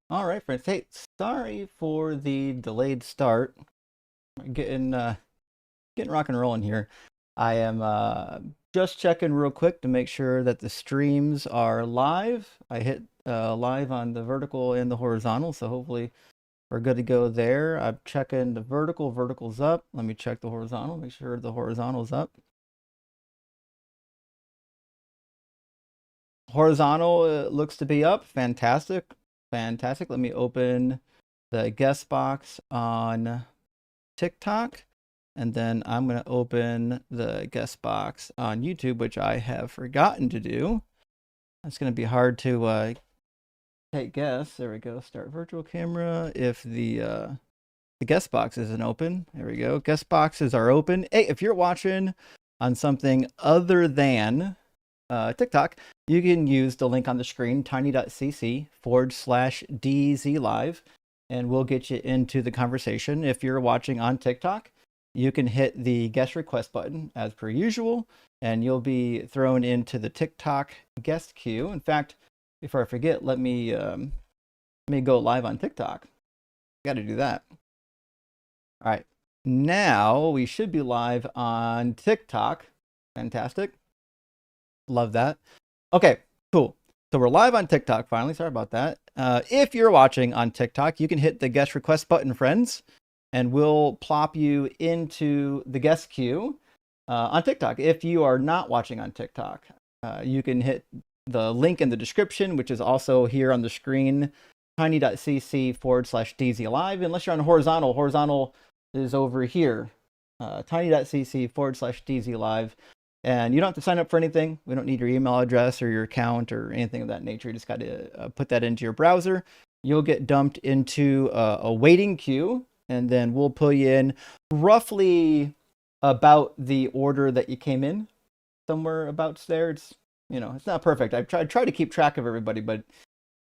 All right, friends. Hey, sorry for the delayed start. Getting getting rock and rolling here. I am just checking real quick to make sure that the streams are live. I hit live on the vertical and the horizontal, so hopefully we're good to go there. I'm checking the vertical. Vertical's up. Let me check the horizontal. Make sure the horizontal's up. Horizontal looks to be up. Fantastic. Fantastic. Let me open the guest box on TikTok. And then I'm going to open the guest box on YouTube, which I have forgotten to do. It's going to be hard to take guests. There we go. Start virtual camera. If the guest box isn't open, there we go. Guest boxes are open. Hey, if you're watching on something other than TikTok, you can use the link on the screen, tiny.cc/dzlive, and we'll get you into the conversation. If you're watching on TikTok, you can hit the guest request button as per usual, and you'll be thrown into the TikTok guest queue. In fact, before I forget, let me go live on TikTok. Got to do that. All right, now we should be live on TikTok. Fantastic. Love that. Okay, cool. So we're live on TikTok finally. Sorry about that. If you're watching on TikTok, you can hit the guest request button, friends, and we'll plop you into the guest queue on TikTok. If you are not watching on TikTok, you can hit the link in the description, which is also here on the screen, tiny.cc/dzlive. Unless you're on horizontal, horizontal is over here, tiny.cc/dzlive. And you don't have to sign up for anything. We don't need your email address or your account or anything of that nature. You just got to put that into your browser. You'll get dumped into a waiting queue, and then we'll pull you in roughly about the order that you came in, somewhere about there. It's, you know, it's not perfect. I've tried to keep track of everybody, but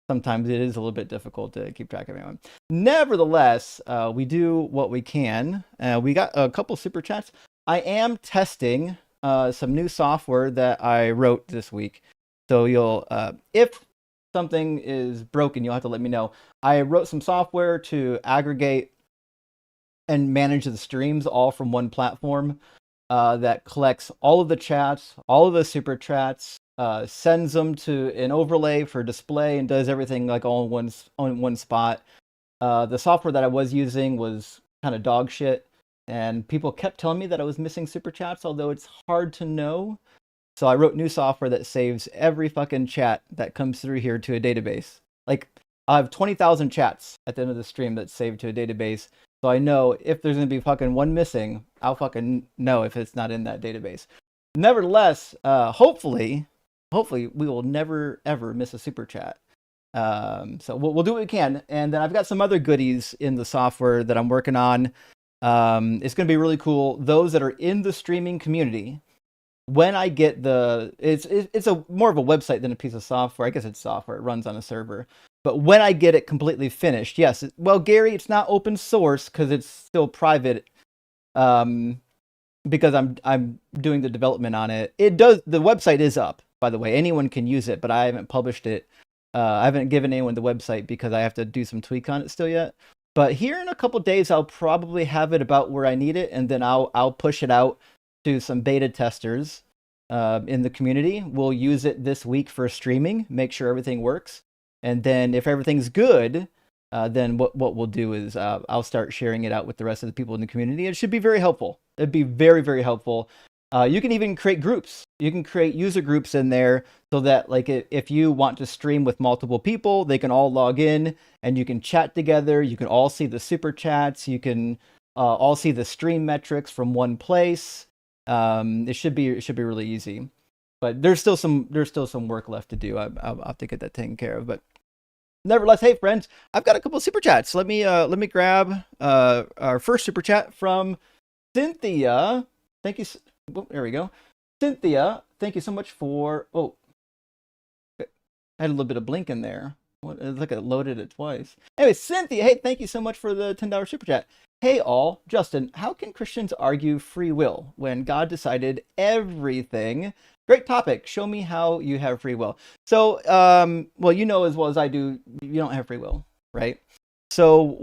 sometimes it is a little bit difficult to keep track of everyone. Nevertheless, we do what we can. We got a couple super chats. I am testing some new software that I wrote this week. So you'll, if something is broken, you'll have to let me know. I wrote some software to aggregate and manage the streams all from one platform that collects all of the chats, all of the super chats, sends them to an overlay for display, and does everything like all in one spot. The software that I was using was kind of dog shit. And people kept telling me that I was missing super chats, although it's hard to know. So I wrote new software that saves every fucking chat that comes through here to a database. Like, I have 20,000 chats at the end of the stream that's saved to a database. So I know if there's going to be fucking one missing, I'll fucking know if it's not in that database. Nevertheless, hopefully we will never, ever miss a super chat. So we'll do what we can. And then I've got some other goodies in the software that I'm working on. It's going to be really cool. Those that are in the streaming community, when I get it's a more of a website than a piece of software. I guess it's software. It runs on a server. But when I get it completely finished, yes. Well, Gary, it's not open source because it's still private. Because I'm doing the development on it. The website is up, by the way. Anyone can use it, but I haven't published it. I haven't given anyone the website because I have to do some tweak on it still yet. But here in a couple days, I'll probably have it about where I need it, and then I'll push it out to some beta testers in the community. We'll use it this week for streaming, make sure everything works, and then if everything's good, then what we'll do is I'll start sharing it out with the rest of the people in the community. It should be very helpful. It'd be very, very helpful. You can even create groups. You can create user groups in there so that, like, if you want to stream with multiple people, they can all log in and you can chat together. You can all see the super chats. You can all see the stream metrics from one place. It should be really easy, but there's still some work left to do. I'll have to get that taken care of. But nevertheless, hey friends, I've got a couple of super chats. Let me grab our first super chat from Cynthia. Thank you. Oh, there we go. Cynthia, thank you so much for... Oh, I had a little bit of blink in there. Look, I loaded it twice. Anyway, Cynthia, hey, thank you so much for the $10 super chat. Hey, all, Justin, how can Christians argue free will when God decided everything? Great topic. Show me how you have free will. So, well, you know as well as I do, you don't have free will, right? So,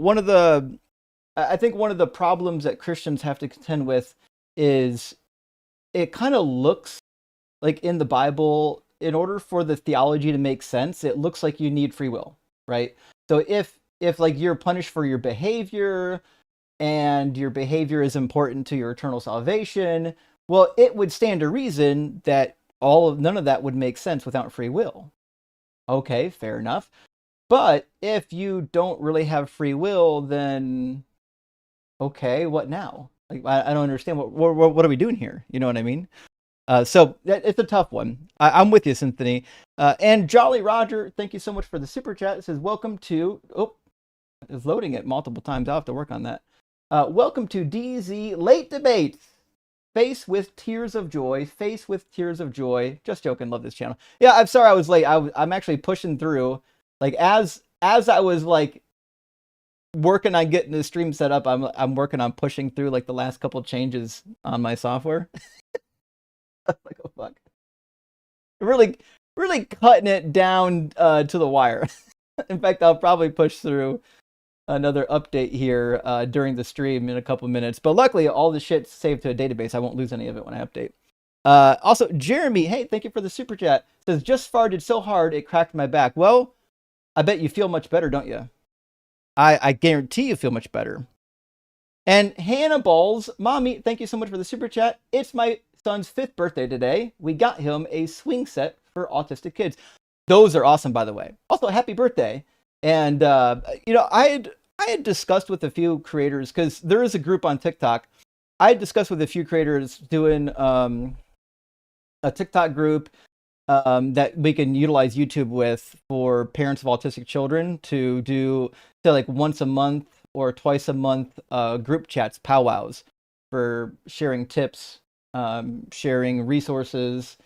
I think one of the problems that Christians have to contend with is it kind of looks like in the Bible, in order for the theology to make sense, it looks like you need free will, right? So if like you're punished for your behavior and your behavior is important to your eternal salvation, well, it would stand to reason that none of that would make sense without free will. Okay, fair enough. But if you don't really have free will, then okay, what now? Like I don't understand what are we doing here? You know what I mean? So it's a tough one. I'm with you, Symphony. And Jolly Roger, thank you so much for the super chat. It says, welcome to, it's loading it multiple times. I'll have to work on that. Welcome to DZ Late Debates. Face with tears of joy. Face with tears of joy. Just joking. Love this channel. Yeah, I'm sorry I was late. I'm actually pushing through. Like as I was like working on getting the stream set up, I'm working on pushing through like the last couple changes on my software. Like, oh fuck. Really cutting it down to the wire. In fact, I'll probably push through another update here during the stream in a couple minutes. But luckily, all the shit's saved to a database. I won't lose any of it when I update. Also, Jeremy, hey, thank you for the super chat. Says, just farted so hard it cracked my back. Well, I bet you feel much better, don't you? I guarantee you feel much better. And Hannah Balls, mommy, thank you so much for the super chat. It's my son's 5th birthday today. We got him a swing set for autistic kids. Those are awesome, by the way. Also, happy birthday. And you know, I had discussed with a few creators, because there is a group on TikTok. I had discussed with a few creators doing a TikTok group that we can utilize YouTube with for parents of autistic children to do, say, like once a month or twice a month group chats, powwows, for sharing tips, sharing resources.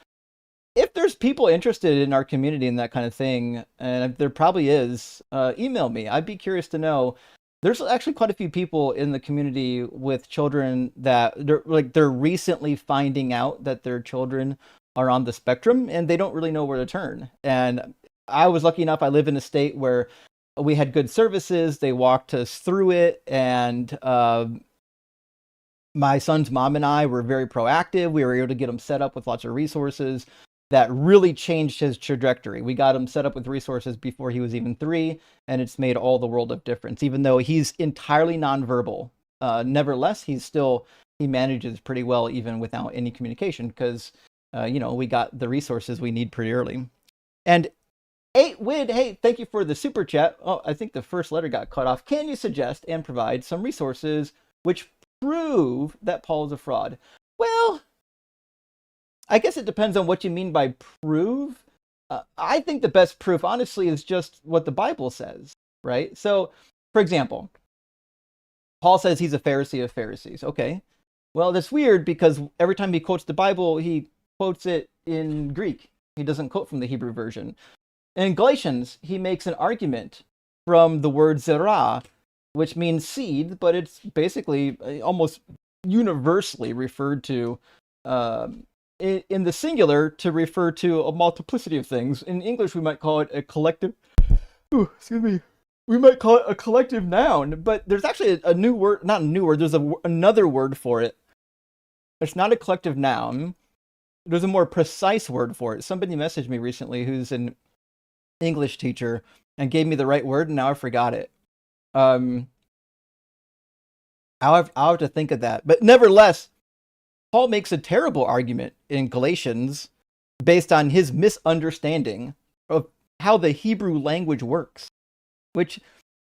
If there's people interested in our community and that kind of thing, and there probably is, email me. I'd be curious to know. There's actually quite a few people in the community with children that they're recently finding out that their children are on the spectrum and they don't really know where to turn. And I was lucky enough, I live in a state where we had good services. They walked us through it, and my son's mom and I were very proactive. We were able to get him set up with lots of resources that really changed his trajectory. We got him set up with resources before he was even 3, and it's made all the world of difference. Even though he's entirely nonverbal, nevertheless, he manages pretty well even without any communication, because you know, we got the resources we need pretty early. And 8Wid, hey, thank you for the super chat. Oh, I think the first letter got cut off. Can you suggest and provide some resources which prove that Paul is a fraud? Well, I guess it depends on what you mean by prove. I think the best proof, honestly, is just what the Bible says, right? So, for example, Paul says he's a Pharisee of Pharisees. Okay. Well, that's weird, because every time he quotes the Bible, he quotes it in Greek. He doesn't quote from the Hebrew version. In Galatians, he makes an argument from the word zerah, which means seed, but it's basically almost universally referred to in the singular to refer to a multiplicity of things. In English, we might call it a collective. Ooh, excuse me. We might call it a collective noun, but there's actually a new word, not a new word, there's another word for it. It's not a collective noun. There's a more precise word for it. Somebody messaged me recently who's an English teacher and gave me the right word, and now I forgot it. I'll have to think of that. But nevertheless, Paul makes a terrible argument in Galatians based on his misunderstanding of how the Hebrew language works, which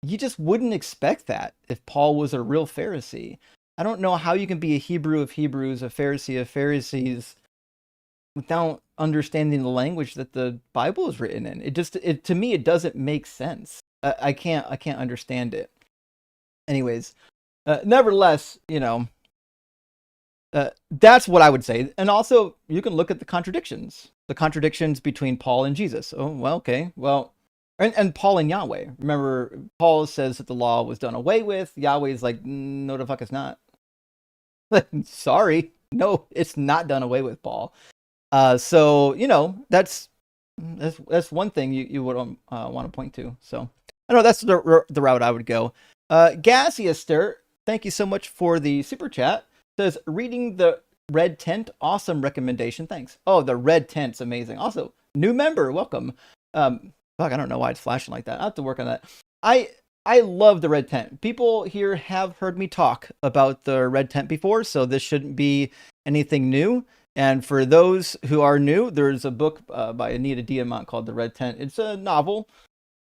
you just wouldn't expect that if Paul was a real Pharisee. I don't know how you can be a Hebrew of Hebrews, a Pharisee of Pharisees, without understanding the language that the Bible is written in. To me, it doesn't make sense. I can't understand it. Anyways, nevertheless, you know, that's what I would say. And also, you can look at the contradictions between Paul and Jesus. Oh, well, okay. Well, And Paul and Yahweh. Remember, Paul says that the law was done away with. Yahweh's like, no, the fuck it's not. Sorry, no, it's not done away with, Paul. So that's one thing you would want to point to. So I know that's the route I would go. Gassiester, thank you so much for the super chat. Says reading the red tent, awesome recommendation. Thanks. Oh, the red tent's amazing. Also, new member, welcome. Fuck, I don't know why it's flashing like that. I have to work on that. I I love the red tent. People here have heard me talk about the red tent before, so this shouldn't be anything new. And for those who are new, there's a book by Anita Diamant called The Red Tent. It's a novel.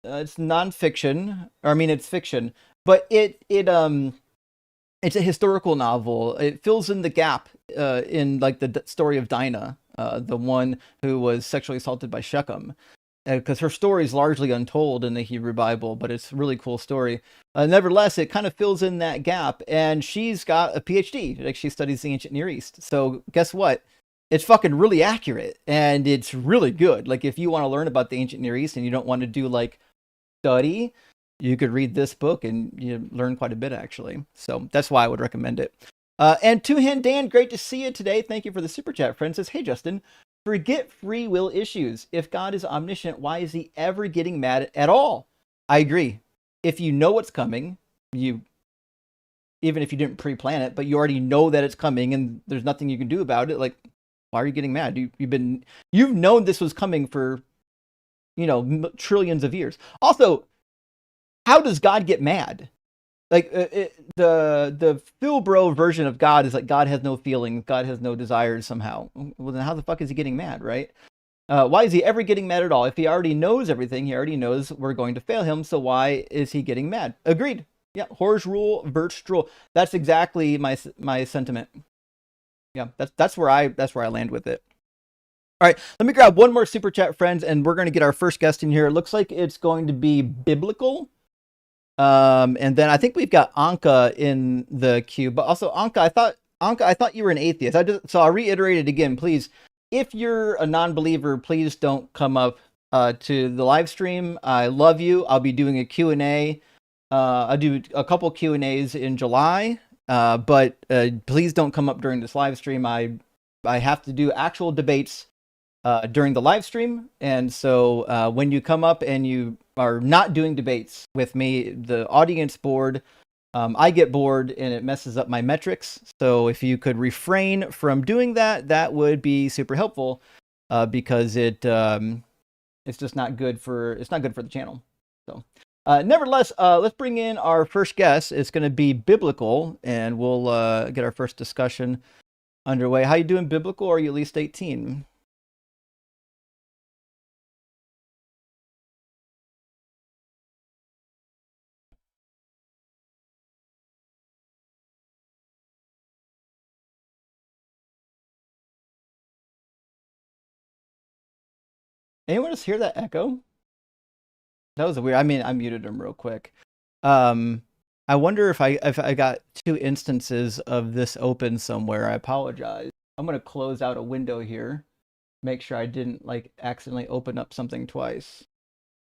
It's nonfiction. Or, I mean, it's fiction, but it's a historical novel. It fills in the gap in like the story of Dinah, the one who was sexually assaulted by Shechem, because her story is largely untold in the Hebrew Bible, but it's a really cool story. Nevertheless, it kind of fills in that gap, and she's got a PhD. Like, she studies the ancient Near East. So guess what? It's fucking really accurate, and it's really good. Like, if you want to learn about the ancient Near East and you don't want to do like study, you could read this book and you learn quite a bit, actually. So that's why I would recommend it. And Two Hand Dan, great to see you today. Thank you for the super chat, friend. Says, hey, Justin, forget free will issues. If God is omniscient, why is he ever getting mad at all? I agree. If you know what's coming, even if you didn't pre-plan it, but you already know that it's coming and there's nothing you can do about it, like, why are you getting mad? You've known this was coming for, trillions of years. Also, how does God get mad? Like, the Phil Bro version of God is like God has no feelings, God has no desires somehow. Well, then how the fuck is he getting mad, right? Why is he ever getting mad at all? If he already knows everything, he already knows we're going to fail him. So why is he getting mad? Agreed. Yeah, Hor's rule, Vert's rule. That's exactly my sentiment. Yeah, that's where I land with it. All right, let me grab one more super chat, friends, and we're going to get our first guest in here. It looks like it's going to be biblical. And then I think we've got Anka in the queue, but also Anka, I thought you were an atheist. So I'll reiterate it again, please. If you're a non-believer, please don't come up to the live stream. I love you. I'll be doing a Q&A. I'll do a couple Q&As in July, but please don't come up during this live stream. I have to do actual debates during the live stream, and so when you come up and you are not doing debates with me, the audience board, I get bored and it messes up my metrics. So if you could refrain from doing that, that would be super helpful, because it's just not good for the channel. So nevertheless, let's bring in our first guest. It's going to be biblical, and we'll get our first discussion underway. How you doing, biblical? Or are you at least 18? Anyone else hear that echo? That was weird. I mean, I muted him real quick. Um, I wonder if I got two instances of this open somewhere. I apologize. I'm gonna close out a window here. Make sure I didn't like accidentally open up something twice.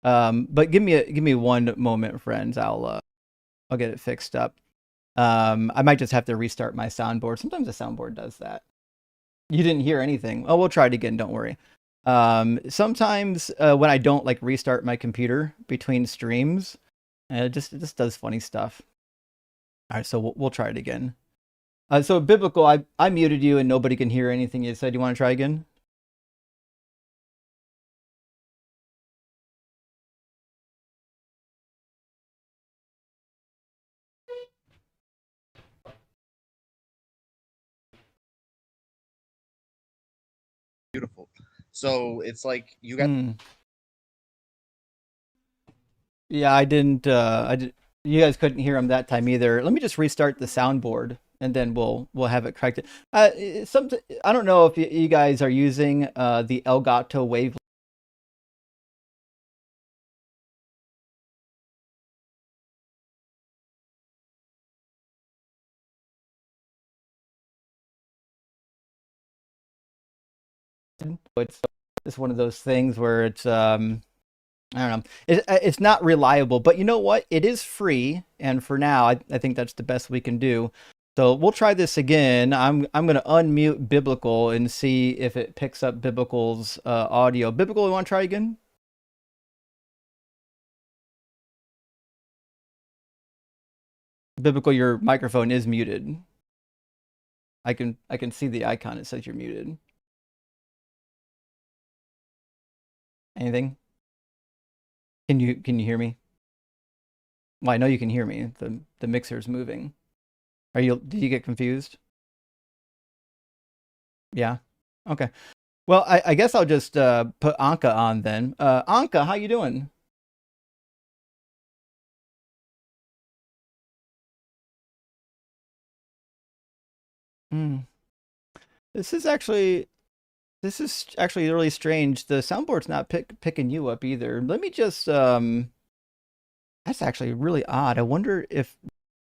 But give me one moment, friends. I'll get it fixed up. I might just have to restart my soundboard. Sometimes the soundboard does that. You didn't hear anything. Oh, we'll try it again. Don't worry. Sometimes when I don't like restart my computer between streams, it just does funny stuff. All right, so we'll try it again. So biblical, I muted you and nobody can hear anything you said. You want to try again? Beautiful. So it's like you got. Yeah, I didn't. You guys couldn't hear him that time either. Let me just restart the soundboard, and then we'll have it corrected. I don't know if you guys are using the Elgato wave. It's one of those things where it's I don't know. It's not reliable, but you know what? It is free, and for now, I think that's the best we can do. So we'll try this again. I'm gonna unmute Biblical and see if it picks up Biblical's audio. Biblical, you want to try again? Biblical, your microphone is muted. I can see the icon. It says you're muted. Anything? Can you hear me? Well, I know you can hear me. The mixer's moving. Did you get confused? Yeah. Okay. Well, I guess I'll just put Anka on then. Anka, how you doing? Hmm. This is actually really strange. The soundboard's not picking you up either. Let me just that's actually really odd. I wonder if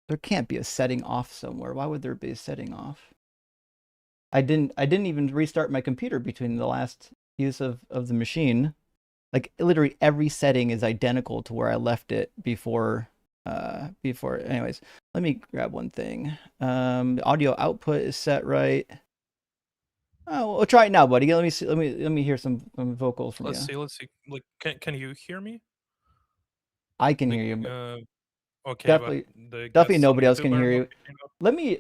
there can't be a setting off somewhere. Why would there be a setting off? I didn't even restart my computer between the last use of the machine. Like literally every setting is identical to where I left it before anyways. Let me grab one thing. The audio output is set right. Oh, we'll try it now, buddy. Let me see. Let me hear some vocals from Let's you. see. Let's see. Like, can you hear me? I can Like, hear you, but okay, but definitely I definitely guess some nobody else people can are hear not you. picking up.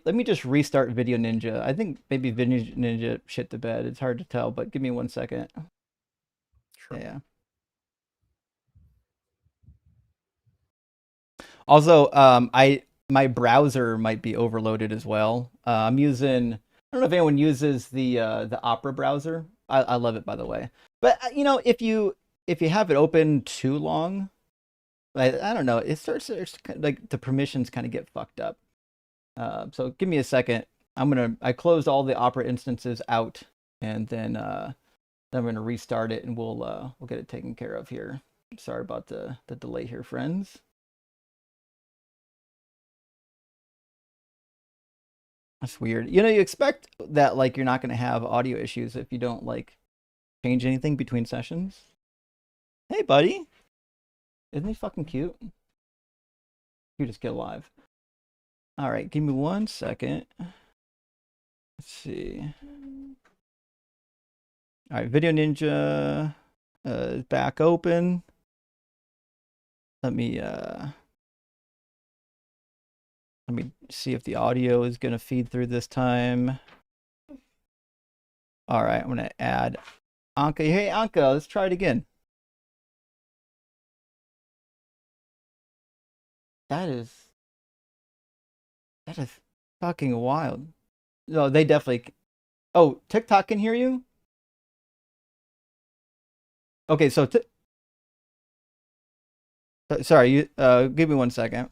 Let me just restart Video Ninja. I think maybe Video Ninja shit the bed. It's hard to tell, but give me 1 second. Sure. Yeah. Also, my browser might be overloaded as well. I'm using. I don't know if anyone uses the Opera browser. I love it, by the way. But if you have it open too long, I don't know, it starts like the permissions kind of get fucked up. So give me a second. I closed all the Opera instances out, and then I'm gonna restart it, and we'll get it taken care of here. Sorry about the delay here, friends. That's weird. You expect that like you're not gonna have audio issues if you don't like change anything between sessions. Hey, buddy, isn't he fucking cute? You just get alive. All right, give me 1 second. Let's see. All right, Video Ninja is back open. Let me see if the audio is gonna feed through this time. All right, I'm gonna add Anka. Hey, Anka, let's try it again. That is fucking wild. No, they definitely. Oh, TikTok can hear you. Okay, so sorry, you give me 1 second.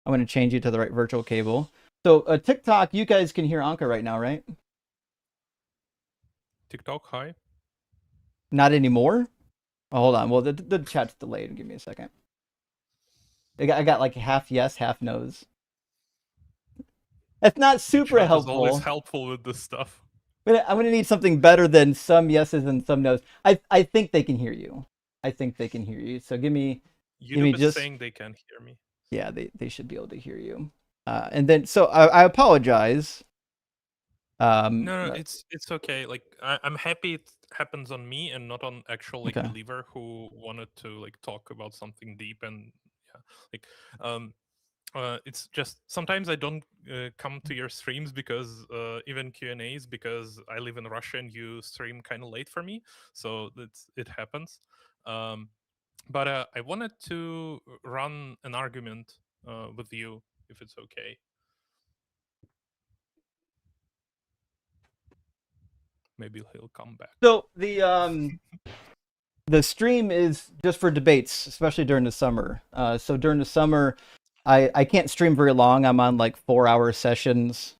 I'm gonna change you to the right virtual cable. So TikTok, you guys can hear Anka right now, right? TikTok, hi. Not anymore. Oh, hold on. Well, the chat's delayed. Give me a second. I got like half yes, half no's. That's not super Chat is always helpful. helpful with this stuff. I'm gonna need something better than some yeses and some no's. I think they can hear you. I think they can hear you. So give me YouTube is just saying they can hear me. yeah, they should be able to hear you. And then so I apologize. No, it's okay. Like, I'm happy it happens on me and not on actual like Okay. believer who wanted to like talk about something deep. And yeah, like it's just sometimes I don't come to your streams because even Q&As, because I live in Russia and you stream kind of late for me, so it happens. But I wanted to run an argument with you, if it's okay. Maybe he'll come back. So the stream is just for debates, especially during the summer. So during the summer, I can't stream very long. I'm on like 4-hour sessions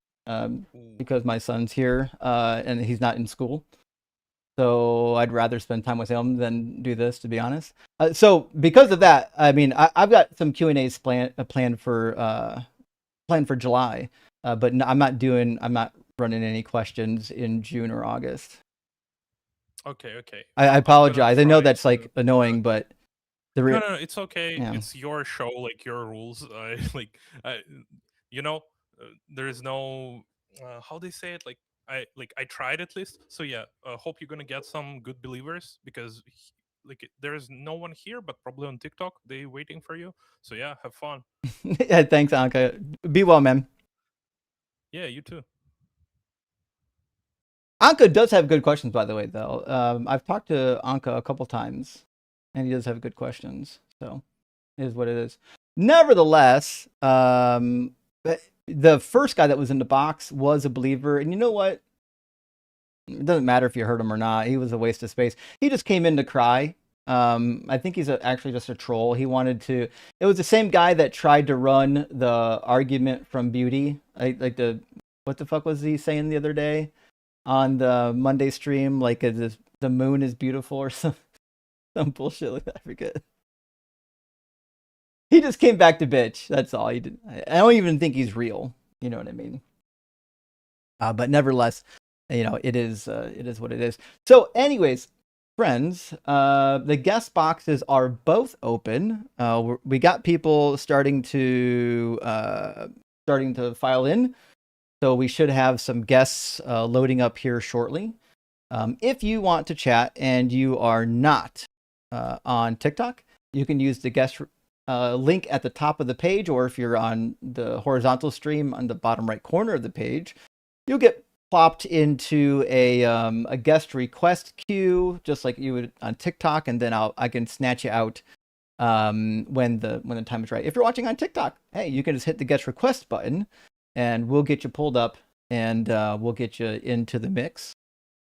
because my son's here and he's not in school. So I'd rather spend time with him than do this, to be honest. So because of that, I mean, I've got some Q&As planned for July, but I'm not running any questions in June or August. Okay. I apologize. I know that's like annoying, but No, it's okay. Yeah. It's your show, like your rules. I like, I, you know, there is no, how they say it. I tried at least. So yeah, hope you're gonna get some good believers because there is no one here, but probably on TikTok they waiting for you. So yeah, have fun. Yeah, thanks, Anka. Be well, man. Yeah, you too. Anka does have good questions, by the way, though. I've talked to Anka a couple times, and he does have good questions. So, it is what it is. Nevertheless, the first guy that was in the box was a believer, and you know what? It doesn't matter if you heard him or not. He was a waste of space. He just came in to cry. I think he's actually just a troll. He wanted to. It was the same guy that tried to run the argument from Beauty, like the what the fuck was he saying the other day on the Monday stream? Like the moon is beautiful or some bullshit like that. I forget. He just came back to bitch. That's all he did. I don't even think he's real. You know what I mean? But nevertheless, it is what it is. So, anyways, friends, the guest boxes are both open. We got people starting to file in, so we should have some guests loading up here shortly. If you want to chat and you are not on TikTok, you can use the guest link at the top of the page, or if you're on the horizontal stream on the bottom right corner of the page, you'll get plopped into a guest request queue, just like you would on TikTok, and then I can snatch you out when the time is right. If you're watching on TikTok, hey, you can just hit the guest request button, and we'll get you pulled up, and we'll get you into the mix,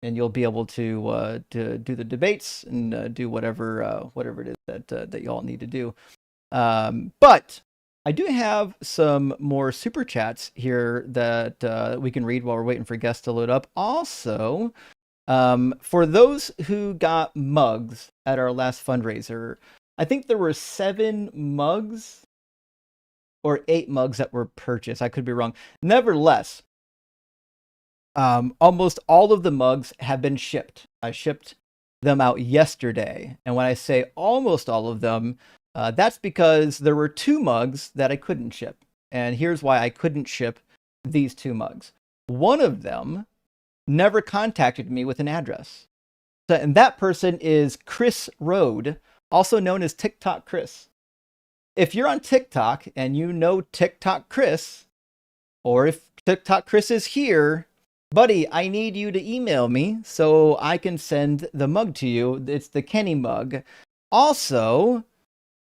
and you'll be able to do the debates and do whatever it is that you all need to do. But I do have some more super chats here that we can read while we're waiting for guests to load up. Also, for those who got mugs at our last fundraiser, I think there were 7 mugs or 8 mugs that were purchased. I could be wrong. Nevertheless, almost all of the mugs have been shipped. I shipped them out yesterday. And when I say almost all of them, that's because there were 2 mugs that I couldn't ship. And here's why I couldn't ship these 2 mugs. One of them never contacted me with an address. And that person is Chris Rode, also known as TikTok Chris. If you're on TikTok and you know TikTok Chris, or if TikTok Chris is here, buddy, I need you to email me so I can send the mug to you. It's the Kenny mug. Also,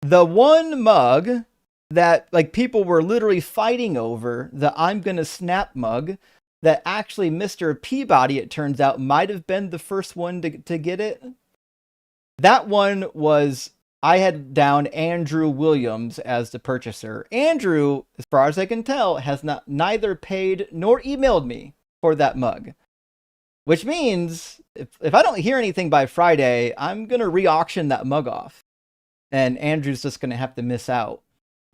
the one mug that like people were literally fighting over, the I'm gonna snap mug, that actually Mr. Peabody, it turns out, might have been the first one to get it. That one was, I had down Andrew Williams as the purchaser. Andrew, as far as I can tell, has neither paid nor emailed me for that mug. Which means if I don't hear anything by Friday, I'm gonna re-auction that mug off. And Andrew's just gonna have to miss out.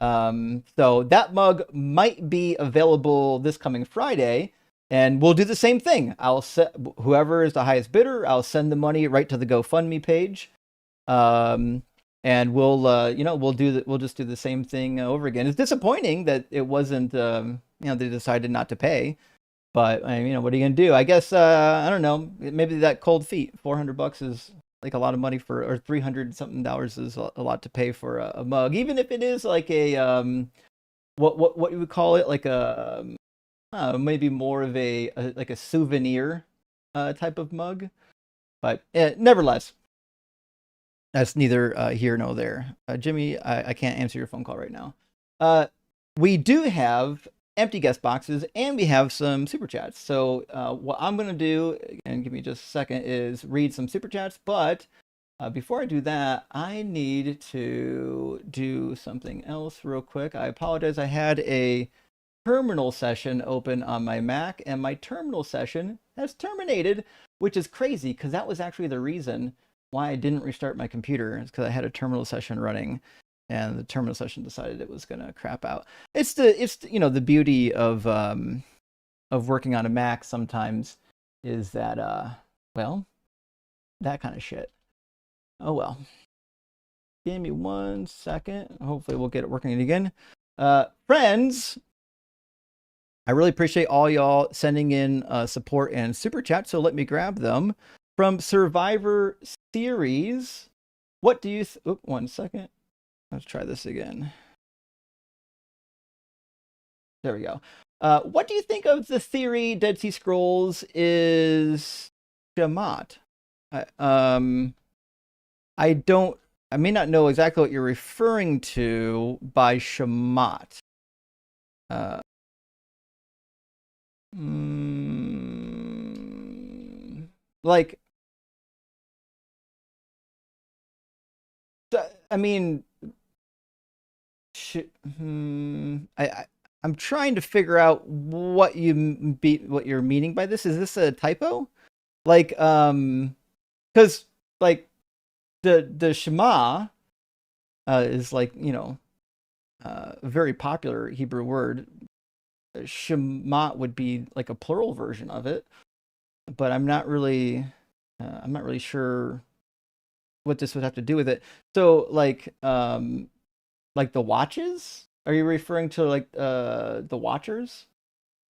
So that mug might be available this coming Friday, and we'll do the same thing. I'll set whoever is the highest bidder, I'll send the money right to the GoFundMe page. And we'll just do the same thing over again. It's disappointing that it wasn't they decided not to pay. But what are you gonna do? I guess I don't know. Maybe that cold feet, $400 is like a lot of money or $300 something is a lot to pay for a mug, even if it is like a what you would call it, like a maybe more of a like a souvenir type of mug. But nevertheless, that's neither here nor there. Jimmy, I can't answer your phone call right now. We do have empty guest boxes, and we have some super chats. So what I'm going to do, and give me just a second, is read some super chats. But before I do that, I need to do something else real quick. I apologize. I had a terminal session open on my Mac, and my terminal session has terminated, which is crazy because that was actually the reason why I didn't restart my computer. It's because I had a terminal session running, and the terminal session decided it was gonna crap out. It's the beauty of working on a Mac sometimes is that that kind of shit. Oh well. Give me 1 second. Hopefully we'll get it working again. Friends, I really appreciate all y'all sending in support and super chat. So let me grab them from Survivor Series. What do you? 1 second. Let's try this again. There we go. What do you think of the theory Dead Sea Scrolls is Shamat? I don't. I may not know exactly what you're referring to by Shamat. Like, I mean, I'm trying to figure out what you're meaning by this. Is this a typo? Like, because like the Shema is like, you know, a very popular Hebrew word. Shema would be like a plural version of it, but I'm not really sure what this would have to do with it. So like the watches? Are you referring to like the watchers,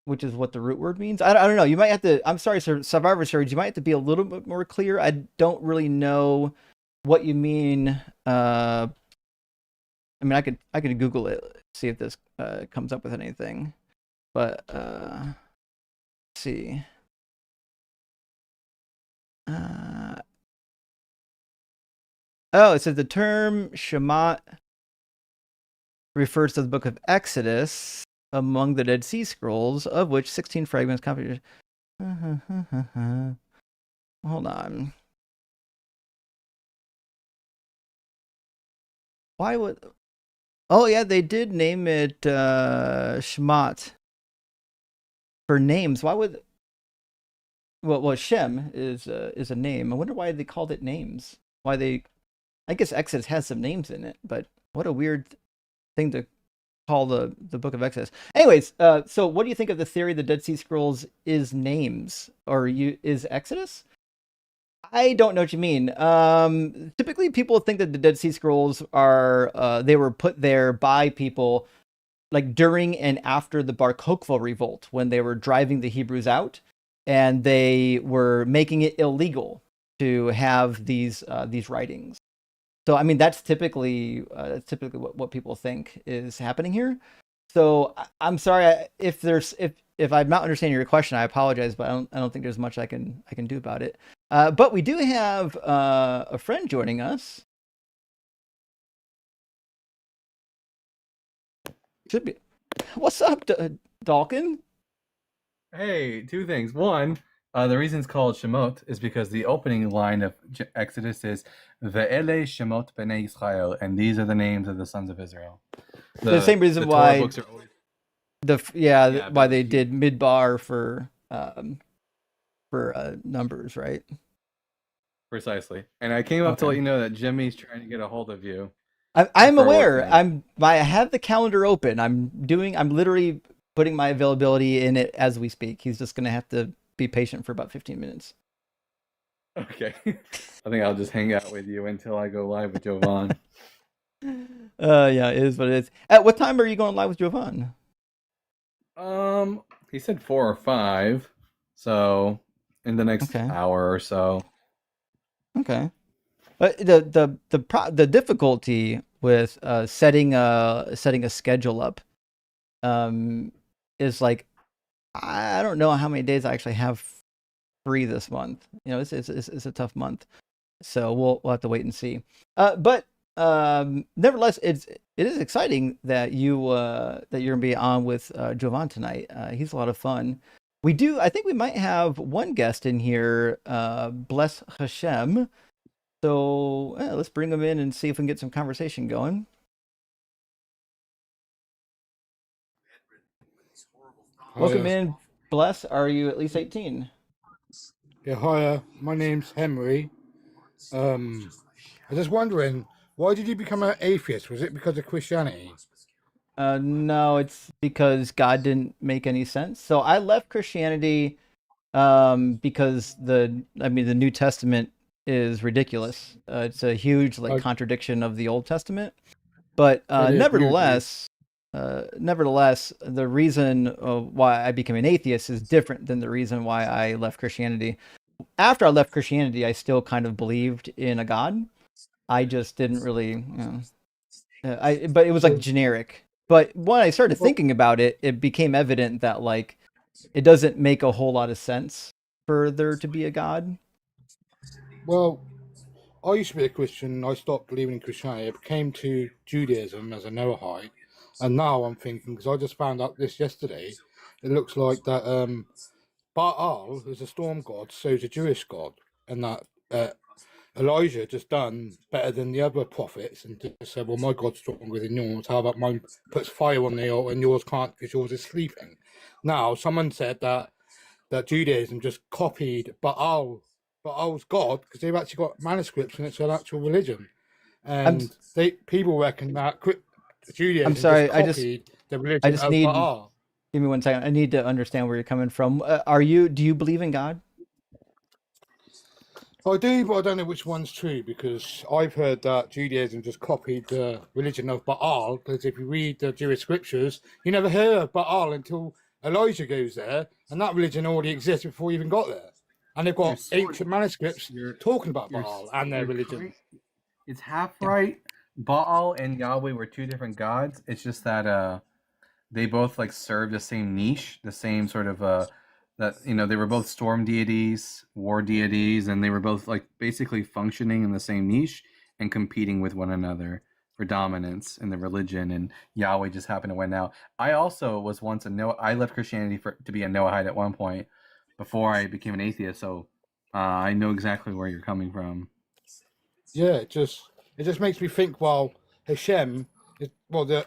which is what the root word means? I don't know. You might have to. I'm sorry, Survivor Series. You might have to be a little bit more clear. I don't really know what you mean. I mean, I could Google it, see if this comes up with anything. But let's see. Oh, it says the term Shemat refers to the book of Exodus among the Dead Sea Scrolls, of which 16 fragments copied. Hold on. Why would? Oh yeah, they did name it Shmat for names. Why would? Well, Shem is a name. I wonder why they called it names. Why they? I guess Exodus has some names in it, but what a weird thing to call the book of Exodus. Anyways, so what do you think of the theory the Dead Sea Scrolls is names, or is Exodus? I don't know what you mean. Typically, people think that the Dead Sea Scrolls are they were put there by people like during and after the Bar Kokhba revolt, when they were driving the Hebrews out, and they were making it illegal to have these writings. So I mean, that's typically what people think is happening here. So I'm sorry if I'm not understanding your question. I apologize, but I don't think there's much I can do about it. But we do have a friend joining us. Should be. What's up, Dalkin? Hey, two things. One, the reason it's called Shemot is because the opening line of Exodus is Ve'ele Shemot Bnei Yisrael, and these are the names of the sons of Israel. The same reason the Torah why books are always... why they did midbar for numbers, right? Precisely. And I came up to let you know that Jimmy's trying to get a hold of you. I'm aware. I have the calendar open. I'm literally putting my availability in it as we speak. He's just gonna have to be patient for about 15 minutes. Okay. I think I'll just hang out with you until I go live with Jovan. Yeah, it is what it is. At what time are you going live with Jovan? He said 4 or 5, so in the next hour or so. Okay. The difficulty with setting a schedule up is like, I don't know how many days I actually have free this month. You know, it's a tough month, so we'll have to wait and see. But nevertheless, it is exciting that you're gonna be on with Jovan tonight. He's a lot of fun. I think we might have one guest in here, bless Hashem. So let's bring him in and see if we can get some conversation going. Welcome in, Bless. Are you at least 18? Yeah, hi. My name's Henry. I was just wondering, why did you become an atheist? Was it because of Christianity? No, it's because God didn't make any sense. So I left Christianity because the New Testament is ridiculous. It's a huge like Like- contradiction of the Old Testament. But Totally agree with you. nevertheless, the reason why I became an atheist is different than the reason why I left Christianity. After I left Christianity, I still kind of believed in a God. I just didn't really, but it was like generic. But when I started thinking about it, it became evident that like it doesn't make a whole lot of sense for there to be a God. Well, I used to be a Christian. I stopped believing in Christianity. I came to Judaism as a Noahide, and now I'm thinking, because I just found out this yesterday, it looks like that Baal, who's a storm god, so is a Jewish god, and that Elijah just done better than the other prophets, and just said, "Well, my God's stronger than yours. How about mine puts fire on the altar and yours can't because yours is sleeping?" Now, someone said that Judaism just copied Baal's God, because they've actually got manuscripts and it's an actual religion, and people reckon that Judaism I'm sorry, just I just- copied the religion just of need- Baal. Give me 1 second. I need to understand where you're coming from. Do you believe in God? I do, but I don't know which one's true, because I've heard that Judaism just copied the religion of Baal, because if you read the Jewish scriptures, you never hear of Baal until Elijah goes there, and that religion already exists before he even got there. And they've got ancient manuscripts talking about Baal and their religion. It's half right. Baal and Yahweh were two different gods. It's just that they both like serve the same niche, the same sort of that they were both storm deities, war deities, and they were both like basically functioning in the same niche and competing with one another for dominance in the religion. And Yahweh just happened to win out. I also was once I left Christianity to be a Noahide at one point before I became an atheist. So I know exactly where you're coming from. Yeah, it just makes me think. Well, Hashem, it's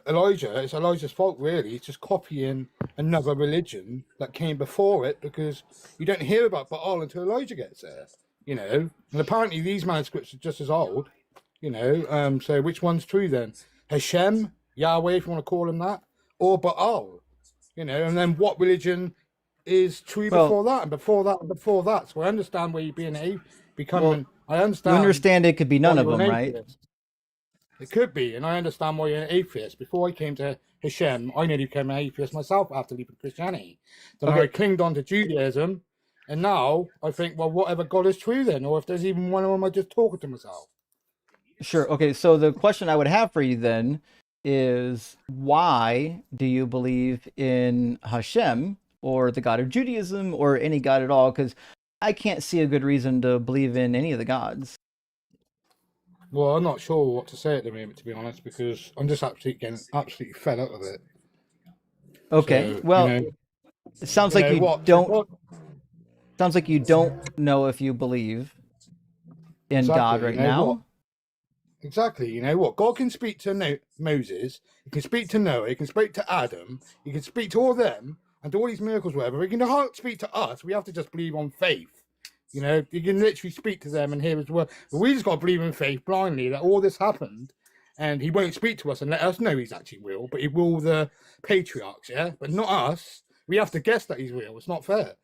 Elijah's fault really. He's just copying another religion that came before it, because you don't hear about Baal until Elijah gets there. And apparently these manuscripts are just as old. So which one's true then? Hashem, Yahweh, if you want to call him that, or Baal? And then what religion is true before that, and before that, and before that? So I understand where you're being I understand. You understand it could be none why of you're them, an right? atheist. It could be, and I understand why you're an atheist. Before I came to Hashem, I nearly became an atheist myself after leaving Christianity. Then I clinged on to Judaism, and now I think, well, whatever God is true then, or if there's even one, or am I just talking to myself? Sure. Okay. So the question I would have for you then is, why do you believe in Hashem, or the God of Judaism, or any God at all? Because I can't see a good reason to believe in any of the gods. Well, I'm not sure what to say at the moment, to be honest, because I'm just getting absolutely fed up with it. Okay. So, well, it sounds like you don't. Sounds like you don't know if you believe in God right now. Exactly. You know what? God can speak to Moses. He can speak to Noah. He can speak to Adam. He can speak to all them and do all these miracles, whatever. He can speak to us. We have to just believe on faith. He can literally speak to them and hear his word. But we just got to believe in faith blindly that all this happened, and he won't speak to us and let us know he's actually real, but he will the patriarchs, yeah? But not us. We have to guess that he's real. It's not fair.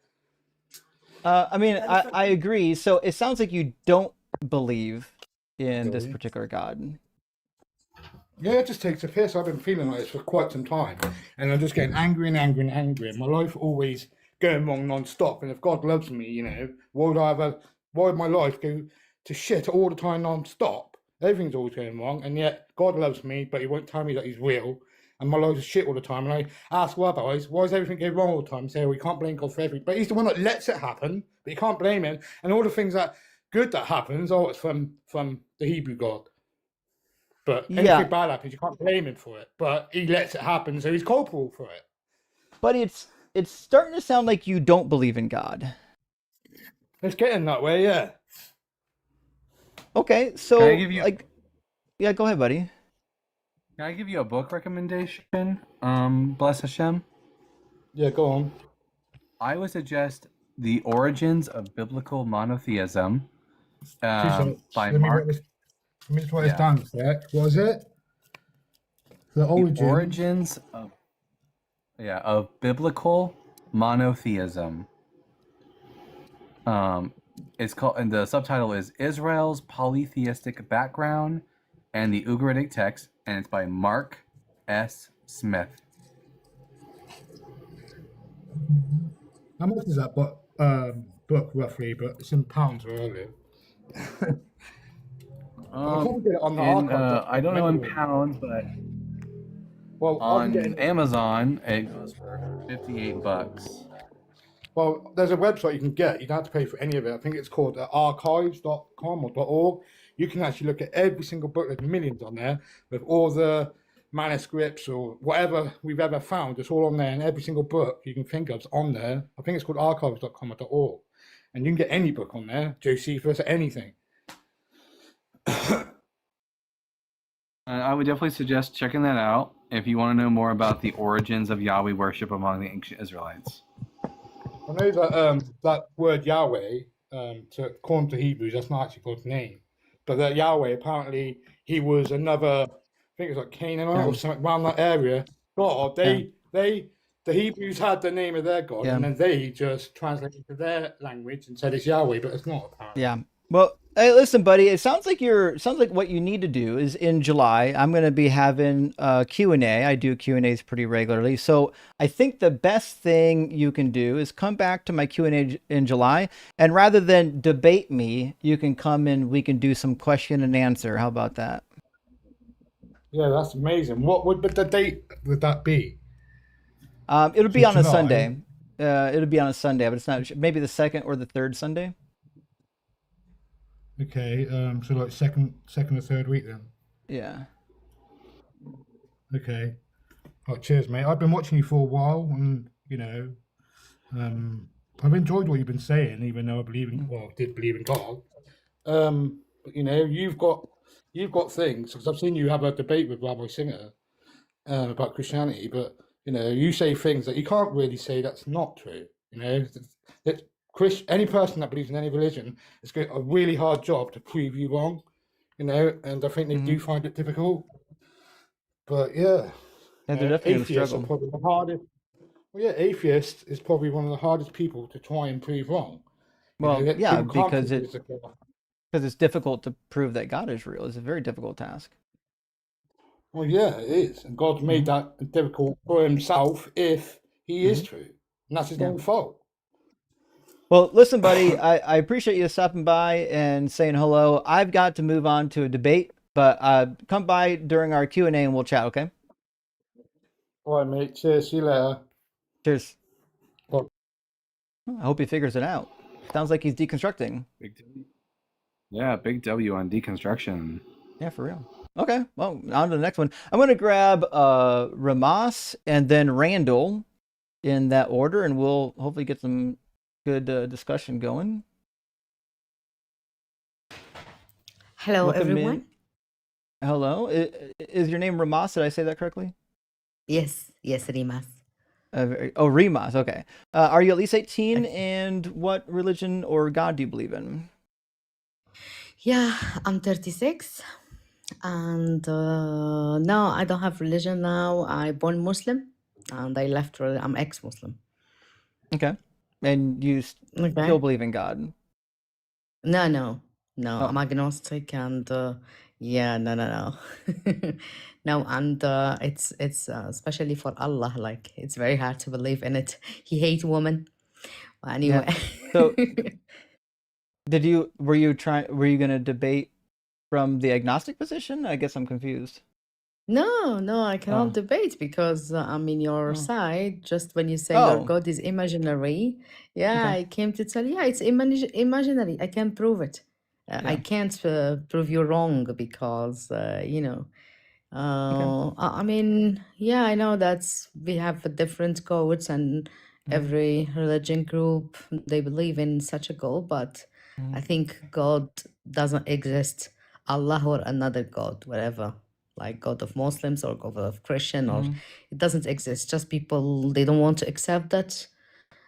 I agree. So it sounds like you don't believe in this particular God. Yeah, it just takes a piss. I've been feeling like this for quite some time, and I'm just getting angry and angry and angry. And my life always going wrong non-stop. And if God loves me, why would my life go to shit all the time non-stop? Everything's always going wrong, and yet God loves me, but he won't tell me that he's real. And my life is shit all the time. And I ask rabbis, why does everything go wrong all the time? Say, we can't blame God for everything. But he's the one that lets it happen, but you can't blame him. And all the things that good that happens, it's from the Hebrew God. But anything bad happens, you can't blame him for it. But he lets it happen, so he's culpable for it. But it's starting to sound like you don't believe in God. It's getting that way, yeah. Okay, so Can I give you... yeah, go ahead, buddy. Can I give you a book recommendation? Bless Hashem. Yeah, go on. I would suggest The Origins of Biblical Monotheism by Mark. Let me just write this down a sec. What is it? The Origins of Biblical Monotheism. It's called, and the subtitle is Israel's Polytheistic Background and the Ugaritic Text, and it's by Mark S. Smith. How much is that book roughly? But it's in pounds where I live. I'll probably get it on the archive. I don't know in pounds, but Well, I can get on it. Amazon it goes for $58. Well, there's a website you can get. You don't have to pay for any of it. I think it's called archives.com or .org. You can actually look at every single book. There's millions on there with all the manuscripts or whatever we've ever found. It's all on there, and every single book you can think of is on there. I think it's called archives.com or .org. And you can get any book on there, Josephus, anything. I would definitely suggest checking that out if you want to know more about the origins of Yahweh worship among the ancient Israelites. I know that that word Yahweh, according to Hebrews, that's not actually God's name. But that Yahweh, apparently, he was another, I think it was like Canaanite or something around that area. God, the Hebrews had the name of their God, and then they just translated to their language and said it's Yahweh, but it's not, apparently. Yeah. Well, hey, listen, buddy. It sounds like what you need to do is in July. I'm going to be having Q&A. I do Q&As pretty regularly, so I think the best thing you can do is come back to my Q&A in July, and rather than debate me, you can come and we can do some question and answer. How about that? Yeah, that's amazing. What would the date would that be? It'll be on a July. Sunday. It'll be on a Sunday, but it's not. Maybe the second or the third Sunday. Okay, so like second or third week then. Yeah. Okay. Oh, cheers, mate. I've been watching you for a while, and I've enjoyed what you've been saying, even though I did believe in God. But you've got things, because I've seen you have a debate with Rabbi Singer about Christianity, but you say things that you can't really say that's not true. Any person that believes in any religion is got a really hard job to prove you wrong, and I think they do find it difficult. But yeah, they're definitely in a atheists struggle. are probably the hardest. Well, yeah, atheist is probably one of the hardest people to try and prove wrong. Well, yeah, people can't because prove it's God. it's difficult to prove that God is real. It's a very difficult task. Well, yeah, it is, and God's made that difficult for himself if he is true, and that's his own fault. Well, listen, buddy, I appreciate you stopping by and saying hello. I've got to move on to a debate, but come by during our Q&A and we'll chat, okay? All right, mate. Cheers. See you later. Cheers. Bye. I hope he figures it out. Sounds like he's deconstructing. Big W on deconstruction. Yeah, for real. Okay, well, on to the next one. I'm going to grab Ramas and then Randall in that order, and we'll hopefully get some good discussion going. Hello, everyone. Hello. Is your name Ramas? Did I say that correctly? Yes, Rimas. Rimas. Okay. Are you at least 18? And what religion or God do you believe in? Yeah, I'm 36. And no, I don't have religion now. I born Muslim and I left. I'm ex-Muslim. Okay. And you still believe in God? No. I'm agnostic and no. No, and it's especially for Allah, like it's very hard to believe in it. He hates women. Anyway. Yeah. So were you gonna debate from the agnostic position? I guess I'm confused. No, I cannot debate because I'm in your side. Just when you say your God is imaginary, I came to tell you, it's imaginary. I can't prove it. I can't prove you wrong because, I mean, I know that we have different goals and every religion group, they believe in such a goal, but I think God doesn't exist. Allah or another God, whatever, like God of Muslims or God of Christian, or it doesn't exist. Just people, they don't want to accept that.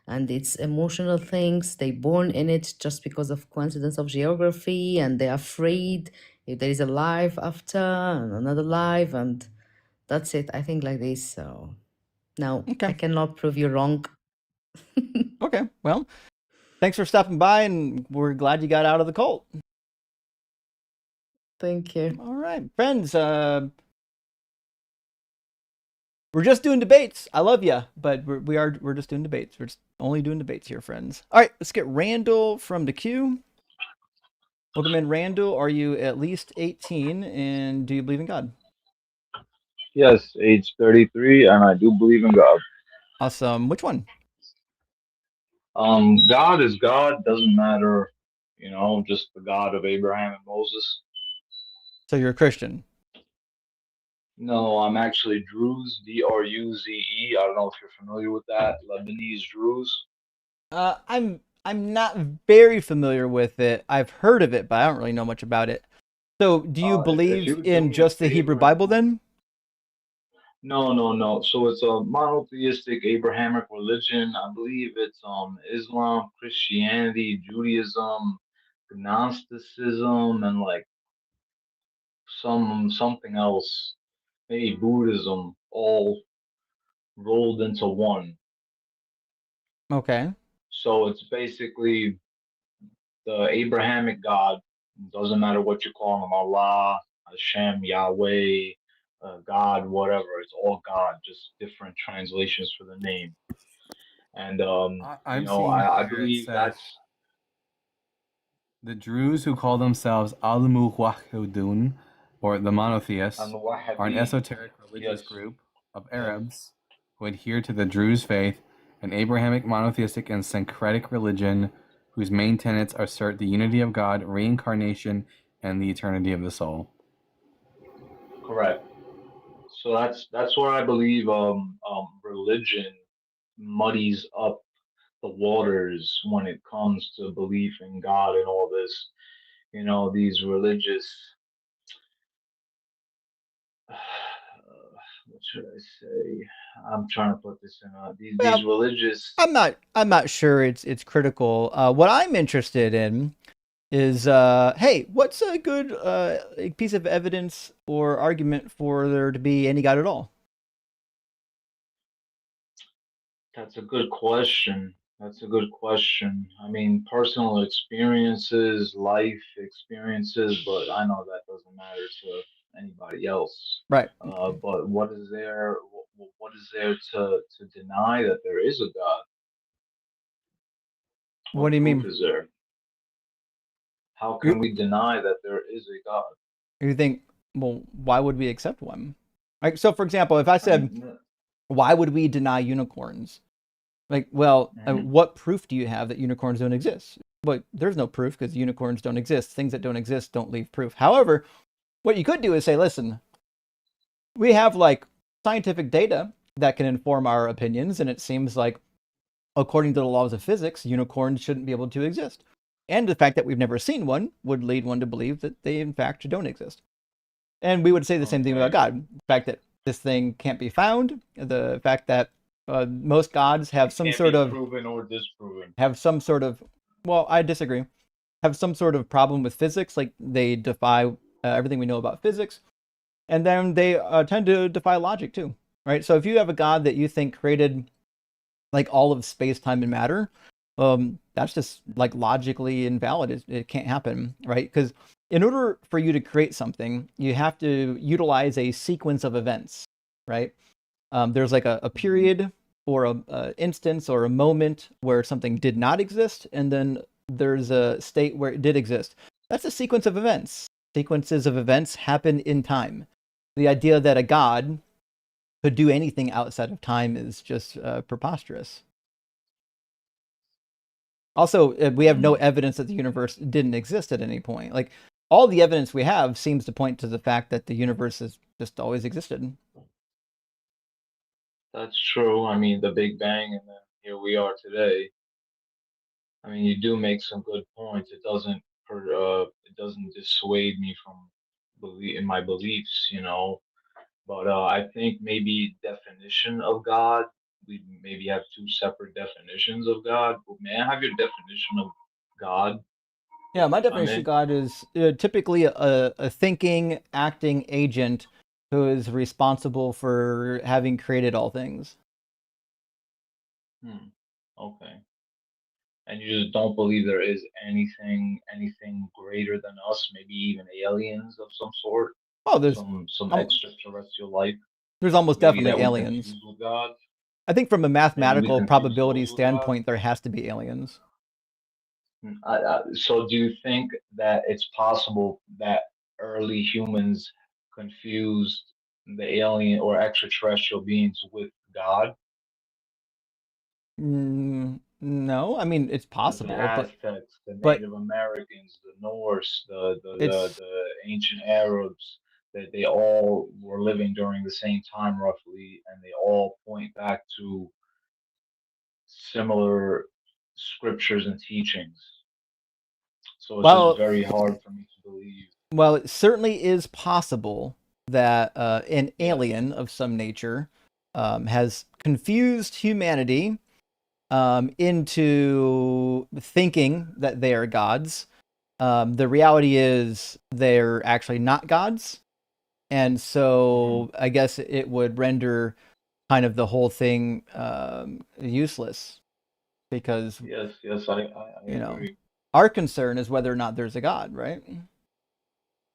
And it's emotional things. They born in it just because of coincidence of geography, and they're afraid if there is a life after and another life, and that's it. I think like this. So no, I cannot prove you wrong. Okay, well, thanks for stopping by, and we're glad you got out of the cult. Thank you. All right, friends. We're just doing debates. I love you, but we're just doing debates. We're just only doing debates here, friends. All right, let's get Randall from the queue. Welcome in, Randall. Are you at least 18, and do you believe in God? Yes, age 33, and I do believe in God. Awesome. Which one? God is God, doesn't matter, just the God of Abraham and Moses. So you're a Christian. No, I'm actually Druze, Druze. I don't know if you're familiar with that, Lebanese Druze. I'm not very familiar with it. I've heard of it, but I don't really know much about it. So, do you If you believe would do in me a just the Hebrew favor Bible then? No. So it's a monotheistic Abrahamic religion. I believe it's Islam, Christianity, Judaism, Gnosticism, and like something else, maybe Buddhism, all rolled into one. Okay. So it's basically the Abrahamic God. Doesn't matter what you call him, Allah, Hashem, Yahweh, God, whatever. It's all God, just different translations for the name. And I'm seeing I here it believe says that's the Druze who call themselves Al-Muwahhidun, or the monotheists, on the are an Wahhabi. esoteric religious Yes, group of Arabs who adhere to the Druze faith, an Abrahamic monotheistic and syncretic religion whose main tenets assert the unity of God, reincarnation, and the eternity of the soul. correct. So that's where I believe religion muddies up the waters when it comes to belief in God and all this. These religious, what should I say? I'm trying to put this in. These Well, religious. I'm not sure it's critical. What I'm interested in is hey, what's a good piece of evidence or argument for there to be any God at all? That's a good question. That's a good question. I mean, personal experiences, life experiences, but I know that doesn't matter to anybody else. Right. But what is there? What is there to deny that there is a God? What What do you proof mean? is there? How You, can we deny that there is a God? you think, well, why would we accept one? Like, so for example, if I I said, mean, why would we deny unicorns? Like, well, mhm. what proof do you have that unicorns don't exist? Well, there's no proof because unicorns don't exist. Things that don't exist don't leave proof. However, what you could do is say, listen, we have like scientific data that can inform our opinions, and it seems like, according to the laws of physics, unicorns shouldn't be able to exist. And the fact that we've never seen one would lead one to believe that they, in fact, don't exist. And we would say the same thing about Okay. God. The fact that this thing can't be found, the fact that most gods have It some can't sort be of proven or disproven. well, I disagree, have some sort of problem with physics, like they defy everything we know about physics, and then they tend to defy logic too, right? So if you have a god that you think created like all of space, time, and matter, that's just like logically invalid. It can't happen, right? Because in order for you to create something, you have to utilize a sequence of events, right? There's like a Mhm. period or a instance or a moment where something did not exist, and then there's a state where it did exist. That's a sequence of events. Sequences of events happen in time. The idea that a god could do anything outside of time is just preposterous. Also, we have no Mm, evidence that the universe didn't exist at any point. Like, all the evidence we have seems to point to the fact that the universe has just always existed. that's true. I mean, the Big Bang, and then here we are today. I mean, you do make some good points. It doesn't dissuade me from believe in my beliefs, But I think maybe definition of God, we maybe have two separate definitions of God. May I have your definition of God, Yeah, my if I definition of may? God is typically a thinking, acting agent who is responsible for having created all things. Hmm. Okay. and you just don't believe there is anything greater than us, maybe even aliens of some sort, Oh, some um, extraterrestrial life, there's almost maybe definitely that we aliens. confuse with God, I think from a maybe we mathematical confuse probability those with God. standpoint, there has to be aliens. So do you think that it's possible that early humans confused the alien or extraterrestrial beings with God? No, I mean it's The possible, Aztecs, the but Native Americans, the Norse, it's the ancient Arabs, that they all were living during the same time roughly, and they all point back to similar scriptures and teachings. So it's just well, very hard for me to believe. well, it certainly is possible that an Yes. alien of some nature has confused humanity into thinking that they are gods. The reality is they're actually not gods. And Mhm. so I guess it would render kind of the whole thing useless because, Yes, I you know, agree. our concern is whether or not there's a God, right?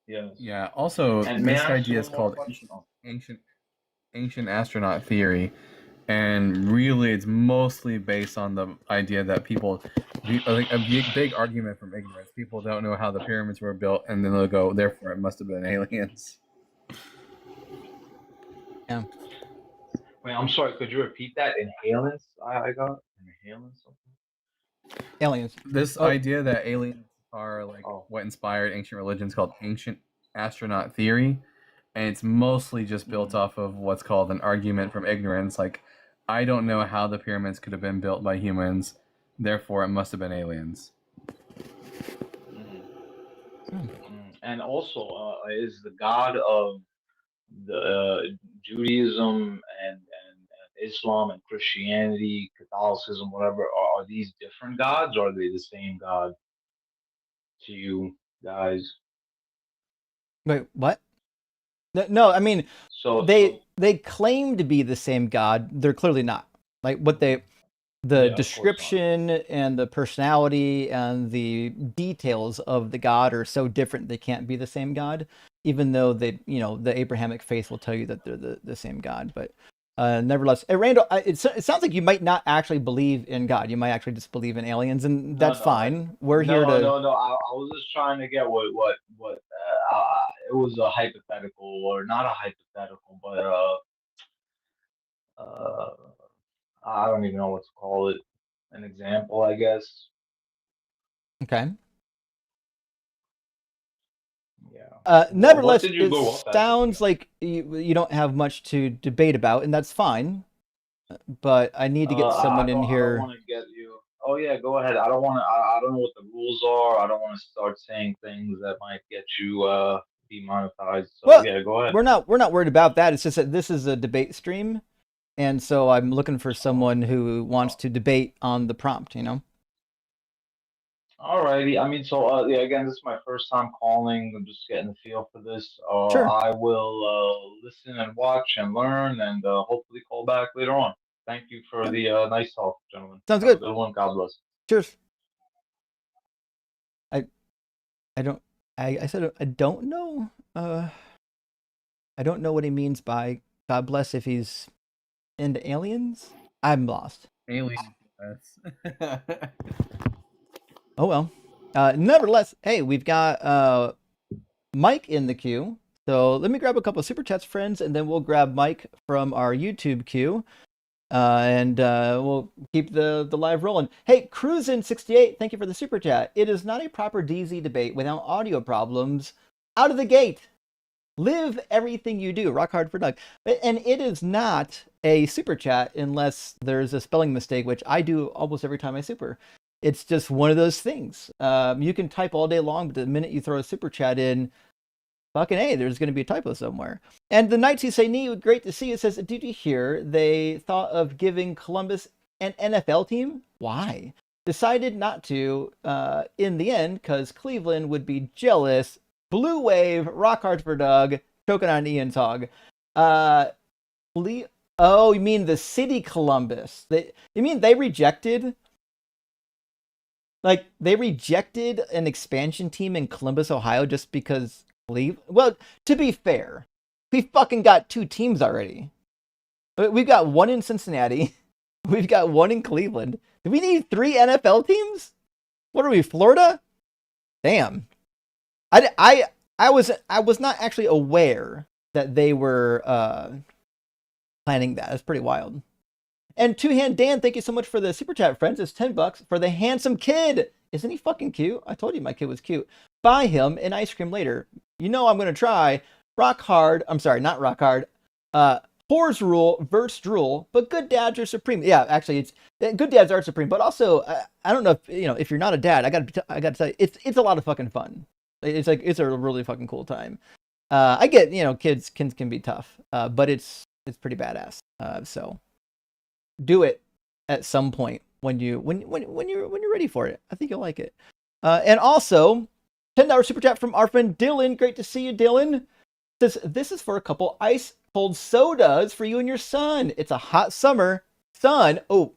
Yes. Yeah. Also, And may this I ask you idea is one more called question? Oh, ancient astronaut theory, and really, it's mostly based on the idea that people, like a big argument from ignorance. People don't know how the pyramids were built, and then they'll go, therefore, it must have been aliens. Yeah. wait, I'm sorry. Could you repeat that? Inhalants? I got inhalants. Something. Aliens. This Oh, idea that aliens are like Oh. what inspired ancient religions called ancient astronaut theory, and it's mostly just built Mhm. off of what's called an argument from ignorance. Like, I don't know how the pyramids could have been built by humans, therefore, it must have been aliens. Mhm. hmm. And also, is the God of the Judaism and Islam and Christianity, Catholicism, whatever, are these different gods, or are they the same God to you guys? Wait, what? No, I mean So they claim to be the same God. They're clearly not. Like what they the yeah, of course not. description and the personality and the details of the God are so different they can't be the same God, even though they, the Abrahamic faith will tell you that they're the same God. But nevertheless, Randall, it sounds like you might not actually believe in God. You might actually just believe in aliens, and No, that's no, fine. We're here to. no. I was just trying to get what it was a hypothetical or not a hypothetical, but uh, I don't even know what to call it. An example, I guess. Okay. Yeah. What Nevertheless, did you it go up as sounds again? like you don't have much to debate about, and that's fine. But I need to get someone in I don't here. want to get you. Oh yeah, go ahead. I don't want to. I don't know what the rules are. I don't want to start saying things that might get you demonetized. So Well, yeah, go ahead. we're not worried about that. It's just that this is a debate stream, and so I'm looking for Oh, someone who wants oh. to debate on the prompt. Alrighty. I mean, so yeah. Again, this is my first time calling. I'm just getting the feel for this. Sure, I will listen and watch and learn, and hopefully call back later on. Thank you for yeah, the nice talk, gentlemen. sounds Have a good. good one. God bless. Cheers. I I don't I said I don't know. I don't know what he means by God bless if he's into aliens. I'm lost. Aliens. Oh well. Nevertheless, hey, we've got Mike in the queue. So let me grab a couple of super chats, friends, and then we'll grab Mike from our YouTube queue. And we'll keep the live rolling. Hey, Cruisin68, thank you for the super chat. It is not a proper DZ debate without audio problems out of the gate. Live everything you do. Rock hard for Doug. And it is not a super chat unless there's a spelling mistake, which I do almost every time I super. It's just one of those things. You can type all day long, but the minute you throw a super chat in, fucking A, there's going to be a typo somewhere. And the Knights Who Say Knee, great to see. It says, did you hear they thought of giving Columbus an NFL team? Why? Decided not to in the end because Cleveland would be jealous. Blue Wave, Rock Hard for Doug, choking on Ian's hog. Oh, you mean the city Columbus? You mean they rejected Like, they rejected an expansion team in Columbus, Ohio just because well, to be fair, we fucking got 2 teams already. But we've got 1 in Cincinnati. We've got 1 in Cleveland. Do we need 3 NFL teams? What are we, Florida? Damn. I was not actually aware that they were planning that. That's pretty wild. And Two Hand Dan, thank you so much for the super chat, friends. It's $10 for the handsome kid. Isn't he fucking cute? I told you my kid was cute. Buy him an ice cream later. You know I'm gonna try rock hard. I'm sorry, not rock hard. Whores rule versus drool, but good dads are supreme. Yeah, actually, it's good dads are supreme. But also, I don't know if if you're not a dad. I got to tell you, it's a lot of fucking fun. It's a really fucking cool time. I get kids can be tough, but it's pretty badass. So do it at some point when you're ready for it. I think you'll like it. And also, $10 super chat from our friend Dylan. Great to see you, Dylan. Says this is for a couple ice cold sodas for you and your son. It's a hot summer. Son. Oh,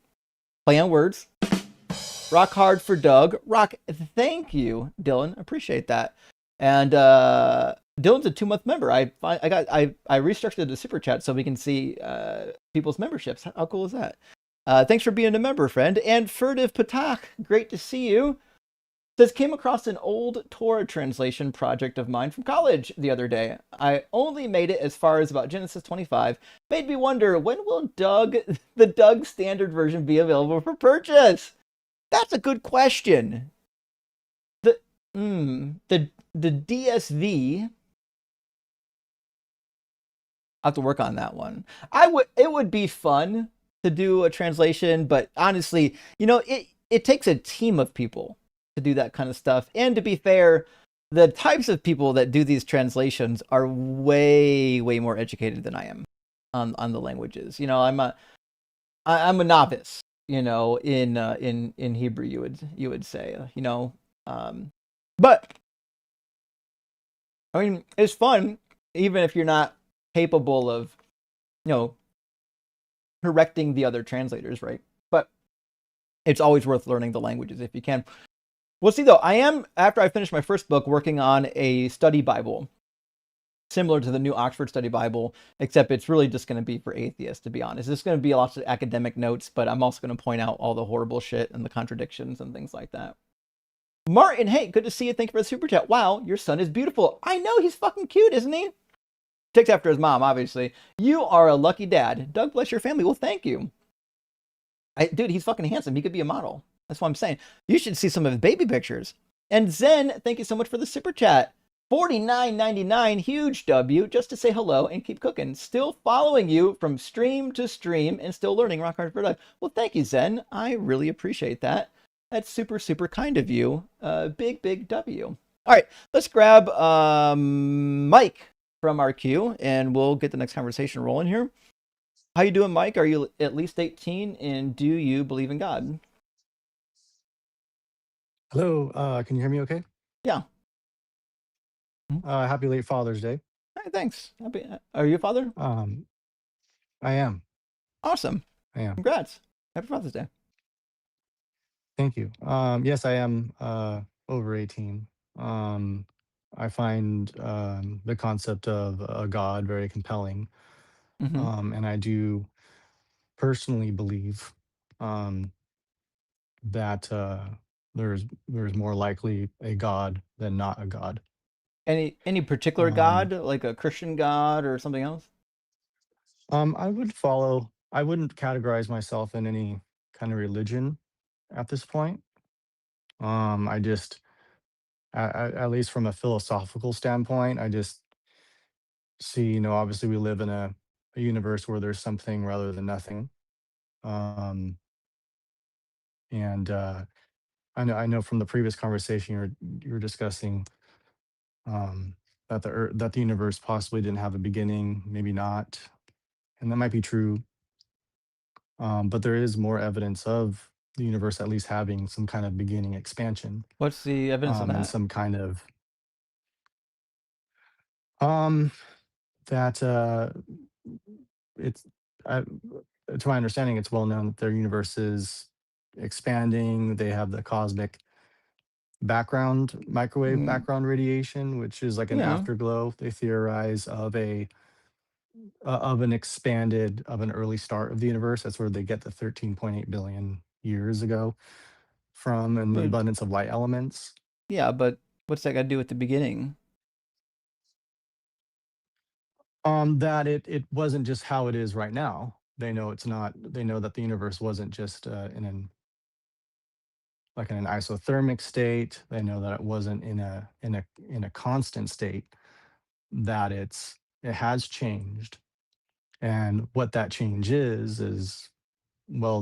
play on words. Rock hard for Doug. Rock. Thank you, Dylan. Appreciate that. And Dylan's a 2-month member. I restructured the super chat so we can see people's memberships. How cool is that? Thanks for being a member, friend. And Furtive Patak, great to see you. Says, came across an old Torah translation project of mine from college the other day. I only made it as far as about Genesis 25. Made me wonder, when will the Doug standard version be available for purchase? That's a good question. The DSV. I have to work on that one. It would be fun to do a translation, but honestly, it takes a team of people to do that kind of stuff. And to be fair, the types of people that do these translations are way, way more educated than I am on the languages. I'm a novice, in Hebrew, you would say, but I mean, it's fun, even if you're not capable of, correcting the other translators, right? But it's always worth learning the languages if you can. We'll see, though. I am, after I finish my first book, working on a study Bible, similar to the New Oxford Study Bible, except it's really just going to be for atheists, to be honest. It's going to be lots of academic notes, but I'm also going to point out all the horrible shit and the contradictions and things like that. Martin, hey, good to see you. Thank you for the super chat. Wow, your son is beautiful. I know, he's fucking cute, isn't he? Takes after his mom, obviously. You are a lucky dad. Doug, bless your family. Well, thank you. Dude, he's fucking handsome. He could be a model. That's what I'm saying. You should see some of his baby pictures. And Zen, thank you so much for the super chat. $49.99, huge W, just to say hello and keep cooking. Still following you from stream to stream and still learning Rock Hard for Doug. Well, thank you, Zen. I really appreciate that. That's super, super kind of you. Big, big W. All right, let's grab Mike from our queue, and we'll get the next conversation rolling here. How you doing, Mike? Are you at least 18, and do you believe in God? Hello, can you hear me okay? Yeah. Happy late Father's Day. Hey, thanks. Are you a father? I am. Awesome. I am. Congrats. Happy Father's Day. Thank you. Yes, I am over 18. I find the concept of a God very compelling. And I do personally believe that there's more likely a God than not a God. Any particular God, like a Christian God or something else? I wouldn't categorize myself in any kind of religion at this point. I just, at least from a philosophical standpoint, I just see, obviously we live in a universe where there's something rather than nothing. Um, and I know from the previous conversation you were discussing that the universe possibly didn't have a beginning, maybe not, and that might be true. But there is more evidence of the universe at least having some kind of beginning expansion. What's the evidence of And that? some kind of that it's to my understanding, it's well known that their universe is expanding. They have the cosmic microwave Mm, background radiation, which is like an yeah, afterglow. They theorize of an early start of the universe. That's where they get the 13.8 billion years ago from, and the but abundance of light elements. yeah, but what's that got to do with the beginning? That it wasn't just how it is right now. They know it's not. They know that the universe wasn't just in an isothermic state. They know that it wasn't in a constant state. That it has changed, and what that change is, well,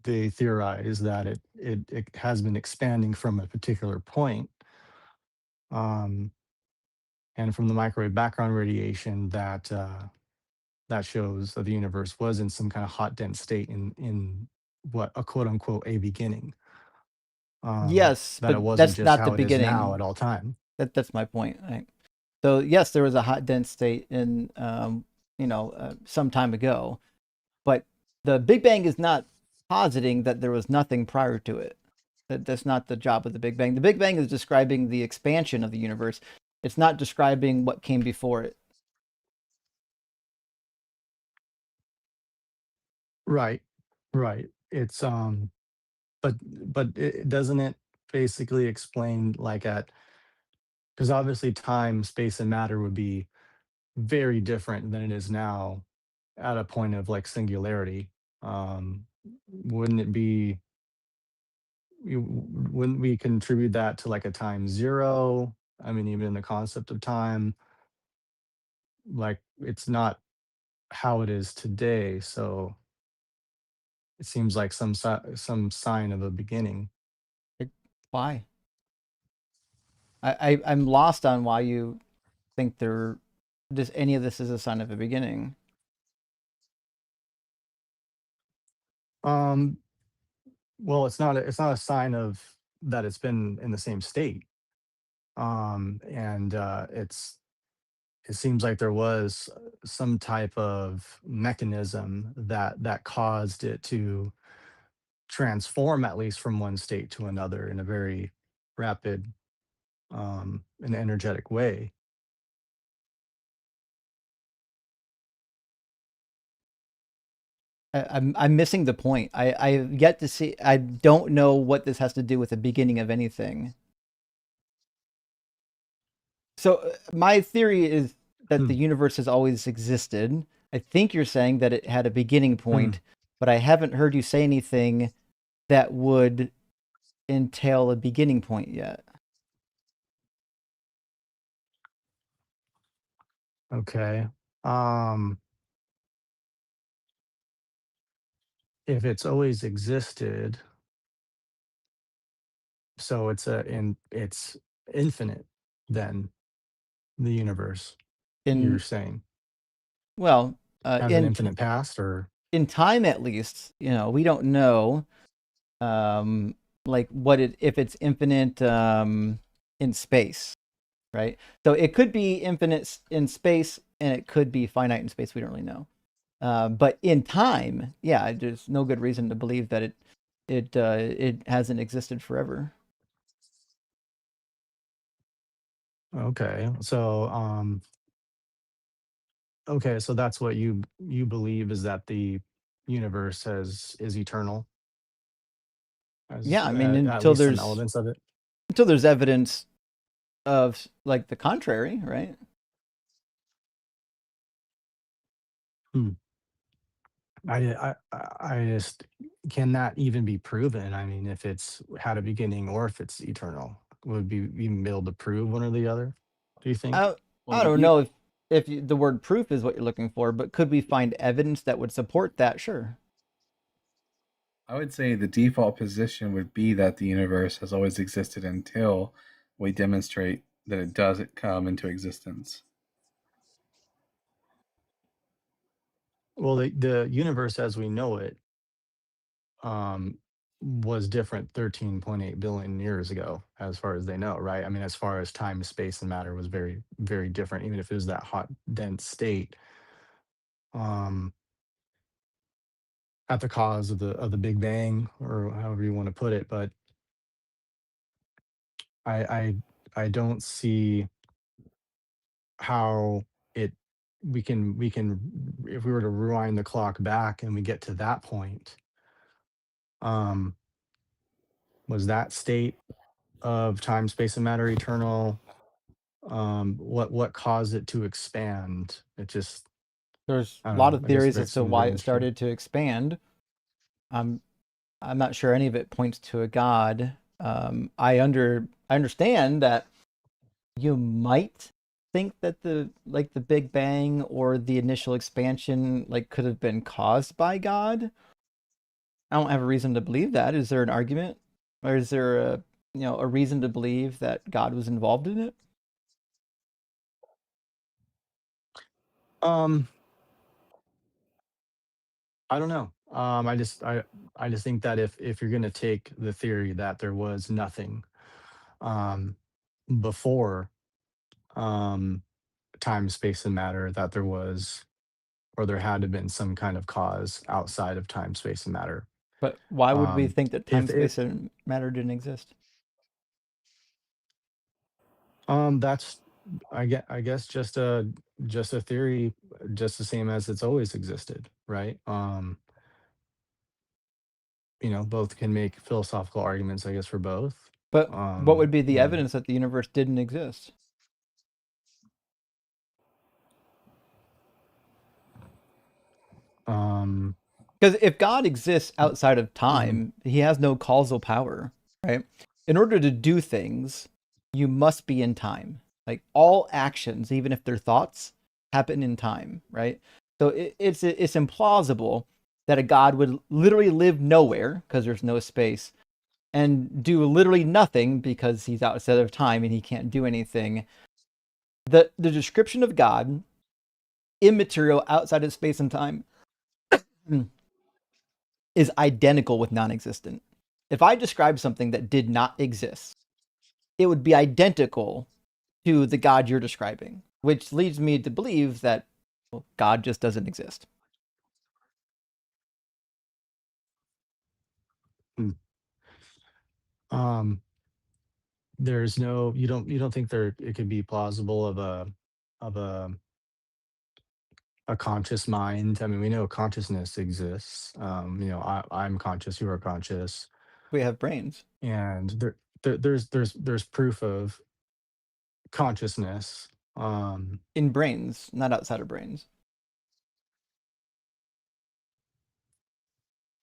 they theorize that it has been expanding from a particular point, um, and from the microwave background radiation that shows that the universe was in some kind of hot dense state in what a quote unquote a beginning, Yes, that but it wasn't that's just not the how it is now beginning. at all time. That's my point. Right? So yes, there was a hot dense state in some time ago, but the Big Bang is not positing that there was nothing prior to it. That's not the job of the Big Bang. The Big Bang is describing the expansion of the universe. It's not describing what came before it. Right, right. It's but doesn't it basically explain, like, at because obviously time, space, and matter would be very different than it is now at a point of like singularity. Wouldn't it be wouldn't we contribute that to like a time zero? I mean, even in the concept of time, like, it's not how it is today, so it seems like some sign of a beginning. Like, why? I'm lost on why you think any of this is a sign of a beginning. Um, well, it's not a sign of that it's been in the same state. And it seems like there was some type of mechanism that caused it to transform, at least from one state to another, in a very rapid and energetic way. I'm missing the point. I've yet to see. I don't know what this has to do with the beginning of anything. So my theory is that Hmm. the universe has always existed. I think you're saying that it had a beginning Hmm. point, but I haven't heard you say anything that would entail a beginning point yet. Okay. Um, if it's always existed, so it's infinite, then the universe, you're In saying, well, has an infinite past, or in time at least, we don't know um like if it's infinite in space, right? So it could be infinite in space and it could be finite in space. We don't really know. But in time, yeah, there's no good reason to believe that it hasn't existed forever. okay. So that's what you believe, is that the universe is eternal, as Yeah, I mean at least some elements of it. until there's evidence of like the contrary, right? Hmm. I just, can that even be proven? I mean, if it's had a beginning or if it's eternal, would be even be able to prove one or the other? Do you think? I Well, I don't know if the word proof is what you're looking for, but could we find evidence that would support that? Sure. I would say the default position would be that the universe has always existed until we demonstrate that it doesn't come into existence. Well, the universe as we know it um, was different 13.8 billion years ago, as far as they know, right? I mean, as far as time, space, and matter was very, very different, even if it was that hot, dense state. Um, at the cause of the Big Bang, or however you want to put it, but I don't see how it we can if we were to rewind the clock back and we get to that point, um was that state of time, space, and matter eternal? What caused it to expand? It just, There's I a don't lot know. of I guess theories it as to seems why very it interesting. started to expand. I'm I'm not sure any of it points to a god. I understand that you might think that the Big Bang or the initial expansion like could have been caused by God. I don't have a reason to believe that. Is there an argument, or is there a reason to believe that God was involved in it? Um, I don't know. I just think that if you're gonna take the theory that there was nothing um before um time, space, and matter, that there was, or there had to have been some kind of cause outside of time, space, and matter. But why would we think that time, If space, and matter didn't exist? That's, I guess, just a theory, just the same as it's always existed, right? Both can make philosophical arguments, I guess, for both. But what would be the You know, evidence that the universe didn't exist? um, Because if God exists outside of mhm. time, he has no causal power, right? In order to do things, you must be in time. Like all actions, even if they're thoughts, happen in time, right? So it's implausible that a God would literally live nowhere because there's no space and do literally nothing because he's outside of time and he can't do anything. The description of God, immaterial outside of space and time, is identical with non-existent. If I describe something that did not exist, it would be identical to the God you're describing, which leads me to believe that God just doesn't exist. Mm. um, there's no, you don't think there it could be plausible of of a a conscious mind? I mean, we know consciousness exists. I'm conscious, you are conscious, We have brains and there's proof of consciousness. Um, in brains, not outside of brains.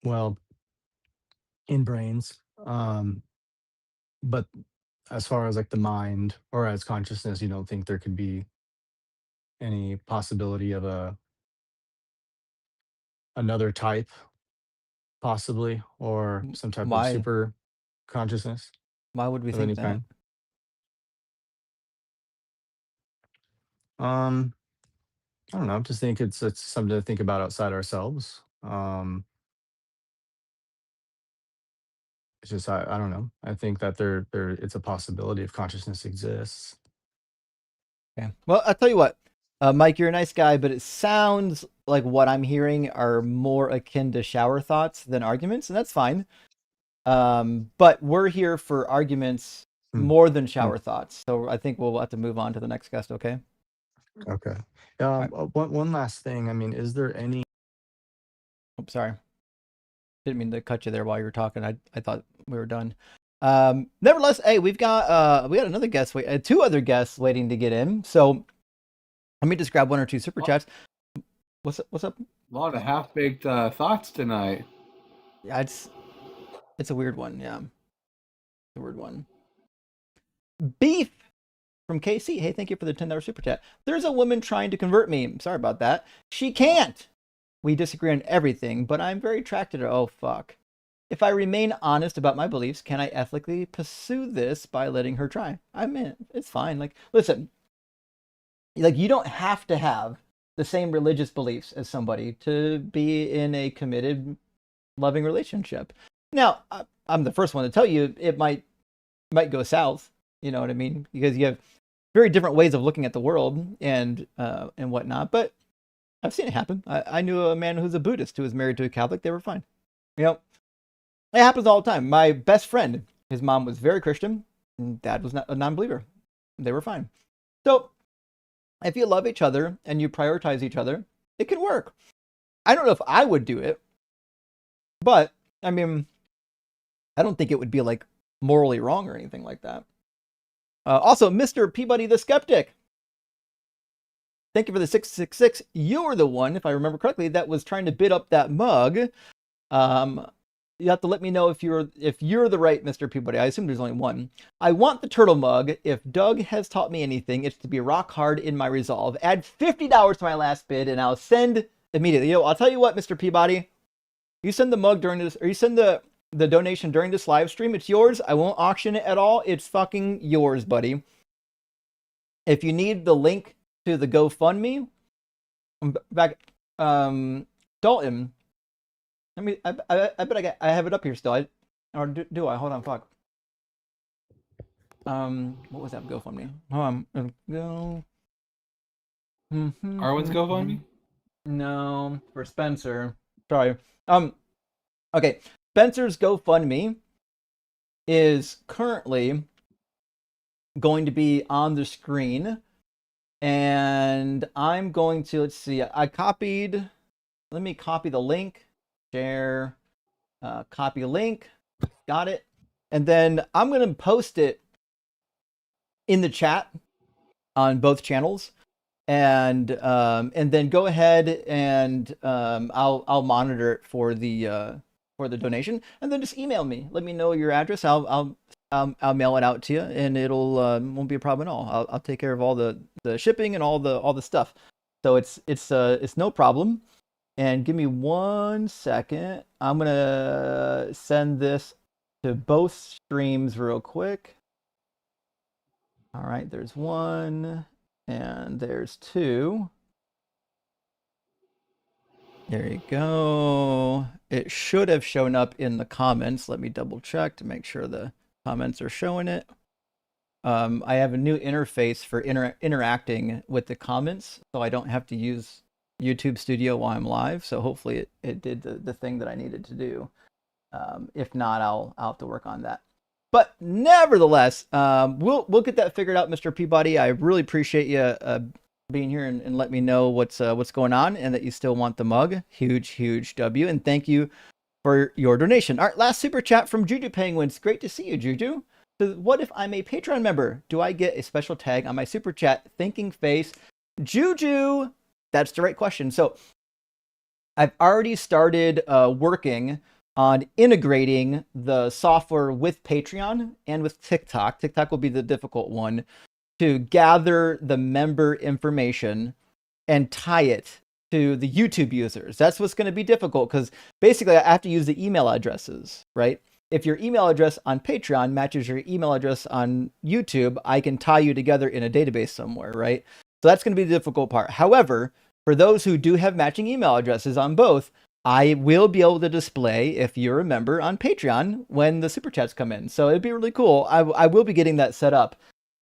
well, in brains, but as far as like the mind or as consciousness, you don't think there could be any possibility of another type, possibly, or some type of Why? super consciousness Why would we of think any that? kind? Um, I don't know. I just think it's something to think about outside ourselves. It's just, I don't know. I think that there it's a possibility if consciousness exists. Okay. Well, I'll tell you what, Mike, you're a nice guy, but it sounds like what I'm hearing are more akin to shower thoughts than arguments, and that's fine. But we're here for arguments Hmm, more than hmm, shower thoughts. So I think we'll have to move on to the next guest, okay? okay. All right. One last thing. I mean, is there any? Oops, sorry. Didn't mean to cut you there while you were talking. I thought we were done. Nevertheless, hey, we got another guest, two other guests waiting to get in. So let me just grab one or two super chats. What's up? A lot of half-baked thoughts tonight. Yeah, it's a weird one. Yeah, it's a weird one. Beef from KC. Hey, thank you for the $10 super chat. There's a woman trying to convert me. Sorry about that. She can't. We disagree on everything, but I'm very attracted to her. Oh, fuck. If I remain honest about my beliefs, can I ethically pursue this by letting her try? I mean, it's fine. Like, listen, like you don't have to have the same religious beliefs as somebody to be in a committed, loving relationship. Now, I'm the first one to tell you it might go south. You know what I mean? Because you have very different ways of looking at the world and whatnot. But I've seen it happen. I knew a man who's a Buddhist who was married to a Catholic. They were fine. You know, it happens all the time. My best friend, his mom was very Christian. Dad was not a non-believer. They were fine. So if you love each other and you prioritize each other, it can work. I don't know if I would do it, but I mean, I don't think it would be like morally wrong or anything like that. Also, Mr. Peabody the Skeptic, thank you for the 666. You were the one, if I remember correctly, that was trying to bid up that mug. You have to let me know if you're the right Mr. Peabody. I assume there's only one. I want the turtle mug. If Doug has taught me anything, it's to be rock hard in my resolve. Add $50 to my last bid, and I'll send immediately. Yo, I'll tell you what, Mr. Peabody. You send the mug during this, or you send the donation during this live stream. It's yours. I won't auction it at all. It's fucking yours, buddy. If you need the link to the GoFundMe, back, Dalton. I mean, I bet I have it up here still. Or do I? Hold on, fuck. What was that GoFundMe? Hold on, go. Arwen's GoFundMe? No, for Spencer. Sorry. Okay. Spencer's GoFundMe is currently going to be on the screen, and I'm going to, let's see, let me copy the link, share, copy link, got it, and then I'm going to post it in the chat on both channels, and then go ahead and I'll monitor it for the donation, and then just email me, let me know your address. I'll mail it out to you, and it'll won't be a problem at all. I'll take care of all the shipping and all the stuff. So it's no problem. And give me 1 second. I'm gonna send this to both streams real quick. All right, there's one, and there's two. There you go. It should have shown up in the comments. Let me double check to make sure the comments are showing it. I have a new interface for interacting with the comments, so I don't have to use YouTube Studio while I'm live. So hopefully it did the thing that I needed to do. If not, I'll have to work on that. But nevertheless, we'll get that figured out, Mr. Peabody. I really appreciate you being here and let me know what's going on, and that you still want the mug. Huge W, and thank you for your donation. All right, last super chat from Juju Penguins. Great to see you, Juju. So what if I'm a Patreon member? Do I get a special tag on my super chat? Thinking face. Juju, that's the right question. So I've already started working on integrating the software with Patreon and with TikTok. TikTok will be the difficult one, to gather the member information and tie it to the YouTube users. That's what's going to be difficult, because basically I have to use the email addresses, right? If your email address on Patreon matches your email address on YouTube, I can tie you together in a database somewhere, right? So that's going to be the difficult part. However, for those who do have matching email addresses on both, I will be able to display if you're a member on Patreon when the super chats come in. So it'd be really cool. I will be getting that set up.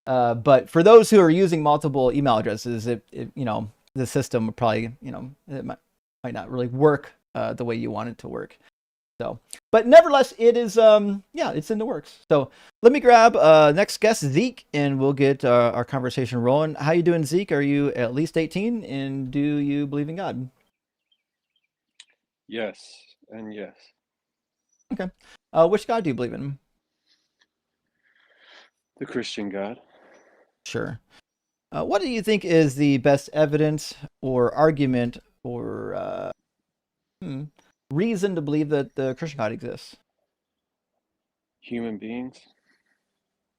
But for those who are using multiple email addresses, the system would probably, it might not really work the way you want it to work. So, but nevertheless, it is, it's in the works. So let me grab next guest, Zeke, and we'll get our conversation rolling. How you doing, Zeke? Are you at least 18, and do you believe in God? Yes, and yes. Okay. Which God do you believe in? The Christian God. Sure. What do you think is the best evidence or argument or reason to believe that the Christian God exists? Human beings.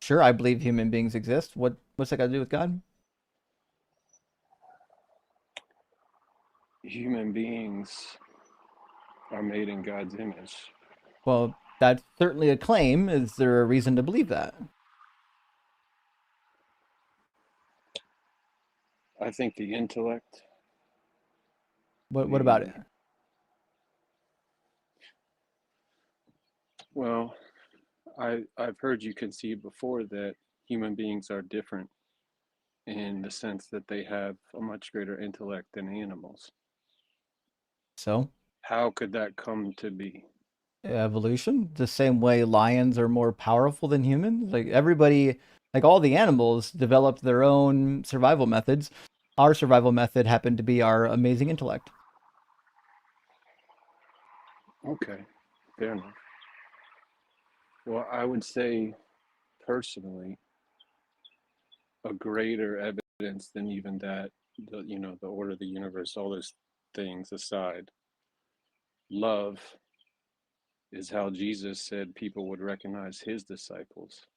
Sure, I believe human beings exist. What's that got to do with God? Human beings are made in God's image. Well, that's certainly a claim. Is there a reason to believe that? I think the intellect. What about it? Well, I've heard you concede before that human beings are different in the sense that they have a much greater intellect than animals. So? How could that come to be? Evolution, the same way lions are more powerful than humans. Like everybody, like all the animals developed their own survival methods. Our survival method happened to be our amazing intellect. Okay, fair enough. Well, I would say personally, a greater evidence than even that, the order of the universe, all those things aside, love is how Jesus said people would recognize his disciples.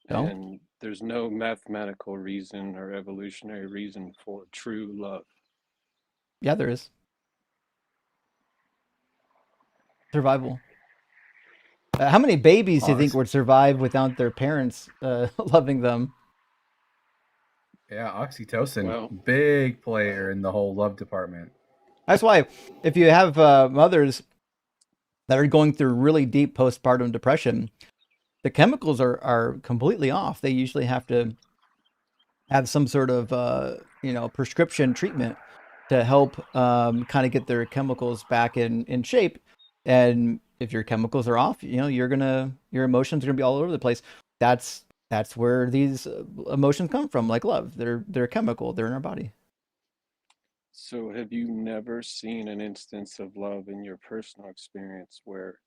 No? And there's no mathematical reason or evolutionary reason for true love. Yeah, there is. Survival. How many babies do you think would survive without their parents loving them? Yeah, oxytocin, Well, big player in the whole love department. That's why if you have mothers that are going through really deep postpartum depression, the chemicals are completely off. They usually have to have some sort of prescription treatment to help kind of get their chemicals back in shape. And if your chemicals are off, your emotions are gonna be all over the place. That's where these emotions come from, like love. They're chemical. They're in our body. so have you never seen an instance of love in your personal experience where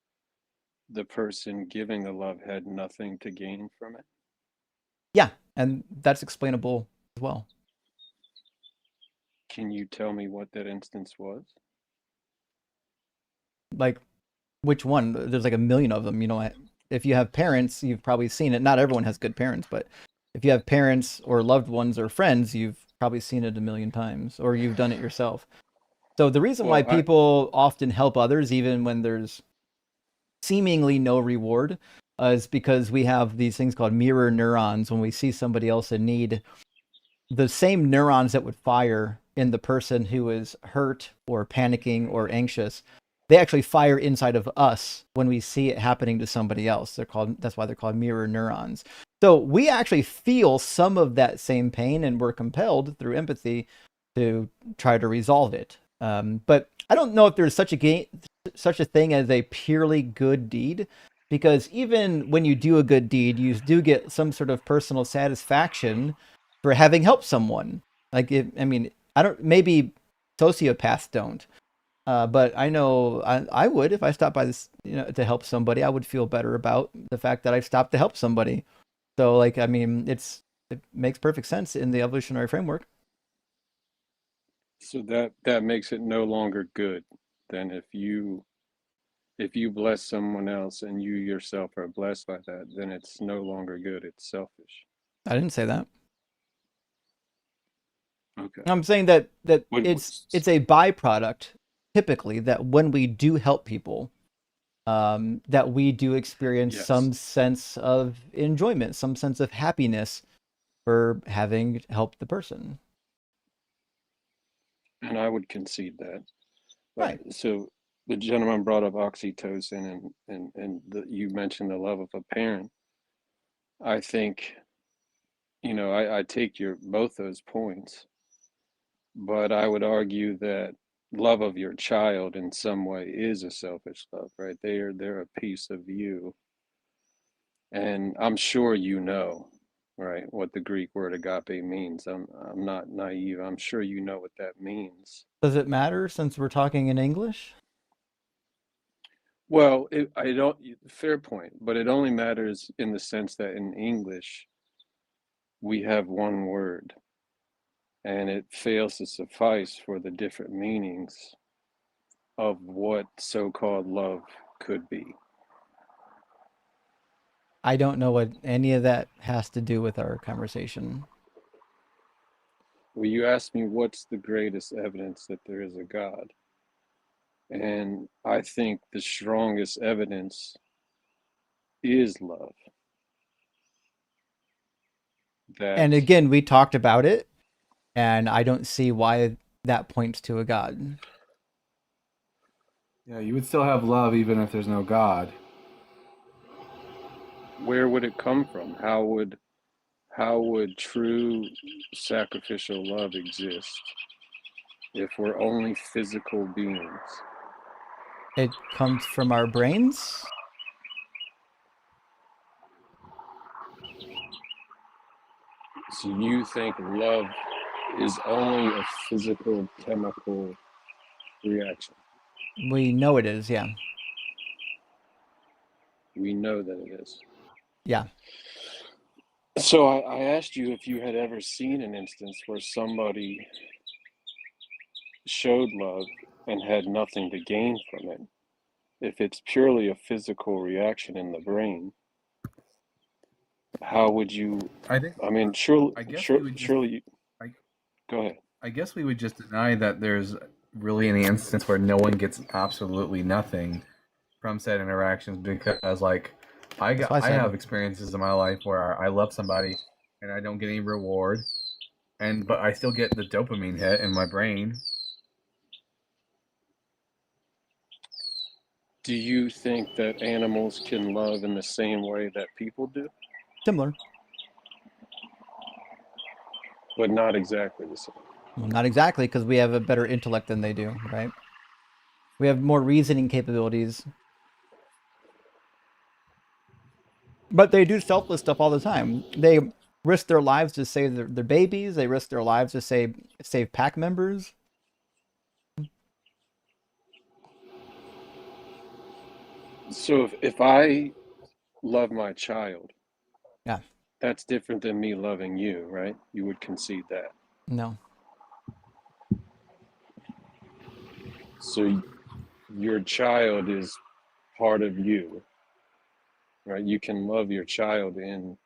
the person giving the love had nothing to gain from it? Yeah, and that's explainable as well. Can you tell me what that instance was? Like, which one? There's like a million of them. If you have parents, you've probably seen it. Not everyone has good parents, but if you have parents or loved ones or friends, you've probably seen it a million times, or you've done it yourself. So the reason why Well, people often help others, even when there's seemingly no reward, is because we have these things called mirror neurons. When we see somebody else in need, the same neurons that would fire in the person who is hurt or panicking or anxious, they actually fire inside of us when we see it happening to somebody else. That's why they're called mirror neurons. So we actually feel some of that same pain, and we're compelled through empathy to try to resolve it. But I don't know if there's such a thing as a purely good deed, because even when you do a good deed, you do get some sort of personal satisfaction for having helped someone. I don't. Maybe sociopaths don't, but I know I would if I stopped by this, to help somebody. I would feel better about the fact that I stopped to help somebody. So, it makes perfect sense in the evolutionary framework. so that makes it no longer good than if you bless someone else and you yourself are blessed by that, then it's no longer good, it's selfish. I didn't say that. Okay. I'm saying that What, it's a byproduct typically that when we do help people, that we do experience yes. some sense of enjoyment, some sense of happiness for having helped the person. And I would concede that. Right. So the gentleman brought up oxytocin and you mentioned the love of a parent. I think, I take your both those points, but I would argue that love of your child in some way is a selfish love, right? They're a piece of you. And I'm sure right, what the Greek word agape means. I'm not naive. I'm sure you know what that means. Does it matter since we're talking in English? Well, I don't, fair point, but it only matters in the sense that in English, we have one word and it fails to suffice for the different meanings of what so-called love could be. I don't know what any of that has to do with our conversation. Well, you asked me what's the greatest evidence that there is a God. And I think the strongest evidence is love. And That, again, we talked about it, and I don't see why that points to a God. Yeah, you would still have love even if there's no God. where would it come from? How would true sacrificial love exist if we're only physical beings? It comes from our brains. So you think love is only a physical, chemical reaction? We know it is, yeah. We know that it is. Yeah. So I asked you if you had ever seen an instance where somebody showed love and had nothing to gain from it. If it's purely a physical reaction in the brain, how would you? I think. I mean, surely, I guess we would just. surely. I, Go ahead. I guess we would just deny that there's really any instance where no one gets absolutely nothing from said interactions, because like I have experiences in my life where I love somebody and I don't get any reward, but I still get the dopamine hit in my brain. Do you think that animals can love in the same way that people do? Similar. But not exactly the same. Well, not exactly, because we have a better intellect than they do, right? We have more reasoning capabilities. But they do selfless stuff all the time. They risk their lives to save their babies. They risk their lives to save pack members. So if I love my child, Yeah. that's different than me loving you, right? You would concede that. No. So your child is part of you, right? You can love your child in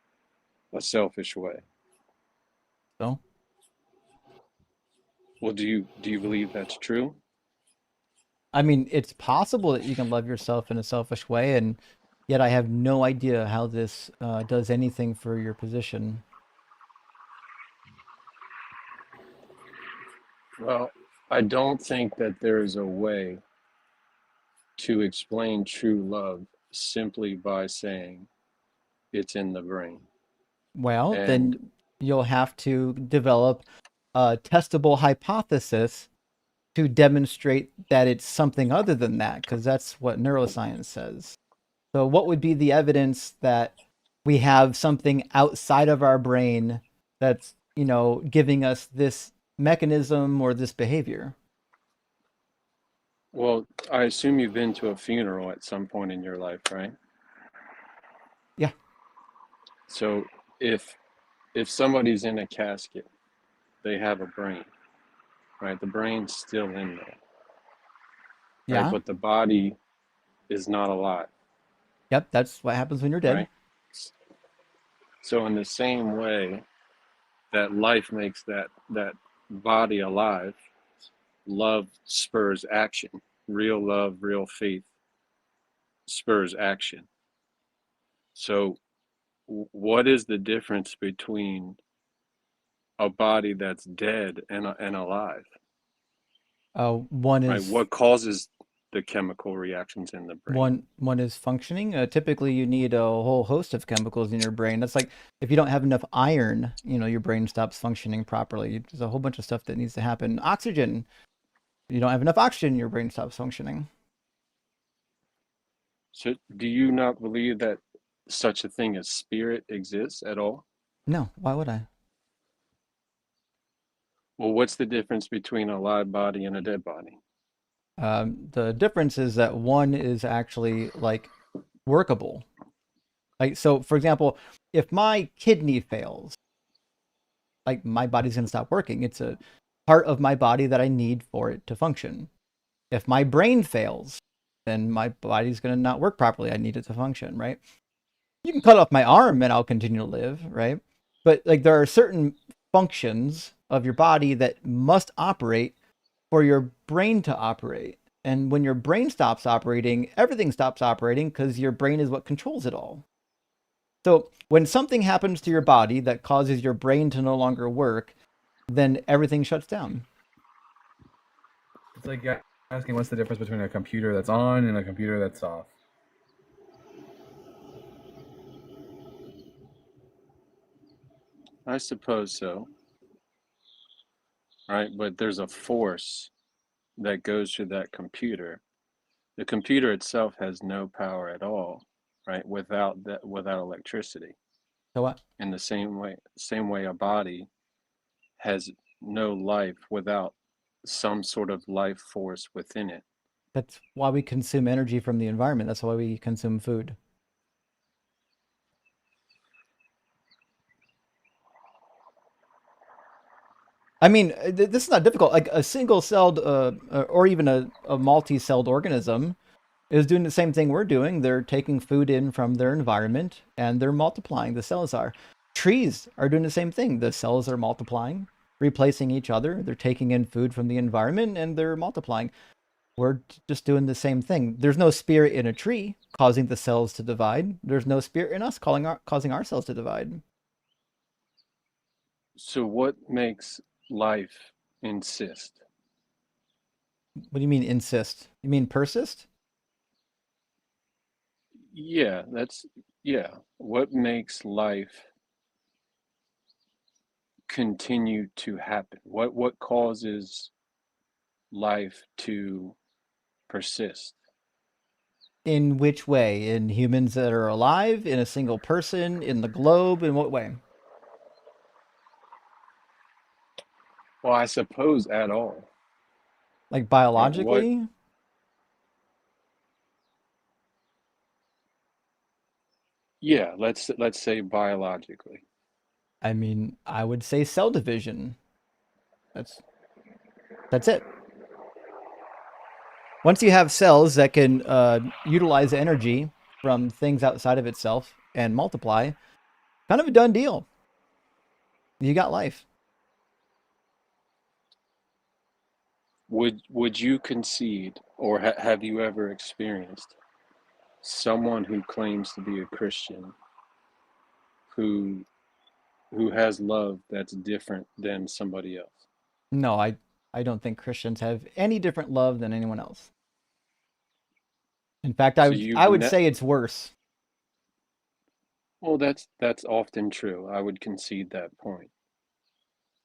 a selfish way. So? Well, do you believe that's true? I mean, it's possible that you can love yourself in a selfish way, and yet I have no idea how this does anything for your position. Well, I don't think that there is a way to explain true love simply by saying it's in the brain. Well, And then you'll have to develop a testable hypothesis to demonstrate that it's something other than that, because that's what neuroscience says. So what would be the evidence that we have something outside of our brain that's, giving us this mechanism or this behavior? well, I assume you've been to a funeral at some point in your life, right? Yeah. So if somebody's in a casket, they have a brain, right? The brain's still in there, right? Yeah. But the body is not alive, Yep. That's what happens when you're dead. right? So in the same way that life makes that body alive, love spurs action. Real love, real faith spurs action. So what is the difference between a body that's dead and alive? One Right? is What causes the chemical reactions in the brain? one is functioning. Typically, you need a whole host of chemicals in your brain. That's like if you don't have enough iron, your brain stops functioning properly. There's a whole bunch of stuff that needs to happen. Oxygen. You don't have enough oxygen, your brain stops functioning. So do you not believe that such a thing as spirit exists at all? No, why would I? Well, what's the difference between a live body and a dead body? The difference is that one is actually like workable. Like, so for example, if my kidney fails, like my body's going to stop working. It's a part of my body that I need for it to function. If my brain fails, then my body's going to not work properly. I need it to function, right? You can cut off my arm and I'll continue to live, right? But like there are certain functions of your body that must operate for your brain to operate. And when your brain stops operating, everything stops operating because your brain is what controls it all. So when something happens to your body that causes your brain to no longer work, then everything shuts down. It's like asking what's the difference between a computer that's on and a computer that's off. I suppose so. Right? But there's a force that goes through that computer The computer itself has no power at all, right? Without electricity. So what? In the same way a body has no life without some sort of life force within it. That's why we consume energy from the environment. That's why we consume food. I mean, this is not difficult. Like a single-celled or even a multi-celled organism is doing the same thing we're doing. They're taking food in from their environment and they're multiplying. The cells are. Trees are doing the same thing. The cells are multiplying, replacing each other. They're taking in food from the environment and they're multiplying. We're just doing the same thing. There's no spirit in a tree causing the cells to divide. There's no spirit in us causing our cells to divide. So what makes life insist? What do you mean insist? You mean persist? Yeah, what makes life continue to happen? What causes life to persist? In which way? In humans that are alive? In a single person? In the globe? In what way? Well, I suppose at all. Like What biologically? yeah, let's say biologically. I mean, I would say cell division. That's it. Once you have cells that can utilize energy from things outside of itself and multiply, kind of a done deal. You got life. Would you concede, or have you ever experienced someone who claims to be a Christian who has love that's different than somebody else? No, I don't think Christians have any different love than anyone else. In fact, So I would say it's worse. well, that's often true. I would concede that point.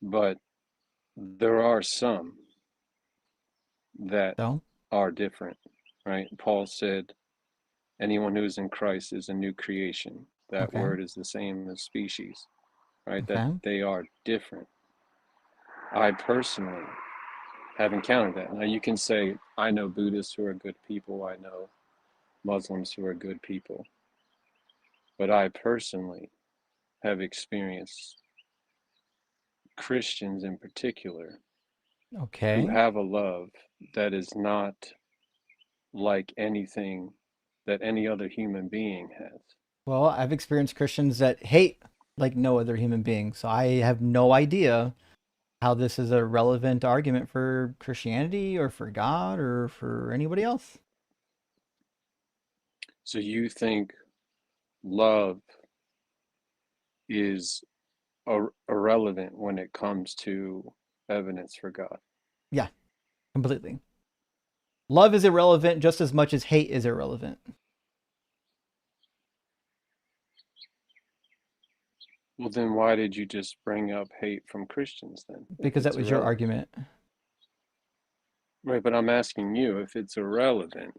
But there are some that So, are different, right? Paul said, anyone who is in Christ is a new creation. That okay, word is the same as species, right? That okay. they are different. I personally have encountered that. Now, you can say, I know Buddhists who are good people, I know Muslims who are good people, but I personally have experienced Christians in particular who Okay. have a love that is not like anything that any other human being has. Well, I've experienced Christians that hate like no other human being, so I have no idea how this is a relevant argument for Christianity or for God or for anybody else. So you think love is irrelevant when it comes to evidence for God? Yeah, completely. Love is irrelevant just as much as hate is irrelevant. Well, then why did you just bring up hate from Christians then, if Because that it's was your irrelevant? argument. Right, but I'm asking you, if it's irrelevant,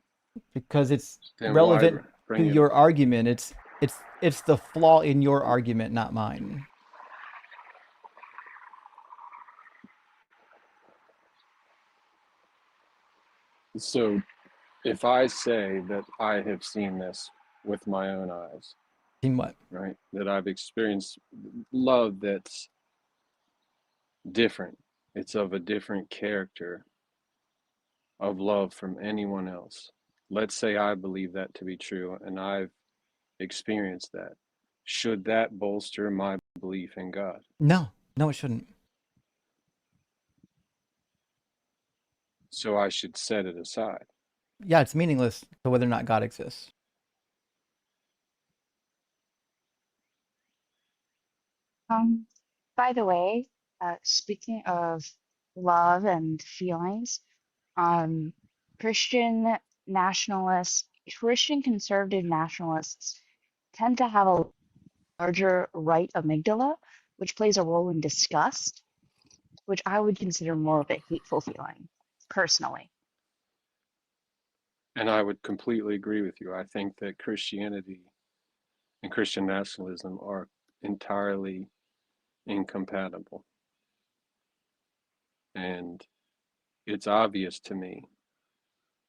Because it's then why relevant to bring it your up? argument. It's the flaw in your argument, not mine. So if I say that I have seen this with my own eyes, In what? right, that I've experienced love that's different, it's of a different character of love from anyone else. Let's say I believe that to be true and I've experienced that. Should that bolster my belief in God? No, no, it shouldn't. So I should set it aside. Yeah, it's meaningless to whether or not God exists. Um, by the way, speaking of love and feelings, um, Christian nationalists, Christian conservative nationalists tend to have a larger right amygdala, which plays a role in disgust, which I would consider more of a hateful feeling, personally. And I would completely agree with you. I think that Christianity and Christian nationalism are entirely incompatible. And it's obvious to me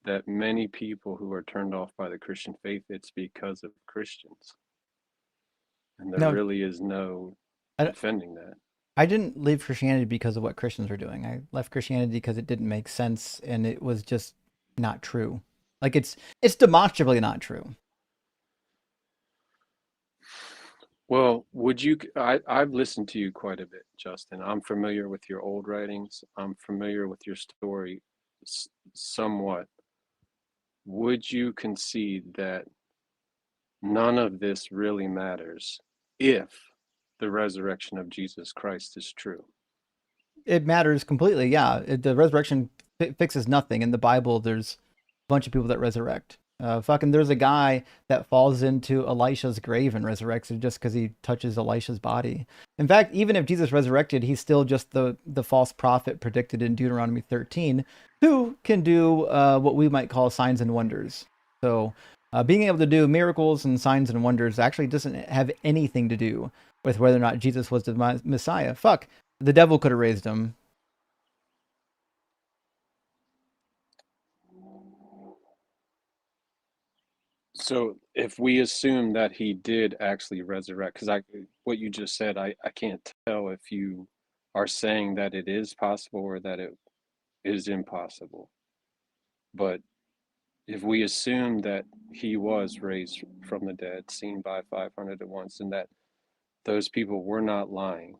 that many people who are turned off by the Christian faith, it's because of Christians. And there No, really is no I, defending that. I didn't leave Christianity because of what Christians were doing. I left Christianity because it didn't make sense and it was just not true. Like it's demonstrably not true. Well, I've listened to you quite a bit, Justin. I'm familiar with your old writings. I'm familiar with your story somewhat. Would you concede that none of this really matters if the resurrection of Jesus Christ is true? It matters completely. Yeah, the resurrection fixes nothing. In the Bible, there's a bunch of people that resurrect. There's a guy that falls into Elisha's grave and resurrects just because he touches Elisha's body. In fact, even if Jesus resurrected, he's still just the false prophet predicted in Deuteronomy 13, who can do what we might call signs and wonders. So, being able to do miracles and signs and wonders actually doesn't have anything to do with whether or not Jesus was the Messiah. The devil could have raised him. So if we assume that he did actually resurrect, because what you just said, I can't tell if you are saying that it is possible or that it is impossible. But if we assume that he was raised from the dead, seen by 500 at once, and that those people were not lying,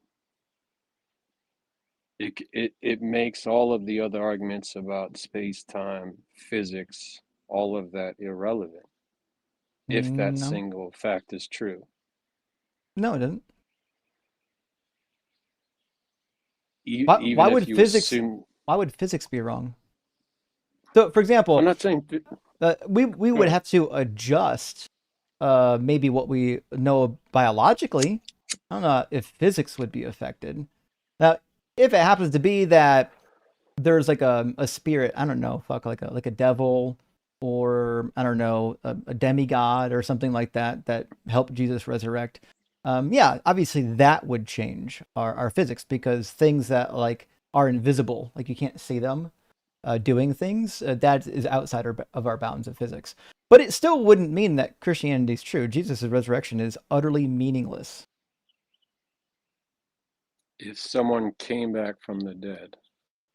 it makes all of the other arguments about space, time, physics, all of that irrelevant if that No, single fact is true. no, it doesn't. Even if you assume, why would physics be wrong? So, for I'm example, not saying, we go would ahead. have to adjust maybe what we know biologically. I don't know if physics would be affected. Now, if it happens to be that there's like a spirit, I don't know, like a devil or I don't know, a demigod or something like that helped Jesus resurrect. Yeah, obviously that would change our physics because things that like are invisible, like you can't see them doing things, that is outside of our bounds of physics. But it still wouldn't mean that Christianity is true. Jesus' resurrection is utterly meaningless. If someone came back from the dead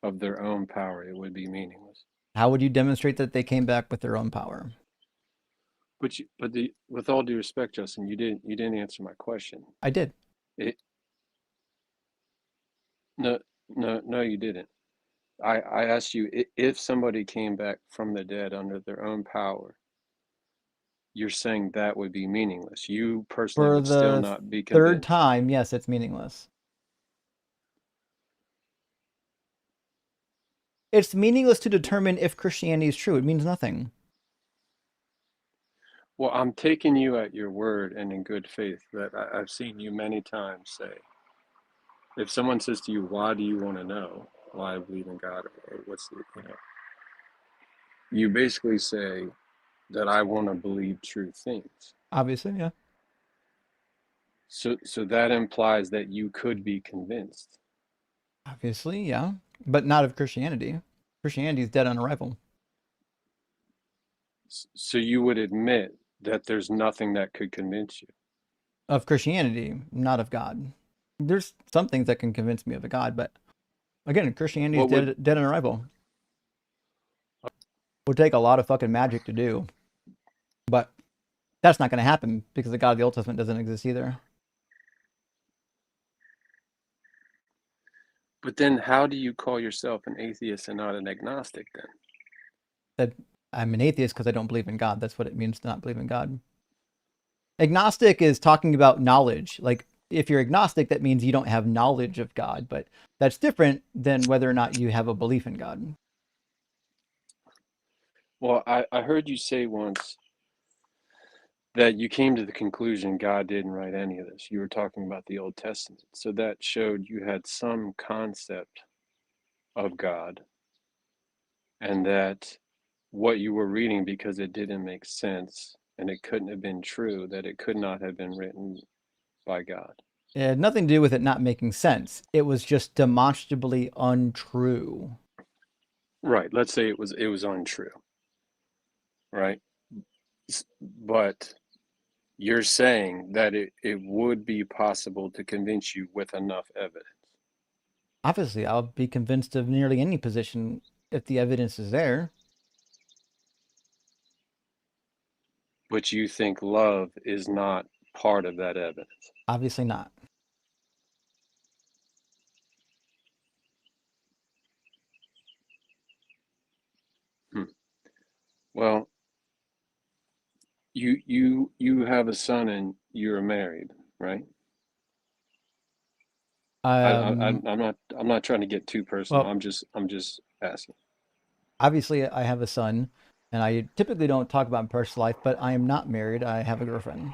of their own power, it would be meaningless. How would you demonstrate that they came back with their own power? With all due respect, Justin, you didn't answer my question. I did. It no, you didn't. I asked you if somebody came back from the dead under their own power, you're saying that would be meaningless. You personally For would still the not be third convinced. time, yes, it's meaningless. It's meaningless to determine if Christianity is true. It means nothing. Well, I'm taking you at your word and in good faith that I've seen you many times say, if someone says to you, why do you want to know why I believe in God or what's the, you basically say that I want to believe true things. Obviously, yeah. So that implies that you could be convinced. Obviously, yeah. But not of Christianity. Christianity is dead on arrival. So you would admit that there's nothing that could convince you. Of Christianity, not of God. There's some things that can convince me of a God, but again, Christianity is dead on arrival. Would take a lot of fucking magic to do. But that's not going to happen because the God of the Old Testament doesn't exist either. But then how do you call yourself an atheist and not an agnostic then? That I'm an atheist because I don't believe in God. That's what it means to not believe in God. Agnostic is talking about knowledge. Like if you're agnostic, that means you don't have knowledge of God, but that's different than whether or not you have a belief in God. Well, I heard you say once that you came to the conclusion God didn't write any of this. You were talking about the Old Testament. So that showed you had some concept of God and that what you were reading because it didn't make sense and it couldn't have been true, that it could not have been written by God. It had nothing to do with it not making sense. It was just demonstrably untrue. Right. Let's say it was untrue. Right. But you're saying that it would be possible to convince you with enough evidence. Obviously, I'll be convinced of nearly any position if the evidence is there. But you think love is not part of that evidence. Obviously not. Well, you have a son and you're married, right? I'm not trying to get too personal. Well, I'm just asking. Obviously, I have a son, and I typically don't talk about my personal life, but I am not married. I have a girlfriend.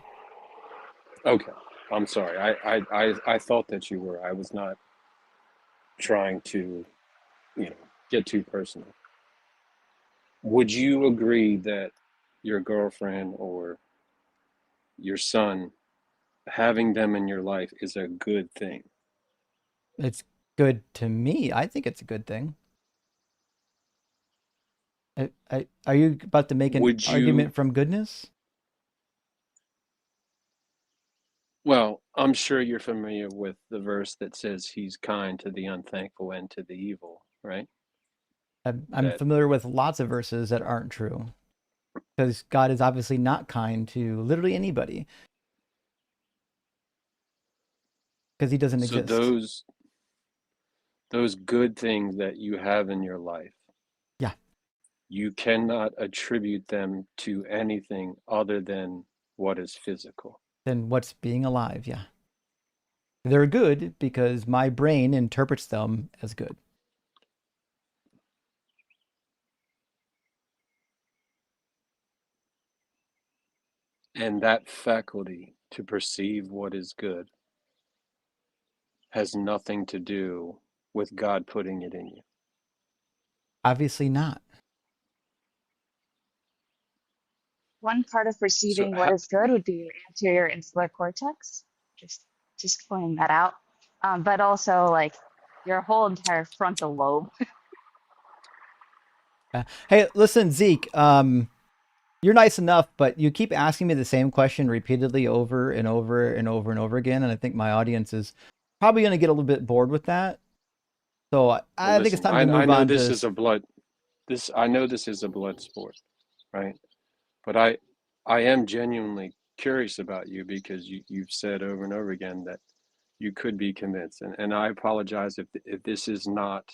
Okay. I'm sorry. I thought that you were. I was not trying to, get too personal. Would you agree that your girlfriend or your son, having them in your life is a good thing? It's good to me. I think it's a good thing. Are you about to make an Would you? argument from goodness? Well, I'm sure you're familiar with the verse that says he's kind to the unthankful and to the evil, right? I'm That familiar with lots of verses that aren't true, because God is obviously not kind to literally anybody, because he doesn't so exist. those good things that you have in your life, Yeah. you cannot attribute them to anything other than what is physical. Then what's being alive? Yeah. They're good because my brain interprets them as good. And that faculty to perceive what is good has nothing to do with God putting it in you. Obviously not. One part of So perceiving what is good would be your anterior insular cortex. Just pointing that out. But also like your whole entire frontal lobe. Hey, listen, Zeke, you're nice enough, but you keep asking me the same question repeatedly over and over and over and over again, and I think my audience is probably going to get a little bit bored with that. So I think it's listen, time to move I know on this to. is a blood I know this is a blood sport, right? But I am genuinely curious about you because you've said over and over again that you could be convinced. And I apologize if this is not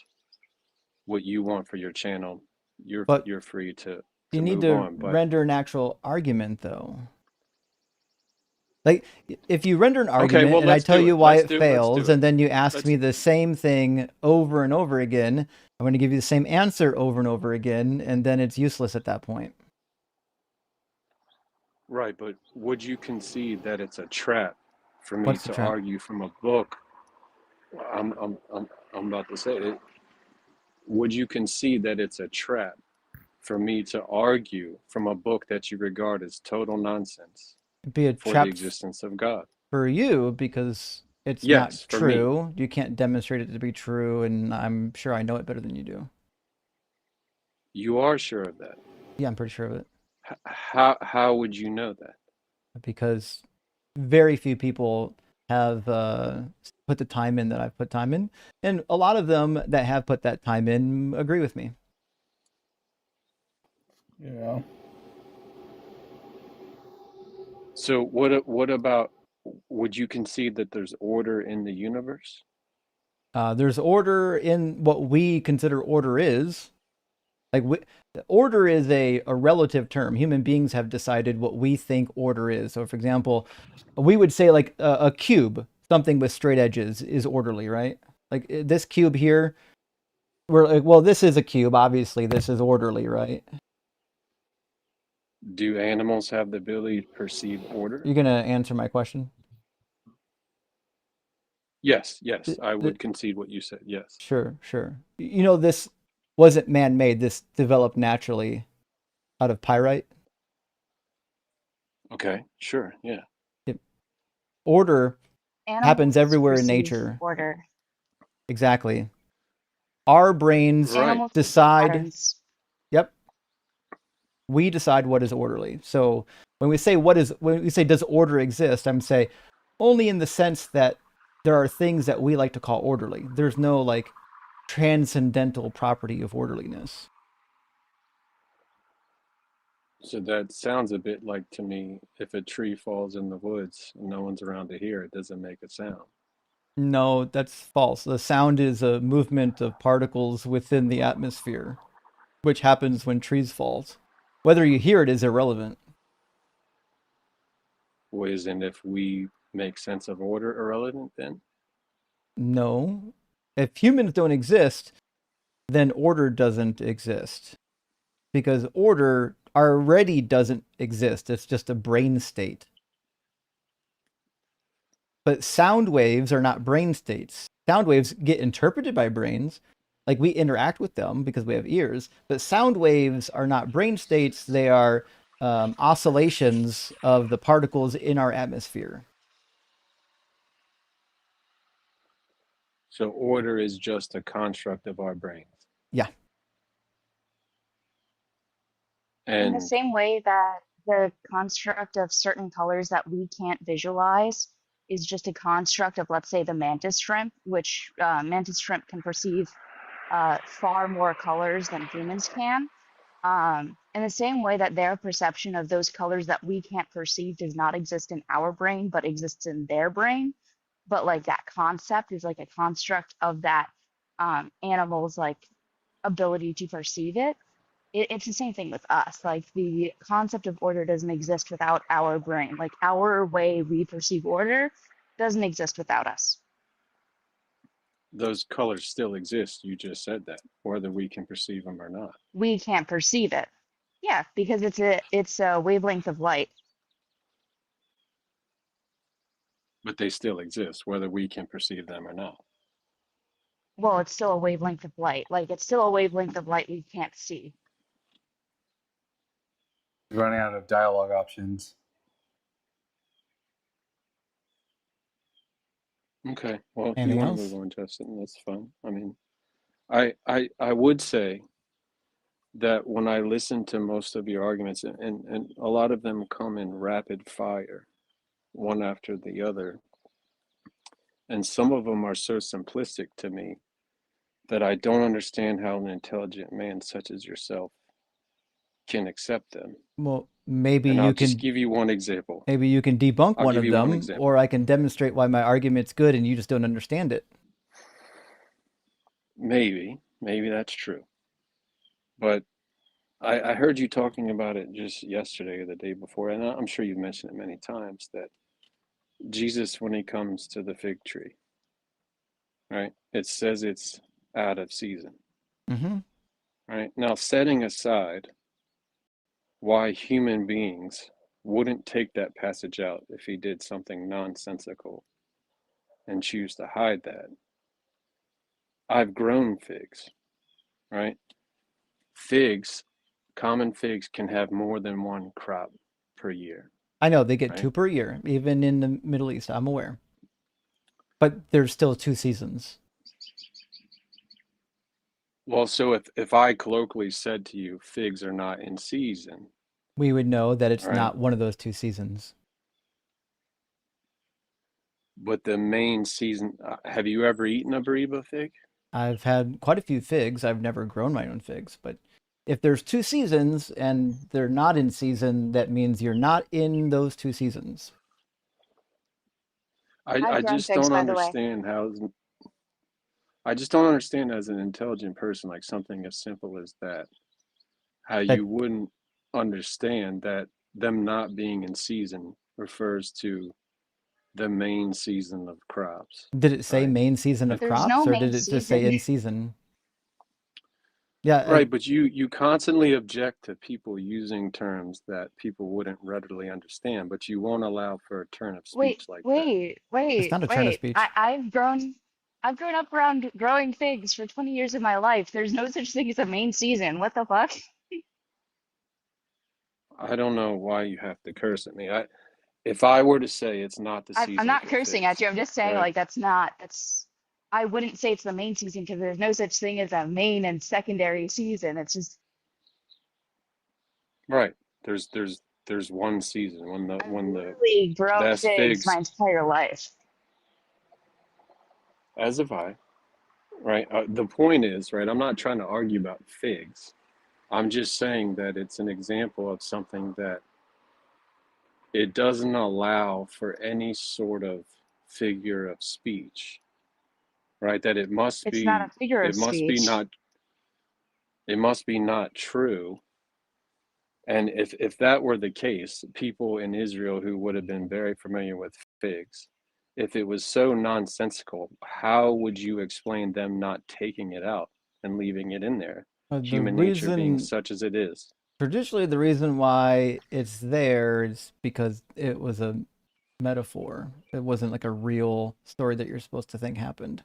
what you want for your channel. But You're free to you need move to on. But render an actual argument, though. Like, if you render an okay, argument well and I let's tell do you it. why Let's it do it. Let's do fails, it. and then you ask Let's me the same thing over and over again, I'm going to give you the same answer over and over again, and then it's useless at that point. Right, but would you concede that it's a trap for me What's the to trap? argue from a book? I'm about to say it. Would you concede that it's a trap for me to argue from a book that you regard as total nonsense It'd be a for the trap existence of God? for you because it's not Yes, for me. true. You can't demonstrate it to be true, and I'm sure I know it better than you do. You are sure of that? Yeah, I'm pretty sure of it. How would you know that? Because very few people have put the time in that I've put time in, and a lot of them that have put that time in agree with me. Yeah. So what about, would you concede that there's order in the universe? There's order in what we consider order is. Like, order is a relative term. Human beings have decided what we think order is. So, for example, we would say like a cube, something with straight edges, is orderly, right? Like this cube here, we're like, well, this is a cube. Obviously, this is orderly, right? Do animals have the ability to perceive order? You're gonna answer my question? Yes, I would concede what you said. Yes. Sure. You know, this wasn't man-made. This developed naturally. out of pyrite. Okay, sure, yeah. Order happens Animals everywhere in perceive nature. order. Exactly. Our brains Right. Animals perceive decide. patterns. Yep. We decide what is orderly. So when we say does order exist, I'm saying only in the sense that there are things that we like to call orderly. There's no like transcendental property of orderliness. So that sounds a bit like to me, if a tree falls in the woods and no one's around to hear it, doesn't make a sound. No, that's false. The sound is a movement of particles within the atmosphere, which happens when trees fall. Whether you hear it is irrelevant. Well, isn't if we make sense of order irrelevant then? No. If humans don't exist, then order doesn't exist. Because order already doesn't exist. It's just a brain state. But sound waves are not brain states. Sound waves get interpreted by brains. Like we interact with them because we have ears. But sound waves are not brain states. They are oscillations of the particles in our atmosphere. So order is just a construct of our brains. Yeah. In the And same way that the construct of certain colors that we can't visualize is just a construct of, let's say, the mantis shrimp, which mantis shrimp can perceive far more colors than humans can. In the same way that their perception of those colors that we can't perceive does not exist in our brain, but exists in their brain. But like that concept is like a construct of that animal's like ability to perceive it. It's the same thing with us. Like the concept of order doesn't exist without our brain. Like our way we perceive order doesn't exist without us. those colors still exist. You just said that, whether we can perceive them or not. We can't perceive it. Yeah, because it's a wavelength of light. But they still exist, whether we can perceive them or not. Well, it's still a wavelength of light. Like it's still a wavelength of light we can't see. Running out of dialogue options. Okay. Well, if you Anything want to else? move on, Justin, that's fine. I mean, I would say that when I listen to most of your arguments, and a lot of them come in rapid fire, one after the other, and some of them are so simplistic to me that I don't understand how an intelligent man such as yourself can accept them. Well, maybe And you I'll just can give you one example. debunk I'll one give of you one them, example. or I can demonstrate why my argument's good and you just don't understand it. Maybe that's true. But I heard you talking about it just yesterday or the day before, and I'm sure you've mentioned it many times, that Jesus, when he comes to the fig tree, right, it says it's out of season, Mm-hmm. right? Now, setting aside why human beings wouldn't take that passage out if he did something nonsensical and choose to hide that, I've grown figs, right? Figs, common figs, can have more than one crop per year, I know they get right? 2 per year, even in the Middle East. I'm aware. But there's still 2 seasons. Well, so if I colloquially said to you, figs are not in season, We would know that it's right? not one of those 2 seasons. But the main season, have you ever eaten a Bariba fig? I've had quite a few figs. I've never grown my own figs, but if there's 2 seasons and they're not in season, that means you're not in those 2 seasons. I've I grown just figs, don't by the way. understand how, I just don't understand as an intelligent person, like something as simple as that, how That you wouldn't understand that them not being in season refers to the main season of crops, did it say right? main season of And, There's no crops or main did it just say season. in season? Yeah, right, but you constantly object to people using terms that people wouldn't readily understand, but you won't allow for a turn of Wait, speech like that. wait, it's wait, not a turn of wait. speech. I've grown up around growing figs for 20 years of my life. There's no such thing as a main season. What the fuck? I don't know why you have to curse at me. If I were to say it's not the I'm season not for cursing at figs, you. I'm just saying, right? like, that's, I wouldn't say it's the main season because there's no such thing as a main and secondary season. It's just, Right. There's one season when the I've when the literally grown best figs my figs, entire life. as have I, right? The point is, right, I'm not trying to argue about figs. I'm just saying that it's an example of something that it doesn't allow for any sort of figure of speech, right? That It's not a figure of it must be speech. not, it must be not true. And if that were the case, people in Israel who would have been very familiar with figs, if it was so nonsensical, how would you explain them not taking it out and leaving it in there? The Human nature being reason, such as it is. traditionally, the reason why it's there is because it was a metaphor. It wasn't like a real story that you're supposed to think happened.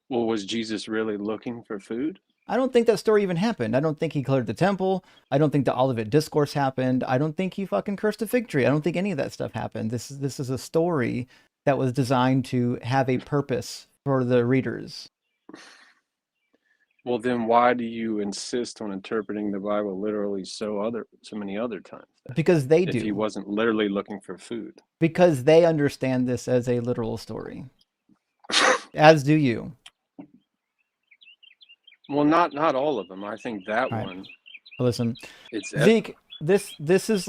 Well, was Jesus really looking for food? I don't think that story even happened. I don't think he cleared the temple. I don't think the Olivet Discourse happened. I don't think he fucking cursed a fig tree. I don't think any of that stuff happened. This is a story that was designed to have a purpose for the readers. Well, then why do you insist on interpreting the Bible literally so many other times then, Because they if he do. wasn't literally looking for food? Because they understand this as a literal story. As do you. Well, not all of them. I think that All right. one, Listen, it's Zeke, this is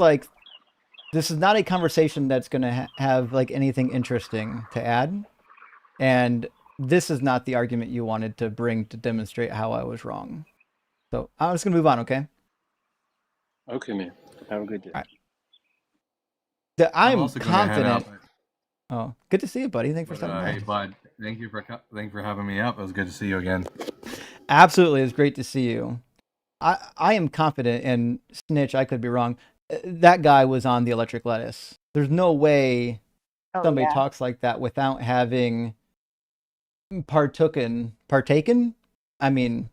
not a conversation that's going to have like anything interesting to add. And this is not the argument you wanted to bring to demonstrate how I was wrong. So I'm just going to move on, okay? okay, man. Have a good day. All right. I'm I'm also going to head confident. out. Oh, good to see you, buddy. Thanks for But, stopping by. hey, bud, thank you for having me up. It was good to see you again. Absolutely, it's great to see you. I am confident, and Snitch, I could be wrong. That guy was on the electric lettuce. There's no way Oh, somebody yeah. talks like that without having partaken. I mean,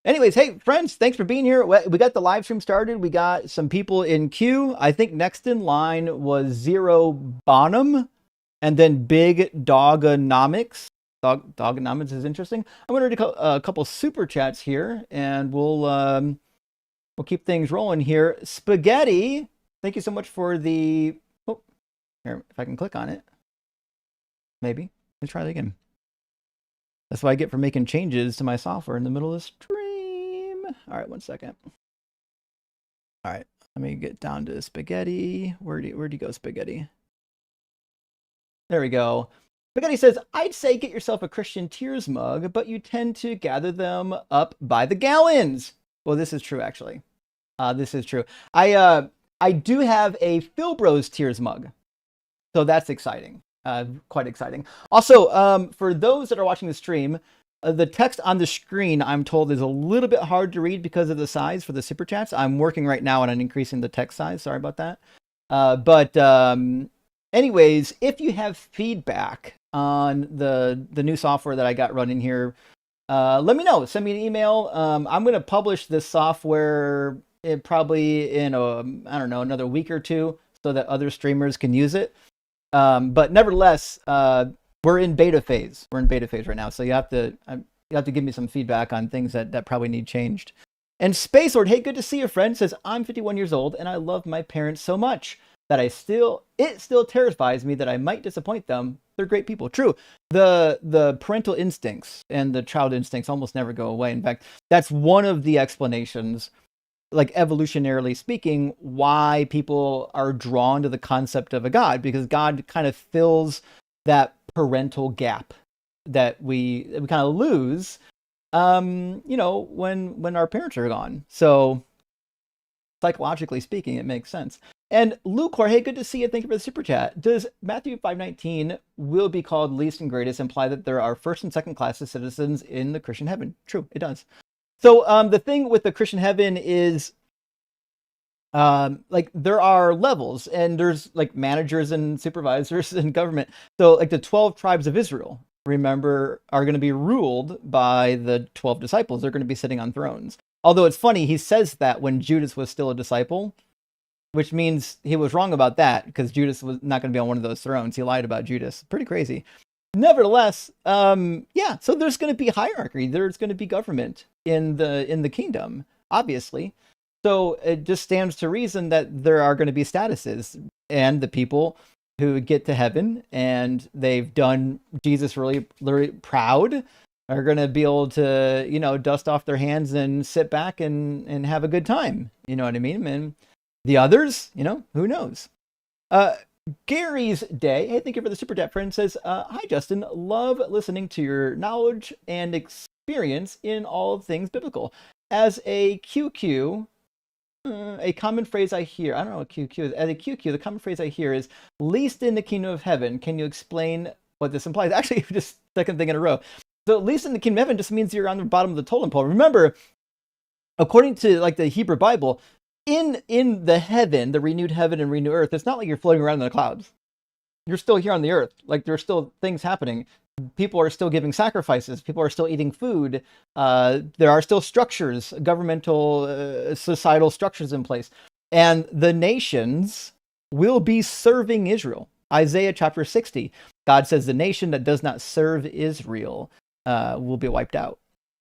anyways, hey friends, thanks for being here. We got the live stream started. We got some people in queue. I think next in line was Zero Bonham, and then Big Dogonomics. Dogonomics is interesting. I'm going to read a couple super chats here, and we'll keep things rolling here. Spaghetti, thank you so much for the. Oh, here, if I can click on it, maybe. Let's try that again. That's what I get for making changes to my software in the middle of the stream. All right, 1 second. All right, let me get down to Spaghetti. Where'd you go, Spaghetti? There we go. Spaghetti says, I'd say get yourself a Christian Tears mug, but you tend to gather them up by the gallons. Well, this is true, actually. This is true. I do have a Phil Bros Tears mug, so that's exciting. Quite exciting. Also, for those that are watching the stream, the text on the screen, I'm told, is a little bit hard to read because of the size for the super chats. I'm working right now on increasing the text size. Sorry about that. Anyways, if you have feedback on the new software that I got running here, let me know. Send me an email. I'm going to publish this software probably in another week or two, so that other streamers can use it. But nevertheless, we're in beta phase. We're in beta phase right now, so you have to give me some feedback on things that probably need changed. And Space Lord, hey, good to see you, friend. Says, I'm 51 years old and I love my parents so much that it still terrifies me that I might disappoint them. They're great people. True. The parental instincts and the child instincts almost never go away. In fact, that's one of the explanations, like evolutionarily speaking, why people are drawn to the concept of a God, because God kind of fills that parental gap that we kind of lose, when our parents are gone. So psychologically speaking, it makes sense. And Luke, hey, good to see you. Thank you for the super chat. Does Matthew 5:19 will be called least and greatest imply that there are first and second class citizens in the Christian heaven? True, it does. So the thing with the Christian heaven is like there are levels, and there's like managers and supervisors and government. So like the 12 tribes of Israel, remember, are going to be ruled by the 12 disciples. They're going to be sitting on thrones. Although it's funny, he says that when Judas was still a disciple, which means he was wrong about that because Judas was not going to be on one of those thrones. He lied about Judas. Pretty crazy. Nevertheless, yeah. So there's going to be hierarchy. There's going to be government in the kingdom, obviously. So it just stands to reason that there are going to be statuses, and the people who get to heaven and they've done Jesus really, really proud are going to be able to, you know, dust off their hands and sit back and have a good time. You know what I mean? And the others, you know, who knows? Gary's Day, hey, thank you for the super chat, friend, says, hi, Justin. Love listening to your knowledge and experience in all things biblical. As a QQ, a common phrase I hear, I don't know what QQ is. As a QQ, the common phrase I hear is least in the kingdom of heaven. Can you explain what this implies? Actually, just second thing in a row. So least in the kingdom of heaven just means you're on the bottom of the totem pole. Remember, according to like the Hebrew Bible, in the heaven, the renewed heaven and renewed earth, it's not like you're floating around in the clouds. You're still here on the earth. Like there's still things happening. People are still giving sacrifices. People are still eating food. There are still structures, governmental, societal structures in place. And the nations will be serving Israel. Isaiah chapter 60, God says the nation that does not serve Israel will be wiped out.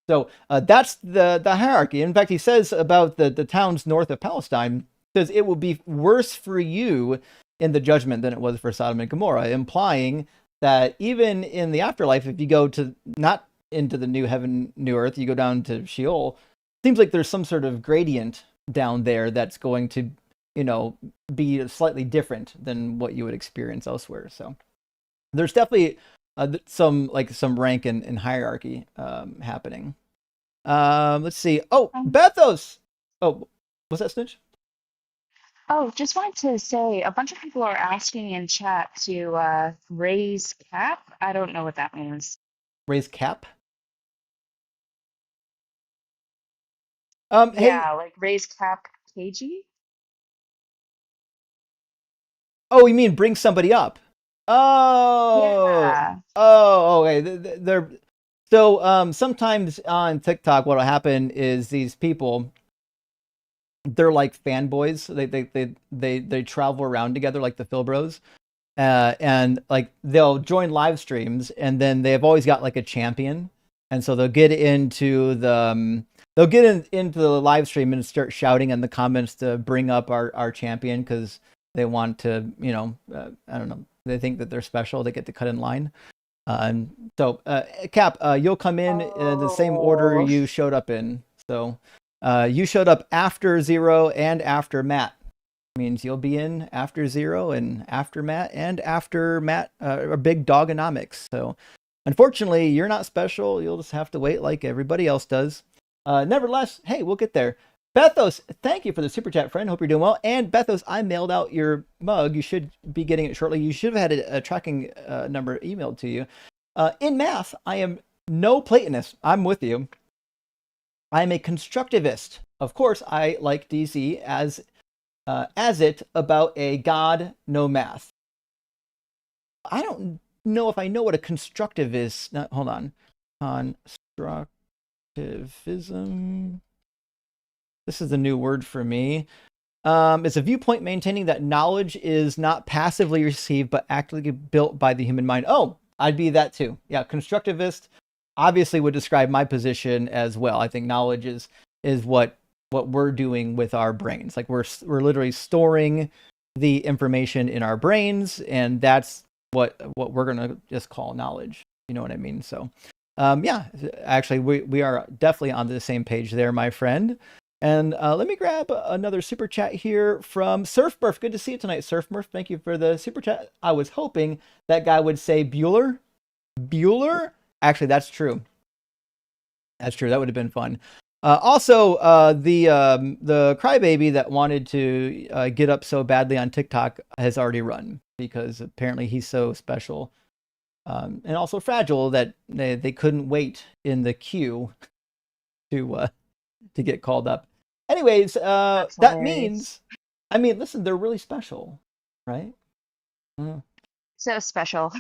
So that's the hierarchy. In fact, he says about the towns north of Palestine, says it will be worse for you in the judgment than it was for Sodom and Gomorrah, implying that even in the afterlife, if you go to not into the new heaven, new earth, you go down to Sheol, seems like there's some sort of gradient down there that's going to, you know, be slightly different than what you would experience elsewhere. So there's definitely some rank and hierarchy happening. Let's see. Oh, Bethos. Oh, what's that, Snitch? Oh, just wanted to say a bunch of people are asking in chat to raise cap. I don't know what that means. Raise cap? Hey. Yeah, like raise cap KG? Oh, you mean bring somebody up? Oh. Yeah. Oh, okay. They're so sometimes on TikTok what'll happen is these people, they're like fanboys. They travel around together like the Phil Bros. And like they'll join live streams and then they've always got like a champion. And so they'll get into the into the live stream and start shouting in the comments to bring up our champion because they want to, you know, I don't know. They think that they're special. They get to cut in line. So Cap, you'll come in the same order you showed up in. So you showed up after Zero and after Matt. Means you'll be in after Zero and after Matt or Big Dogonomics. So unfortunately, you're not special. You'll just have to wait like everybody else does. Nevertheless, hey, we'll get there. Bethos, thank you for the super chat, friend. Hope you're doing well. And Bethos, I mailed out your mug. You should be getting it shortly. You should have had a tracking number emailed to you. In math, I am no Platonist. I'm with you. I am a constructivist. Of course, I like DC as it about a God, no math. I don't know if I know what a constructive is. No, hold on. Constructivism. This is a new word for me. It's a viewpoint maintaining that knowledge is not passively received, but actively built by the human mind. Oh, I'd be that too. Yeah, constructivist obviously would describe my position as well. I think knowledge is what we're doing with our brains. Like we're literally storing the information in our brains, and that's what we're gonna just call knowledge. You know what I mean? So, yeah, actually, we are definitely on the same page there, my friend. And let me grab another super chat here from Surfmurph. Good to see you tonight, Surfmurph. Thank you for the super chat. I was hoping that guy would say Bueller. Bueller? Actually, that's true. That's true. That would have been fun. Also, the crybaby that wanted to get up so badly on TikTok has already run because apparently he's so special and also fragile that they couldn't wait in the queue to get called up. Anyways, that means, I mean, listen, they're really special, right? So special.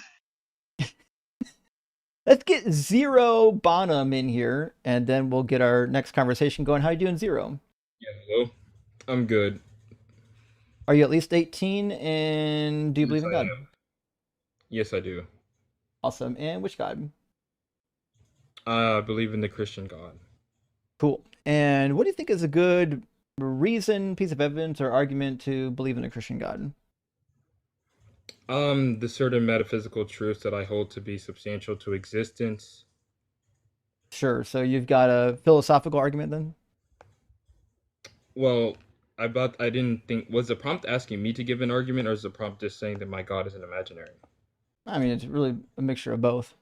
Let's get Zero Bonham in here, and then we'll get our next conversation going. How you doing, Zero? Yeah, hello. I'm good. Are you at least 18, and do you believe in I God? am. Yes, I do. Awesome. And which God? I believe in the Christian God. Cool. And what do you think is a good reason, piece of evidence, or argument to believe in a Christian God? The certain metaphysical truths that I hold to be substantial to existence. Sure. So you've got a philosophical argument then? Well, I didn't think, was the prompt asking me to give an argument, or is the prompt just saying that my God is an imaginary? I mean, it's really a mixture of both.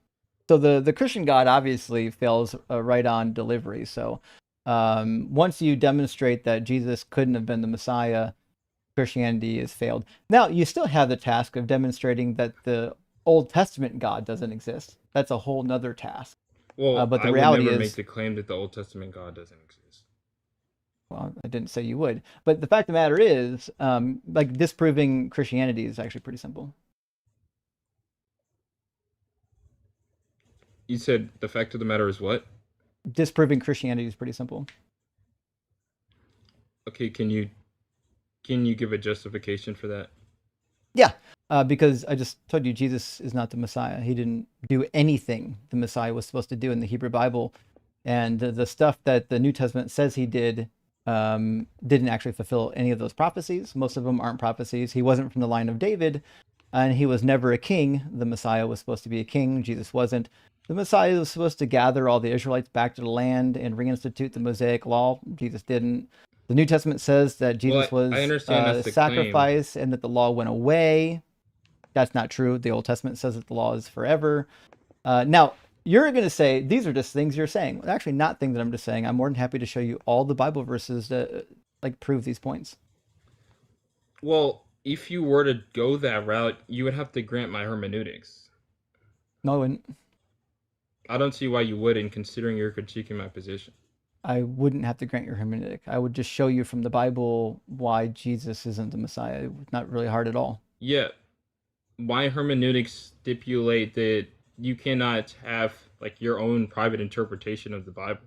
So the Christian God obviously fails right on delivery. So once you demonstrate that Jesus couldn't have been the Messiah, Christianity has failed. Now, you still have the task of demonstrating that the Old Testament God doesn't exist. That's a whole nother task. Well, But the I would reality never is, make the claim that the Old Testament God doesn't exist. well, I didn't say you would. But the fact of the matter is, like disproving Christianity is actually pretty simple. You said the fact of the matter is what? Disproving Christianity is pretty simple. Okay, can you give a justification for that? Yeah, because I just told you Jesus is not the Messiah. He didn't do anything the Messiah was supposed to do in the Hebrew Bible. And the stuff that the New Testament says he did didn't actually fulfill any of those prophecies. Most of them aren't prophecies. He wasn't from the line of David, and he was never a king. The Messiah was supposed to be a king. Jesus wasn't. The Messiah was supposed to gather all the Israelites back to the land and reinstitute the Mosaic law. Jesus didn't. The New Testament says that Jesus Well, I was understand that's the sacrifice and that the law went away. That's not true. The Old Testament says that the law is forever. Now, you're going to say these are just things you're saying. Well, actually, not things that I'm just saying. I'm more than happy to show you all the Bible verses that like prove these points. Well, if you were to go that route, you would have to grant my hermeneutics. No, I wouldn't. I don't see why you wouldn't, considering you're critiquing my position. I wouldn't have to grant your hermeneutic. I would just show you from the Bible why Jesus isn't the Messiah. It's not really hard at all. Yeah, my hermeneutics stipulate that you cannot have like your own private interpretation of the Bible.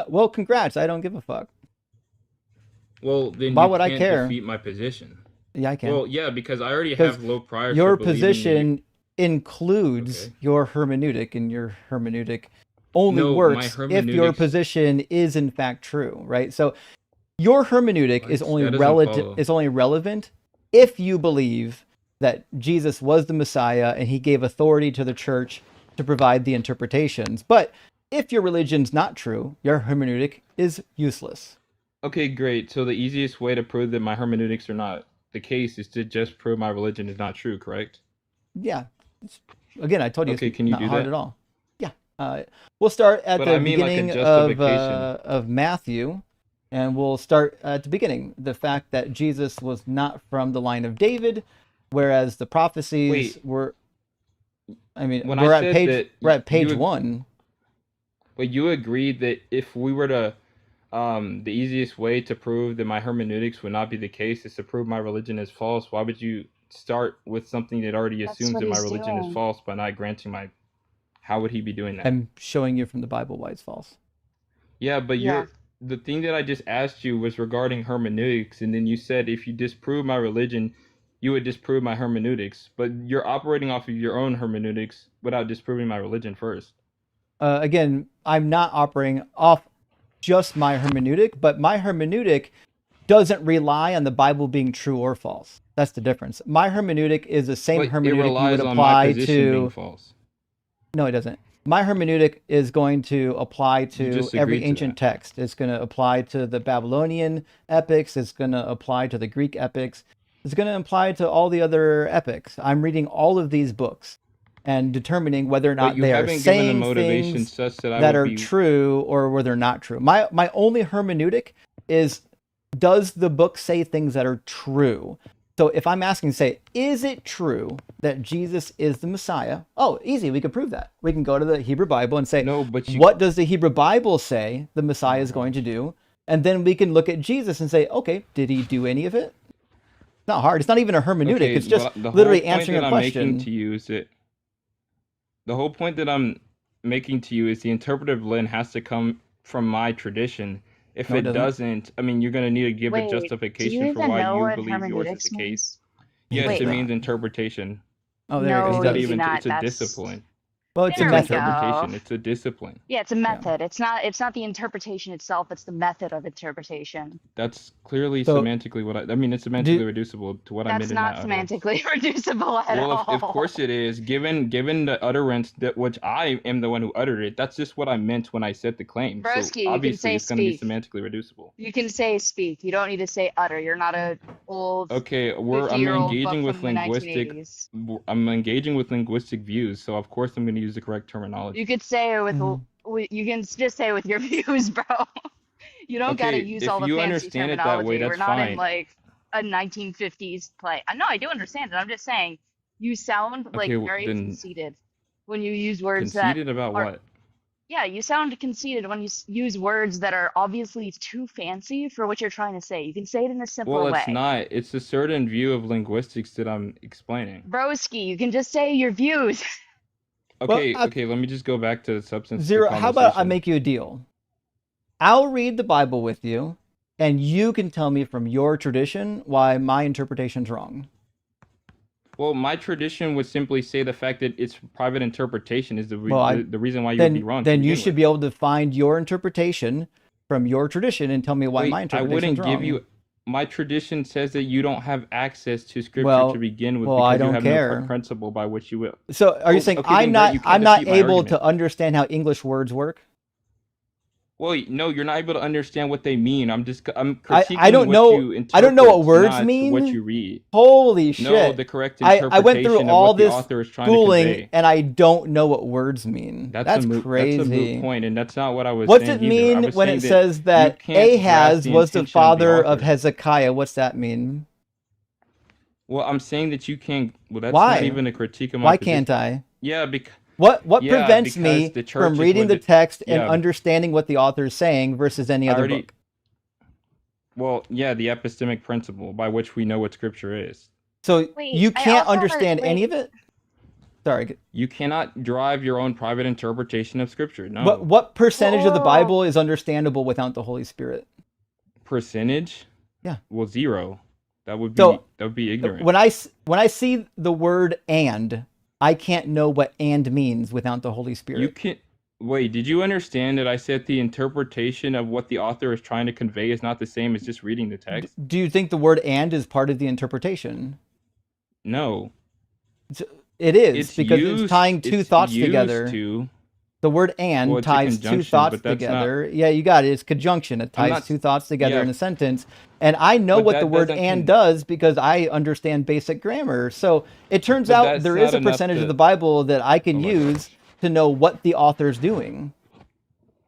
Well, congrats. I don't give a fuck. Well, then Why you would I can't care? defeat my position. Yeah, I can. Well, yeah, because I already 'Cause have low prior your to believing position includes Okay. your hermeneutic, and your hermeneutic only No, my works if your hermeneutics- position is in fact true, right? So your hermeneutic is What? only That doesn't relative follow. is only relevant if you believe that Jesus was the Messiah and he gave authority to the church to provide the interpretations. But if your religion's not true, your hermeneutic is useless. Okay, great. So the easiest way to prove that my hermeneutics are not the case is to just prove my religion is not true, correct? Yeah. Again, I told you Okay, it's can you not do hard that? at all. Yeah. We'll start at But the I mean, like, a beginning justification. of Matthew, and we'll start at the beginning. The fact that Jesus was not from the line of David, whereas the prophecies Wait. were. I mean, When we're I at said page that we're at page you- 1. But you agreed that if we were to, the easiest way to prove that my hermeneutics would not be the case is to prove my religion is false. Why would you start with something that already That's assumes what that my he's religion is doing. false by not granting my? How would he be doing that? I'm showing you from the Bible why it's false. Yeah, but Yeah. the thing that I just asked you was regarding hermeneutics, and then you said if you disprove my religion, you would disprove my hermeneutics. But you're operating off of your own hermeneutics without disproving my religion first. Again, I'm not operating off just my hermeneutic, but my hermeneutic doesn't rely on the Bible being true or false. That's the difference. My hermeneutic is the same But it hermeneutic you relies would on my apply position being to. false. No, it doesn't. My hermeneutic is going to apply You to just every agreed to ancient that. text. It's going to apply to the Babylonian epics. It's going to apply to the Greek epics. It's going to apply to all the other epics. I'm reading all of these books and determining whether or But not you they are haven't given a saying motivation things such that I that would are be. true or whether they're not true. My only hermeneutic is, does the book say things that are true? So if I'm asking, say, is it true that Jesus is the Messiah? Oh, easy. We can prove that. We can go to the Hebrew Bible and say, No, but you. what does the Hebrew Bible say the Messiah is going to do? And then we can look at Jesus and say, okay, did he do any of it? It's not hard. It's not even a hermeneutic. Okay, it's just but the literally whole point answering that a I'm making question. to you is that the whole point that I'm making to you is the interpretive lens has to come from my tradition. If No, it it doesn't. doesn't, I mean, you're going to need to give a Wait, do you justification for even why know you what believe yours is the hermeneutics case. means? Yes, Wait, it that. means interpretation. Oh, there it It's no, goes. He not you does. do even, not. it's a That's discipline. Well, it's a there we method. Interpretation, go. it's a discipline. Yeah, it's a Yeah. method. It's not the interpretation itself, it's the method of interpretation. That's clearly So semantically what I mean, it's semantically do reducible to what I That's meant in my not utterance. semantically reducible at Well, of course all. it is. Given the utterance that which I am the one who uttered it, that's just what I meant when I said the claim. So Broski, you can obviously say it's going to be speak. semantically reducible. You can say speak. You don't need to say utter. You're not a old Okay, I'm 50-year-old book engaging with from the 1980s. I'm engaging with linguistic views, so of course I'm going to use the correct terminology. You could say it Mhm. you can just say it with your views, bro. You don't gotta Okay, use if all the you fancy understand it that way, terminology. We're that's not in fine. like a 1950s play. No, I do understand it. I'm just saying you sound like Okay, very then conceited when you use words that conceited about are, what? yeah, you sound conceited when you use words that are obviously too fancy for what you're trying to say. You can say it in a simpler Well, it's way. not. It's a certain view of linguistics that I'm explaining. Broski, you can just say your views. Well, Okay, let me just go back to the substance of the Zero, how about I conversation. make you a deal? I'll read the Bible with you, and you can tell me from your tradition why my interpretation's wrong. Well, my tradition would simply say the fact that it's private interpretation is the reason why you would be wrong. Then you should be able to find your interpretation from your tradition and tell me why my I interpretation's wouldn't wrong. give you. My tradition says that you don't have access to scripture Well- to begin with well, I because you don't have care. no principle by which you will. So are you Oh, saying okay, then you can't I'm not defeat my able argument. to understand how English words work? Well, no, you're not able to understand what they mean. I'm critiquing I don't what know. you interpret, I don't know what words not mean. what you read. Holy shit! No, the correct I interpretation went through of all what the this author is trying to schooling convey. and I don't know what words mean. That's crazy. That's a moot point, and that's not what I was What's saying it either. I mean was when saying it that says that you can't grasp Ahaz the was the intention father of author. Hezekiah? What's that mean? Well, I'm saying that you can't. Well, that's Why? not even a critique of my Why position. can't I? Yeah, because What yeah, prevents because me the church from is reading going the to- text and yeah. understanding what the author is saying versus any I other already- book? Well, yeah, the epistemic principle by which we know what scripture is. So Wait, you I can't also have a- understand any of wait. it? Sorry. You cannot drive your own private interpretation of scripture. No. What percentage of the Whoa. Bible is understandable without the Holy Spirit? Percentage? Yeah. Well, 0. That would So, be ignorant. When I see the word "and," I can't know what "and" means without the Holy Spirit. You can wait. Did you understand that I said the interpretation of what the author is trying to convey is not the same as just reading the text? Do you think the word "and" is part of the interpretation? No. It is It's because used, it's tying two it's thoughts used together. To, The word "and" well, it's a ties two conjunction, thoughts but that's together. Yeah, you got it. It's conjunction. It ties not- two thoughts together yeah. in a sentence. And I know But what that the word doesn't "and" does because I understand basic grammar. So it turns But out that's there is not a enough percentage to- of the Bible that I can Oh my use to know what the author's doing.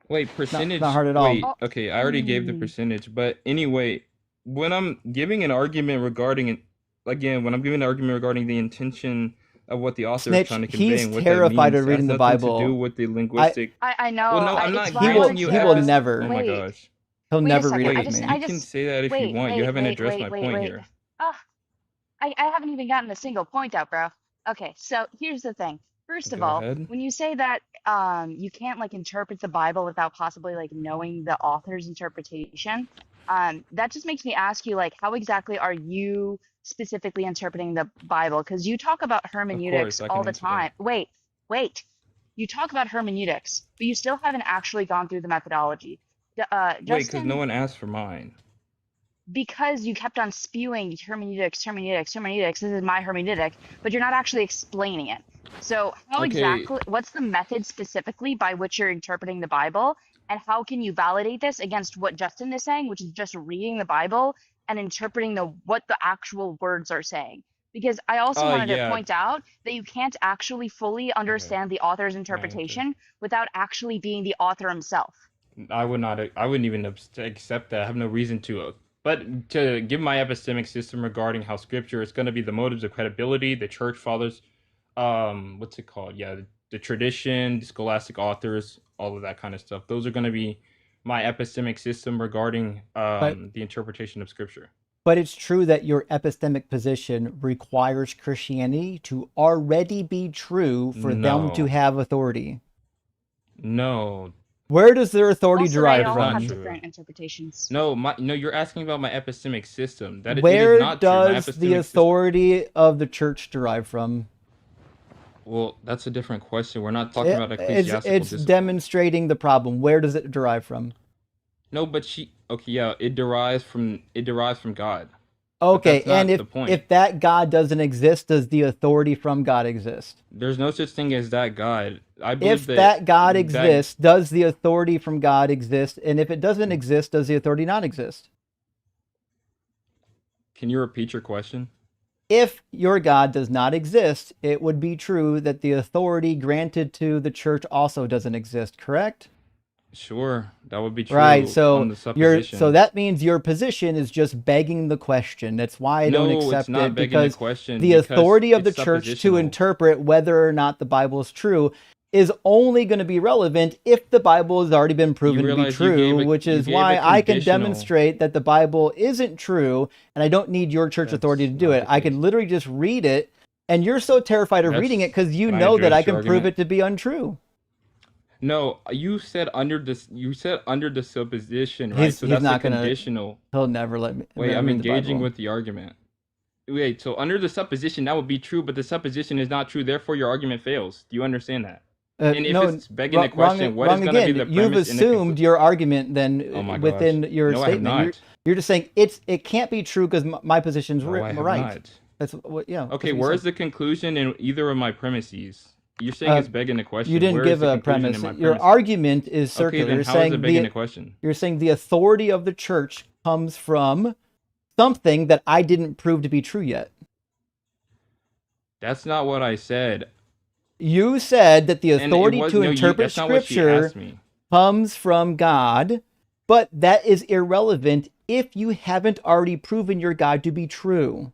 Wait, percentage. not hard at all. Wait, okay, I already gave the percentage, but anyway, when I'm giving an argument regarding the intention of what the author Snitch, is trying to convey he's and what terrified that means, of reading has the nothing Bible. to do with the linguistic. I know. Well, no, I'm it's not fine granting to you. He will epist- never. Oh my Wait. gosh. He'll Wait a never second. read Wait, it with me. you can say that if you want. You haven't addressed my point here. I haven't even gotten a single point out, bro. Okay, so here's the thing. First of Go all, ahead. when you say that you can't like interpret the Bible without possibly like knowing the author's interpretation, that just makes me ask you like how exactly are you specifically interpreting the Bible? Because you talk about hermeneutics I can all the answer that. time. Wait. You talk about hermeneutics, but you still haven't actually gone through the methodology. Wait, because Justin, no one asked for mine. because you kept on spewing hermeneutics. This is my hermeneutic, but you're not actually explaining it. So how Okay. exactly, what's the method specifically by which you're interpreting the Bible? And how can you validate this against what Justin is saying, which is just reading the Bible and interpreting what the actual words are saying? Because I also wanted to Yeah. point out that you can't actually fully understand the author's interpretation without actually being the author himself. I wouldn't even accept that. I have no reason to. But to give my epistemic system regarding how scripture is going to be the motives of credibility, the church fathers, what's it called? Yeah, the tradition, the scholastic authors, all of that kind of stuff. Those are going to be my epistemic system regarding the interpretation of scripture. But it's true that your epistemic position requires Christianity to already be true for them to No. have authority. No, Where does their authority Also, they derive all not have from? true. different interpretations. No, you're asking about my epistemic system. It is Where not true. My does the epistemic system. authority of the church derive from? Well, that's a different question. We're not talking about It's ecclesiastical discipline. demonstrating the problem. Where does it derive from? No, but okay, yeah, it derives from God. But Okay, that's not and the point. if that God doesn't exist, does the authority from God exist? There's no such thing as that God. I believe If that God that exists, does the authority from God exist? And if it doesn't exist, does the authority not exist? Can you repeat your question? If your God does not exist, it would be true that the authority granted to the church also doesn't exist, correct? Sure, that would be true Right. on So the supposition. so that means your position is just begging the question. That's why I don't No, it's accept not it, begging the because question, the because authority of the it's church to suppositional. interpret whether or not the Bible is true is only going to be relevant if the Bible has already been proven to be realize you gave true, a- which you is gave why a I can conditional- demonstrate that the Bible isn't true, and I don't need your church authority to do not it. the I can literally just read it, and you're so terrified of reading it because you Can I know that address I can your prove argument? it to be untrue. No, you said under the supposition, right? So He's that's not a gonna. conditional. He'll never let me. Wait, let I'm me read the engaging Bible. with the argument. Wait, so under the supposition that would be true, but the supposition is not true. Therefore, your argument fails. Do you understand that? And if No, it's begging the question, what is wrong going to be again. the You've premise in the assumed your argument then Oh my within gosh. your No, I have statement. You're, not. you're just saying it can't be true because my position's No, I have right. not. That's what. Yeah. that's Okay, what you where's said. the conclusion in either of my premises? You're saying it's begging the question. You didn't Where is give the a conclusion premise. in my Your premise? argument is circular. Okay, then You're how is saying it begging the question? You're saying the authority of the church comes from something that I didn't prove to be true yet. That's not what I said. You said that the And it authority was to no, interpret that's not what she scripture asked me. comes from God, but that is irrelevant if you haven't already proven your God to be true.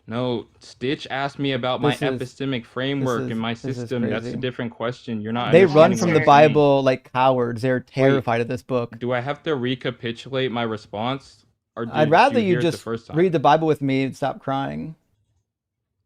No, Stitch asked me about my This is- epistemic framework and my this is system. That's a crazy. different question. You're not They run understanding from what the I'm saying. Bible like cowards. They're terrified of this book. Do I have to recapitulate my response? Or I'd rather you you hear it the just first time? read the Bible with me and stop crying.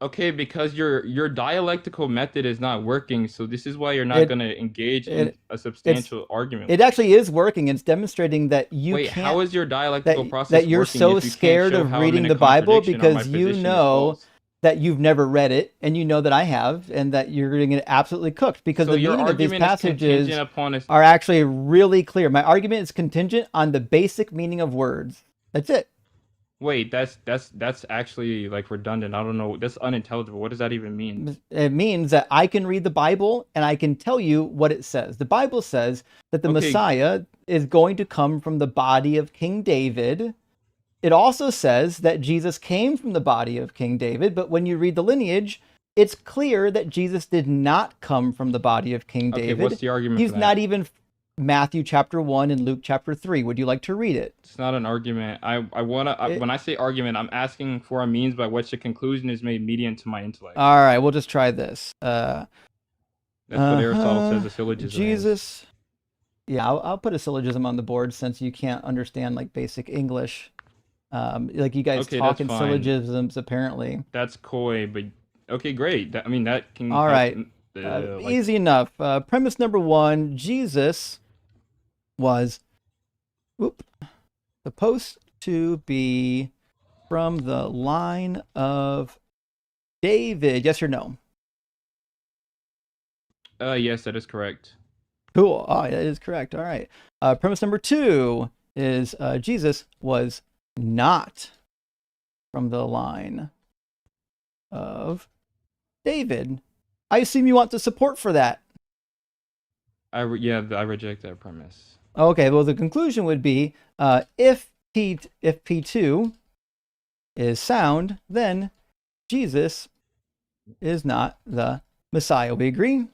Okay, because your dialectical method is not working, so this is why you're not going to engage in a substantial argument. It actually is working. It's demonstrating that you Wait, can't. how is your dialectical process that you're working so if you can't scared show of how I'm reading in a the Bible contradiction or my because you position is know false? that you've never read it and you know that I have, and that you're going to get absolutely cooked because So the your meaning of these argument is passages contingent upon a- are actually really clear. My argument is contingent on the basic meaning of words. That's it. Wait, that's actually like redundant. I don't know. That's unintelligible. What does that even mean? It means that I can read the Bible and I can tell you what it says. The Bible says that the Okay. Messiah is going to come from the body of King David. It also says that Jesus came from the body of King David, but when you read the lineage, it's clear that Jesus did not come from the body of King Okay, David. what's the argument He's for that? not even Matthew chapter 1 and Luke chapter 3. Would you like to read it? It's not an argument. I want to when I say argument, I'm asking for a means by which the conclusion is made median to my intellect. All right, we'll just try this. That's what Aristotle says a syllogism is. Jesus. Yeah, I'll put a syllogism on the board since you can't understand like basic English. Like you guys Okay, talk that's in fine. syllogisms apparently. That's coy, but okay, great. That can All help, right. like- Easy enough. Premise number 1, Jesus was supposed to be from the line of David. Yes or no? Yes, that is correct. Cool. Oh, that is correct. All right. Premise number 2 is Jesus was not from the line of David. I assume you want the support for that. I reject that premise. Okay, well, the conclusion would be if P2 is sound, then Jesus is not the Messiah. We agree?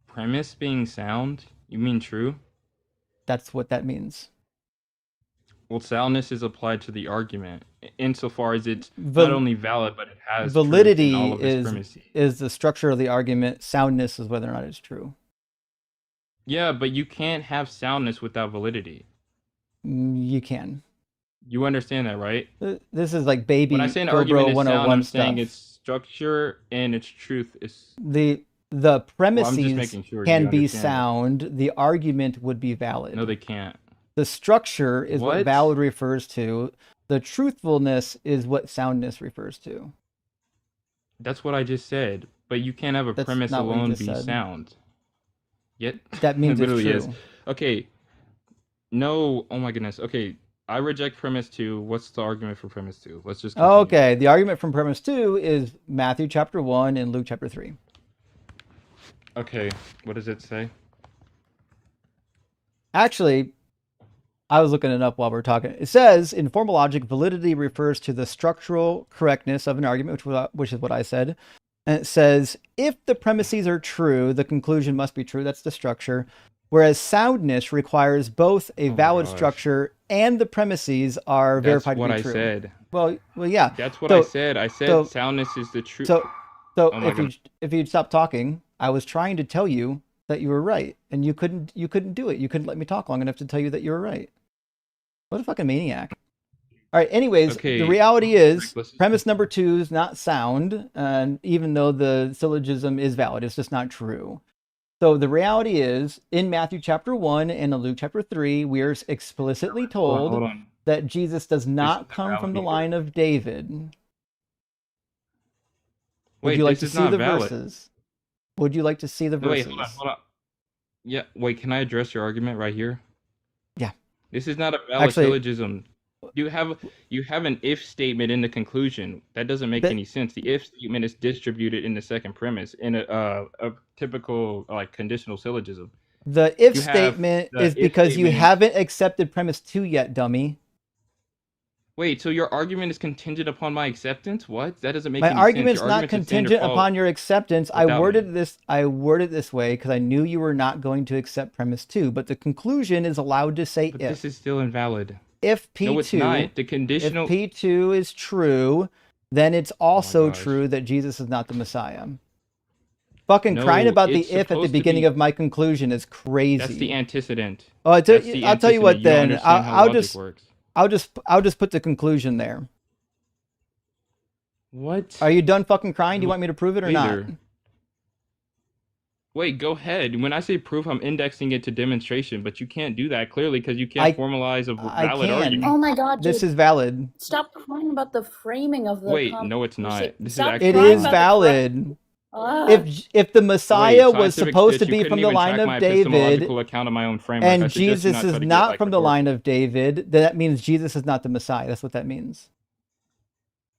Premise being sound? You mean true? That's what that means. Well, soundness is applied to the argument insofar as it's not only valid, but it has truth in validity all of its premises. is the structure of the argument. Soundness is whether or not it's true. Yeah, but you can't have soundness without validity. You can. You understand that, right? This is like baby When I say an Cobra argument is 101 sound, I'm stuff. saying its structure and its truth is. The Well, I'm just premises making sure can you be understand it. sound. The argument would be valid. No, they can't. The structure is what What? valid refers to. The truthfulness is what soundness refers to. That's what I just said. But you can't have a That's premise not what you alone just be said. sound. Yet That means it it's literally is. true. Okay. No. Oh my goodness. Okay. I reject premise 2. What's the argument for premise 2? Let's just continue. Okay, the argument from premise 2 is Matthew chapter 1 and Luke chapter 3. Okay. What does it say? Actually, I was looking it up while we were talking. It says, in formal logic, validity refers to the structural correctness of an argument, which is what I said. And it says, if the premises are true, the conclusion must be true. That's the structure. Whereas soundness requires both a valid gosh. structure and the premises are That's verified what to be I true. said. Well, yeah. That's what So- I said. I said so- soundness is the truth. So Oh my if you'd stop talking, I was trying to tell you that you were right, and you couldn't do it. You couldn't let me talk long enough to tell you that you were right. What a fucking maniac. All right, anyways, Okay. the reality is Let's- premise number 2 is not sound, and even though the syllogism is valid, it's just not true. So the reality is, in Matthew chapter 1 and in Luke chapter 3, we are explicitly told Hold on. that Jesus does not isn't come valid from the either. line of David. Would Wait, you like this to is see not the valid. verses? Would you like to see the No, wait, verses? hold on. Yeah, wait, can I address your argument right here? Yeah. This is not a valid Actually- syllogism. You have an if statement in the conclusion. That doesn't make That- any sense. The if statement is distributed in the second premise in a typical like conditional syllogism. The if You have statement the is if because you statement- haven't accepted premise 2 yet, dummy. Wait, so your argument is contingent upon my acceptance? What? That doesn't make My any argument's sense. Your not argument should stand or contingent fall upon your acceptance. I without me. worded this way because I knew you were not going to accept premise 2, but the conclusion is allowed to say But if. this is still invalid. If P2, No, it's not. The conditional. if P2 is true, then it's also gosh. true that Jesus is not the Messiah. Fucking No, crying about the it's if at the supposed to beginning be- of my conclusion is crazy. That's the antecedent. Oh, That's the I'll tell you what antecedent. then. understand how I'll logic just works. I'll just put the conclusion there. What? Are you done fucking crying? Do you want me to prove it or Later. not? Wait, go ahead. When I say proof, I'm indexing it to demonstration, but you can't do that clearly because you can't formalize a I valid can. argument. Oh my God, This dude. is valid. Stop crying about the framing of the Wait, no, it's not. conversation. This is Stop actually It crying is about the valid. Ugh. If the Messiah was scientific supposed to stitch, be you from couldn't the even line track of my David, epistemological account of my own framework. I and suggest you Jesus not try is to get, not like, from the rhetorical. line of David, then that means Jesus is not the Messiah. That's what that means.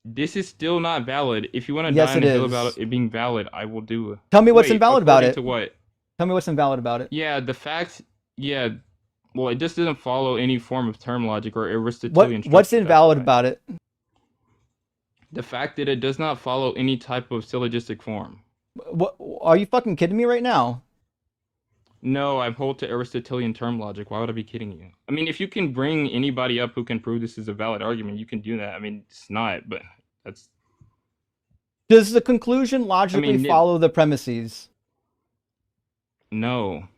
This is still not valid. If you want to Yes, die on it a hill is. about it being valid, I will do it. Tell me what's Wait, invalid about according it. To what? Tell me what's invalid about it. Yeah, the facts. Yeah, well, it just doesn't follow any form of term logic or Aristotelian structure. What's that's invalid why. about it? The fact that it does not follow any type of syllogistic form. What, are you fucking kidding me right now? No, I hold to Aristotelian term logic. Why would I be kidding you? I mean, if you can bring anybody up who can prove this is a valid argument, you can do that. I mean, it's not, but that's... Does the conclusion logically mean, follow the premises? No.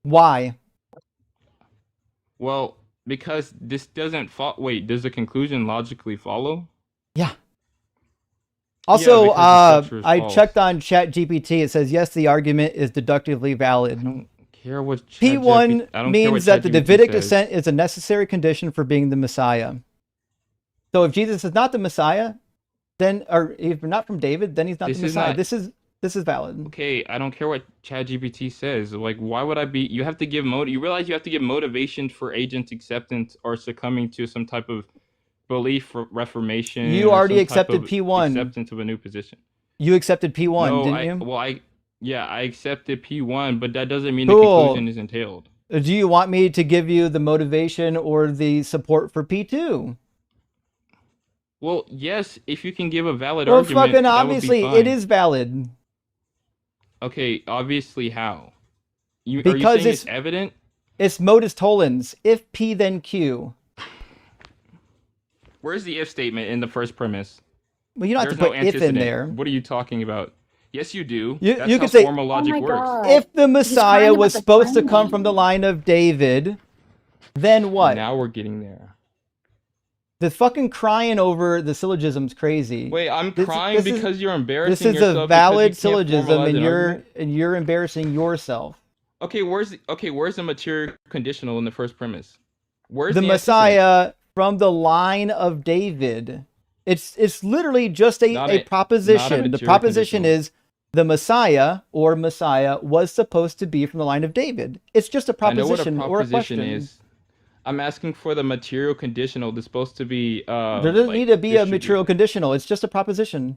Why? Well, because this doesn't follow... Wait, does the conclusion logically follow? Yeah. Also, because the structure is I false. checked on ChatGPT. It says, yes, the argument is deductively I valid. don't care what P1 I don't care what means that the ChatGPT Davidic says. descent is a necessary condition for being the Messiah. So if Jesus is not the Messiah, then, or if not from David, then he's not This the is Messiah. not- This is valid. Okay, I don't care what ChatGPT says. Like, why would I be? You have to give You realize you have to give motivation for agent acceptance or succumbing to some type of belief for reformation. You or already some type accepted of P1. Acceptance of a new position. You accepted P1, No, didn't I, you? well, I accepted P1, but that doesn't mean Cool. the conclusion is entailed. Do you want me to give you the motivation or the support for P2? Well, yes, if you can give a valid Well, argument, fucking that would be obviously, fine. it is valid. Okay, obviously how? Are you Because saying it's- it's evident? It's modus tollens. If P, then Q. Where's the if statement in the first premise? Well, you don't There's have to put no if in antecedent. there. What are you talking about? Yes, you do. You- That's you how could say- formal logic my works. God. If the crying Messiah about was the supposed to come timing. from the line of David, then what? Now we're getting there. The fucking crying over the syllogism's crazy. Wait, I'm This- crying this is- because you're This embarrassing is yourself a because valid you can't syllogism, formalize and an argument? you're embarrassing yourself. Okay, where's the material conditional in the first premise? Where's The the antecedent? Messiah from the line of David. It's literally just Not a a proposition. The material proposition conditional. is the Messiah or Messiah was supposed to be from the line of David. It's just a I know what a proposition or a proposition question. is. I'm asking for the material conditional that's supposed to be There doesn't like, need to be a distributed. material conditional. It's just a proposition.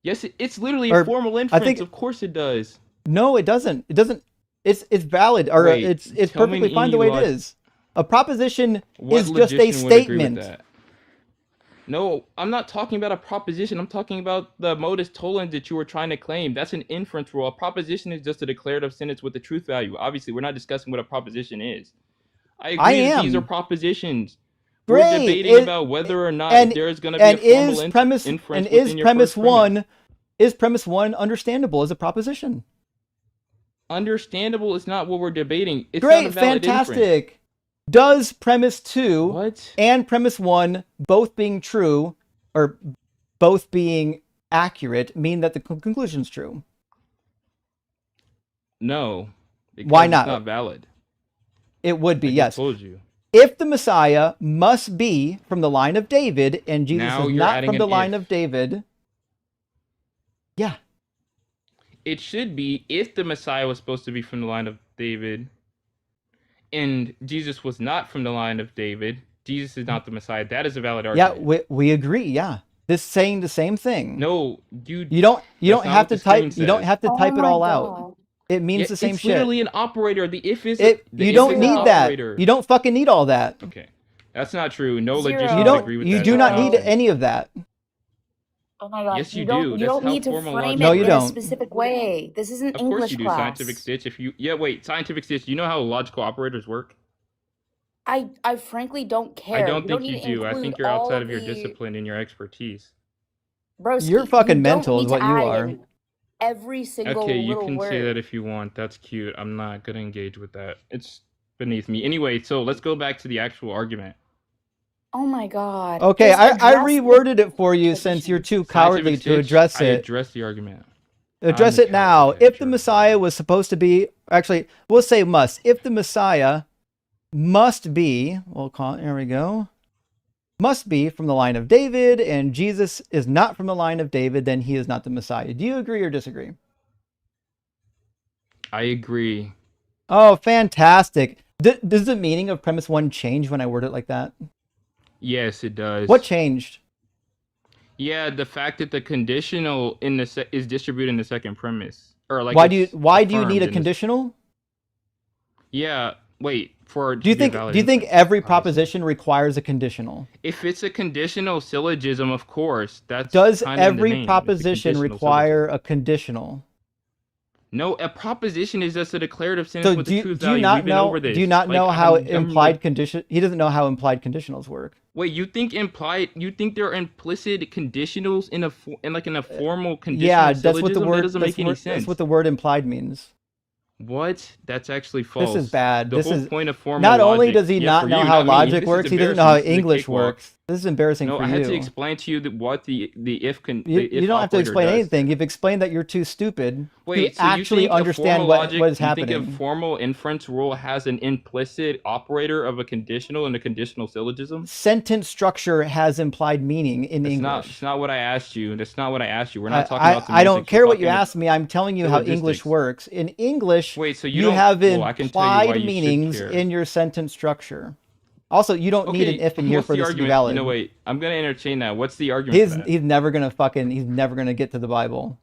Yes, it's literally Or- a formal I inference. think- Of course it does. No, it doesn't. It doesn't. It's valid, or Wait, it's tell me perfectly fine the any way it is. A proposition What is just a logician would agree with statement. that? No, I'm not talking about a proposition. I'm talking about the modus tollens that you were trying to claim. That's an inference rule. A proposition is just a declarative sentence with a truth value. Obviously, we're not discussing what a proposition is. I agree that these are am. propositions. Great. We're debating about whether or not there is going to be a and formal is premise inference and is within your premise first premise. is premise one understandable as a proposition? Understandable is not what we're debating. It's not Great, a valid fantastic. inference. Does premise 2 What? and premise 1 both being true or both being accurate mean that the conclusion's true? No. Because Why not? It's not valid. It would be, I just yes. told you. If the Messiah must be from the line of David and Jesus Now is you're not adding from the an line if. of David, yeah. It should be if the Messiah was supposed to be from the line of David and Jesus was not from the line of David, Jesus is not the Messiah. That is a valid Yeah, argument. we agree, yeah. This saying the same thing. No, You that's don't not have what to the screen type you don't says. have to Oh type it my all out. God. It means Yeah, the same it's shit. literally an operator. The if is You if don't is an need that. operator. You don't fucking need all that. Okay, that's not true. No Zero. logician You would don't agree with you that. do That's not need nonsense. any of that. Oh my God. Yes, you don't do. you That's don't how need to formal frame logic No, it you in a don't. specific way. This is an Of course English you do. class. Scientific stitch. Wait, scientific stitch. You know how logical operators work? I frankly don't care. I don't You don't think you need to do. I include think you're all outside of your the discipline and your expertise. broski. You're You fucking don't mental need is to what you add are. in every single Okay, you little can word. say that if you want. That's cute. I'm not gonna engage with that. It's beneath me. Anyway, so let's go back to the actual argument. Oh my God. Okay, Just I address the reworded it for you since you're too cowardly Scientific to stitch, address I it. addressed the argument. Address I'm it now. cowardly, If the sure. Messiah was supposed to be, actually, we'll say must. If the Messiah must be, we'll call it, here we go, must be from the line of David, and Jesus is not from the line of David, then he is not the Messiah. Do you agree or disagree? I agree. Oh, fantastic. Does the meaning of premise 1 change when I word it like that? Yes, it does. What changed? Yeah, the fact that the conditional in the is distributed in the second premise, or like Why do you it's need affirmed a in the- conditional? Yeah. Wait. For Do you think every proposition requires a conditional? If it's a conditional syllogism, of course, that's Does kinda in the every name. It's a proposition conditional require a conditional? No, a proposition is just a declarative sentence So with do a you, truth do you value. not We've been know? over this. Do you not Like, know how I'm implied like, condition? He doesn't know how implied conditionals work. wait, you think implied? You think there are implicit conditionals in a formal conditional Yeah, syllogism? that's what the That word. doesn't make any sense. That's what the word implied means. What? That's actually false. This is bad. The This whole is point of formal not only logic- does he yeah, not for know you, how not me. logic This is works, he doesn't know how embarrassing. This is a English cakewalk. works. This is embarrassing No, for I you. had to explain to you what the if can You, the if you don't have to operator explain does. anything. You've explained that you're too stupid Wait, to so you actually think a understand formal what logic, is you happening. think a formal inference rule has an implicit operator of a conditional and a conditional syllogism? Sentence structure has implied meaning in That's English. not what I asked you. That's not what I asked you. We're not talking I about don't semantics. care We're what you talking asked me. I'm telling you how English syllogistics. works. In English, Wait, so you don't- have well, I can tell you why implied you should meanings care. in your sentence structure. Also, you don't need an if in here what's for the this to be argument? valid. You know, wait. I'm gonna entertain that. What's the argument? for that? He's never gonna get to the Bible.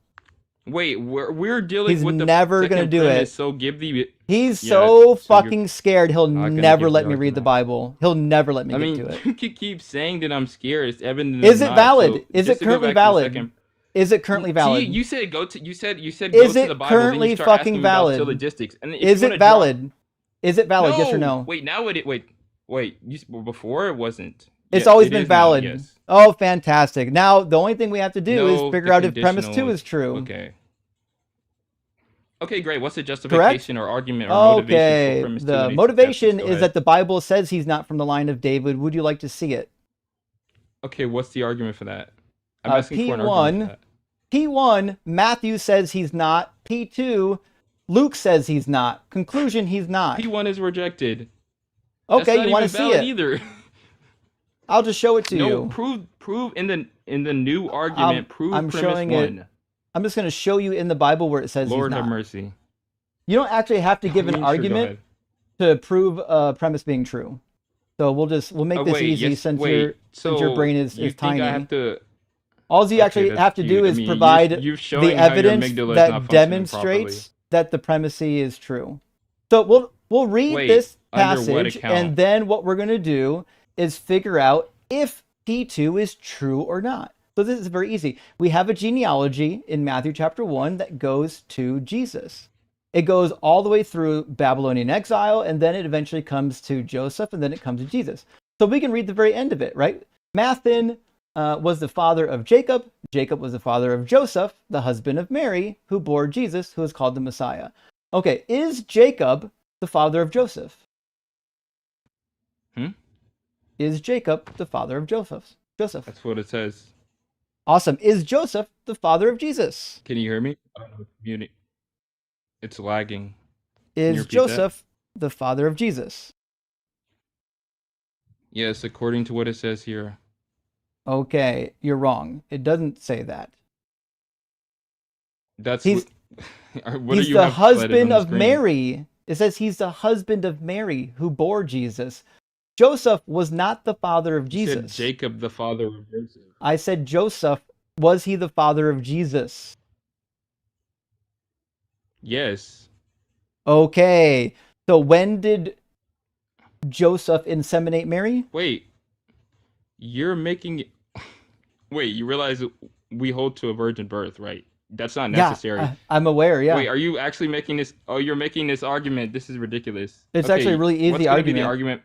Wait, we're dealing He's with the never second gonna do premise, it. So give the. He's Yeah, so you're fucking scared he'll not gonna never give let the me read the argument. Bible. He'll never let me I get mean, to it. you could keep saying that I'm scared. It's evident. Is I'm it not. valid? So Is just it to go currently back to the valid? second- Is it currently valid? See, you said go to. You said Is go to it the Bible. currently then you start fucking asking me about valid? syllogistics. And if Is you it wanna drop- valid? Is it valid? Yes or no? Wait, now it. Wait. Before it wasn't. It's Yeah, always it been is now, valid. yes. Oh, fantastic. Now, the only thing we have to do No, is figure the out if premise 2 conditional is true. Okay. Okay, great. What's the Correct? justification or argument or motivation Okay. for premise 2 The and its motivation acceptance? Go is ahead. that the Bible says he's not from the line of David. Would you like to see it? Okay, what's the argument for that? I'm asking for an argument P1, for that. P1, Matthew says he's not. P2, Luke says he's not. Conclusion, he's not. P1 is rejected. That's Okay, not you want to even see valid it? either. I'll just show it to No, you. prove in the new argument. Prove I'm premise showing one. it. I'm just going to show you in the Bible where it says Lord he's have not. mercy. You don't actually have to I give an mean, sure, go argument ahead. to prove a premise being true. So we'll make Oh, this wait, easy yes, since wait. your brain So is you think tiny. I have to? All you Okay, actually that's have to do cute. I is mean, provide you're the showing how your evidence amygdala is that not functioning properly. demonstrates that the premise is true. So we'll read Wait, this under what passage, account? and then what we're going to do is figure out if P2 is true or not. So this is very easy. We have a genealogy in Matthew chapter 1 that goes to Jesus. It goes all the way through Babylonian exile, and then it eventually comes to Joseph, and then it comes to Jesus. So we can read the very end of it, right? Mathan was the father of Jacob. Jacob was the father of Joseph, the husband of Mary, who bore Jesus, who is called the Messiah. Okay, is Jacob the father of Joseph? Is Jacob the father of Joseph? That's what it says. Awesome. Is Joseph the father of Jesus? Can you hear me? I don't know. Muting. It's lagging. Can you Is repeat Joseph the father of Jesus? Yes, according to what it says here. Okay, you're wrong. It doesn't say that. That's He's what do he's you the have highlighted husband on the of screen? Mary. It says he's the husband of Mary who bore Jesus. Joseph was not the father of You said Jesus. Jacob, the father of Joseph. I said Joseph. Was he the father of Jesus? Yes. Okay. So when did Joseph inseminate Mary? Wait. You're making it... Wait, you realize we hold to a virgin birth, right? That's not necessary. Yeah, I'm aware, yeah. Wait, are you actually making this? Oh, you're making this argument. This is ridiculous. It's Okay, actually a really easy what's gonna be the argument. argument?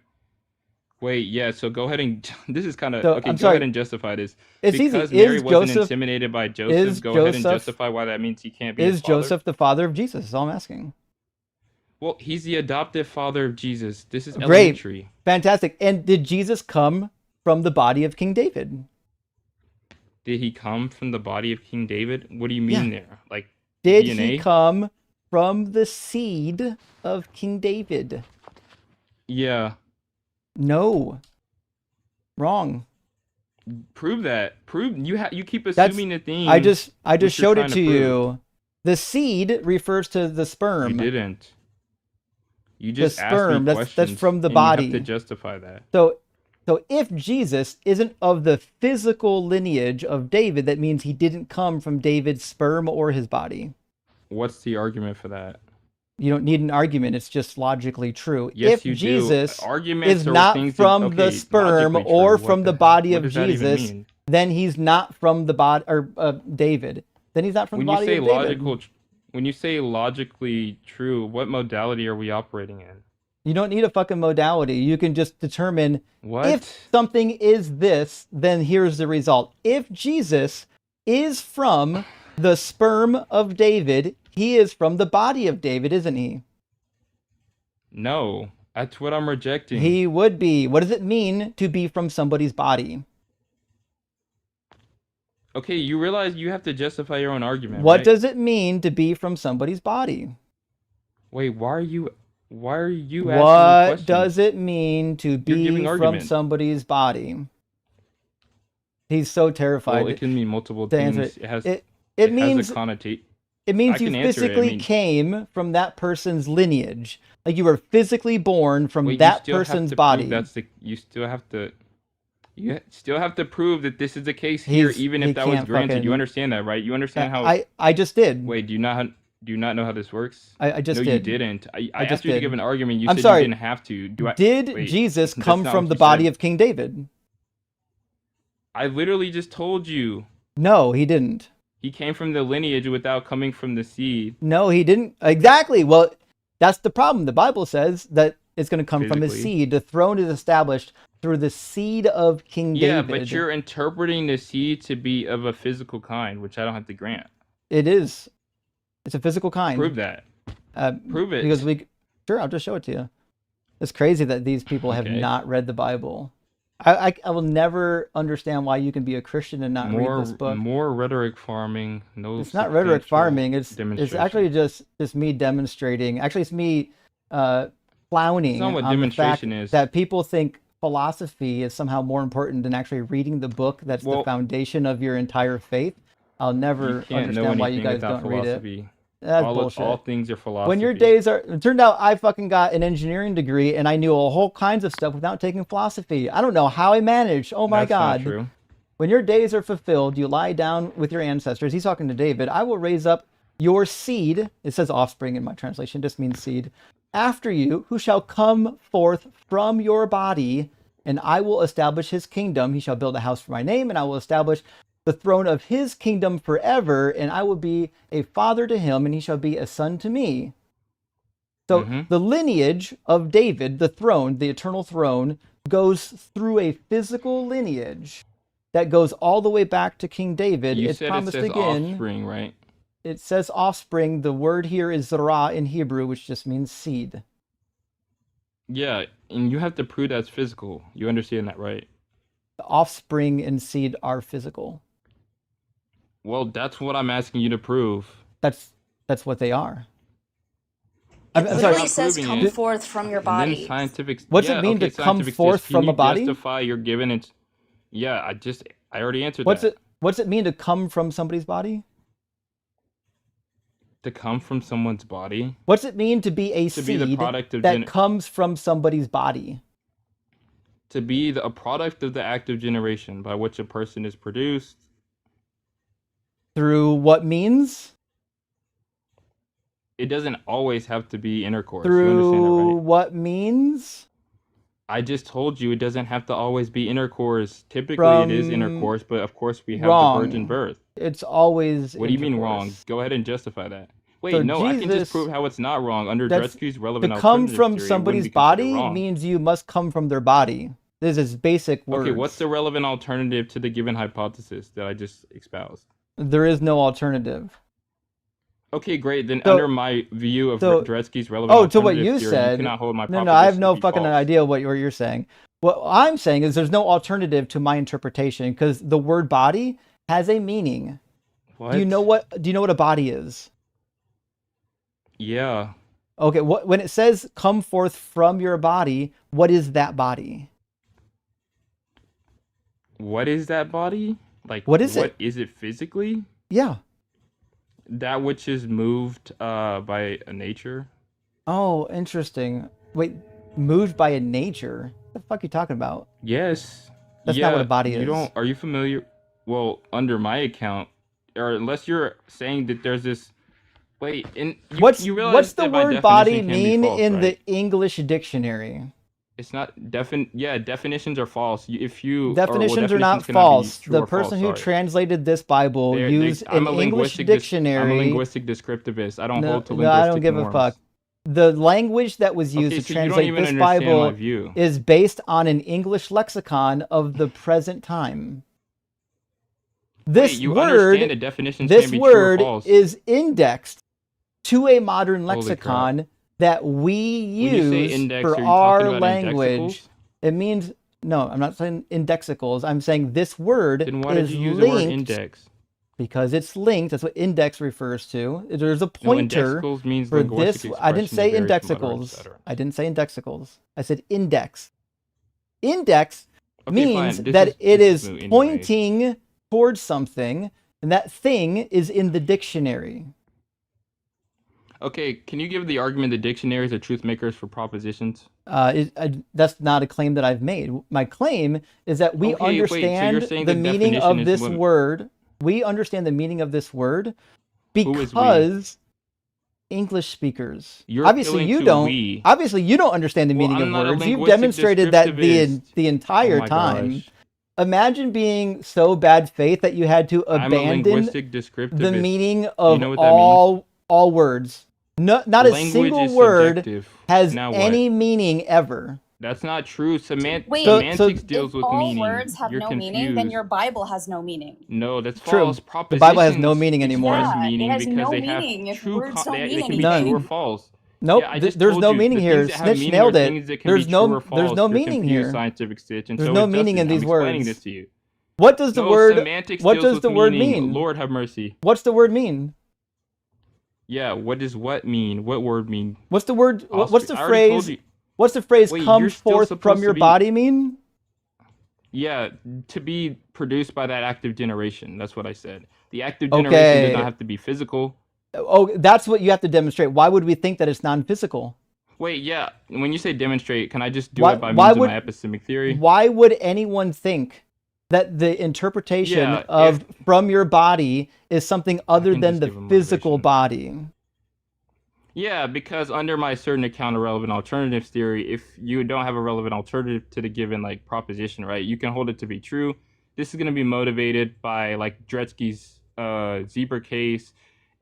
Wait, yeah. So go ahead and this is kind of So, okay. I'm Go sorry. ahead and justify this. It's easy. Because Mary Is wasn't Joseph inseminated by Joseph. Go ahead and justify why that means he can't be his is father. Joseph the father of Jesus? Is all I'm asking. Well, he's the adoptive father of Jesus. This is Great. elementary. Fantastic. And did Jesus come from the body of King David? Did he come from the body of King David? What do you mean there? Like Did DNA? he come from the seed of King David? Yeah. No. Wrong. Prove that. Prove you keep That's assuming the thing. I just which you're showed it trying to prove. you. The seed refers to the sperm. You didn't. You just The asked me sperm, that's questions. from the and body. You have to justify that. So if Jesus isn't of the physical lineage of David, that means he didn't come from David's sperm or his body. What's the argument for that? You don't need an argument. It's just logically true. Yes, if you Jesus do. Arguments is are not things from okay, the sperm logically or true. from the body what of does that even Jesus, mean? then he's not from the body or David. Then he's not from When the you body say of logical, David. when you say logically true, what modality are we operating in? You don't need a fucking modality. You can just determine What? if something is this, then here's the result. If Jesus is from the sperm of David, he is from the body of David, isn't he? No, that's what I'm rejecting. He would be. What does it mean to be from somebody's body? Okay, you realize you have to justify your own argument, What right? does it mean to be from somebody's body? Wait, why are you asking me What questions? does it mean to be giving from arguments. somebody's body? He's so terrified Well, it can mean multiple to answer things. it. It has It means has a connotation. it means I you can answer it. I physically mean- came from that person's lineage. Like you were physically born from Wait, that you still have person's to body. Prove you still have to prove that this is the case here, even he if that was can't granted. fucking- You understand that, right? You understand how? I just did. Wait, do you not know how this works? I just no, did. you didn't. I just asked you to did. give an argument. You I'm said sorry. you didn't have to. Did Wait, Jesus that's come not from what the you body said. of King David? I literally just told you. No, he didn't. He came from the lineage without coming from the seed. No, he didn't. Exactly. Well, that's the problem. The Bible says that it's going to come from his Physically. seed. The throne is established through the seed of King Yeah, David. but you're interpreting the seed to be of a physical kind, which I don't have to grant. It is. It's a physical kind. Prove that. Prove it. Because sure, I'll just show it to you. It's crazy that these people have Okay. not read the Bible. I will never understand why you can be a Christian and not read this book. More rhetoric farming. No, It's not rhetoric substantial farming. It's demonstration. actually just me demonstrating. Actually, it's me clowning That's not what on the fact demonstration is. that people think philosophy is somehow more important than actually reading the book that's the Well, foundation of your entire faith. I'll you never can't know understand why you anything guys without don't read it. philosophy. That's All bullshit. things are philosophy. When your days are, it turned out I fucking got an engineering degree and I knew a whole kinds of stuff without taking philosophy. I don't know how I managed. Oh my That's not God. true. When your days are fulfilled, you lie down with your ancestors. He's talking to David. I will raise up your seed. It says offspring in my translation. It just means seed. After you, who shall come forth from your body, and I will establish his kingdom. He shall build a house for my name, and I will establish the throne of his kingdom forever, and I will be a father to him, and he shall be a son to me. So the lineage of David, the throne, the eternal throne, goes through a physical lineage that goes all the way back to King David. You It's said it promised says again. offspring, right? It says offspring. The word here is zerah in Hebrew, which just means seed. Yeah, and you have to prove that's physical. You understand that, right? The offspring and seed are physical. Well, that's what I'm asking you to prove. That's what they are. It I'm sorry. literally says proving come it. forth from your And then body. scientific. What's yeah, it mean okay, to come scientific forth test. from Can a you body? justify your given it? Yeah, I already answered What's that. it mean to come from somebody's body? To come from someone's body. What's it mean to be a To be the seed product of that comes from somebody's body? To be a product of the act of generation by which a person is produced. Through what means? It doesn't always have to be intercourse. You understand that, Through right? what means? I just told you it doesn't have to always be intercourse. Typically, it is From intercourse, but of course we have wrong. the virgin birth. It's always What do you mean wrong? intercourse. Go ahead and justify that. Wait, So no, I can just Jesus- prove how it's not wrong under That's Dretsky's relevant to come alternative from theory. It wouldn't somebody's be considered body wrong. means you must come from their body. This is basic words. Okay, what's the relevant alternative to the given hypothesis that I just espoused? There is no alternative. Okay, great. Then So- under my view of so- Dretsky's relevant Oh, to alternative what you theory, said. you cannot hold my No, I have proposition no to be fucking false. idea what you're saying. What I'm saying is there's no alternative to my interpretation because the word body has a meaning. What? Do you know what a body is? Yeah. Okay, when it says come forth from your body, what is that body? What is that body? Like, What is it? What is it physically? Yeah. That which is moved by a nature. Oh, interesting. Wait, moved by a nature? What the fuck are you talking about? Yes. That's not what a body you is. Don't. Are you familiar? Well, under my account, or unless you're saying that there's this. Wait, you realize what's the that by word body definition can be mean false, in right? the English dictionary? It's not Yeah, definitions are false. If you Definitions are not definitions cannot be false. true The or person false, who sorry. translated this Bible used I'm an a English linguistic dictionary. I'm a linguistic descriptivist. I don't No, hold to no, linguistic I don't give norms. a fuck. The language that was used Okay, to so you don't translate even this understand my Bible view. is based on an English lexicon of the present time. This Wait, you word, understand that definitions can be true or false. is indexed to a modern Holy crap. lexicon that we When you say use index, for are you our talking about language. indexicals? It means no. I'm not saying indexicals. I'm saying this word Then why is did you use the word linked index? because it's linked. That's what index refers to. There's a No, pointer indexicals means for linguistic this. I didn't expression say that varies from utterance, indexicals. etc. I didn't say indexicals. I said index. Index Okay, means fine. that it this is moot anyways. pointing towards something, and that thing is in the dictionary. Okay, can you give the argument that dictionaries are truth makers for propositions? That's not a claim that I've made. My claim is that we Okay, wait, so you're understand saying the the meaning definition of is this what- word. We understand the meaning of this word Who is we? because English speakers. You're Obviously, appealing you to don't. we. Obviously, you don't understand the Well, meaning I'm of not a words. You've linguistic demonstrated that descriptivist. the entire Oh my time. gosh. Imagine being so bad faith that you had to I'm a abandon linguistic descriptivist. the meaning Do of you know what that means? all words. Not a Language single is word subjective. has Now what? any meaning ever. That's not true. Wait, Semantics deals if with all meaning. words have You're no confused. meaning, then your Bible has no meaning. No, that's True. false. The Bible has no Propositions meaning anymore. express Yeah, it meaning has because no they have meaning if true. words don't They mean can be None. true or anything. false. Nope. Yeah, I just There's told no you, meaning the here. things that have Snitch meaning are nailed it. things that can be true or false. There's no They're meaning confused here. scientific stitch, and There's so no is meaning in Justin. I'm these explaining words. this to you. What does the No, word? semantics What deals does with the word meaning. mean? Lord have mercy. What's the word mean? Yeah, what does what mean? What word mean? What's the word? What's the I already told phrase? you. What's the phrase? Wait, Come you're still forth supposed from to your be. body mean? Yeah, to be produced by that active generation. That's what I said. The active generation does not Okay. have to be physical. Oh, that's what you have to demonstrate. Why would we think that it's non-physical? Wait, yeah. When you say demonstrate, can I just do Why? it by Why means of my would? epistemic theory? Why would anyone think that the interpretation Yeah, of from your body is something other can than just the give a physical motivation. body? Yeah, because under my certain account of relevant alternatives theory, if you don't have a relevant alternative to the given like proposition, right, you can hold it to be true. This is going to be motivated by like Dretsky's zebra case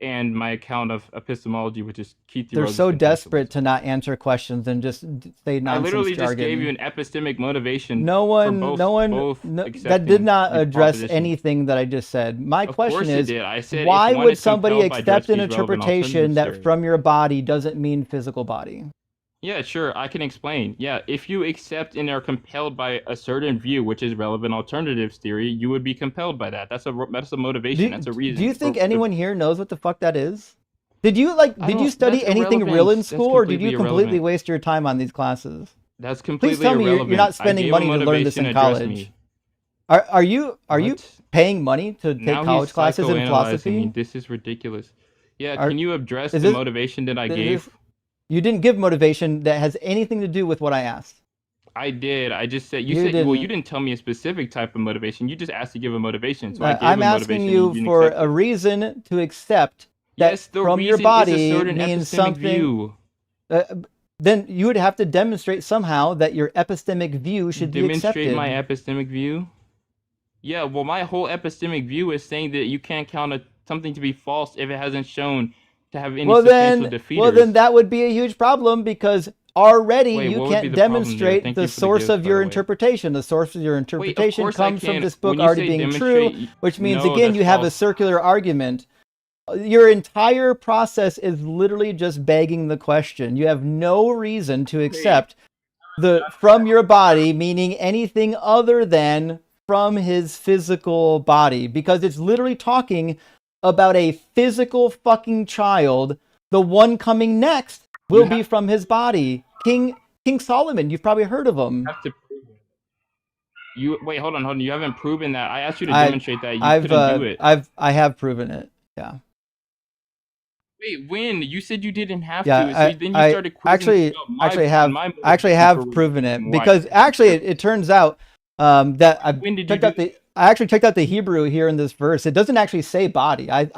and my account of epistemology, which is Keith They're Rhodes' so contextualism. desperate to not answer questions and just say I nonsense literally just jargon. gave you an epistemic motivation. No for one, both, no one, both no, that accepting did not the address proposition. anything that I just said. My Of question course it is, did. I said why if one would is somebody compelled by accept an Dretsky's relevant interpretation alternatives that theory. from your body doesn't mean physical body? Yeah, sure, I can explain. Yeah, if you accept and are compelled by a certain view, which is relevant alternatives theory, you would be compelled by that. That's a motivation. That's a reason. Do you think for- anyone here knows what the fuck that is? Did you like? I Did you don't- study that's anything real in irrelevant. school, That's or did you completely completely irrelevant. waste your time on these classes? That's Please completely tell me irrelevant. you're not I spending gave money a to learn this motivation, in address college. me. Are you What? paying money to take Now college he's classes in psychoanalyzing me. philosophy? This is ridiculous. Yeah, Are- can you address is the this- motivation that I is gave? this- You didn't give motivation that has anything to do with what I asked. I did. I just said You well, you didn't. didn't tell me a specific type of motivation. You just asked to give a motivation. So I gave I'm a asking motivation. you didn't for accept a it. reason to accept that Yes, the from your reason is a body certain means epistemic something. view. Then you would have to demonstrate somehow that your epistemic view should be Demonstrate accepted. my epistemic view. Yeah, well, my whole epistemic view is saying that you can't count something to be false if it hasn't shown to have any substantial defeaters. Well, then that would be a huge problem because already Wait, you what would be can't the problem there? demonstrate Thank the you for the source gifts, of by your the way. interpretation. The source of your Wait, of interpretation course I comes from can. this book When you already say being demonstrate, true, which means, no, again, that's you have a false. circular argument. Your entire process is literally just begging the question. You have no reason to accept the from your body, meaning anything other than from his physical body, because it's literally talking about a physical fucking child. The one coming next will be from his body. King Solomon, you've probably heard of him. You have to prove it. You wait, hold on. You haven't proven that. I asked you to demonstrate that. You couldn't do it. I have proven it. Yeah. Wait, when? You said you didn't have Yeah, to. So then you started quizzing I actually have proven it, why. because actually it turns out that When did you checked out do I actually checked out the Hebrew here in this verse. It doesn't actually say body. I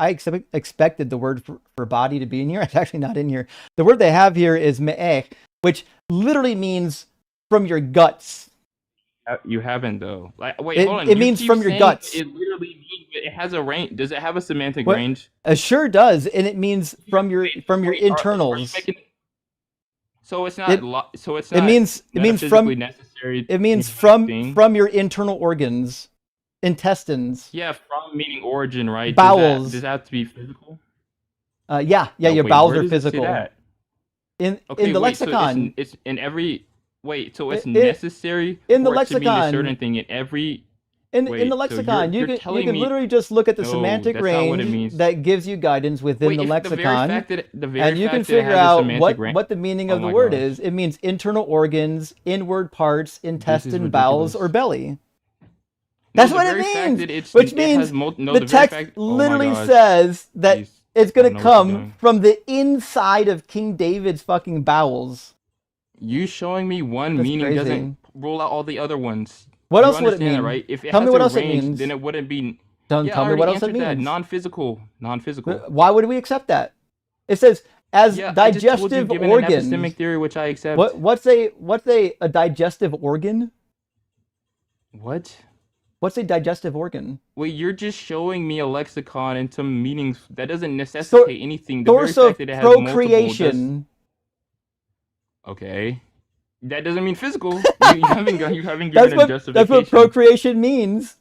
expected the word for body to be in here. It's actually not in here. The word they have here is me'ech, which literally means from your guts. You haven't though. Like, wait, It- hold on. it You means keep from your saying guts. It literally means it has a range. Does it have a semantic What- range? It sure does, and it means from your Wait, are you internals. making- So it's not. It- So it's it not. means from metaphysically necessary. it means thing? from your internal organs, intestines. Yeah, from meaning origin, right? Bowels. Does that have to be physical? Yeah, No, your wait, bowels where are does it say physical. that? In Okay, the wait, so lexicon. it's in every. Wait, so it's It- necessary in the for it to mean a lexicon. certain thing in every. In Wait, the so lexicon, you're you telling can me- literally just look at the No, semantic that's not what it range means. that gives you guidance within Wait, the if lexicon, the very fact that the very and you can fact that it figure has a out semantic range. what the meaning Oh of the my word gosh. is. It means internal organs, inward parts, intestine, bowels, ridiculous. or belly. No, That's the what it very fact means. that it's- Which it means has no, the very text fact- oh my literally gosh. says that Jeez. it's I going don't to know what you're come doing. from the inside of King David's fucking bowels. You showing me one That's meaning crazy. doesn't rule out all the other ones. What You else would it understand that, mean? right? If it Tell has me what a else it range, means. then it wouldn't be. Don't Yeah, tell I me what already else it answered that. means. Non-physical. Why would we accept that? It says as Yeah, I just told you, digestive given organs. an epistemic theory, which I accept. What's a digestive organ? What? What's a digestive organ? Well, you're just showing me a lexicon and some meanings that doesn't necessitate anything. The very Source of fact that it has multiple procreation. Okay. That doesn't mean physical. You haven't given a That's what justification. procreation means.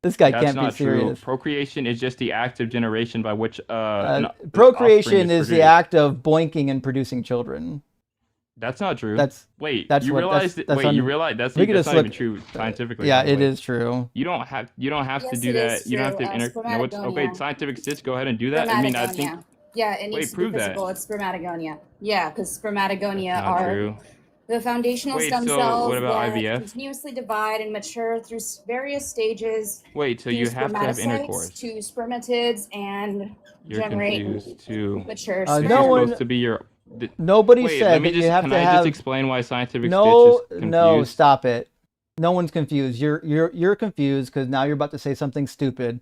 This guy That's can't be not true. serious. Procreation is just the act of generation by which an offspring Procreation is is the produced. act of boinking and producing children. That's not true. That's Wait, that's you what realize that? that's Wait, you under. realize that's We could that's just not even look. true scientifically. Yeah, by the it way. is true. You don't have to Yes, do it that. is You don't have true. to no. It's okay. Spermatogonia. Scientific exists. Go ahead and do that. I mean, I think. Spermatogonia. Yeah, it needs Wait, to be prove that. physical. It's spermatogonia. Yeah, because That's spermatogonia not are true. the foundational Wait, stem so cells what about that IVF? continuously divide and mature through various stages Wait, so through you have to have spermatocytes intercourse. to spermatids and You're generate confused too. mature This is No sperm. one. supposed to be your. Nobody Wait, said let me that you just. have Can to I have. just explain why scientific stitch No, is no, confused? stop it. No one's confused. You're confused because now you're about to say something stupid.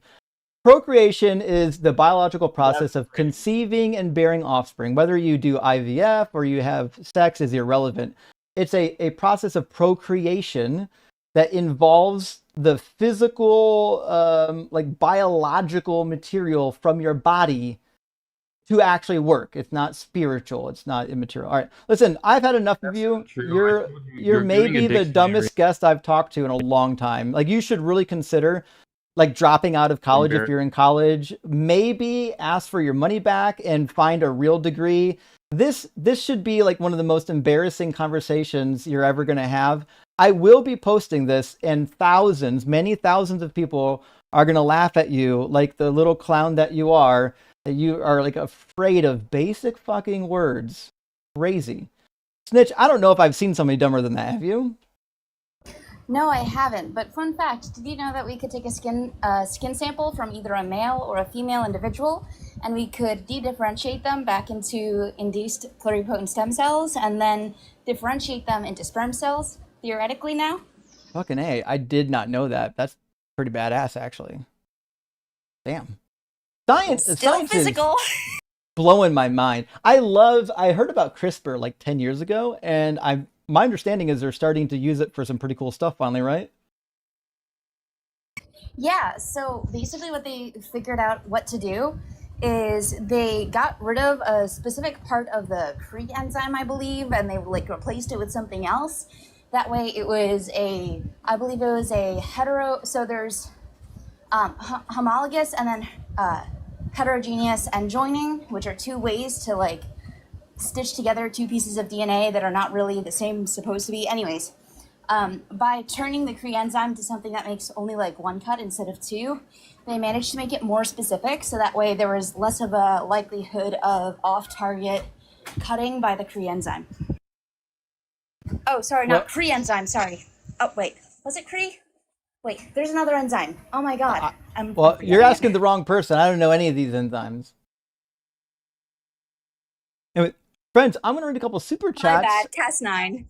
Procreation is the biological process of conceiving and bearing offspring. Whether you do IVF or you have sex is irrelevant. It's a process of procreation that involves the physical, like biological material from your body to actually work. It's not spiritual. It's not immaterial. All right, listen. I've had enough of you. True. I You're told you, you're you're doing a maybe the dictionary. dumbest guest I've talked to in a long time. Like you should really consider like dropping out of college if you're in college. Maybe ask for your money back and find a real degree. This should be like one of the most embarrassing conversations you're ever going to have. I will be posting this, and thousands, many thousands of people are going to laugh at you like the little clown that you are. That you are like afraid of basic fucking words. Crazy. Snitch, I don't know if I've seen somebody dumber than that. Have you? No, I haven't. But fun fact: did you know that we could take a skin sample from either a male or a female individual, and we could de-differentiate them back into induced pluripotent stem cells, and then differentiate them into sperm cells? Theoretically, now. Fucking A. I did not know that. That's pretty badass, actually. Damn. Science physical. is blowing my mind. I heard about CRISPR like 10 years ago, and my understanding is they're starting to use it for some pretty cool stuff finally, right? Yeah, so basically what they figured out what to do is they got rid of a specific part of the Cre enzyme, I believe, and they like replaced it with something else. That way it was I believe it was a so there's homologous and then heterogeneous end joining, which are two ways to like stitch together two pieces of DNA that are not really the same supposed to be. Anyways, by turning the Cre enzyme to something that makes only like one cut instead of two, they managed to make it more specific, so that way there was less of a likelihood of off-target cutting by the Cre enzyme. Oh, sorry, not Cre enzyme, sorry. Oh, wait, was it Cre? Wait, there's another enzyme. Oh my god. Well, you're asking the wrong person. I don't know any of these enzymes. Anyway, friends, I'm going to read a couple super chats. My bad, Cas9.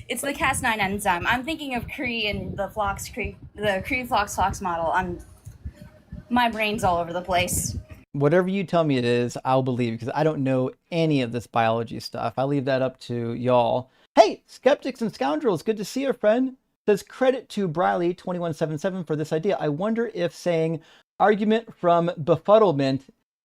It's the Cas9 enzyme. I'm thinking of Cre and the Cre Flox model. My brain's all over the place. Whatever you tell me it is, I'll believe, because I don't know any of this biology stuff. I leave that up to y'all. Hey, skeptics and scoundrels, good to see you, friend. Says credit to Briley2177 for this idea. I wonder if saying argument from befuddlement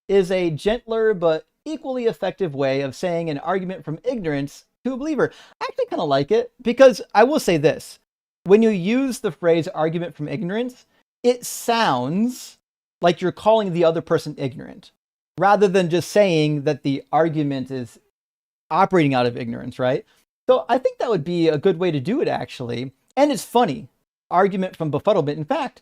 is a gentler but equally effective way of saying an argument from ignorance to a believer. I actually kind of like it, because I will say this. When you use the phrase argument from ignorance, it sounds like you're calling the other person ignorant, rather than just saying that the argument is operating out of ignorance, right? So I think that would be a good way to do it, actually. And it's funny. Argument from befuddlement. In fact,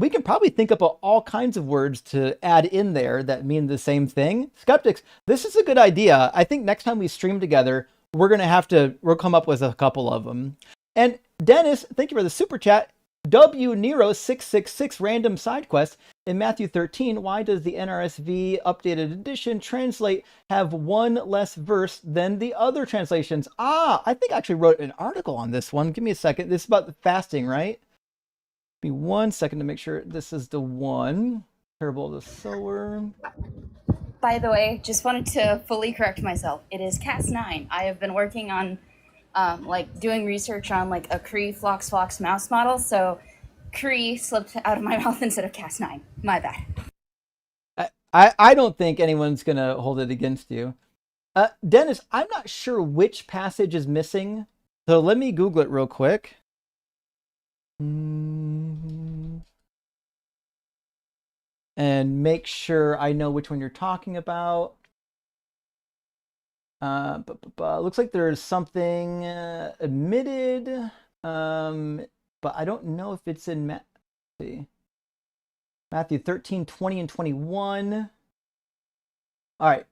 we can probably think up all kinds of words to add in there that mean the same thing. Skeptics, this is a good idea. I think next time we stream together, we'll come up with a couple of them. And Dennis, thank you for the super chat. W Nero 666 random side quest in Matthew 13. Why does the NRSV updated edition translate have one less verse than the other translations? I think I actually wrote an article on this one. Give me a second. This is about the fasting, right? Give me 1 second to make sure this is the one. Parable of the sower. By the way, just wanted to fully correct myself. It is Cas9. I have been working on doing research on like a Cre Flox mouse model, so Cre slipped out of my mouth instead of Cas9. My bad. I don't think anyone's gonna hold it against you. Dennis, I'm not sure which passage is missing, so let me Google it real quick. and make sure I know which one you're talking about. Looks like there's something admitted, but I don't know if it's in Matthew 13, 20, and 21. All right.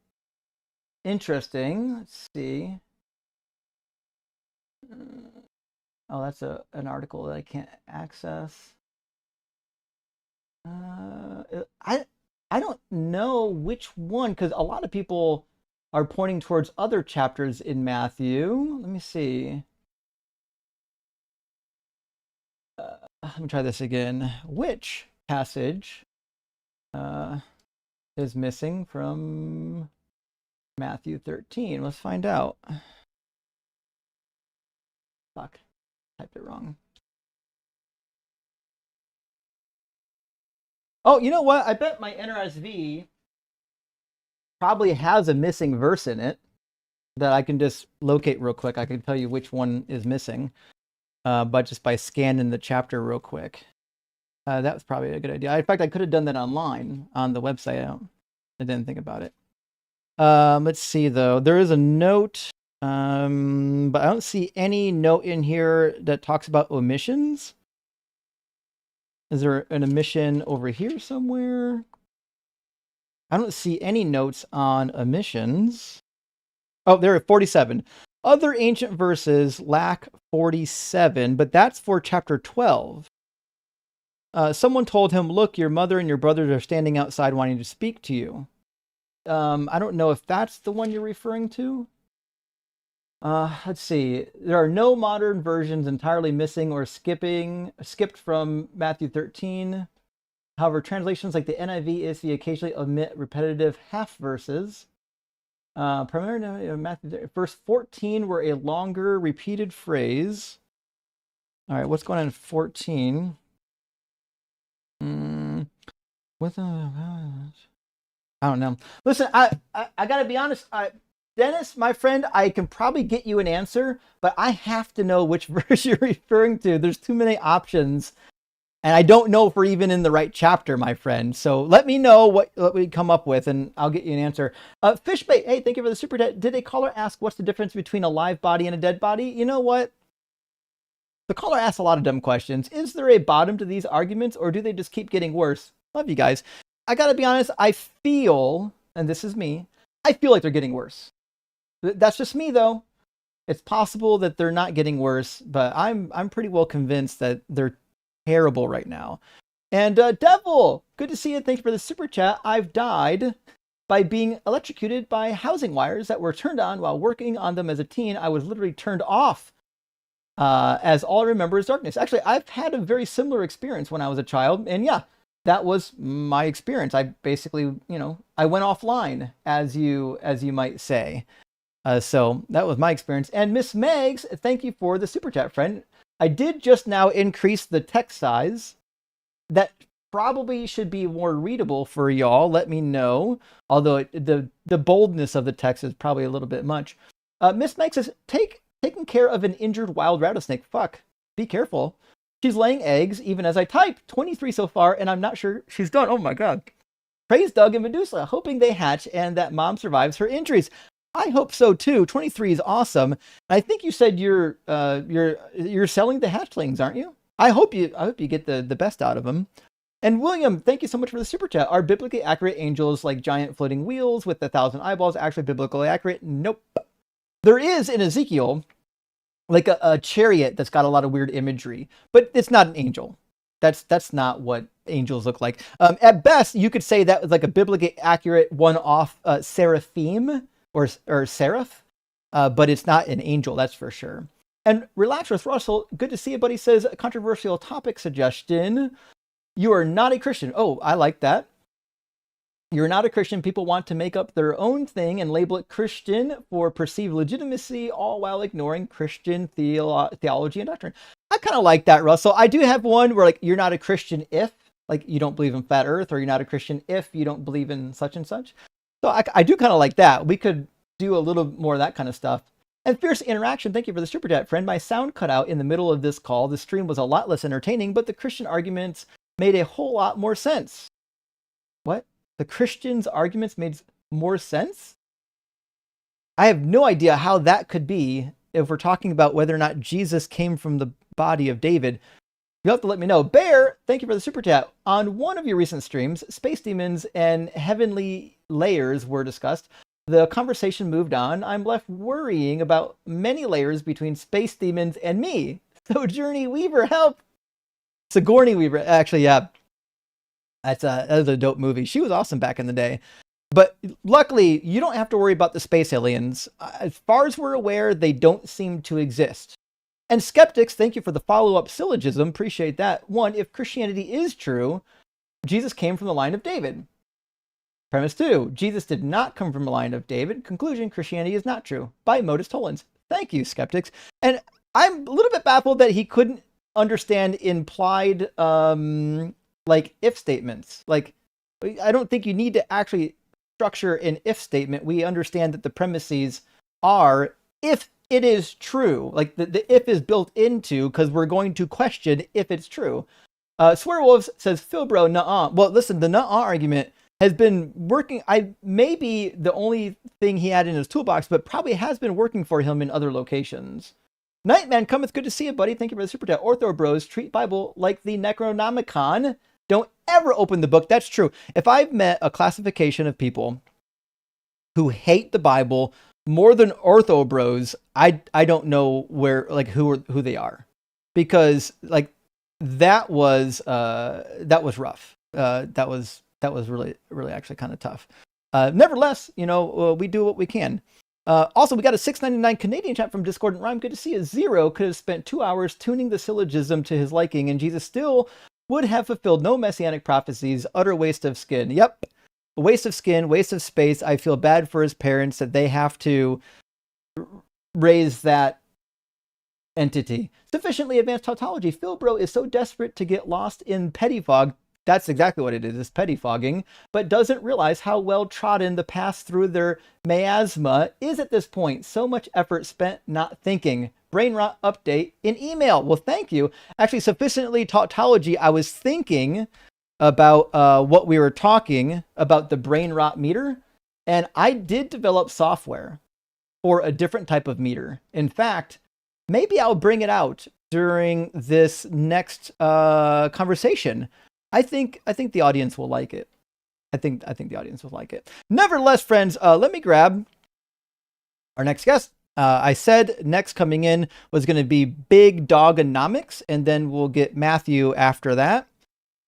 Interesting. Let's see. Oh, that's an article that I can't access. I don't know which one, because a lot of people are pointing towards other chapters in Matthew. Let me see. Let me try this again. Which passage is missing from Matthew 13? Let's find out. Fuck, typed it wrong. Oh, you know what? I bet my NRSV probably has a missing verse in it that I can just locate real quick. I can tell you which one is missing, but just by scanning the chapter real quick. That was probably a good idea. In fact, I could have done that online on the website. I didn't think about it. Let's see, though. There is a note, but I don't see any note in here that talks about omissions. Is there an omission over here somewhere? I don't see any notes on omissions. Oh, there are 47. Other ancient verses lack 47, but that's for chapter 12. Someone told him, "Look, your mother and your brothers are standing outside wanting to speak to you." I don't know if that's the one you're referring to. Let's see. There are no modern versions entirely missing or skipped from Matthew 13. However, translations like the NIV, ESV occasionally omit repetitive half verses. Primarily, Matthew, verse 14 were a longer repeated phrase. All right, what's going on in 14? I don't know. Listen, I gotta be honest. Dennis, my friend, I can probably get you an answer, but I have to know which verse you're referring to. There's too many options, and I don't know if we're even in the right chapter, my friend. So let me know what we come up with, and I'll get you an answer. Fishbait, hey, thank you for the super chat. Did a caller ask what's the difference between a live body and a dead body? You know what? The caller asks a lot of dumb questions. Is there a bottom to these arguments, or do they just keep getting worse? Love you guys. I gotta be honest, I feel, and this is me, I feel like they're getting worse. That's just me, though. It's possible that they're not getting worse, but I'm pretty well convinced that they're terrible right now. And Devil, good to see you. Thank you for the super chat. I've died by being electrocuted by housing wires that were turned on while working on them as a teen. I was literally turned off, as all I remember is darkness. Actually, I've had a very similar experience when I was a child, and yeah, that was my experience. I basically, I went offline, as you might say. So that was my experience. And Miss Megs, thank you for the super chat, friend. I did just now increase the text size. That probably should be more readable for y'all. Let me know. Although the boldness of the text is probably a little bit much. Miss Megs says, taking care of an injured wild rattlesnake. Fuck. Be careful. She's laying eggs even as I type. 23 so far, and I'm not sure she's done. Oh my God. Praise Doug and Medusa, hoping they hatch and that mom survives her injuries. I hope so too. 23 is awesome. I think you said you're selling the hatchlings, aren't you? I hope you get the best out of them. And William, thank you so much for the super chat. Are biblically accurate angels like giant floating wheels with 1,000 eyeballs actually biblically accurate? Nope. There is in Ezekiel like a chariot that's got a lot of weird imagery, but it's not an angel. That's not what angels look like. At best, you could say that was like a biblically accurate one-off seraphim or seraph, but it's not an angel, that's for sure. And Relax with Russell, good to see you, buddy. Says controversial topic suggestion. You are not a Christian. Oh, I like that. You're not a Christian. People want to make up their own thing and label it Christian for perceived legitimacy, all while ignoring Christian theology and doctrine. I kind of like that, Russell. I do have one where, like, you're not a Christian if, like, you don't believe in flat Earth, or you're not a Christian if you don't believe in such and such. So I do kind of like that. We could do a little more of that kind of stuff. And Fierce Interaction, thank you for the super chat, friend. My sound cut out in the middle of this call. The stream was a lot less entertaining, but the Christian arguments made a whole lot more sense. the Christians' arguments made more sense. I have no idea how that could be if we're talking about whether or not Jesus came from the body of David. You'll have to let me know. Bear, thank you for the super chat. On one of your recent streams, space demons and heavenly layers were discussed. The conversation moved on. I'm left worrying about many layers between space demons and me. Sojourner Weaver, help! Sigourney Weaver, actually, yeah. That was a dope movie. She was awesome back in the day. But luckily, you don't have to worry about the space aliens. As far as we're aware, they don't seem to exist. And skeptics, thank you for the follow-up syllogism. Appreciate that. One, if Christianity is true, Jesus came from the line of David. Premise 2, Jesus did not come from the line of David. Conclusion, Christianity is not true. By Modus Tollens. Thank you, skeptics. And I'm a little bit baffled that he couldn't understand implied like if statements. Like, I don't think you need to actually structure an if statement. We understand that the premises are if it is true. Like the if is built into because we're going to question if it's true. Swearwolves says, Phil bro, nuh-uh. Well, listen, the nuh-uh argument has been working. I maybe the only thing he had in his toolbox, but probably has been working for him in other locations. Nightman cometh, good to see you, buddy. Thank you for the super chat. Ortho bros treat Bible like the Necronomicon. Don't ever open the book. That's true. If I've met a classification of people who hate the Bible more than ortho bros, I don't know where like who they are, because like that was rough. That was really actually kind of tough. Nevertheless, we do what we can. Also, we got a $6.99 Canadian chat from Discordant Rhyme. Good to see you. Zero could have spent 2 hours tuning the syllogism to his liking, and Jesus still would have fulfilled no messianic prophecies. Utter waste of skin. Yep. A waste of skin, waste of space. I feel bad for his parents that they have to raise that entity. Sufficiently advanced tautology. Philbro is so desperate to get lost in pettifog. That's exactly what it is pettifogging, but doesn't realize how well trodden the path through their miasma is at this point. So much effort spent not thinking. Brain rot update in email. Well, thank you. Actually, sufficiently tautology. I was thinking about what we were talking about, the brain rot meter, and I did develop software for a different type of meter. In fact, maybe I'll bring it out during this next conversation. I think the audience will like it. I think the audience will like it. Nevertheless, friends, let me grab our next guest. I said next coming in was going to be Big Dogonomics, and then we'll get Matthew after that.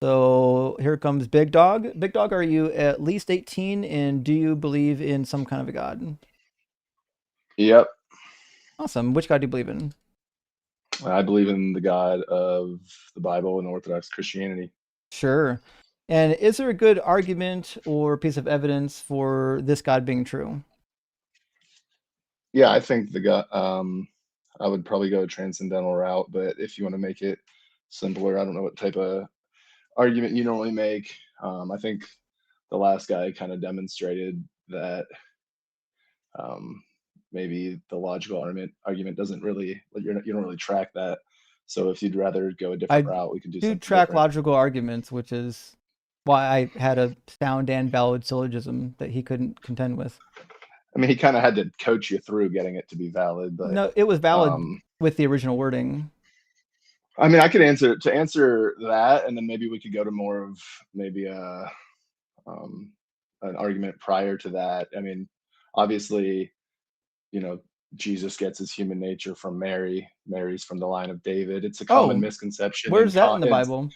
So here comes Big Dog. Big Dog, are you at least 18, and do you believe in some kind of a god? Yep. Awesome. Which god do you believe in? I believe in the God of the Bible and Orthodox Christianity. Sure. And is there a good argument or piece of evidence for this God being true? Yeah, I think the God, I would probably go a transcendental route, but if you want to make it simpler, I don't know what type of argument you normally make. I think the last guy kind of demonstrated that maybe the logical argument doesn't really, you don't really track that. So if you'd rather go a different route, we can do something track different. logical arguments, which is why I had a sound and valid syllogism that he couldn't contend with. I mean, he kind of had to coach you through getting it to be valid, but no, it was valid with the original wording. I mean, I could answer that, and then maybe we could go to more of maybe an argument prior to that. I mean, obviously, Jesus gets his human nature from Mary. Mary's from the line of David. It's a common misconception. Where's that in the Bible?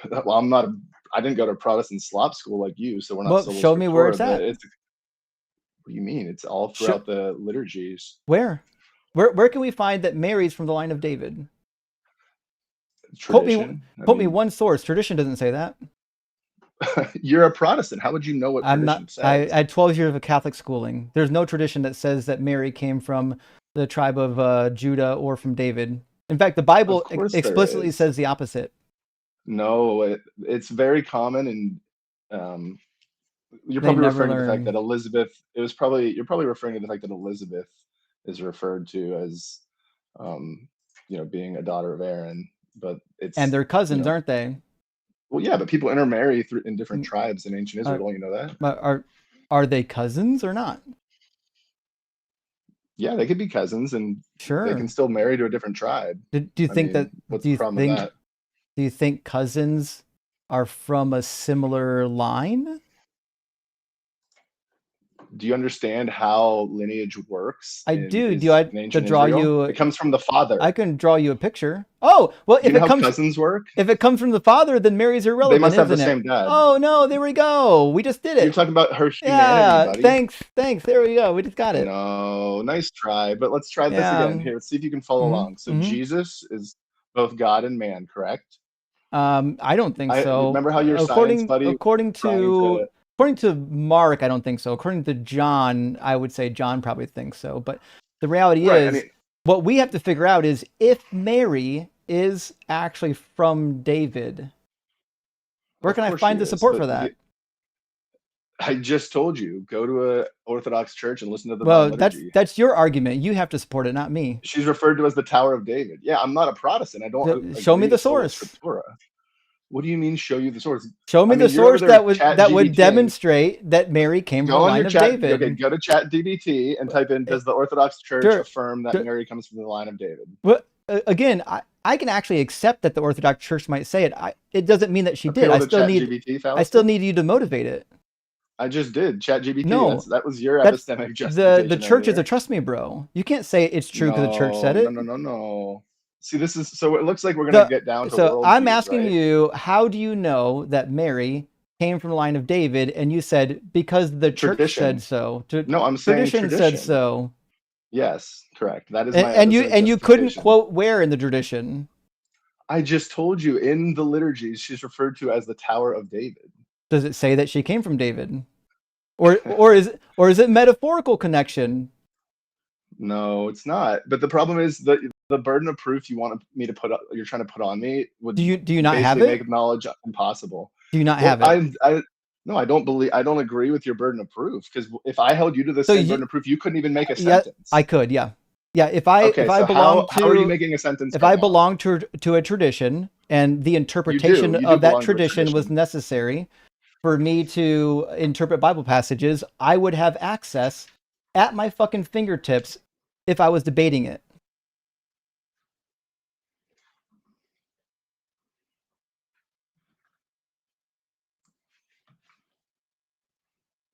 Well, I didn't go to Protestant slop school like you, so we're not. Well, show me where it's at. What do you mean? It's all throughout the liturgies. Where can we find that Mary's from the line of David? Tradition. Quote me one source. Tradition doesn't say that. You're a Protestant. How would you know what tradition says? I had 12 years of Catholic schooling. There's no tradition that says that Mary came from the tribe of Judah or from David. In fact, the Bible explicitly says the opposite. No, it's very common, and you're probably referring to the fact that Elizabeth. You're probably referring to the fact that Elizabeth is referred to as, being a daughter of Aaron, but it's and they're cousins, aren't they? Well, yeah, but people intermarry in different tribes in ancient Israel. Don't you know that? But are they cousins or not? Yeah, they could be cousins, and Sure. they can still marry to a different tribe. Do you think that? What's Do the you problem think? with that? Do you think cousins are from a similar line? Do you understand how lineage works? I do. Do I in to ancient draw Israel? you? It comes from the father. I can draw you a picture. Oh, well, Do you if know it how comes cousins work? if it comes from the father, then Mary's They irrelevant, must have the isn't it? same dad. Oh no, there we go. We just did You're it. talking about her humanity, Yeah, buddy. thanks. There we go. We just got it. No, nice try. But let's try this Yeah. again. Here, let's see if you can follow along. So Jesus is both God and man, correct? I don't think so. Remember how your science buddy according trying to Mark, I don't think so. According to John, I would say John probably thinks so. But the reality Right, is, what we have to figure out is if Mary is actually from David. Where can I find the support for that? I just told you, go to a Orthodox church and listen to the Divine Liturgy. That's your argument. You have to support it, not me. She's referred to as the Tower of David. Yeah, I'm not a Protestant. I don't show me the source. What do you mean show you the source? Show me the source that would demonstrate that Mary came from the line of David. Okay, go to ChatGPT and type in, does the Orthodox Church affirm that Mary comes from the line of David? Well, again, I can actually accept that the Orthodox Church might say it. It doesn't mean that she did. I still need you to motivate it. I just did. ChatGPT. No, that was your epistemic justification. The church is a trust me, bro. You can't say it's true because the church said it. No. See, this is so. It looks like we're gonna get down to. So I'm asking you, how do you know that Mary came from the line of David? And you said because the church said so. No, I'm saying tradition said so. Yes, correct. That is my. And you couldn't quote where in the tradition. I just told you in the liturgies she's referred to as the Tower of David. Does it say that she came from David, or is it metaphorical connection? No, it's not. But the problem is the burden of proof you want me to put up, you're trying to put on me would do you not have it? Make knowledge impossible. Do you not have it? No, I don't agree with your burden of proof, because if I held you to the same burden of proof, you couldn't even make a sentence. I could, yeah. If I belong to, how are you making a sentence? If I belong to a tradition and the interpretation of that tradition was necessary for me to interpret Bible passages, I would have access at my fucking fingertips if I was debating it.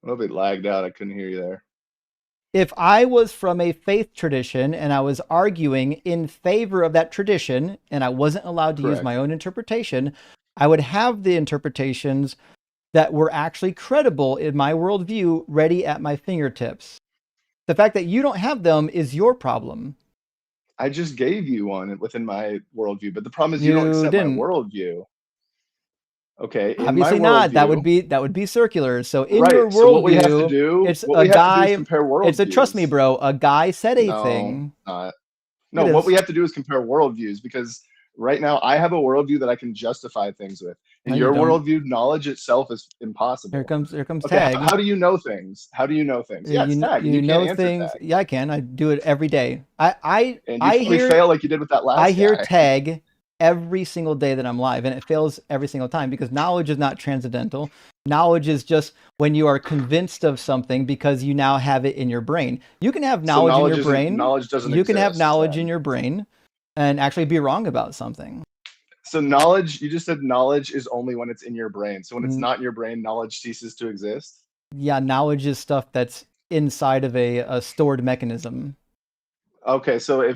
A little bit lagged out. I couldn't hear you there. If I was from a faith tradition and I was arguing in favor of that tradition and I wasn't allowed to use my own interpretation, I would have the interpretations that were actually credible in my worldview ready at my fingertips. The fact that you don't have them is your problem. I just gave you one within my worldview, but the problem is you don't accept my worldview. Okay, obviously not. That would be circular. So in your worldview, so what we have to do, it's a guy. It's a trust me, bro. A guy said a thing. No, what we have to do is compare worldviews, because right now I have a worldview that I can justify things with. In your worldview, knowledge itself is impossible. Here comes Tag. How do you know things? Yeah, it's Tag. You know things. Tag. Yeah, I can. I do it every day. I fail like you did with that last. I hear Tag every single day that I'm live, and it fails every single time, because knowledge is not transcendental. Knowledge is just when you are convinced of something because you now have it in your brain. You can have knowledge in your brain. Knowledge doesn't. You can have knowledge in your brain and actually be wrong about something. So knowledge, you just said knowledge is only when it's in your brain. So when it's not in your brain, knowledge ceases to exist. Yeah, knowledge is stuff that's inside of a stored mechanism. Okay, so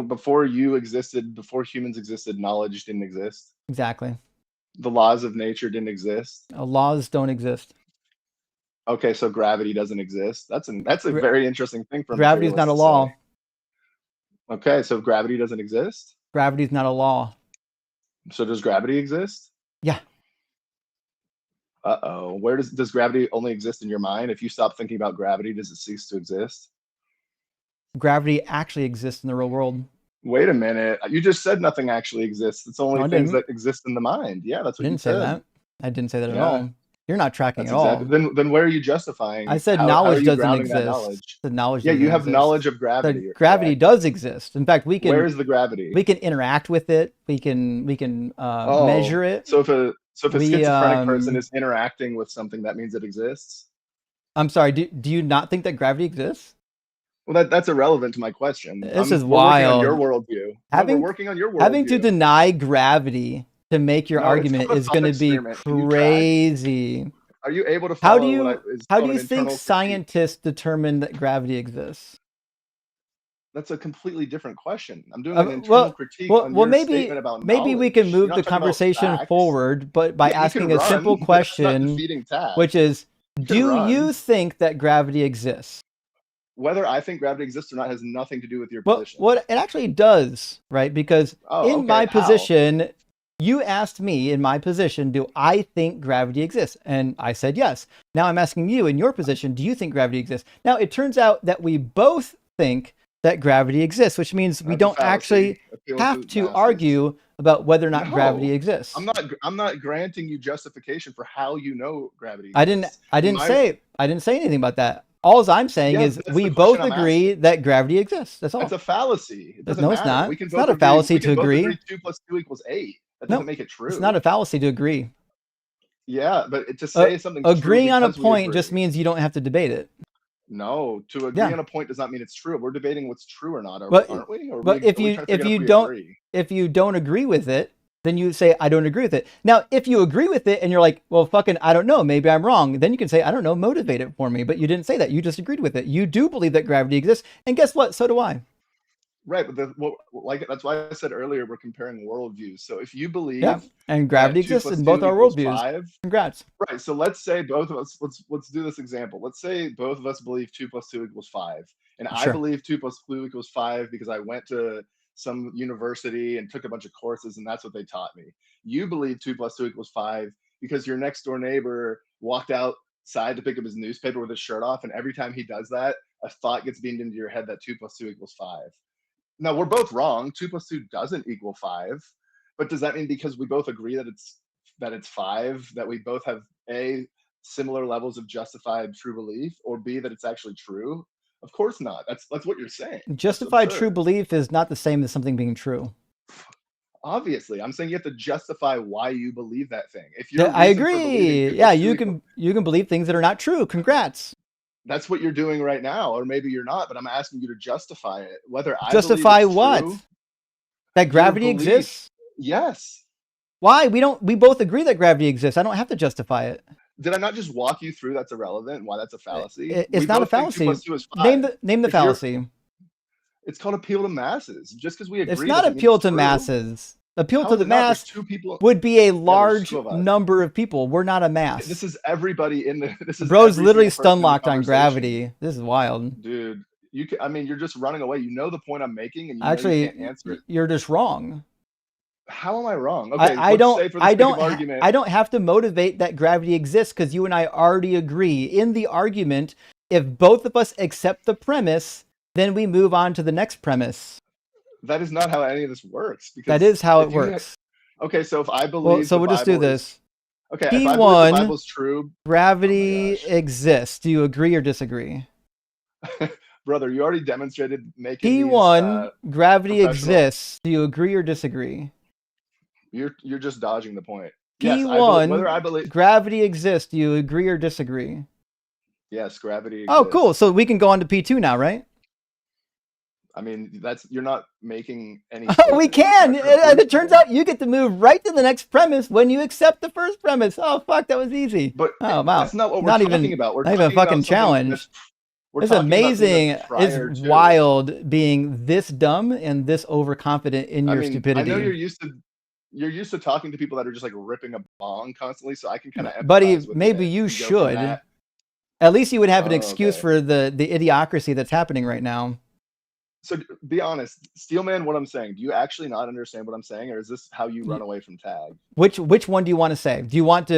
before you existed, before humans existed, knowledge didn't exist. Exactly. The laws of nature didn't exist. Laws don't exist. Okay, so gravity doesn't exist. That's a very interesting thing. Gravity is not a law. Okay, so gravity doesn't exist. Gravity is not a law. So does gravity exist? Yeah. Uh-oh. Where does gravity only exist in your mind? If you stop thinking about gravity, does it cease to exist? Gravity actually exists in the real world. Wait a minute. You just said nothing actually exists. It's only things that exist in the mind. Yeah, that's what you said. I didn't say that at all. You're not tracking at all. Then where are you justifying? I said knowledge doesn't exist. Yeah, you have knowledge of gravity. Gravity does exist. In fact, we can. Where is the gravity? We can interact with it. We can measure it. So So if a we schizophrenic person is interacting with something, that means it exists? I'm sorry, do you not think that gravity exists? Well, that's irrelevant to my question. This is We're working on your wild. worldview. Having No, we're working on your having to worldview. deny gravity to make your No, it's argument called a is thought going to be experiment. Can you track? crazy. Are you able to How do follow what you is how do called you an think internal critique? scientists determine that gravity exists? That's a completely different question. I'm doing an internal Well, critique on your statement about maybe we can knowledge. move You're the not talking about conversation facts. forward, but by Yeah, you can asking a simple run, but that's not question, defeating Tag. which is, You can do run. you think that gravity exists? Whether I think gravity exists or not has nothing to do with your Well, position. what it actually does, right? Because in my How? position, you asked me in my position, do I think gravity exists? And I said yes. Now I'm asking you in your position, do you think gravity exists? Now it turns out that we both think that gravity exists, which means we That's a don't fallacy. actually Appeal have to masses. argue about whether or not No, gravity exists. I'm not granting you justification for how you know gravity I exists. didn't say anything about that. All I'm saying Yeah, is that's we the both question I'm agree asking. that gravity exists. That's all. That's a fallacy. It doesn't No, it's matter. not. We can It's both not a agree. fallacy We to can both agree. agree 2 + 2 = 8. That No, doesn't make it true. it's not a fallacy to agree. Yeah, but to say something's Agreeing true on a because we point agree. just means you don't have to debate it. No, to agree Yeah. on a point does not mean it's true. We're debating what's true or not, But aren't we? Or but are we trying to figure out if you don't agree with it, then you say I don't agree with it. Now, if you agree with it and you're like, well, fucking, I don't know, maybe I'm wrong, then you can say I don't know, motivate it for me. But you didn't say that. You just agreed with it. You do believe that gravity exists, and guess what? So do I. Right, but that's why I said earlier we're comparing worldviews. So if you believe and gravity that 2 exists + in both 2 our = worldviews. 5, Congrats. right? So let's say both of us. Let's do this example. Let's say both of us believe 2 + 2 = 5, and I Sure. believe 2 + 2 = 5 because I went to some university and took a bunch of courses, and that's what they taught me. You believe 2 + 2 = 5 because your next door neighbor walked outside to pick up his newspaper with his shirt off, and every time he does that, a thought gets beamed into your head that 2 + 2 = 5. Now we're both wrong. 2 + 2 doesn't equal 5, but does that mean because we both agree that it's 5 that we both have A, similar levels of justified true belief, or B, that it's actually true? Of course not. That's what you're saying. Justified true belief is not the same as something being true. Obviously, I'm saying you have to justify why you believe that thing. If I agree. Yeah, you can believe things that are not true. Congrats. That's what you're doing right now, or maybe you're not, but I'm asking you to justify it. Whether I justify believe it's what? true, that gravity exists? Yes. Why? We both agree that gravity exists. I don't have to justify it. Did I not just walk you through that's irrelevant and why that's a fallacy? It's not a fallacy. 2 + 2 = 5. Name the fallacy. It's called appeal to masses. Just because we agree, it's not appeal to masses. Appeal to the mass would be a large number of people. We're not a mass. This is everybody in the. This is bro's literally stun locked on gravity. This is wild, dude. I mean, you're just running away. You know the point I'm making, and actually, you can't answer it. You're just wrong. How am I wrong? Okay, I don't have to motivate that gravity exists because you and I already agree in the argument. If both of us accept the premise, then we move on to the next premise. That is not how any of this works. Because that is how it works. Okay, so if I believe, so we'll just do this. Okay, if I believe the Bible's true, gravity exists. Do you agree or disagree? Brother, you already demonstrated making P1, gravity exists. Do you agree or disagree? You're just dodging the point. P1, whether I believe gravity exists. Do you agree or disagree? Yes, gravity exists. Oh, cool. So we can go on to P2 now, right? I mean, you're not making any. We can. It turns out you get to move right to the next premise when you accept the first premise. Oh, fuck, that was easy. But oh, wow. That's not what we're talking about. We're not even a fucking challenge. It's amazing. It's wild being this dumb and this overconfident in your stupidity. I know you're used to talking to people that are just like ripping a bong constantly, so I can kind of. Buddy, maybe you should. At least you would have an excuse for the idiocracy that's happening right now. So be honest, Steelman, what I'm saying, do you actually not understand what I'm saying, or is this how you run away from tag? Which one do you want to say? Do you want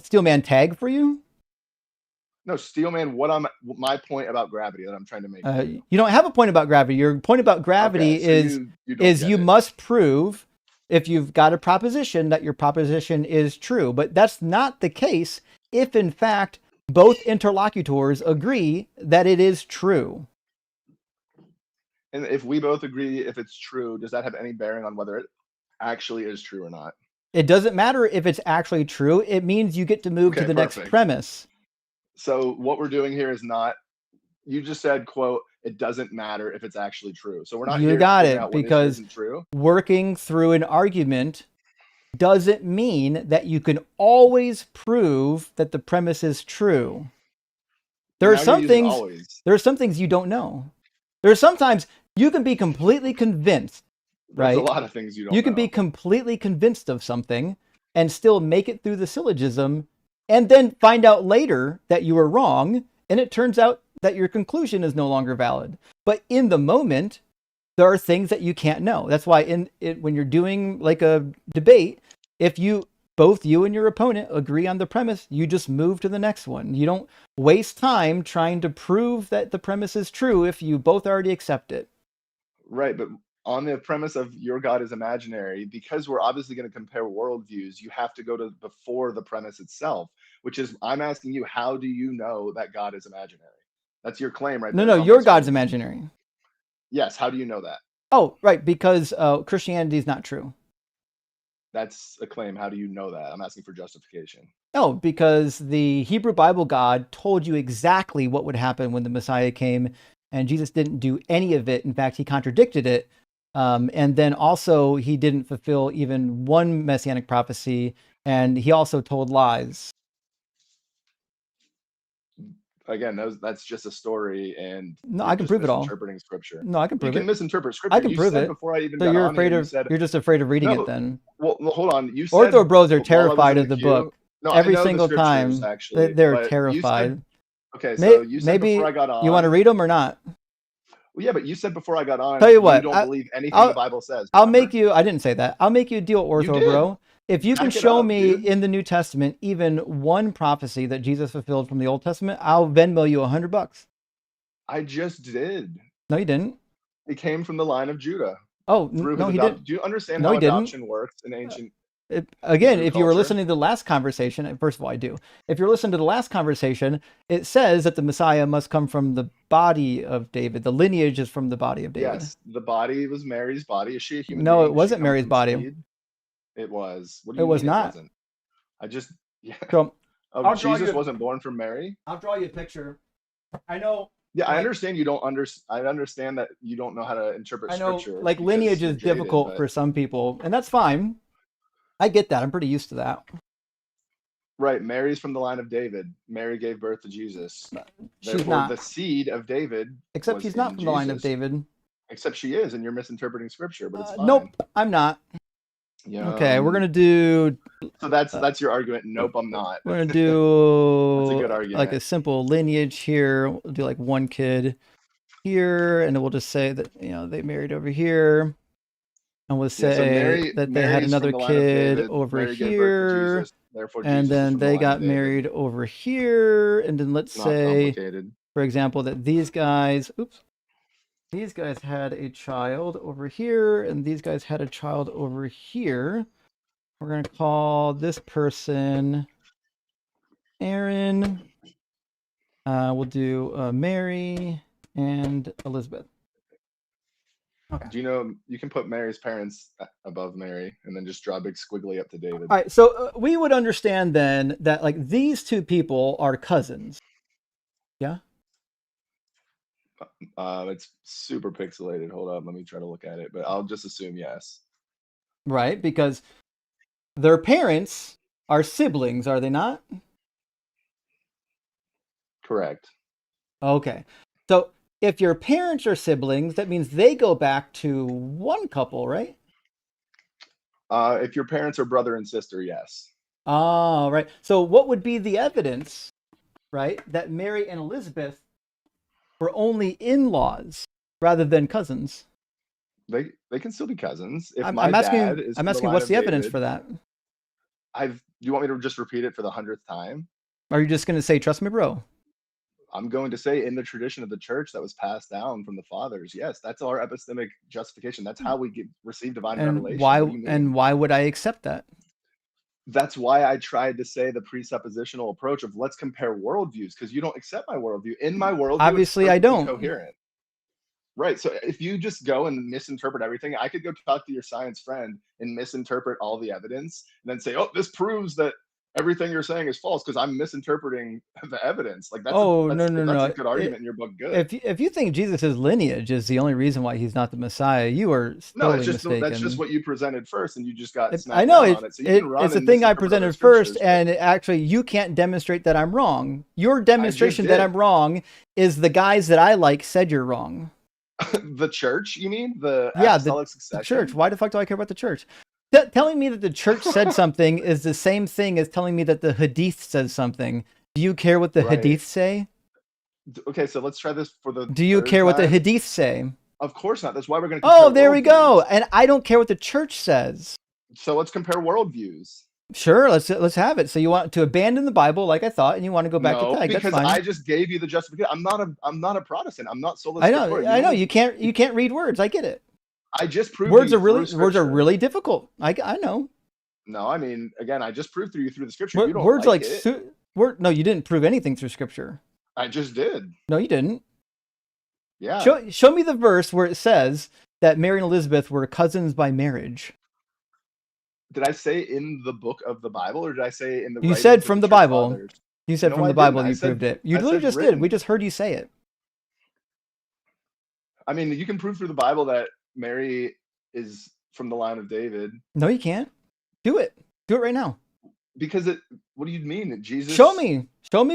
Steelman tag for you? No, Steelman, my point about gravity that I'm trying to make. You don't have a point about gravity. Your point about gravity you must prove, if you've got a proposition, that your proposition is true. But that's not the case if, in fact, both interlocutors agree that it is true. And if we both agree if it's true, does that have any bearing on whether it actually is true or not? It doesn't matter if it's actually true. It means you get to move to Okay, the next perfect. premise. So what we're doing here is not, you just said, quote, it doesn't matter if it's actually true. So we're not You here got figuring it, out what is or because isn't true. working through an argument doesn't mean that you can always prove that the premise is true. There are Now you're some using things. always. There are some things you don't know. There are sometimes you can be completely convinced, There's a right? lot of things you don't You can know. be completely convinced of something and still make it through the syllogism, and then find out later that you were wrong, and it turns out that your conclusion is no longer valid. But in the moment, there are things that you can't know. That's why when you're doing like a debate, if both you and your opponent agree on the premise, you just move to the next one. You don't waste time trying to prove that the premise is true if you both already accept it. Right, but on the premise of your God is imaginary, because we're obviously going to compare worldviews, you have to go to before the premise itself, which is, I'm asking you, how do you know that God is imaginary? That's your claim right there. No, It's on my your God's screen. imaginary. Yes, how do you know that? Oh, right, because Christianity is not true. That's a claim. How do you know that? I'm asking for justification. No, because the Hebrew Bible God told you exactly what would happen when the Messiah came, and Jesus didn't do any of it. In fact, he contradicted it. And then also, he didn't fulfill even one messianic prophecy, and he also told lies. Again, that's just a story, and No, you're I can just prove it all. misinterpreting scripture. No, I can You prove can it. misinterpret I scripture. can You prove said it. before I even So got you're on here, afraid you of, said, you're just afraid of reading no, it then. well, hold on. You said Ortho bros are while I was terrified in of the the queue. book. No, Every I know the single scriptures time actually, they're but you said, terrified. okay, so you said before Maybe I got you want to on. read them or not? Well, yeah, but you said before I got on, Tell you you what, don't believe anything the I'll Bible says. I'll Remember? make you. I didn't say that. I'll make you a deal, You Ortho did. bro. If you can Back it show up, me dude. in the New Testament even one prophecy that Jesus fulfilled from the Old Testament, I'll Venmo you $100. I just did. No, you didn't. It came from the line of Judah Oh, through no, his he adoption. didn't. Do you understand No, how he didn't. adoption works in ancient Again, Hebrew if you were culture? listening to the last conversation, first of all, I do. If you're listening to the last conversation, it says that the Messiah must come from the body of David. The lineage is from the body of David. Yes, the body was Mary's body. Is she a human No, being? it Did she wasn't come Mary's from body. seed? It was. What do It you was mean not. it wasn't? I just, yeah. So Oh, I'll draw Jesus you. wasn't born from Mary? I'll draw you a picture. I know. Yeah, I like, understand you don't I understand that you don't know how to interpret I know, scripture like because lineage you're is jaded, difficult but for some people, and that's fine. I get that. I'm pretty used to that. right, Mary's from the line of David. Mary gave birth to Jesus. She's Therefore, not. the seed of David Except was she's not in from the line of Jesus. David. Except she is, and you're misinterpreting scripture, but it's fine. Nope, I'm not. Okay, we're gonna do. So that's your argument. Nope, I'm not. We're gonna do That's a good like argument. a simple lineage here. We'll do like one kid here, and then we'll just say that they married over here, and we'll say so Mary, that they had Mary's another from the line of kid David. over Mary gave birth to here, Jesus. Therefore, and Jesus is then from the they line got of David. married over here, and then let's Not say, complicated. for example, that these guys, these guys had a child over here, and these guys had a child over here. We're going to call this person Aaron. We'll do Mary and Elizabeth. Okay. Do you know you can put Mary's parents above Mary and then just draw a big squiggly up to David? All right, so we would understand then that like these two people are cousins. Yeah. It's super pixelated. Hold up, let me try to look at it, but I'll just assume yes. Right, because their parents are siblings, are they not? Correct. Okay. So if your parents are siblings, that means they go back to one couple, right? If your parents are brother and sister, yes. Oh, right. So what would be the evidence, right, that Mary and Elizabeth were only in-laws rather than cousins? They can still be cousins. If I'm my asking. dad is I'm from the asking. line What's of the evidence David, for that? Do you want me to just repeat it for the 100th time? Are you just going to say, "Trust me, bro"? I'm going to say, in the tradition of the church that was passed down from the fathers, yes, that's our epistemic justification. That's how we receive divine revelation. Why? What do you mean? And why would I accept that? That's why I tried to say the presuppositional approach of let's compare worldviews, because you don't accept my worldview. In my worldview, Obviously, it's I don't. coherent. Right. So if you just go and misinterpret everything, I could go talk to your science friend and misinterpret all the evidence and then say, oh, this proves that everything you're saying is false because I'm misinterpreting the evidence. Like Oh, that's no, if that's no. a good argument in your book, good. If you think Jesus' lineage is the only reason why he's not the Messiah, you are No, totally that's mistaken. just what you presented first, and you just got I smacked know down on it. So you can run it's the and thing I misinterpret other presented first, scriptures, but and actually you can't demonstrate that I'm wrong. Your demonstration that did. I'm wrong is the guys that I like said you're wrong. The church, you mean? The Yeah, apostolic the succession? church. Why the fuck do I care about the church? Telling me that the church said something is the same thing as telling me that the Hadith says something. Do you care what the Right. Hadith say? Okay, so let's try this for the Do you third care what the time. Hadith say? Of course not. That's why we're going to Oh, there we go. And I don't care what the church says. So let's compare worldviews. Sure, let's have it. So you want to abandon the Bible, like I thought, and you want to go back No, to tag. That's because fine. I just gave you the justification. I'm not a Protestant. I'm not sola I know. scriptura. I know. You can't read words. I get it. I just proved Words you are really through words are Scripture. really difficult. I know. No, I mean, again, I just proved you through the scripture. You don't Words like like it. no, you didn't prove anything through scripture. I just did. No, you didn't. Yeah. Show me the verse where it says that Mary and Elizabeth were cousins by marriage. Did I say in the book of the Bible, or did I say in the? You said from the Bible. Fathers? You said No, from I the Bible. didn't. You proved it. You I literally said just written. did. We just heard you say it. I mean, you can prove through the Bible that Mary is from the line of David. No, you can't. Do it. Do it right now. Because what do you mean? Jesus. Show me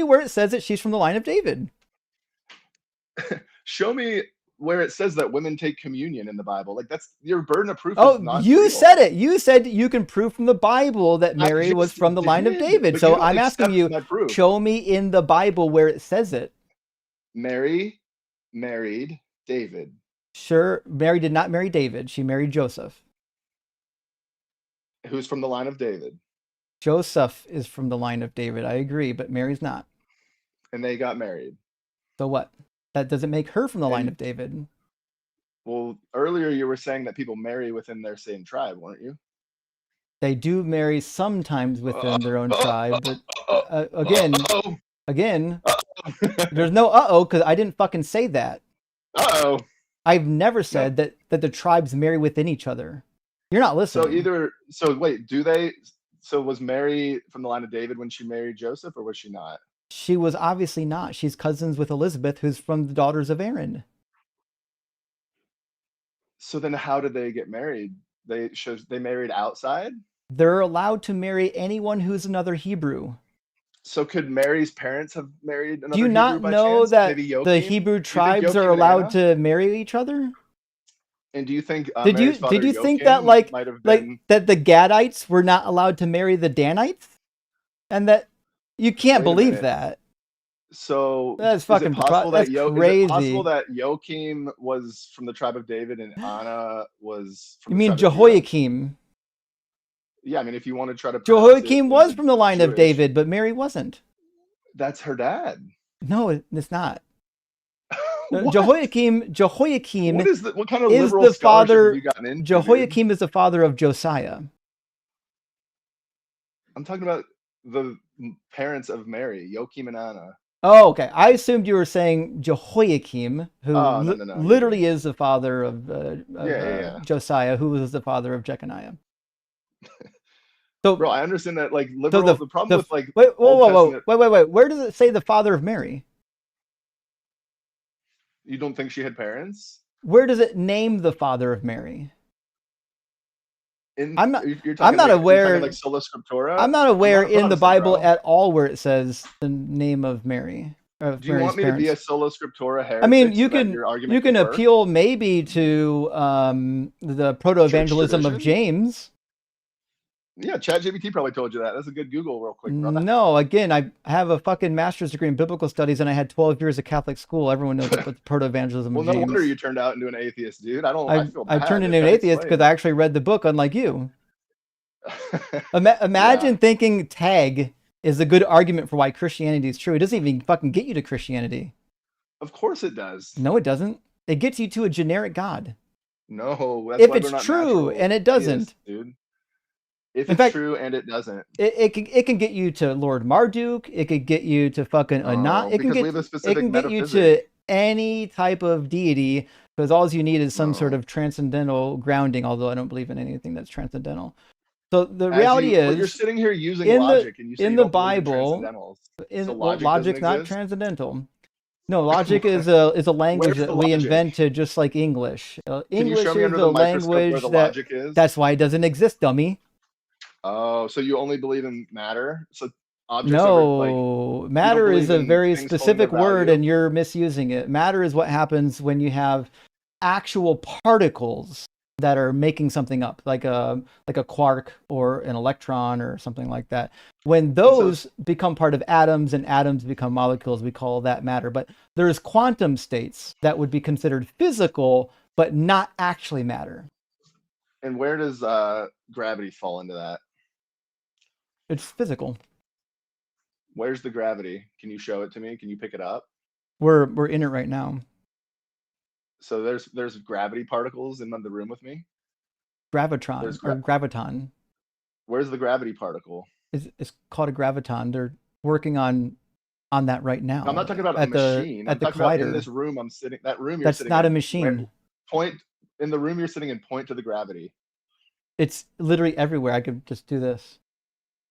where it says that she's from the line of David. Show me where it says that women take communion in the Bible. Like, that's your burden of proof. Oh, is not you real. said it. You said you can prove from the Bible that Mary was from the line of did, David. but So you don't I'm asking accept you, my proof. show me in the Bible where it says it. Mary married David. Sure, Mary did not marry David. She married Joseph. Who's from the line of David. Joseph is from the line of David. I agree, but Mary's not. And they got married. So what? That doesn't make her from the line And- of David. Well, earlier you were saying that people marry within their same tribe, weren't you? They do marry sometimes within their own tribe, but again, there's no because I didn't fucking say that. I've never said that the tribes marry within each other. You're not listening. Wait, do they? So was Mary from the line of David when she married Joseph, or was she not? She was obviously not. She's cousins with Elizabeth, who's from the daughters of Aaron. So then how did they get married? They married outside? They're allowed to marry anyone who's another Hebrew. So could Mary's parents have married another Do you Hebrew not by know chance? that Maybe the Joachim? Hebrew Do you think tribes Joachim are and allowed Anna? to marry each other? And do you think Did Mary's father you think Joachim that might have been... that the Gadites were not allowed to marry the Danites? And that you can't Wait a believe minute. that. So That's is fucking it possible that's that crazy. Is it possible that Joachim was from the tribe of David and Anna was from You the mean tribe of Judah? Jehoiakim? Yeah, I mean, if you want to try to pronounce it Jehoiakim in was the from the line of Jewish- David, but Mary wasn't. That's her dad. No, it's not. What? Jehoiakim What kind of is liberal the scholarship father. have you gotten into? Jehoiakim is the father of Josiah. I'm talking about the parents of Mary, Joachim and Anna. Oh, okay. I assumed you were saying Jehoiakim, who No. literally is the father of Yeah. Josiah, who was the father of Jeconiah. So, Bro, I understand that, like, so liberal. The problem with like wait, Old Testament, wait. Where does it say the father of Mary? you don't think she had parents? Where does it name the father of Mary? I'm not You're aware. talking like sola scriptura. I'm not aware I'm not a in the Protestant, Bible bro. at all where it says the name of Mary. Of Do you Mary's want me parents. to be a sola scriptura heretic? I mean, so that your argument you can work? appeal maybe to the proto-evangelism of tradition? James. Yeah, ChatGPT probably told you that. That's a good Google, real quick, brother. No, again, I have a fucking master's degree in biblical studies, and I had 12 years of Catholic school. Everyone knows what the proto-evangelism Well, of no James. wonder you turned out into an atheist, dude. I feel bad. I turned into an Try to atheist because explain. I actually read the book, unlike you. Imagine thinking tag is a good argument for why Christianity is true. It doesn't even fucking get you to Christianity. Of course it does. No, it doesn't. It gets you to a generic God. No, that's If why it's we're not true natural and it doesn't. theists, dude. If In it's fact, true and it doesn't. It can get you to Lord Marduk. It could get you to fucking Anat. It can because we get have a specific you to metaphysic. any type of deity because all you need is some sort No. of transcendental grounding, although I don't believe in anything that's transcendental. So the As reality you, but you're is, sitting here using in logic, and you say in you the don't believe in Bible, transcendentals. So well, logic doesn't logic's not exist. transcendental. No, logic is a language Where's that the we logic? invented, just like English. Can you show English me is under a the microscope where the language that. logic is? That's why it doesn't exist, dummy. Oh, so you only believe in matter? So objects over like No, you don't matter is believe a in very things holding a specific word, value? and you're misusing it. Matter is what happens when you have actual particles that are making something up, like a quark or an electron or something like that. When those become part of atoms and atoms become molecules, we call that matter. But there's quantum states that would be considered physical, but not actually matter. And where does gravity fall into that? It's physical. Where's the gravity? Can you show it to me? Can you pick it up? We're in it right now. So there's gravity particles in the room with me. Gravitron There's or graviton. Where's the gravity particle? It's called a graviton. They're working on that right now. I'm not talking about at a the machine. at I'm the talking about in collider. this room I'm sitting. That room you're That's sitting not in. a machine. Point in the room you're sitting in. Point to the gravity. It's literally everywhere. I could just do this.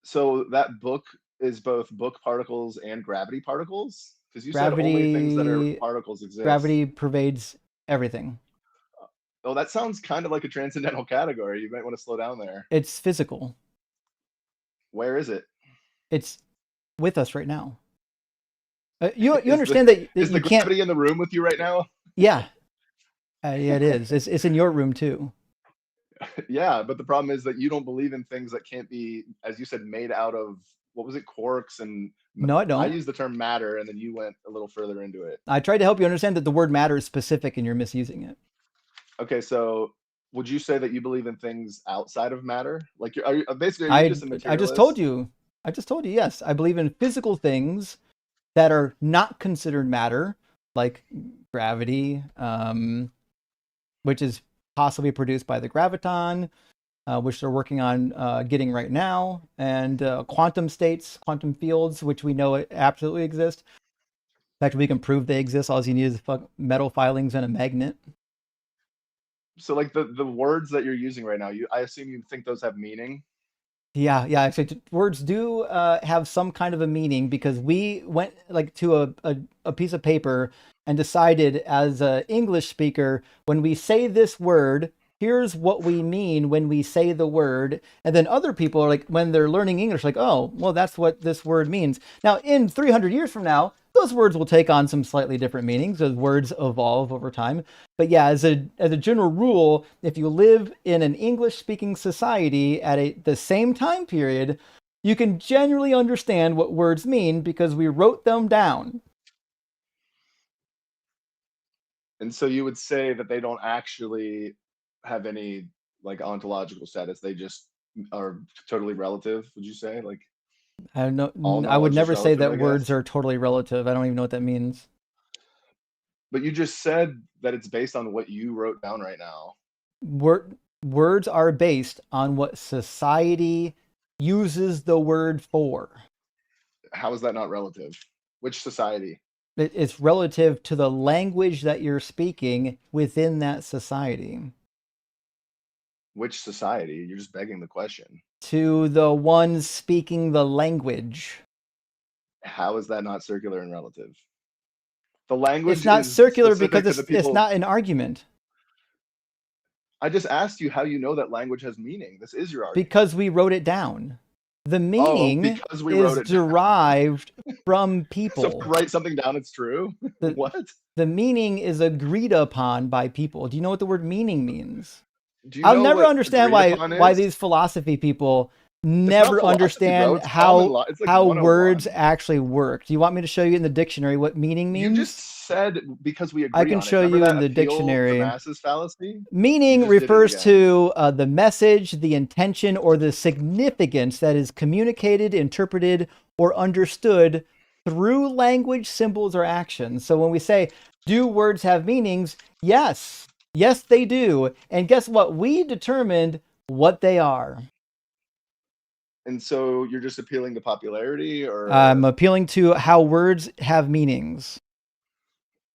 So that book is both book particles and gravity particles? Because you said only things that are particles exist. Gravity pervades everything. Oh, that sounds kind of like a transcendental category. You might want to slow down there. It's physical. Where is it? It's with us right now. You understand that is you the can't. Gravity in the room with you right now? Yeah, yeah, it is. It's in your room too. Yeah, but the problem is that you don't believe in things that can't be, as you said, made out of, what was it, quarks and. No, I don't. I use the term matter, and then you went a little further into it. I tried to help you understand that the word matter is specific, and you're misusing it. Okay, so would you say that you believe in things outside of matter? Like, are you basically just a materialist? I just told you. Yes, I believe in physical things that are not considered matter, like gravity, which is possibly produced by the graviton, which they're working on getting right now, and quantum states, quantum fields, which we know absolutely exist. In fact, we can prove they exist. All you need is metal filings and a magnet. So, like the words that you're using right now, I assume you think those have meaning. Yeah. Actually, words do have some kind of a meaning, because we went to a piece of paper and decided, as an English speaker, when we say this word, here's what we mean when we say the word. And then other people are like, when they're learning English, like, oh, well, that's what this word means. Now, in 300 years from now, those words will take on some slightly different meanings as words evolve over time. But yeah, as a general rule, if you live in an English-speaking society at the same time period, you can generally understand what words mean because we wrote them down. And so you would say that they don't actually have any like ontological status. They just are totally relative, would you say? Like, I don't know. all I would knowledge is never say relative, that I words guess? are totally relative. I don't even know what that means. But you just said that it's based on what you wrote down right now. Words are based on what society uses the word for. How is that not relative? Which society? It's relative to the language that you're speaking within that society. Which society? You're just begging the question. To the ones speaking the language. How is that not circular and relative? The language It's not is circular specific because to the people. it's not an argument. I just asked you how you know that language has meaning. This is your argument. Because we wrote it down. The meaning because we wrote is it down. derived from people. So if I write something down, it's true? What? The meaning is agreed upon by people. Do you know what the word meaning means? Do you I'll know never what understand agreed upon why is? these philosophy people It's never not philosophy, bro. understand It's common law. It's like how 101. words actually work. Do you want me to show you in the dictionary what meaning means? You just said because we agree I can on show it. Remember you that in the appeal to dictionary. masses fallacy? Meaning You just did it refers again. to the message, the intention, or the significance that is communicated, interpreted, or understood through language, symbols, or actions. So when we say, do words have meanings? Yes. Yes, they do. And guess what? We determined what they are. And so you're just appealing to popularity, or I'm appealing to how words have meanings.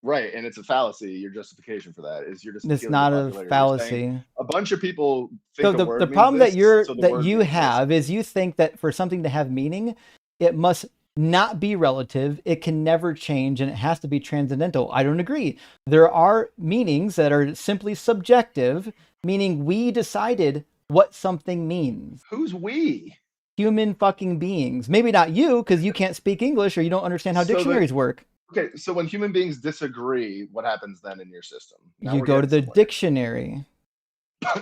Right, and it's a fallacy. Your justification for that is you're just It's appealing to not a popularity. You're saying fallacy. a bunch of people So think a the word means problem that this, so the word you means this. have is you think that for something to have meaning, it must not be relative, it can never change, and it has to be transcendental. I don't agree. There are meanings that are simply subjective, meaning we decided what something means. Who's we? Human fucking beings. Maybe not you, because you can't speak English or you don't understand how So dictionaries work. Okay, so when human beings disagree, what happens then in your system? Now You we're go to the getting somewhere. dictionary.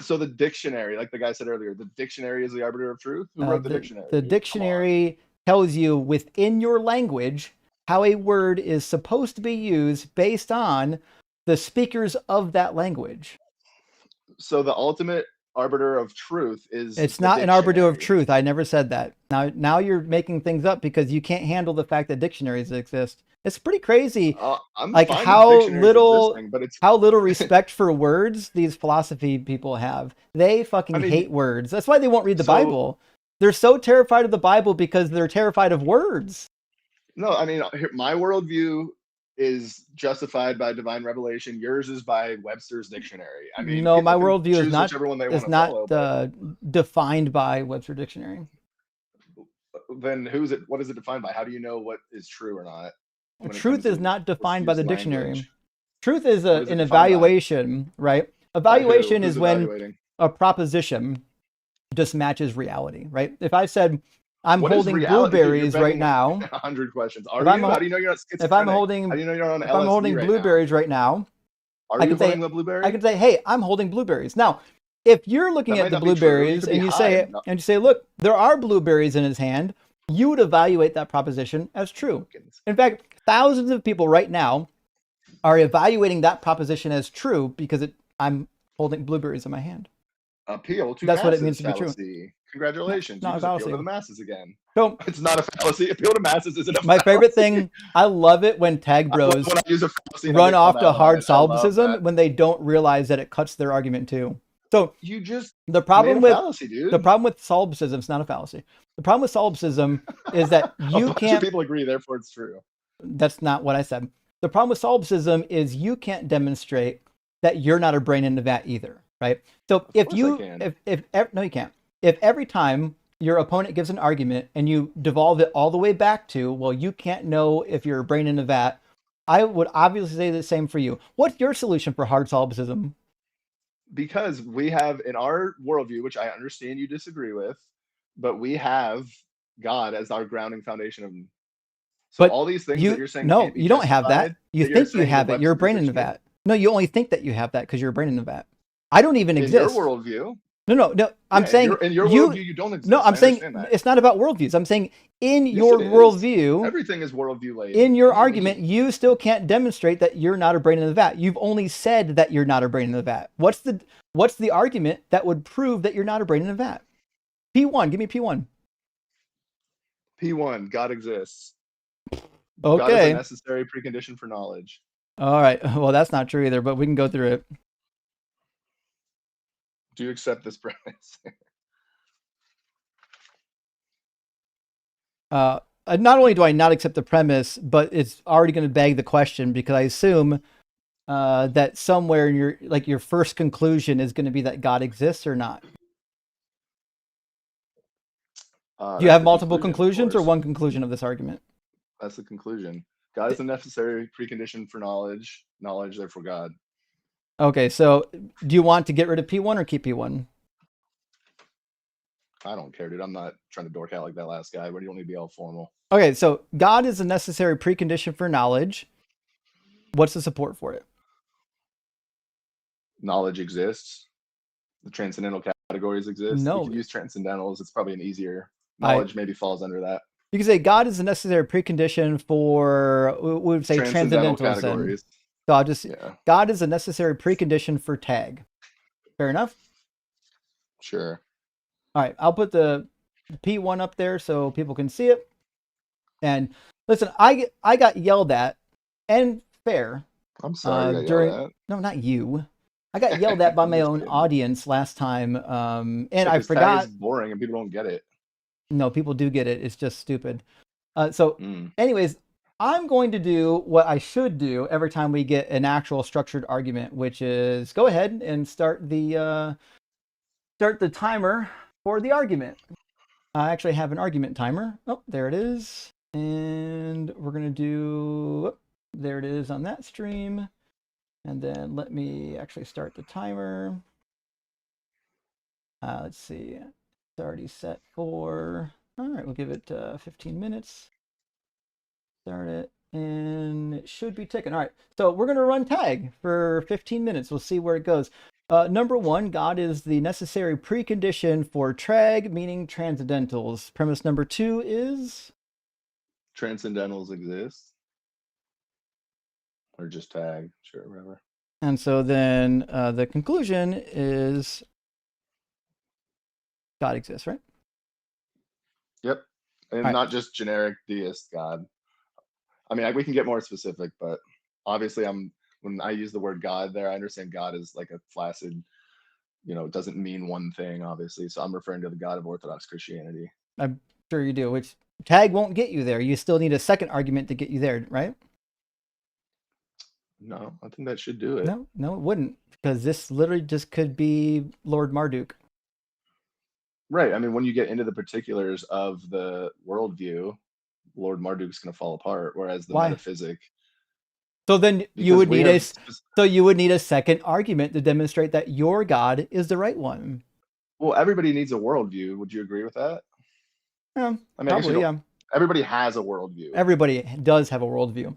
So the dictionary, like the guy said earlier, the dictionary is the arbiter of truth. Who wrote the dictionary? The dictionary tells you within your language how a word is supposed to be used based on the speakers of that language. So the ultimate arbiter of truth is It's the not an arbiter of dictionary. truth. I never said that. Now you're making things up because you can't handle the fact that dictionaries exist. It's pretty crazy. I'm Like fine with how dictionaries little existing, but it's how little respect for words these philosophy people have. They fucking hate words. That's why they won't read the Bible. They're so terrified of the Bible because they're terrified of words. No, I mean, my worldview is justified by divine revelation. Yours is by Webster's dictionary. I mean, No, my people can worldview is choose not whichever one they is want to not follow. But defined by Webster Dictionary. then who's it? What is it defined by? How do you know what is true or not? when it Truth comes is to not defined by used the dictionary. language? Truth is What is it an defined by? evaluation, right? By who? Evaluation Who's is when evaluating? a proposition just matches reality, right? If I said I'm What is holding reality? Dude, you're blueberries right begging now, 100 questions. Are if you? I'm How do you know you're not if I'm schizophrenic? holding How do you know you're on if I'm LSD holding right now? blueberries right now, Are I you can say holding a blueberry? I can say, hey, I'm holding blueberries. Now, if you're looking That at might the not be true. You blueberries could be and you high. say, look, there are blueberries in his hand, you would evaluate that proposition as true. In fact, thousands of people right now are evaluating that proposition as true because I'm holding blueberries in my hand. Appeal to That's masses what it means to be true. fallacy. Congratulations, Not you a just appeal to fallacy. the masses again. So It's not a fallacy. Appeal to masses isn't a my fallacy. favorite thing, I love it when tag I love bros when I use a fallacy and I run get called off to out on hard it. I love that. solipsism when they don't realize that it cuts their argument too. So You just the made problem a with fallacy, dude. the problem with solipsism, it's not a fallacy. The problem with solipsism is that A you bunch of can't. people agree, therefore it's true. That's not what I said. The problem with solipsism is you can't demonstrate that you're not a brain in the vat either, right? So if course I you, can. if no, you can't. If every time your opponent gives an argument and you devolve it all the way back to, well, you can't know if you're a brain in a vat, I would obviously say the same for you. What's your solution for hard solipsism? Because we have in our worldview, which I understand you disagree with, but we have God as our grounding foundation of. So But all these things you that you're saying no, can't be you don't have justified, that. You that you're think you saying the have it. You're a Webster's brain in the dictionary- vat. No, you only think that you have that because you're a brain in the vat. I don't even In exist. your worldview, No. I'm yeah, saying in your worldview, you don't exist. No, I'm I saying understand that. it's not about worldviews. I'm saying in Yes, your it is. worldview, Everything is worldview laden. in your What do you argument, mean? you still can't demonstrate that you're not a brain in the vat. You've only said that you're not a brain in the vat. What's the argument that would prove that you're not a brain in the vat? P1, give me P1. P1, God exists. God is Okay. a necessary precondition for knowledge. All right. Well, that's not true either, but we can go through it. Do you accept this premise? Not only do I not accept the premise, but it's already going to beg the question because I assume that somewhere in your first conclusion is going to be that God exists or not. Do you have multiple conclusions or one conclusion of this argument? That's the conclusion. God is a necessary precondition for knowledge. Knowledge, therefore God. Okay, so do you want to get rid of P1 or keep P1? I don't care, dude. I'm not trying to dork out like that last guy, but you don't need to be all formal. Okay, so God is a necessary precondition for knowledge. What's the support for it? Knowledge exists. The transcendental categories exist. No. We could use transcendentals. It's probably an easier. Knowledge maybe falls under that. You can say God is a necessary precondition for, we would say transcendentalism. Categories. So I'll just, God is a necessary precondition for tag. Fair enough? Sure. All right, I'll put the P1 up there so people can see it. And listen, I got yelled at, and fair. I'm sorry. Yelled at. No, not you. I got yelled at by my own audience last time, and I forgot. Tag is boring, and people don't get it. No, people do get it. It's just stupid. Anyways, I'm going to do what I should do every time we get an actual structured argument, which is go ahead and start the timer for the argument. I actually have an argument timer. Oh, there it is. And we're going to do, there it is on that stream. And then let me actually start the timer. Let's see. It's already set for, all right, we'll give it 15 minutes. Start it. And it should be ticking. All right. So we're going to run tag for 15 minutes. We'll see where it goes. Number one, God is the necessary precondition for trag, meaning transcendentals. Premise number two is? Transcendentals exist. Or just tag, sure, whatever. And so then the conclusion is God exists, right? Yep. And Right. not just generic deist God. I mean, we can get more specific, but obviously when I use the word God there, I understand God is like a flaccid, it doesn't mean one thing, obviously. So I'm referring to the God of Orthodox Christianity. I'm sure you do, which tag won't get you there. You still need a second argument to get you there, right? No, I think that should do it. No, it wouldn't, because this literally just could be Lord Marduk. Right. I mean, when you get into the particulars of the worldview, Lord Marduk's going to fall apart, whereas the Why? metaphysic. So then you Because would we need have so you would need a second argument to demonstrate that your God is the right one. Well, everybody needs a worldview. Would you agree with that? Yeah, I mean, I guess probably, yeah. Everybody has a worldview. Everybody does have a worldview.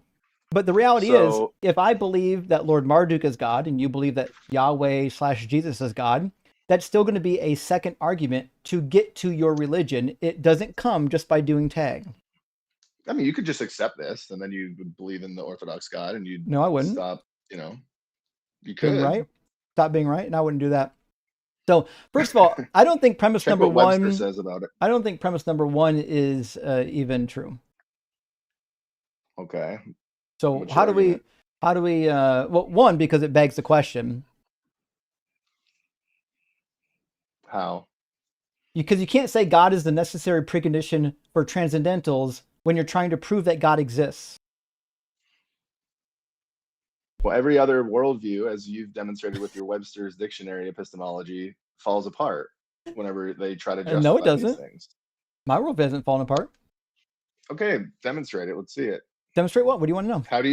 But the reality is, if I believe that Lord Marduk is God and you believe that Yahweh/Jesus is God, that's still going to be a second argument to get to your religion. It doesn't come just by doing tag. I mean, you could just accept this and then you would believe in the Orthodox God and you'd No, I wouldn't. stop, you could. Being right? Stop being right, and I wouldn't do that. So, first of all, I don't think premise Check number what Webster one says about it. I don't think premise number one is even true. Okay. So What's how your do we, well, one, because it begs the question. How? Because you can't say God is the necessary precondition for transcendentals when you're trying to prove that God exists. Well, every other worldview, as you've demonstrated with your Webster's dictionary epistemology, falls apart whenever they try to justify No, it these doesn't. things. My world hasn't fallen apart. Okay, demonstrate it. Let's see it. Demonstrate what? What do you want to know? How do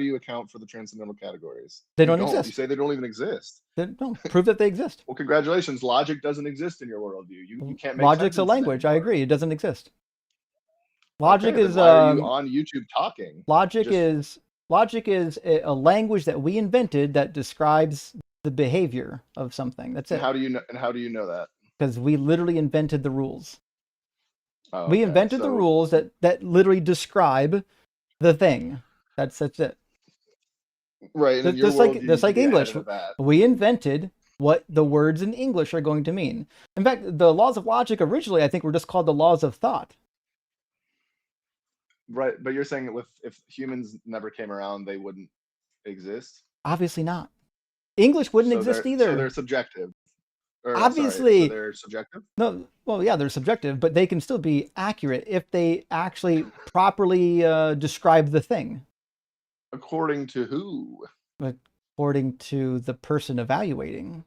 you account for the transcendental categories? They don't exist. You say they don't even exist. No, prove that they exist. Well, congratulations. Logic doesn't exist in your worldview. You can't make Logic's a sentences language. I anymore. agree. It doesn't exist. Logic Okay, is then why are you on YouTube talking? Logic is a language that we invented that describes the behavior of something. That's it. How do you know that? Because we literally invented the rules. Oh, We okay. invented the rules that literally describe the thing. That's it. Right, and in your worldview, Just like you get ahead English, of that. we invented what the words in English are going to mean. In fact, the laws of logic originally, I think, were just called the laws of thought. Right, but you're saying if humans never came around, they wouldn't exist? Obviously not. English wouldn't So exist they're- either. So they're subjective. Or, Obviously. so they're subjective? No, well, yeah, they're subjective, but they can still be accurate if they actually properly describe the thing. According to who? According to the person evaluating.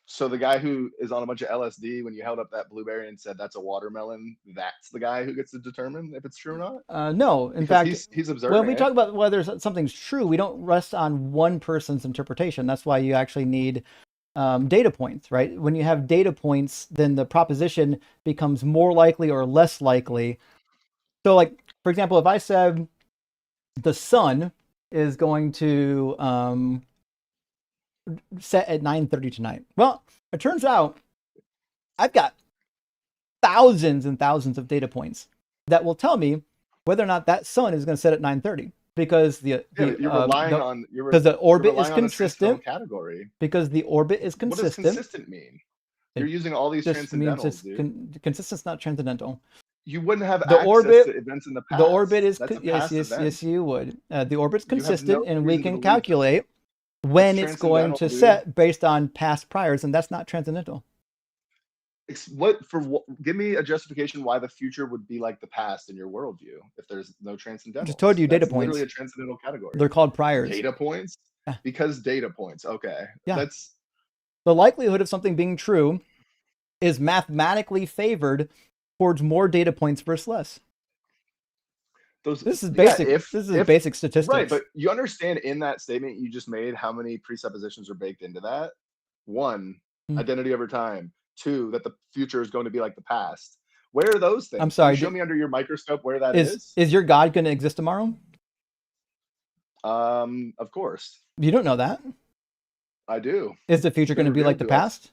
So the guy who is on a bunch of LSD, when you held up that blueberry and said that's a watermelon, that's the guy who gets to determine if it's true or not? No, in Because fact, he's observing when we it. talk about whether something's true, we don't rest on one person's interpretation. That's why you actually need data points, right? When you have data points, then the proposition becomes more likely or less likely. So, like, for example, if I said the sun is going to set at 9:30 tonight. Well, it turns out I've got thousands and thousands of data points that will tell me whether or not that sun is going to set at 9:30 because you're relying on the orbit is a consistent category. because the orbit is consistent. What does consistent mean? You're using all these transcendentals, dude. Consistent's not transcendental. You wouldn't have The access orbit, to events in the past. The orbit is That's a yes, past event. yes, you would. The orbit's You have consistent, no and we reason to can believe calculate when That's it's going to transcendental, dude. set based on past priors, and that's not transcendental. Give me a justification why the future would be like the past in your worldview if there's no transcendental. Just told you data That's points. literally a transcendental category. They're called priors. Data points? Yeah. Because data points. Okay. Yeah. That's the likelihood of something being true is mathematically favored towards more data points versus less. This is basic. This is basic statistics. Right, but you understand in that statement you just made how many presuppositions are baked into that? One, identity over time. Two, that the future is going to be like the past. Where are those things? I'm sorry. Can you show me under your microscope where that is? Is your God going to exist tomorrow? Of course. You don't know that. I do. Is the future going to be like the past?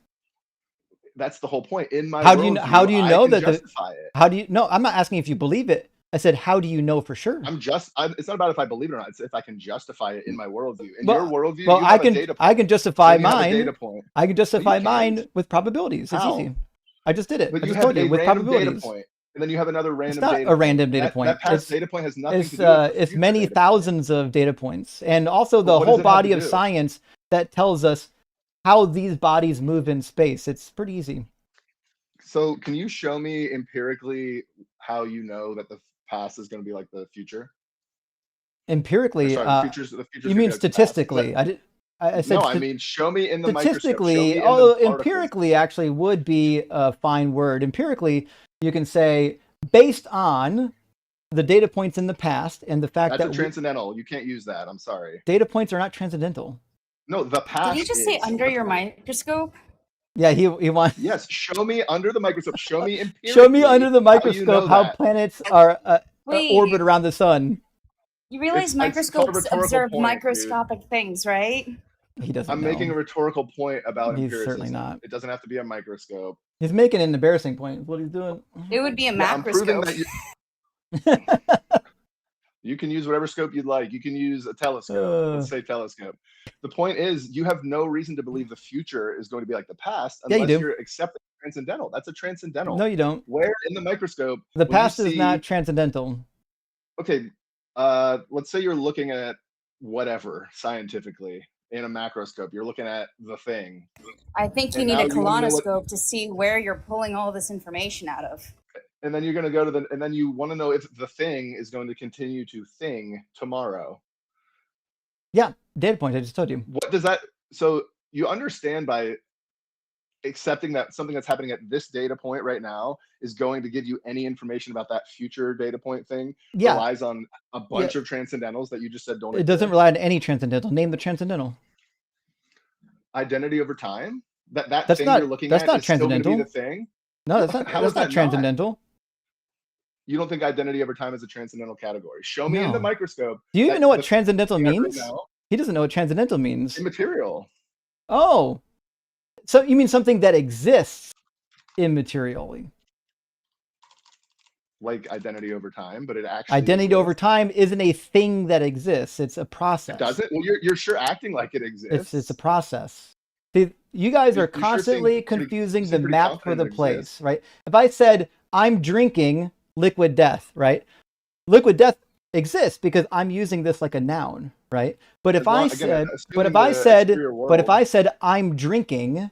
That's the whole point. In my how do you know that justify it? How do you no? I'm not asking if you believe it. I said, how do you know for sure? It's not about if I believe it or not. It's if I can justify it in my worldview. In your worldview, well, you have a data point. I can justify mine. Data point. I can justify mine with probabilities. It's easy. I just did it. But I you just have told you with probabilities. Data point, and then you have another random. It's not data a random data point. That past data point has nothing to do with it's many thousands of data points, and also the whole body of science that tells us how these bodies move in space. It's pretty easy. So, can you show me empirically how you know that the past is going to be like the future? Empirically, the future's you mean statistically? I said no. I mean, show me in the statistically. Empirically actually would be a fine word. Empirically, you can say based on the data points in the past and the fact that's transcendental. You can't use that. I'm sorry. Data points are not transcendental. No, the past. Did you just say under your microscope? Yeah, he wants. Yes, show me under the microscope. Show me empirically. Show me under the microscope how planets are orbit around the sun. You realize microscopes observe microscopic things, right? He doesn't. I'm making a rhetorical point about He's empiricism. certainly not. It doesn't have to be a microscope. He's making an embarrassing point. What he's doing. It would be a macroscope. I'm proving that you can use whatever scope you'd like. You can use a telescope. Let's say telescope. The point is, you have no reason to believe the future is going to be like the past unless you're accepting transcendental. That's a transcendental. No, you don't. Where in the microscope? The past is not transcendental. Okay. Let's say you're looking at whatever scientifically in a macroscope. You're looking at the thing. I think you need a colonoscope to see where you're pulling all this information out of. And then you're going to go to and then you want to know if the thing is going to continue to thing tomorrow. Yeah, data point. I just told you. What does that? So you understand by accepting that something that's happening at this data point right now is going to give you any information about that future data point thing. Yeah, relies on a bunch of transcendentals that you just said don't. It doesn't rely on any transcendental. Name the transcendental. Identity over time. That's thing not. You're looking that's at not is transcendental. Still gonna be the thing. No, that's not. That's not transcendental. You don't think identity over time is a transcendental category? Show me in the microscope. Do you even know what transcendental means? Right, he doesn't know what transcendental means. Immaterial. Oh, so you mean something that exists immaterially? Like identity over time, but it actually identity over time isn't a thing that exists. It's a process. Does it? Well, you're sure acting like it exists. It's a process. See, you guys are constantly confusing the map for the place, right? If I said I'm drinking liquid death, right? Liquid death exists because I'm using this like a noun, right? But if I said I'm drinking,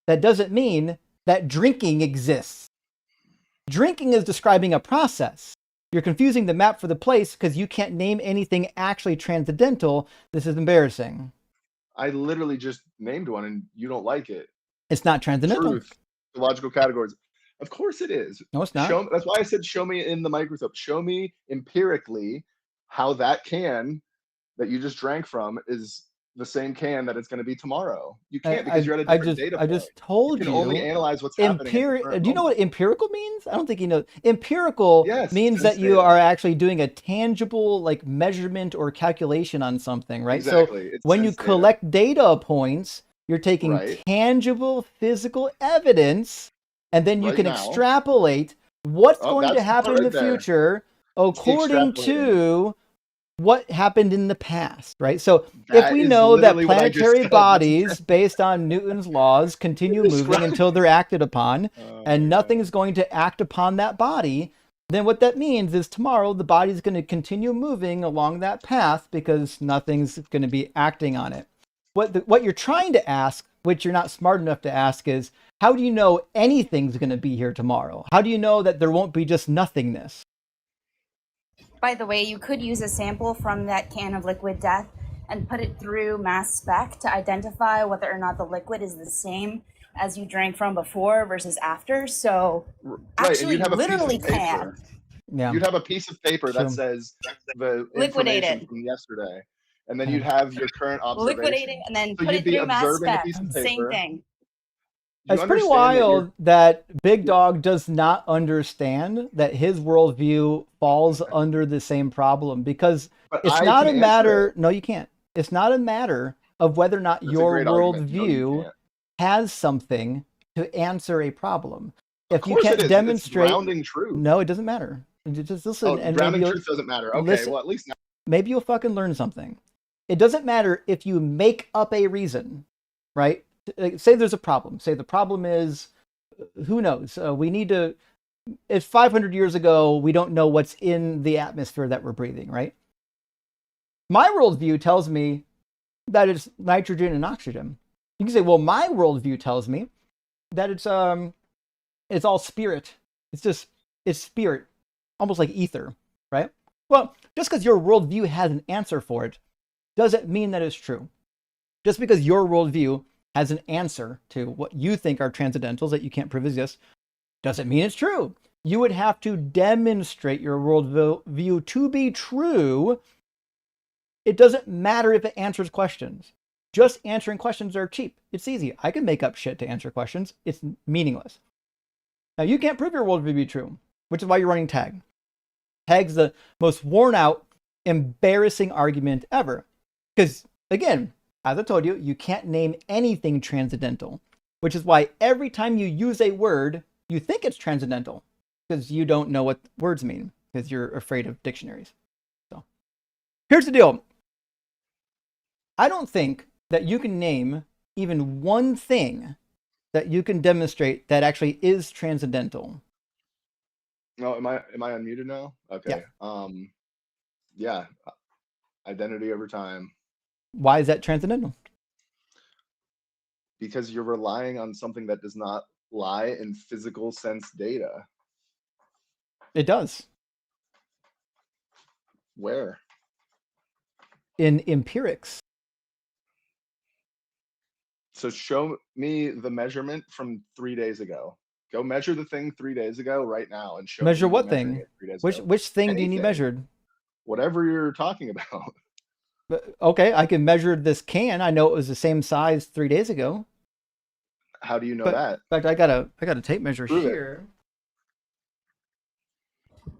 that doesn't mean that drinking exists. Drinking is describing a process. You're confusing the map for the place because you can't name anything actually transcendental. This is embarrassing. I literally just named one and you don't like it. It's not transcendental. Truth, the logical categories. Of course it is. No, it's not. That's why I said show me in the microscope. Show me empirically how that can that you just drank from is the same can that it's going to be tomorrow. You can't because you're at a different data point. I just told you. You can only analyze what's happening. Do you know what empirical means? I don't think you know. Empirical means that you are actually doing a tangible like measurement or calculation on something, right? Exactly. So when you collect data points, you're taking tangible physical evidence, and then you can extrapolate what's going to happen in the future according to what happened in the past, right? So if we know that planetary bodies, based on Newton's laws, continue moving until they're acted upon, and nothing's going to act upon that body, then what that means is tomorrow the body's going to continue moving along that path because nothing's going to be acting on it. What you're trying to ask, which you're not smart enough to ask, is How do you know anything's going to be here tomorrow? How do you know that there won't be just nothingness? By the way, you could use a sample from that can of liquid death and put it through mass spec to identify whether or not the liquid is the same as you drank from before versus after. So Right, and actually, you'd have a piece literally of can. paper. Yeah. You'd have a piece of paper that True. says the Liquidate information it. from yesterday, and then you'd have your current Liquidate it observation. and then So put you'd it be through mass observing a spec. piece of Same paper. thing. You It's pretty understand that you're wild that Big Dog does not understand that his worldview falls under the same problem, because But it's I not can a answer matter. it. No, you can't. It's not a matter of whether or not That's a your great argument. No, you worldview can't. has something to answer a problem. Of If you course it can't is. It's demonstrate, grounding truth. no, it doesn't matter. Just listen, Oh, and maybe grounding you'll truth doesn't matter. Okay, listen. well, at least now. Maybe you'll fucking learn something. It doesn't matter if you make up a reason, right? Like, say there's a problem. Say the problem is, who knows? We need to. It's 500 years ago. We don't know what's in the atmosphere that we're breathing, right? My worldview tells me that it's nitrogen and oxygen. You can say, well, my worldview tells me that it's all spirit. It's spirit, almost like ether, right? Well, just because your worldview has an answer for it doesn't mean that it's true. Just because your worldview has an answer to what you think are transcendentals that you can't prove exist doesn't mean it's true. You would have to demonstrate your worldview to be true. It doesn't matter if it answers questions. Just answering questions are cheap. It's easy. I can make up shit to answer questions. It's meaningless. Now, you can't prove your worldview to be true, which is why you're running tag. Tag's the most worn out, embarrassing argument ever. Because, again, as I told you, you can't name anything transcendental, which is why every time you use a word, you think it's transcendental, because you don't know what words mean, because you're afraid of dictionaries. So, here's the deal. I don't think that you can name even one thing that you can demonstrate that actually is transcendental. No, am I unmuted now? Okay. Yeah. Identity over time. Why is that transcendental? Because you're relying on something that does not lie in physical sense data. It does. Where? In empirics. So show me the measurement from 3 days ago. Go measure the thing 3 days ago right now and show Measure me what measuring thing? it 3 days Which ago. which thing do you need Anything. measured? Whatever you're talking about. But, okay, I can measure this can. I know it was the same size 3 days ago. How do you know But, that? in fact, I got a tape measure Prove it. here.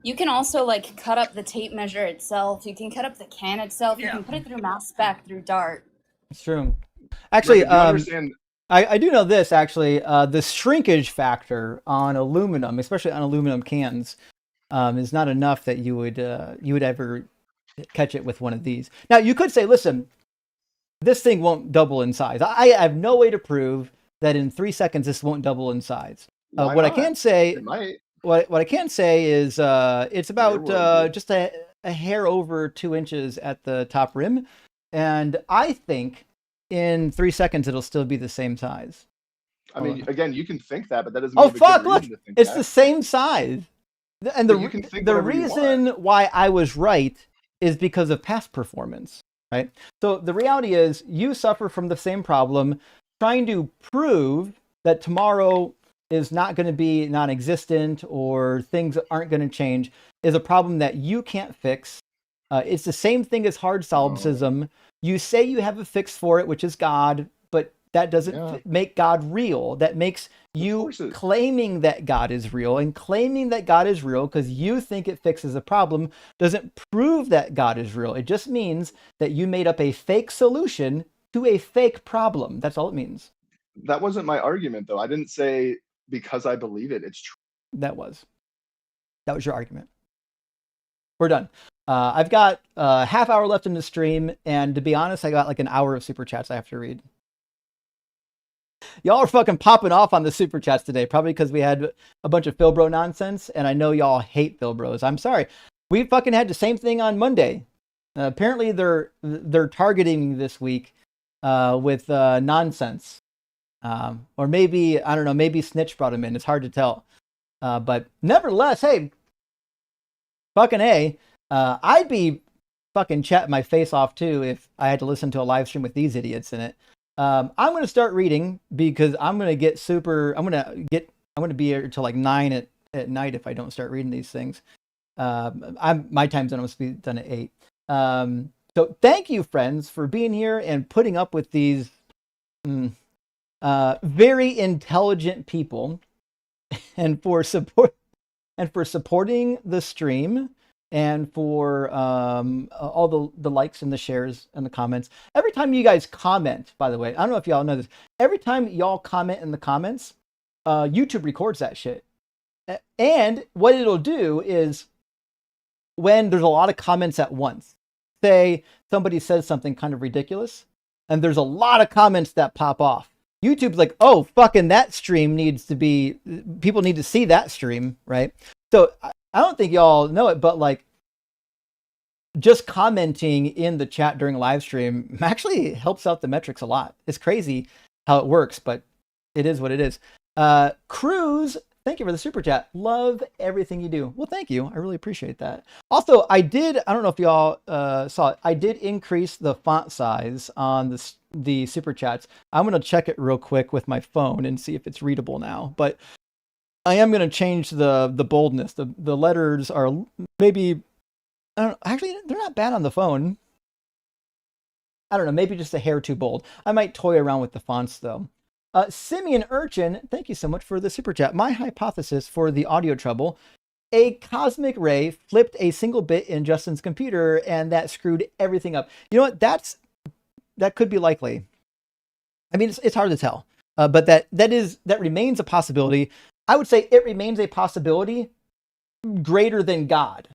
You can also like cut up the tape measure itself. You can cut up the can itself. You can put it through mass spec through Dart. It's true. Actually, Rick, do you understand? I do know this, actually. The shrinkage factor on aluminum, especially on aluminum cans, is not enough that you would ever catch it with one of these. Now, you could say, listen, this thing won't double in size. I have no way to prove that in 3 seconds this won't double in size. Why What I not? can say, It might. what I can say is it's about worldview. just a hair over 2 inches at the top rim, and I think in 3 seconds it'll still be the same size. I mean, again, you can think that, but that doesn't mean Oh you have a fuck! good Look, reason to think it's that. the same size. And But you can think the whatever you reason why I was right is because of past performance, right? So the reality is you suffer from the same problem. Trying to prove that tomorrow is not going to be non-existent or things aren't going to change is a problem that you can't fix. It's the same thing as hard solipsism. You say you have a fix for it, which is God, but that doesn't make God real. That makes you claiming that God is real, and claiming that God is real because you think it fixes a problem doesn't prove that God is real. It just means that you made up a fake solution to a fake problem. That's all it means. That wasn't my argument, though. I didn't say because I believe it, it's true. That was your argument. We're done. I've got a half hour left in the stream, and to be honest, I got like an hour of super chats I have to read. Y'all are fucking popping off on the super chats today, probably because we had a bunch of Phil Bro nonsense, and I know y'all hate Phil Bros. I'm sorry. We fucking had the same thing on Monday. Apparently, they're targeting this week with nonsense. Or maybe, I don't know, maybe Snitch brought him in. It's hard to tell. But nevertheless, hey, fucking A, I'd be fucking chatting my face off too if I had to listen to a live stream with these idiots in it. I'm going to start reading because I'm going to get I'm going to be here till like 9 at night if I don't start reading these things. My time zone must be done at 8. So thank you, friends, for being here and putting up with these very intelligent people, and for supporting the stream, and for all the likes and the shares and the comments. Every time you guys comment, by the way, I don't know if y'all know this. Every time y'all comment in the comments, YouTube records that shit. And what it'll do is, when there's a lot of comments at once, say somebody says something kind of ridiculous, and there's a lot of comments that pop off, YouTube's like, oh, fucking that stream needs to be, people need to see that stream, right? So I don't think y'all know it, but like, just commenting in the chat during a live stream actually helps out the metrics a lot. It's crazy how it works, but it is what it is. Cruz, thank you for the super chat. Love everything you do. Well, thank you. I really appreciate that. Also, I don't know if y'all saw it, I did increase the font size on the super chats. I'm going to check it real quick with my phone and see if it's readable now. But I am going to change the boldness. The letters are maybe, I don't know, actually, they're not bad on the phone. I don't know, maybe just a hair too bold. I might toy around with the fonts though. Simeon Urchin, thank you so much for the super chat. My hypothesis for the audio trouble: a cosmic ray flipped a single bit in Justin's computer and that screwed everything up. You know what? That could be likely. I mean, it's hard to tell, but that remains a possibility. I would say it remains a possibility greater than God.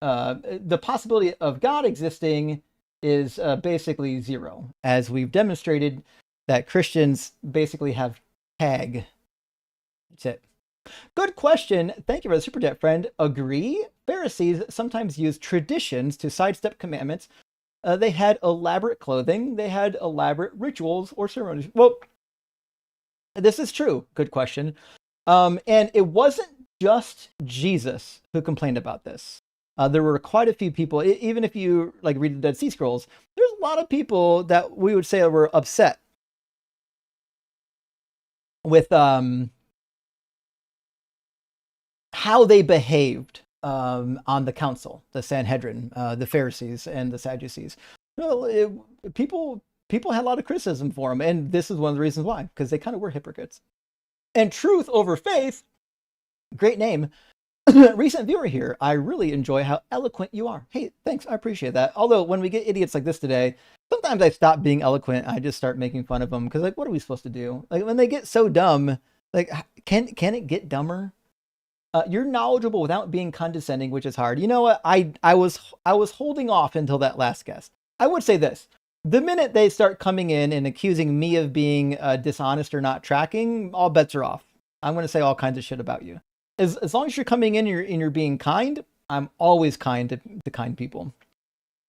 The possibility of God existing is basically zero, as we've demonstrated that Christians basically have tag. That's it. Good question. Thank you for the super chat, friend. Agree. Pharisees sometimes use traditions to sidestep commandments. They had elaborate clothing. They had elaborate rituals or ceremonies. Well, this is true. Good question. And it wasn't just Jesus who complained about this. There were quite a few people, even if you like read the Dead Sea Scrolls, there's a lot of people that we would say were upset with how they behaved on the council, the Sanhedrin, the Pharisees, and the Sadducees. Well, people had a lot of criticism for them, and this is one of the reasons why, because they kind of were hypocrites. And Truth Over Faith, great name. Recent viewer here. I really enjoy how eloquent you are. Hey, thanks. I appreciate that. Although when we get idiots like this today, sometimes I stop being eloquent. I just start making fun of them because, like, what are we supposed to do? Like, when they get so dumb, like, can it get dumber? You're knowledgeable without being condescending, which is hard. You know what? I was holding off until that last guess. I would say this: the minute they start coming in and accusing me of being dishonest or not tracking, all bets are off. I'm going to say all kinds of shit about you. As long as you're coming in and you're being kind, I'm always kind to kind people.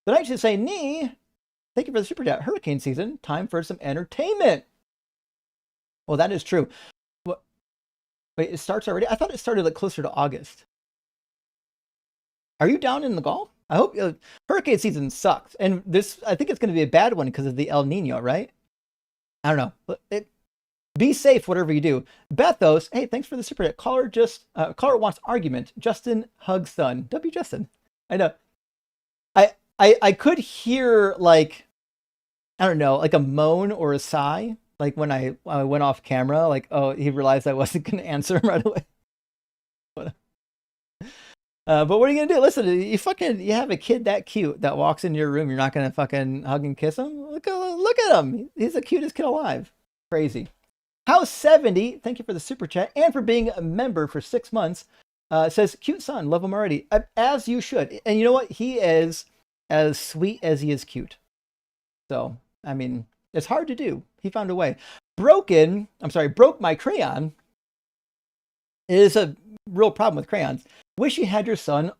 But I should say, Nee, thank you for the super chat. Hurricane season, time for some entertainment. Well, that is true. What? Wait, it starts already? I thought it started like closer to August. Are you down in the Gulf? I hope hurricane season sucks. And I think it's going to be a bad one because of the El Nino, right? I don't know. Be safe, whatever you do. Bethos, hey, thanks for the super chat. Caller wants argument. Justin hugs son. W Justin. I know. I could hear, like, I don't know, like a moan or a sigh, like when I went off camera, like, oh, he realized I wasn't going to answer him right away. But what are you gonna do? Listen, you have a kid that cute that walks into your room. You're not gonna fucking hug and kiss him. Look at him. He's the cutest kid alive. Crazy. House 70, thank you for the super chat and for being a member for 6 months. Says, cute son, love him already. As you should. And you know what? He is as sweet as he is cute. So, I mean, it's hard to do. He found a way. Broke my crayon. It is a real problem with crayons. Wish you had your son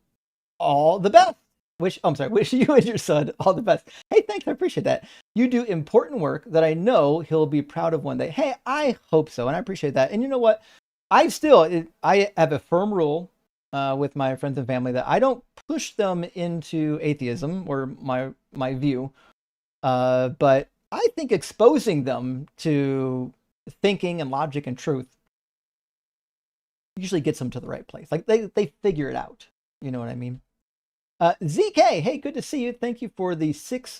all the best. wish you and your son all the best. Hey, thanks, I appreciate that. You do important work that I know he'll be proud of one day. Hey, I hope so, and I appreciate that. And you know what? I have a firm rule with my friends and family that I don't push them into atheism or my view, but I think exposing them to thinking and logic and truth usually gets them to the right place. Like they figure it out. You know what I mean? ZK, hey, good to see you. Thank you for the $5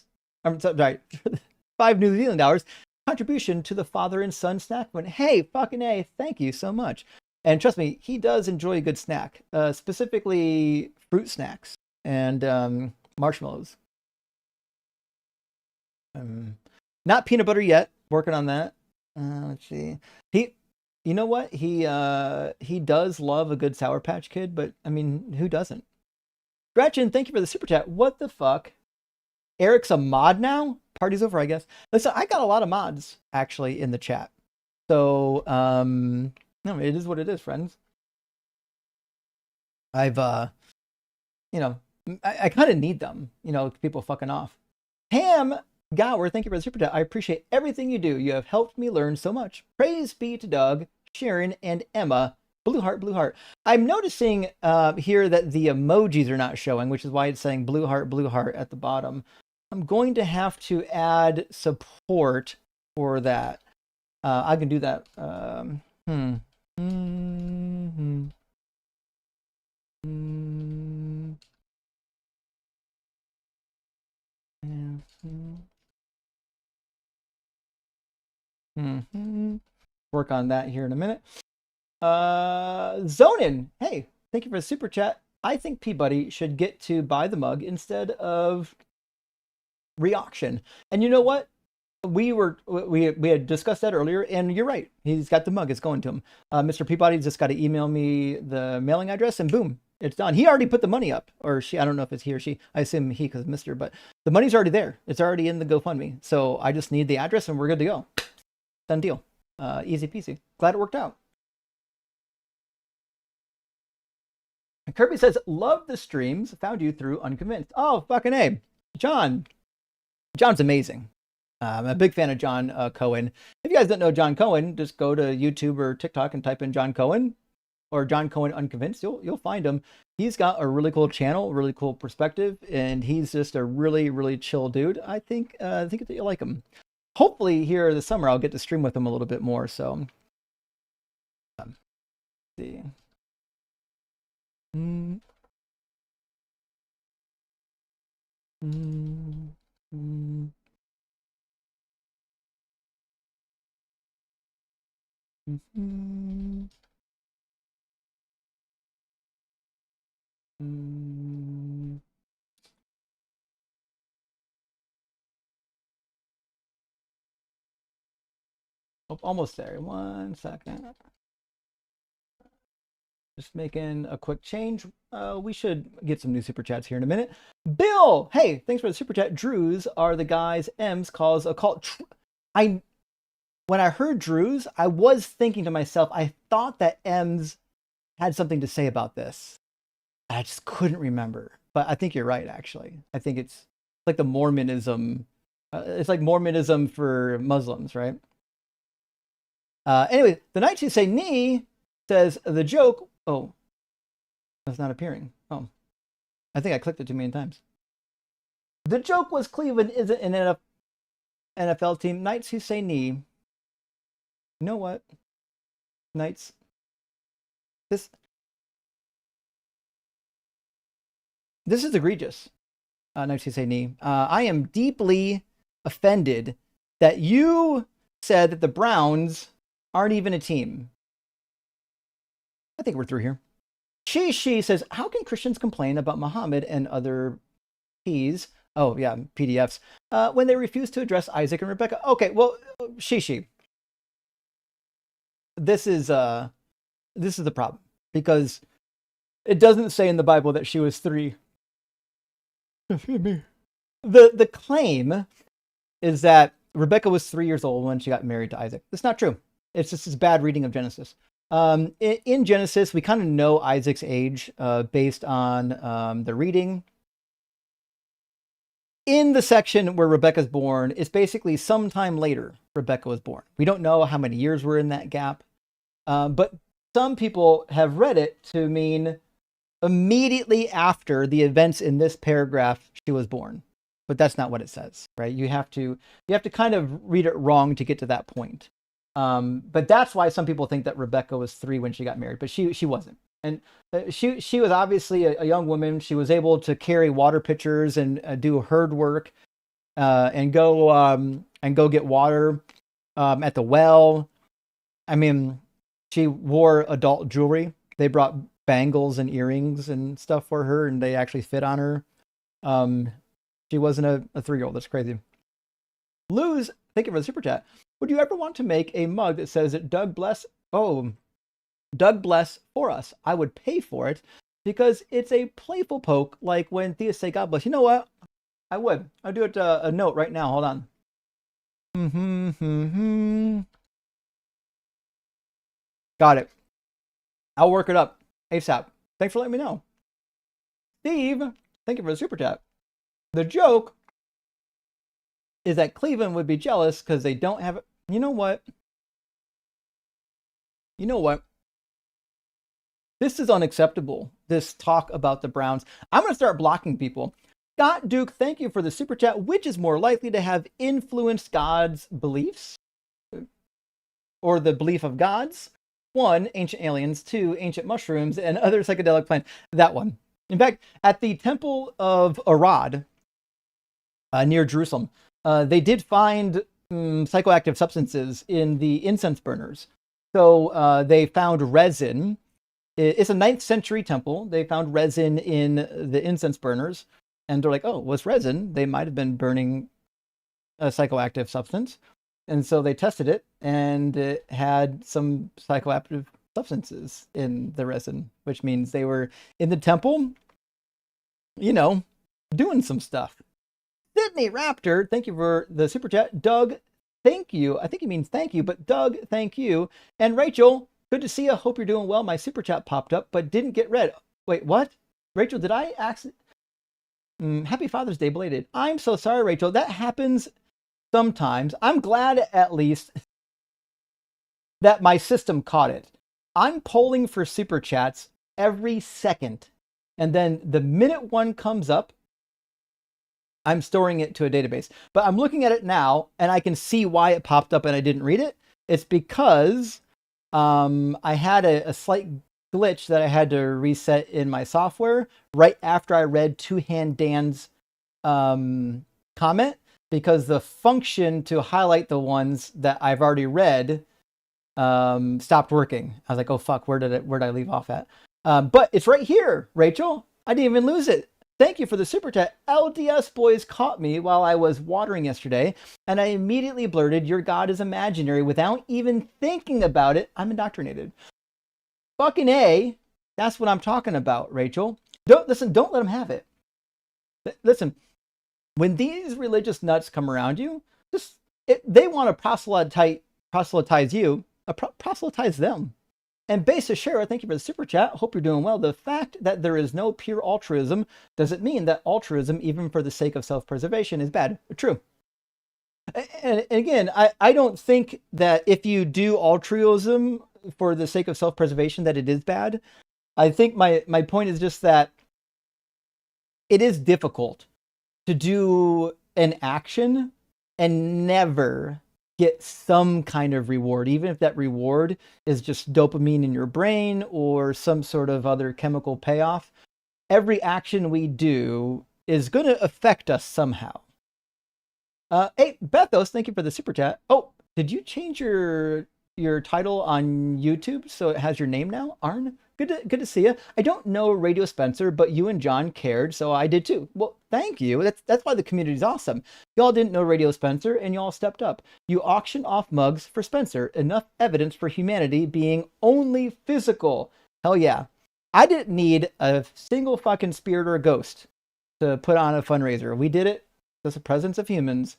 New Zealand dollars contribution to the father and son snack fund. Hey, fucking A, thank you so much. And trust me, he does enjoy a good snack, specifically fruit snacks and marshmallows. Not peanut butter yet. Working on that. Let's see. You know what? He does love a good Sour Patch Kid, but I mean, who doesn't? Gretchen, thank you for the super chat. What the fuck? Eric's a mod now? Party's over, I guess. Listen, I got a lot of mods actually in the chat. So, no, it is what it is, friends. I've, I kind of need them, people fucking off. Ham Gower, thank you for the super chat. I appreciate everything you do. You have helped me learn so much. Praise be to Doug, Sharon, and Emma. Blue heart, blue heart. I'm noticing here that the emojis are not showing, which is why it's saying blue heart at the bottom. I'm going to have to add support for that. I can do that. Work on that here in a minute. Zonin, hey, thank you for the super chat. I think Peabody should get to buy the mug instead of re-auction. And you know what? We had discussed that earlier, and you're right. He's got the mug. It's going to him. Mr. Peabody just got to email me the mailing address, and boom, it's done. He already put the money up, or she. I don't know if it's he or she. I assume he because Mr. But the money's already there. It's already in the GoFundMe. So I just need the address, and we're good to go. Done deal. Easy peasy. Glad it worked out. Kirby says, love the streams. Found you through Unconvinced. Oh, fucking A. John. John's amazing. I'm a big fan of John Cohen. If you guys don't know John Cohen, just go to YouTube or TikTok and type in John Cohen or John Cohen Unconvinced. You'll find him. He's got a really cool channel, really cool perspective, and he's just a really, really chill dude. I think that you'll like him. Hopefully here this summer I'll get to stream with him a little bit more. So, let's see. Almost there. 1 second. Just making a quick change. We should get some new super chats here in a minute. Bill, hey, thanks for the super chat. Drews are the guys M's calls a cult. When I heard Drews, I was thinking to myself, I thought that M's had something to say about this. I just couldn't remember. But I think you're right, actually. I think it's like the Mormonism. It's like Mormonism for Muslims, right? Anyway, the Knights Who Say Knee says the joke. Oh, that's not appearing. Oh, I think I clicked it too many times. The joke was Cleveland isn't an NFL team. Knights Who Say Knee. You know what? Knights. This is egregious. Knights Who Say Knee. I am deeply offended that you said that the Browns aren't even a team. I think we're through here. She says, how can Christians complain about Muhammad and other P's? Oh, yeah, PDFs. When they refuse to address Isaac and Rebecca. Okay, well, she. This is the problem. Because it doesn't say in the Bible that she was 3. The claim is that Rebecca was 3 years old when she got married to Isaac. That's not true. It's just this bad reading of Genesis. In Genesis, we kind of know Isaac's age based on the reading in the section where Rebecca's born, it's basically sometime later Rebecca was born. We don't know how many years were in that gap, but some people have read it to mean immediately after the events in this paragraph she was born. But that's not what it says, right? You have to kind of read it wrong to get to that point. But that's why some people think that Rebecca was 3 when she got married, but she wasn't. And she was obviously a young woman. She was able to carry water pitchers and do herd work, and go get water at the well. I mean, she wore adult jewelry. They brought bangles and earrings and stuff for her, and they actually fit on her. She wasn't a 3-year-old. That's crazy. Luz, thank you for the super chat. Would you ever want to make a mug that says that Doug bless for us? I would pay for it because it's a playful poke, like when theists say God bless. You know what? I would. I'll do it a note right now. Hold on. Got it. I'll work it up ASAP. Thanks for letting me know. Steve, thank you for the super chat. The joke is that Cleveland would be jealous because they don't have it. You know what? This is unacceptable. This talk about the Browns. I'm going to start blocking people. Scott Duke, thank you for the super chat. Which is more likely to have influenced God's beliefs or the belief of gods? 1, ancient aliens. 2, ancient mushrooms and other psychedelic plants. That one. In fact, at the Temple of Arad, near Jerusalem, they did find psychoactive substances in the incense burners. So they found resin. It's a 9th century temple. They found resin in the incense burners. And they're like, oh, what's resin? They might have been burning a psychoactive substance. And so they tested it, and it had some psychoactive substances in the resin, which means they were in the temple, doing some stuff. Sydney Raptor, thank you for the super chat. Doug, thank you. I think he means thank you, but Doug, thank you. And Rachel, good to see you. Hope you're doing well. My super chat popped up, but didn't get read. Wait, what? Rachel, did I accidentally? Happy Father's Day belated. I'm so sorry, Rachel. That happens sometimes. I'm glad at least that my system caught it. I'm polling for super chats every second. And then the minute one comes up, I'm storing it to a database. But I'm looking at it now, and I can see why it popped up and I didn't read it. It's because I had a slight glitch that I had to reset in my software right after I read Two Hand Dan's comment, because the function to highlight the ones that I've already read stopped working. I was like, oh fuck, where did I leave off at? But it's right here, Rachel. I didn't even lose it. Thank you for the super chat. LDS boys caught me while I was watering yesterday, and I immediately blurted, your God is imaginary, without even thinking about it. I'm indoctrinated. Fucking A. That's what I'm talking about, Rachel. Don't let them have it. Listen, when these religious nuts come around you, they want to proselytize you, proselytize them. And Base Shara, thank you for the super chat. Hope you're doing well. The fact that there is no pure altruism doesn't mean that altruism, even for the sake of self-preservation, is bad. True. And again, I don't think that if you do altruism for the sake of self-preservation that it is bad. I think my point is just that it is difficult to do an action and never get some kind of reward, even if that reward is just dopamine in your brain or some sort of other chemical payoff. Every action we do is going to affect us somehow. Hey, Bethos, thank you for the super chat. Oh, did you change your title on YouTube so it has your name now, Arn? Good to see you. I don't know Radio Spencer, but you and John cared, so I did too. Well, thank you. That's why the community is awesome. Y'all didn't know Radio Spencer, and y'all stepped up. You auctioned off mugs for Spencer. Enough evidence for humanity being only physical. Hell yeah. I didn't need a single fucking spirit or a ghost to put on a fundraiser. We did it. That's the presence of humans.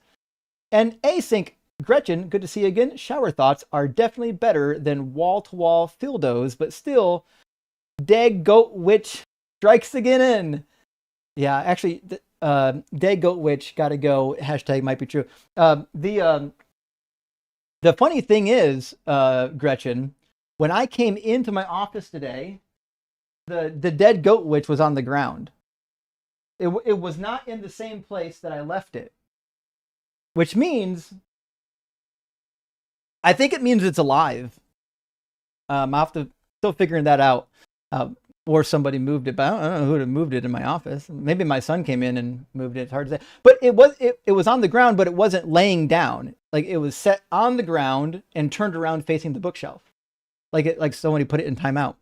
And Async Gretchen, good to see you again. Shower thoughts are definitely better than wall-to-wall dildos, but still, Dag Goat Witch strikes again in. Yeah, actually, Dead Goat Witch, gotta go. Hashtag might be true. The funny thing is, Gretchen, when I came into my office today, the Dead Goat Witch was on the ground. It was not in the same place that I left it, which means, I think it means it's alive. I'll have to still figuring that out. Or somebody moved it, but I don't know who moved it in my office. Maybe my son came in and moved it. It's hard to say. But it was on the ground, but it wasn't laying down. Like it was set on the ground and turned around facing the bookshelf. Like somebody put it in timeout.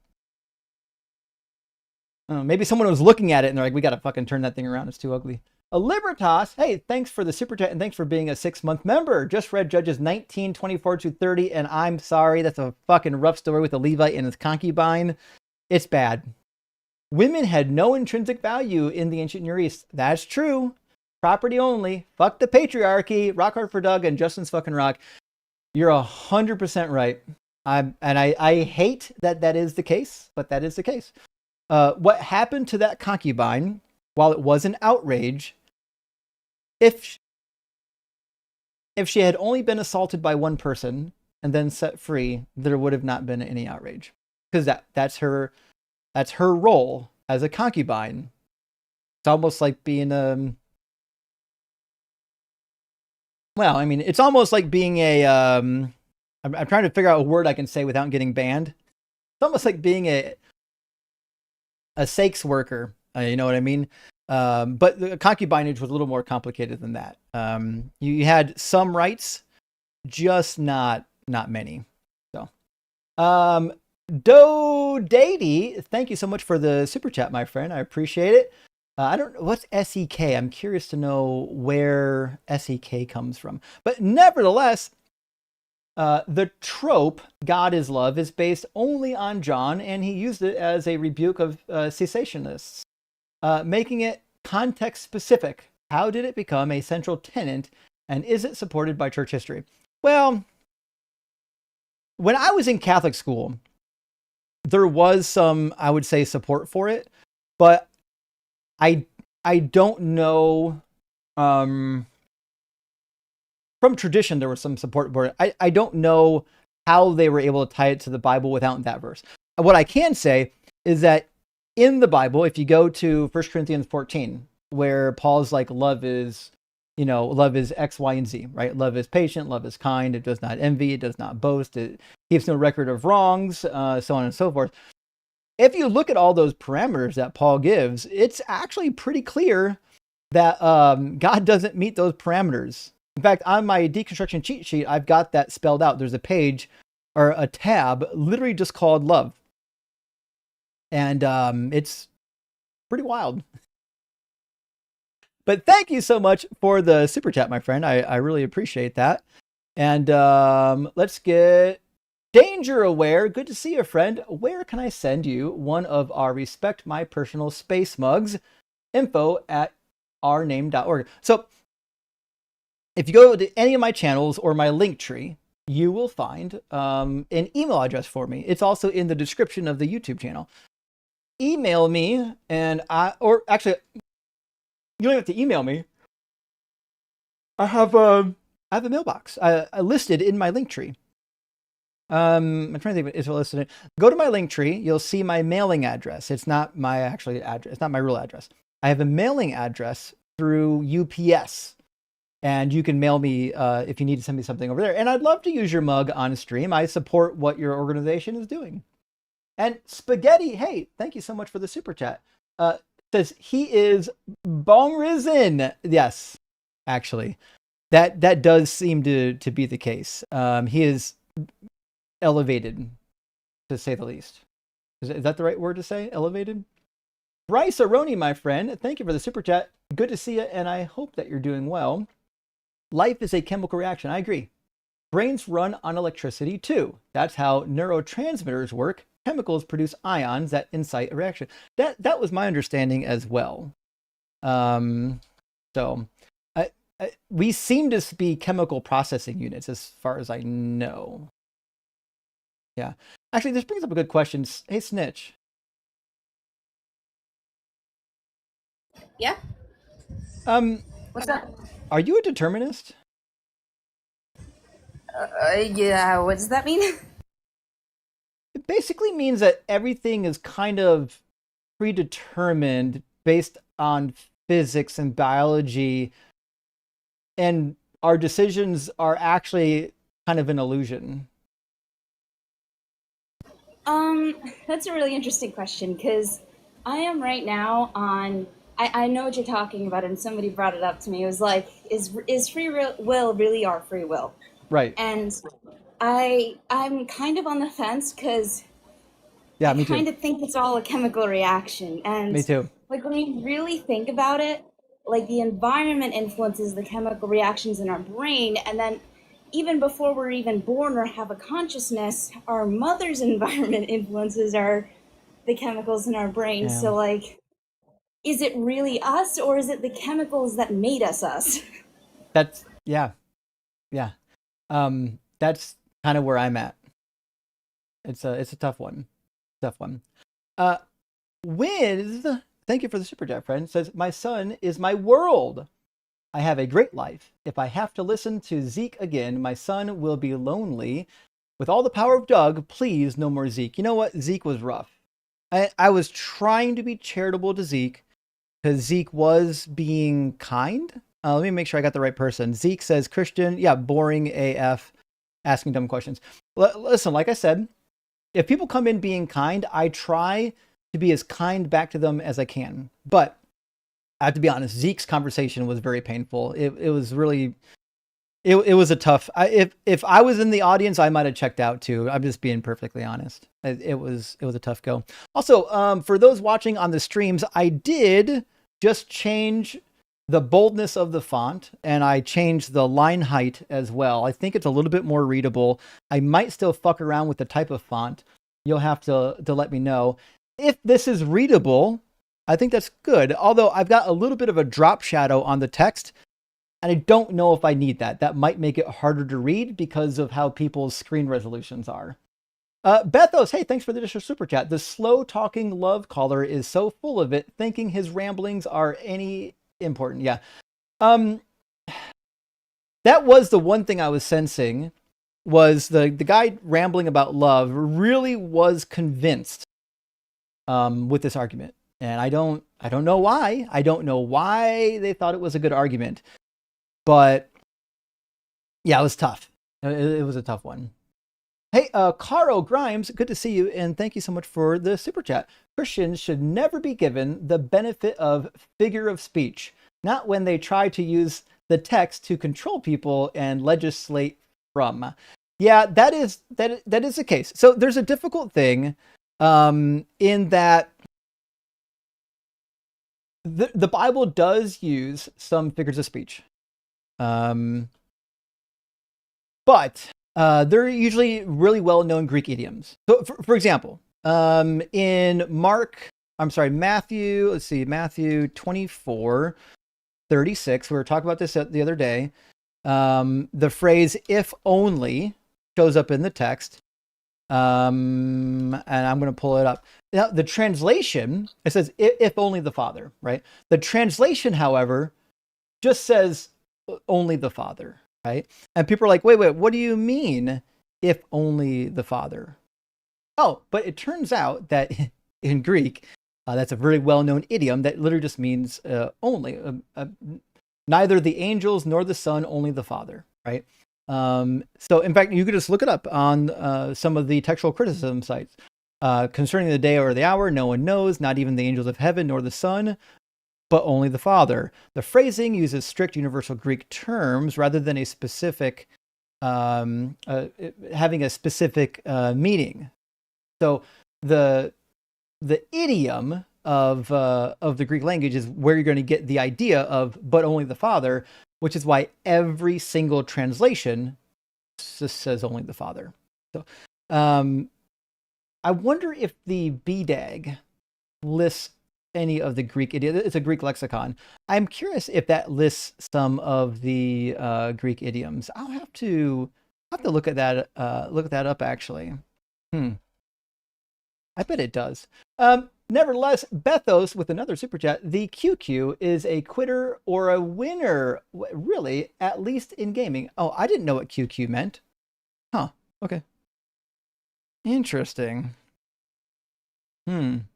Maybe someone was looking at it and they're like, we got to fucking turn that thing around. It's too ugly. A Libertas, hey, thanks for the super chat and thanks for being a 6-month member. Just read Judges 19, 24 to 30, and I'm sorry, that's a fucking rough story with the Levite and his concubine. It's bad. Women had no intrinsic value in the ancient Near East. That's true. Property only. Fuck the patriarchy. Rock hard for Doug and Justin's fucking rock. You're 100% right. I hate that is the case, but that is the case. What happened to that concubine, while it was an outrage, if she had only been assaulted by one person and then set free, there would have not been any outrage, because that's her role as a concubine. It's almost like being well, I mean, it's almost like being a I'm trying to figure out a word I can say without getting banned. It's almost like being a sex worker. You know what I mean? But the concubinage was a little more complicated than that. You had some rights, just not many. So, Daddy, thank you so much for the super chat, my friend. I appreciate it. I don't know what's SEK. I'm curious to know where SEK comes from. But nevertheless, the trope God is love is based only on John, and he used it as a rebuke of cessationists, making it context specific. How did it become a central tenet, and is it supported by church history? Well, when I was in Catholic school, there was some, I would say, support for it, but I don't know. From tradition, there was some support for it. I don't know how they were able to tie it to the Bible without that verse. What I can say is that in the Bible, if you go to 1 Corinthians 14, where Paul's like, love is X, Y, and Z, right? Love is patient, love is kind, it does not envy, it does not boast, it keeps no record of wrongs, so on and so forth. If you look at all those parameters that Paul gives, it's actually pretty clear that God doesn't meet those parameters. In fact, on my deconstruction cheat sheet, I've got that spelled out. There's a page or a tab literally just called love. And it's pretty wild. But thank you so much for the super chat, my friend. I really appreciate that. And let's get Danger Aware. Good to see you, friend. Where can I send you one of our Respect My Personal Space mugs? info@ourname.org. So if you go to any of my channels or my link tree, you will find an email address for me. It's also in the description of the YouTube channel. Email me, and or actually, you don't have to email me. I have a mailbox I listed in my link tree. I'm trying to think if it's listed. Go to my link tree. You'll see my mailing address. It's not my actually address. It's not my real address. I have a mailing address through UPS. And you can mail me if you need to send me something over there. And I'd love to use your mug on stream. I support what your organization is doing. And Spaghetti, hey, thank you so much for the super chat. Says he is bong risen. Yes, actually, that does seem to be the case. He is elevated, to say the least. Is that the right word to say? Elevated? Bryce Aroni, my friend, thank you for the super chat. Good to see you, and I hope that you're doing well. Life is a chemical reaction. I agree. Brains run on electricity too. That's how neurotransmitters work. Chemicals produce ions that incite a reaction. That was my understanding as well. So we seem to be chemical processing units as far as I know. Yeah. Actually, this brings up a good question. Hey, Snitch. Yeah. What's that? Are you a determinist? Yeah, what does that mean? It basically means that everything is kind of predetermined based on physics and biology, and our decisions are actually kind of an illusion. That's a really interesting question because I am right now on. I know what you're talking about, and somebody brought it up to me. It was like, is will really our free will? Right. And I'm kind of on the fence because Yeah, I me too. kind of think it's all a chemical reaction. And Me too. like when you really think about it, like the environment influences the chemical reactions in our brain, and then even before we're even born or have a consciousness, our mother's environment influences the chemicals in our brain. Yeah. So like, is it really us or is it the chemicals that made us us? That's yeah. That's kind of where I'm at. It's a tough one. Tough one. Wiz, thank you for the super chat, friend. Says, my son is my world. I have a great life. If I have to listen to Zeke again, my son will be lonely. With all the power of Doug, please, no more Zeke. You know what? Zeke was rough. I was trying to be charitable to Zeke because Zeke was being kind. Let me make sure I got the right person. Zeke says, Christian, yeah, boring AF, asking dumb questions. Listen, like I said, if people come in being kind, I try to be as kind back to them as I can. But I have to be honest, Zeke's conversation was very painful. It was really, it was a tough, if I was in the audience, I might have checked out too. I'm just being perfectly honest. It was a tough go. Also, for those watching on the streams, I did just change the boldness of the font, and I changed the line height as well. I think it's a little bit more readable. I might still fuck around with the type of font. You'll have to let me know. If this is readable, I think that's good. Although I've got a little bit of a drop shadow on the text, and I don't know if I need that. That might make it harder to read because of how people's screen resolutions are. Bethos, hey, thanks for the additional super chat. The slow talking love caller is so full of it, thinking his ramblings are any important. Yeah. That was the one thing I was sensing, was the guy rambling about love really was convinced with this argument. And I don't know why. I don't know why they thought it was a good argument. But yeah, it was tough. It was a tough one. Hey, Caro Grimes, good to see you, and thank you so much for the super chat. Christians should never be given the benefit of figure of speech, not when they try to use the text to control people and legislate from. Yeah, that is the case. So there's a difficult thing in that the Bible does use some figures of speech. But they're usually really well-known Greek idioms. So, for example, in Matthew, Matthew 24:36, we were talking about this the other day. The phrase "if only" shows up in the text. And I'm going to pull it up. Now, the translation, it says, if only the Father, right? The translation, however, just says only the Father, right? And people are like, wait, what do you mean if only the Father? Oh, but it turns out that in Greek, that's a very well-known idiom that literally just means only. Neither the angels nor the Son, only the Father, right? So in fact, you could just look it up on some of the textual criticism sites. Concerning the day or the hour, no one knows, not even the angels of heaven nor the Son, but only the Father. The phrasing uses strict universal Greek terms rather than a specific, having a specific meaning. So the idiom of the Greek language is where you're going to get the idea of "but only the Father," which is why every single translation just says "only the Father." So, I wonder if the BDAG lists any of the Greek idioms. It's a Greek lexicon. I'm curious if that lists some of the Greek idioms. I'll have to look at that. Look that up actually. I bet it does. Nevertheless, Bethos with another super chat. The QQ is a quitter or a winner. Really, at least in gaming. Oh, I didn't know what QQ meant. Huh. Okay. Interesting. Interesting.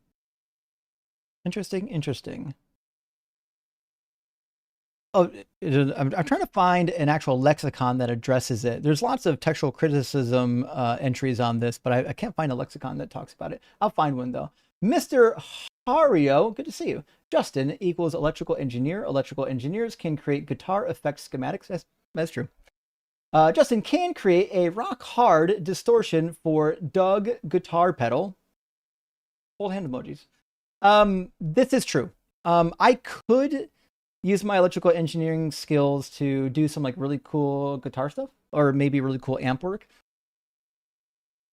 Oh, I'm trying to find an actual lexicon that addresses it. There's lots of textual criticism entries on this, but I can't find a lexicon that talks about it. I'll find one though. Mr. Hario, good to see you. Justin equals electrical engineer. Electrical engineers can create guitar effect schematics. That's true. Justin can create a rock hard distortion for Doug guitar pedal. Hold hand emojis. This is true. I could use my electrical engineering skills to do some like really cool guitar stuff or maybe really cool amp work.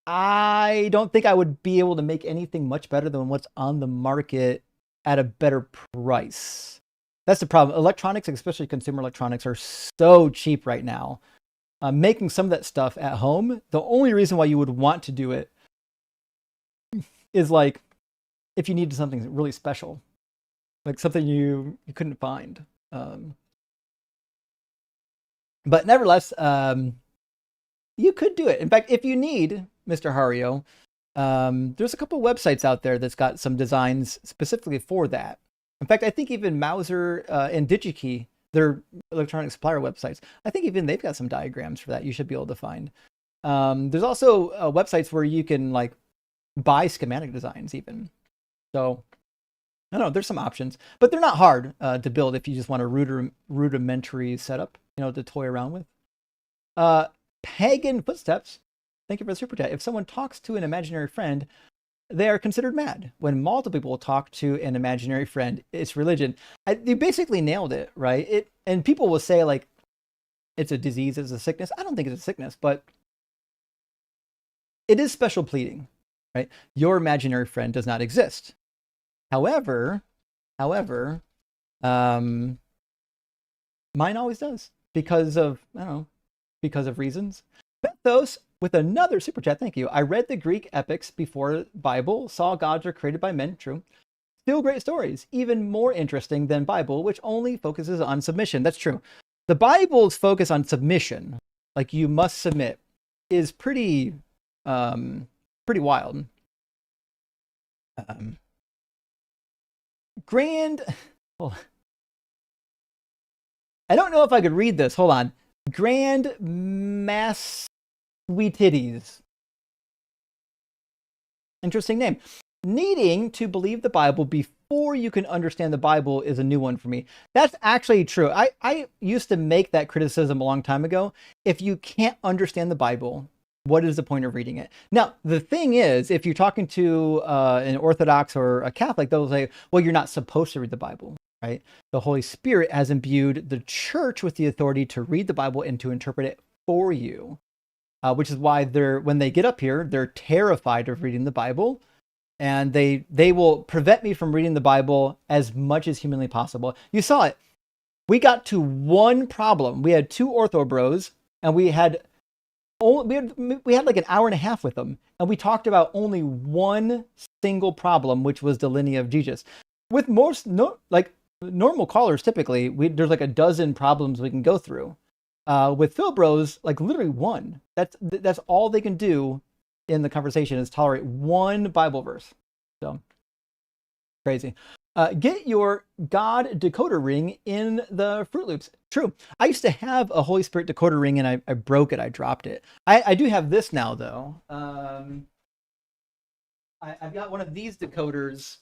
I don't think I would be able to make anything much better than what's on the market at a better price. That's the problem. Electronics, especially consumer electronics, are so cheap right now. Making some of that stuff at home, the only reason why you would want to do it is like if you needed something really special, like something you couldn't find. But nevertheless, you could do it. In fact, if you need, Mr. Hario, there's a couple websites out there that's got some designs specifically for that. In fact, I think even Mouser and DigiKey, their electronic supplier websites, I think even they've got some diagrams for that you should be able to find. There's also websites where you can like buy schematic designs even. So I don't know, there's some options, but they're not hard to build if you just want a rudimentary setup, to toy around with. Pagan Footsteps, thank you for the super chat. If someone talks to an imaginary friend, they are considered mad. When multiple people talk to an imaginary friend, it's religion. You basically nailed it, right? And people will say like, it's a disease, it's a sickness. I don't think it's a sickness, but it is special pleading, right? Your imaginary friend does not exist. However, mine always does because of, because of reasons. Bethos with another super chat, thank you. I read the Greek epics before Bible, saw gods are created by men, true. Still great stories, even more interesting than Bible, which only focuses on submission. That's true. The Bible's focus on submission, like you must submit, is pretty wild. Grand, well, I don't know if I could read this. Hold on. Grand Mass Sweet Titties. Interesting name. Needing to believe the Bible before you can understand the Bible is a new one for me. That's actually true. I used to make that criticism a long time ago. If you can't understand the Bible, what is the point of reading it? Now, the thing is, if you're talking to an Orthodox or a Catholic, they'll say, well, you're not supposed to read the Bible, right? The Holy Spirit has imbued the church with the authority to read the Bible and to interpret it for you, which is why when they get up here, they're terrified of reading the Bible. And they will prevent me from reading the Bible as much as humanly possible. You saw it. We got to one problem. We had two ortho bros, and we had like an hour and a half with them, and we talked about only one single problem, which was the lineage of Jesus. With most normal callers, typically there's like a dozen problems we can go through. With Phil Bros, like literally one. That's all they can do in the conversation is tolerate one Bible verse. So crazy. Get your God decoder ring in the Fruit Loops. True. I used to have a Holy Spirit decoder ring and I broke it. I dropped it. I do have this now though. I've got one of these decoders,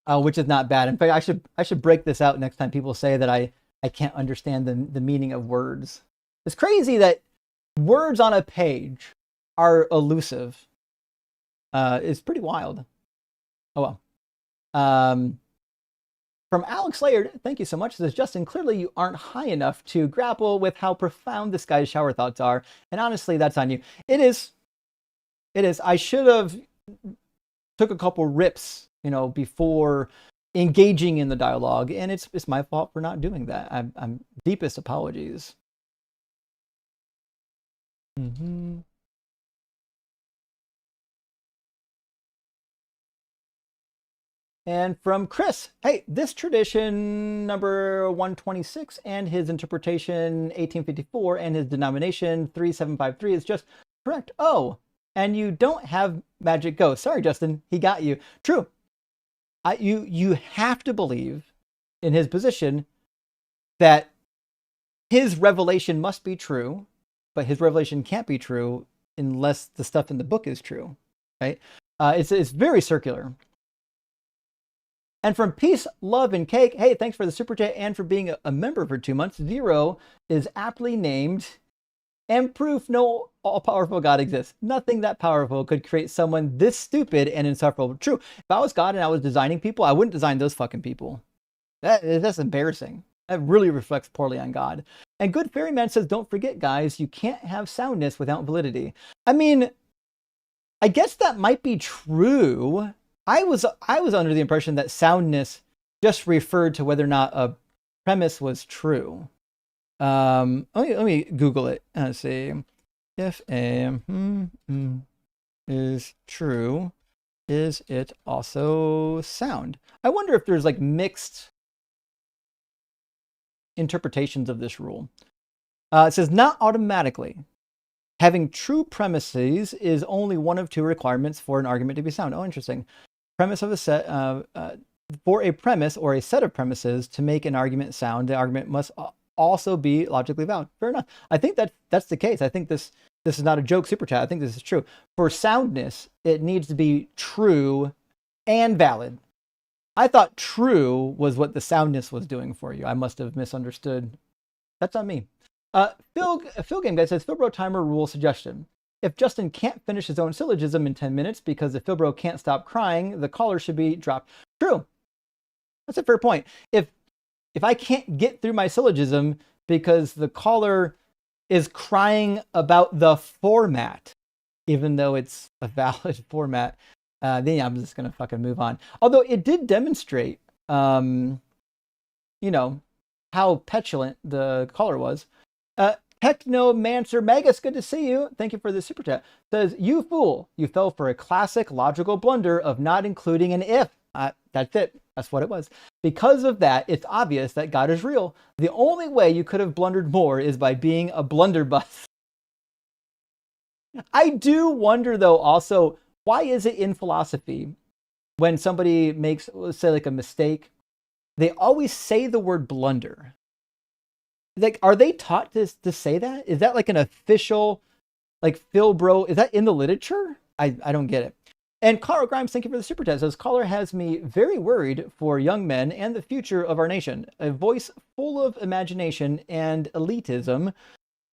which is not bad. In fact, I should break this out next time people say that I can't understand the meaning of words. It's crazy that words on a page are elusive. It's pretty wild. Oh well. From Alex Laird, thank you so much. Says Justin, clearly you aren't high enough to grapple with how profound this guy's shower thoughts are, and honestly, that's on you. It is. I should have took a couple rips, before engaging in the dialogue, and it's my fault for not doing that. I'm deepest apologies. And from Chris, hey, this tradition number 126 and his interpretation 1854 and his denomination 3753 is just correct. Oh, and you don't have magic ghosts. Sorry, Justin, he got you. True. You have to believe in his position that his revelation must be true, but his revelation can't be true unless the stuff in the book is true, right? It's very circular. And from Peace, Love, and Cake, hey, thanks for the super chat and for being a member for 2 months. Zero is aptly named and proof no all-powerful God exists. Nothing that powerful could create someone this stupid and insufferable. True. If I was God and I was designing people, I wouldn't design those fucking people. That's embarrassing. That really reflects poorly on God. And Good Fairyman says, don't forget, guys, you can't have soundness without validity. I mean, I guess that might be true. I was under the impression that soundness just referred to whether or not a premise was true. Let me Google it and see if a is true. Is it also sound? I wonder if there's like mixed interpretations of this rule. It says not automatically. Having true premises is only one of two requirements for an argument to be sound. Oh, interesting. Premise of a set for a premise or a set of premises to make an argument sound, the argument must also be logically valid. Fair enough. I think that's the case. I think this is not a joke super chat. I think this is true. For soundness, it needs to be true and valid. I thought true was what the soundness was doing for you. I must have misunderstood. That's on me. Phil Game Guy says, Philbro timer rule suggestion. If Justin can't finish his own syllogism in 10 minutes because the Philbro can't stop crying, the caller should be dropped. True. That's a fair point. If I can't get through my syllogism because the caller is crying about the format, even though it's a valid format, then I'm just going to fucking move on. Although it did demonstrate, how petulant the caller was. Technomancer Magus, good to see you. Thank you for the super chat. Says, you fool, you fell for a classic logical blunder of not including an if. That's it. That's what it was. Because of that, it's obvious that God is real. The only way you could have blundered more is by being a blunderbuss. I do wonder, though, also, why is it in philosophy when somebody makes, let's say, like a mistake, they always say the word blunder? Like, are they taught to say that? Is that like an official, like, Philbro? Is that in the literature? I don't get it. And Carl Grimes, thank you for the super chat. Says, caller has me very worried for young men and the future of our nation. A voice full of imagination and elitism.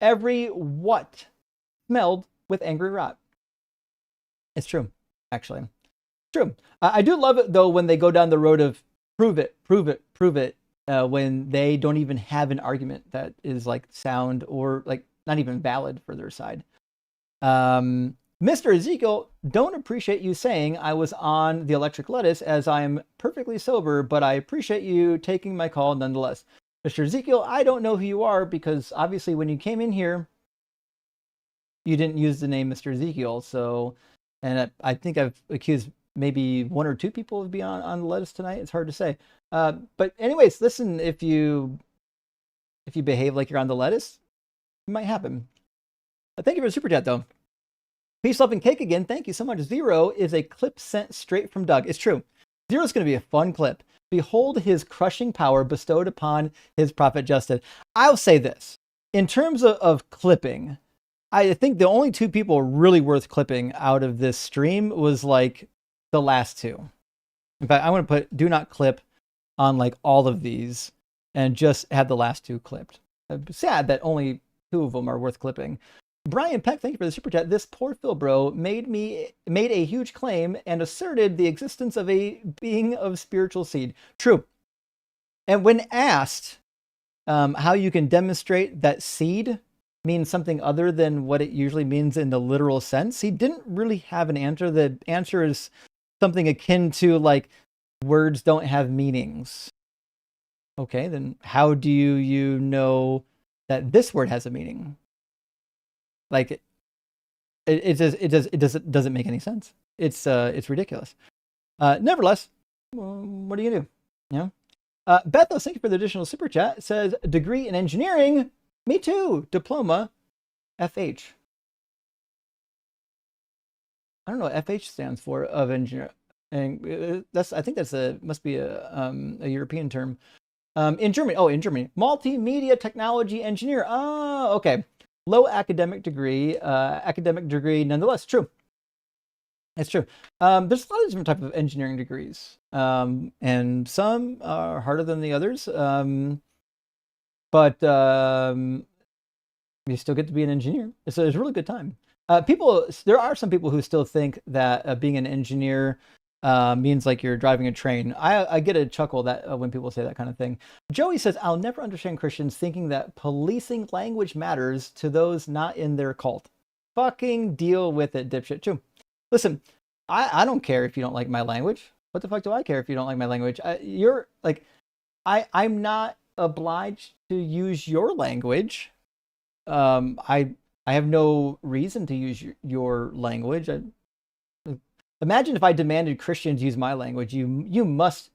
Every what smelled with angry rot. It's true, actually. It's true. I do love it, though, when they go down the road of prove it, prove it, prove it. When they don't even have an argument that is like sound or like not even valid for their side. Mr. Ezekiel, don't appreciate you saying I was on the electric lettuce as I am perfectly sober, but I appreciate you taking my call nonetheless. Mr. Ezekiel, I don't know who you are because obviously when you came in here, you didn't use the name Mr. Ezekiel. So, and I think I've accused maybe one or two people of being on the lettuce tonight. It's hard to say. But anyways, listen, if you behave like you're on the lettuce, it might happen. Thank you for the super chat, though. Peace, love, and cake again. Thank you so much. Zero is a clip sent straight from Doug. It's true. Zero is going to be a fun clip. Behold his crushing power bestowed upon his prophet Justin. I'll say this. In terms of clipping, I think the only two people really worth clipping out of this stream was like the last two. In fact, I want to put do not clip on like all of these and just have the last two clipped. Sad that only two of them are worth clipping. Brian Peck, thank you for the super chat. This poor Philbro made a huge claim and asserted the existence of a being of spiritual seed. True. And when asked how you can demonstrate that seed means something other than what it usually means in the literal sense, he didn't really have an answer. The answer is something akin to like words don't have meanings. Okay, then how do you know that this word has a meaning? Like it doesn't make any sense. It's ridiculous. Nevertheless, what are you gonna do? You know. Bethos, thank you for the additional super chat. Says degree in engineering. Me too. Diploma, FH. I don't know what FH stands for of engineer. And I think must be a European term. In Germany, multimedia technology engineer. Oh, okay. Low academic degree nonetheless. True. It's true. There's a lot of different types of engineering degrees, and some are harder than the others. But you still get to be an engineer. It's a really good time. There are some people who still think that being an engineer means like you're driving a train. I get a chuckle that when people say that kind of thing. Joey says, I'll never understand Christians thinking that policing language matters to those not in their cult. Fucking deal with it, dipshit. True. Listen, I don't care if you don't like my language. What the fuck do I care if you don't like my language? I'm not obliged to use your language. I have no reason to use your language. Imagine if I demanded Christians use my language. You must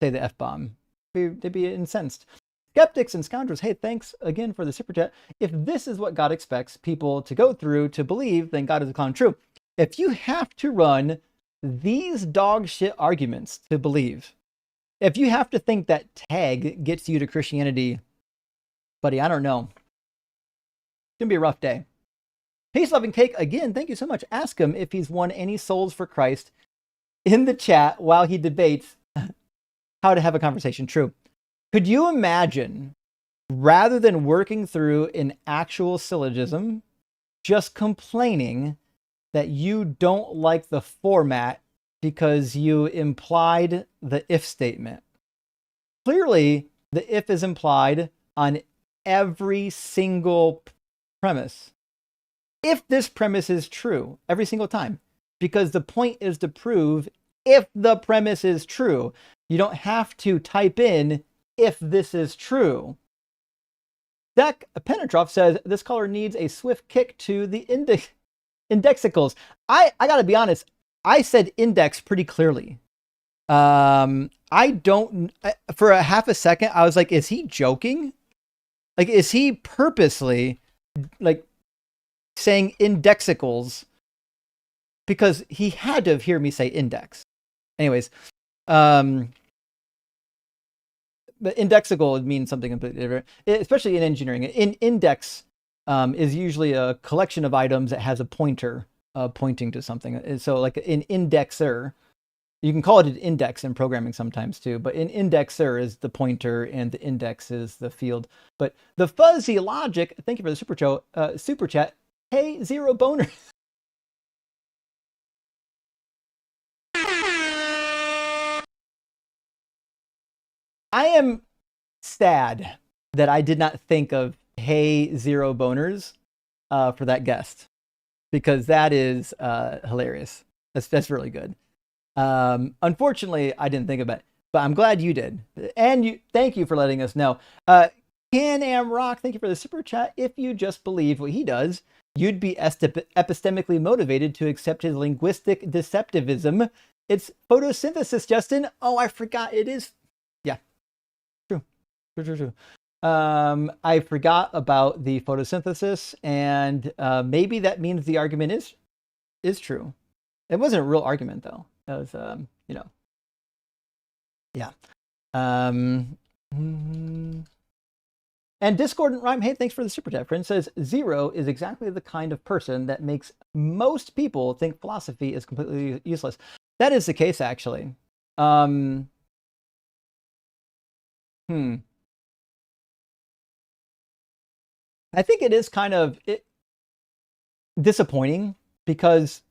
say the F-bomb. They'd be incensed. Skeptics and scoundrels, hey, thanks again for the super chat. If this is what God expects people to go through to believe, then God is a clown. True. If you have to run these dog shit arguments to believe, if you have to think that tag gets you to Christianity, buddy, I don't know. It's going to be a rough day. Peace, Loving Cake, again, thank you so much. Ask him if he's won any souls for Christ in the chat while he debates how to have a conversation. True. Could you imagine, rather than working through an actual syllogism, just complaining that you don't like the format because you implied the if statement? Clearly, the if is implied on every single premise. If this premise is true every single time, because the point is to prove if the premise is true. You don't have to type in if this is true. Zach Penetroff says this caller needs a swift kick to the indexicals. I gotta be honest, I said index pretty clearly. I don't, for a half a second, I was like, is he joking? Like, is he purposely like saying indexicals? Because he had to hear me say index. Anyways, but indexical means something completely different, especially in engineering. In index is usually a collection of items that has a pointer pointing to something. So like an indexer, you can call it an index in programming sometimes too, but an indexer is the pointer and the index is the field. But the fuzzy logic, thank you for the super chat. Hey, Zero Boner. I am sad that I did not think of Hey Zero Boners for that guest, because that is hilarious. That's really good. Unfortunately, I didn't think about it, but I'm glad you did. And thank you for letting us know. Can-Am Rock, thank you for the super chat. If you just believe what he does, you'd be epistemically motivated to accept his linguistic deceptivism. It's photosynthesis, Justin. Oh, I forgot. It is. Yeah. True. I forgot about the photosynthesis, and maybe that means the argument is true. It wasn't a real argument, though. It was, yeah. And Discordant Rhyme, hey, thanks for the super chat. Friend says, Zero is exactly the kind of person that makes most people think philosophy is completely useless. That is the case, actually. I think it is kind of disappointing because,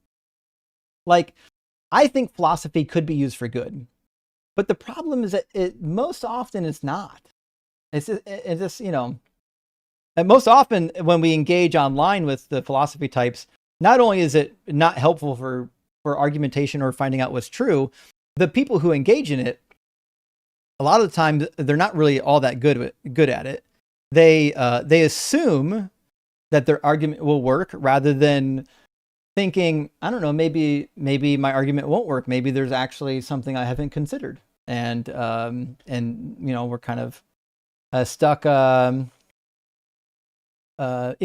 like, I think philosophy could be used for good, but the problem is that most often it's not. It's just and most often when we engage online with the philosophy types, not only is it not helpful for argumentation or finding out what's true, the people who engage in it, a lot of the time, they're not really all that good at it. They assume that their argument will work rather than thinking, I don't know, maybe my argument won't work. Maybe there's actually something I haven't considered. and we're kind of stuck in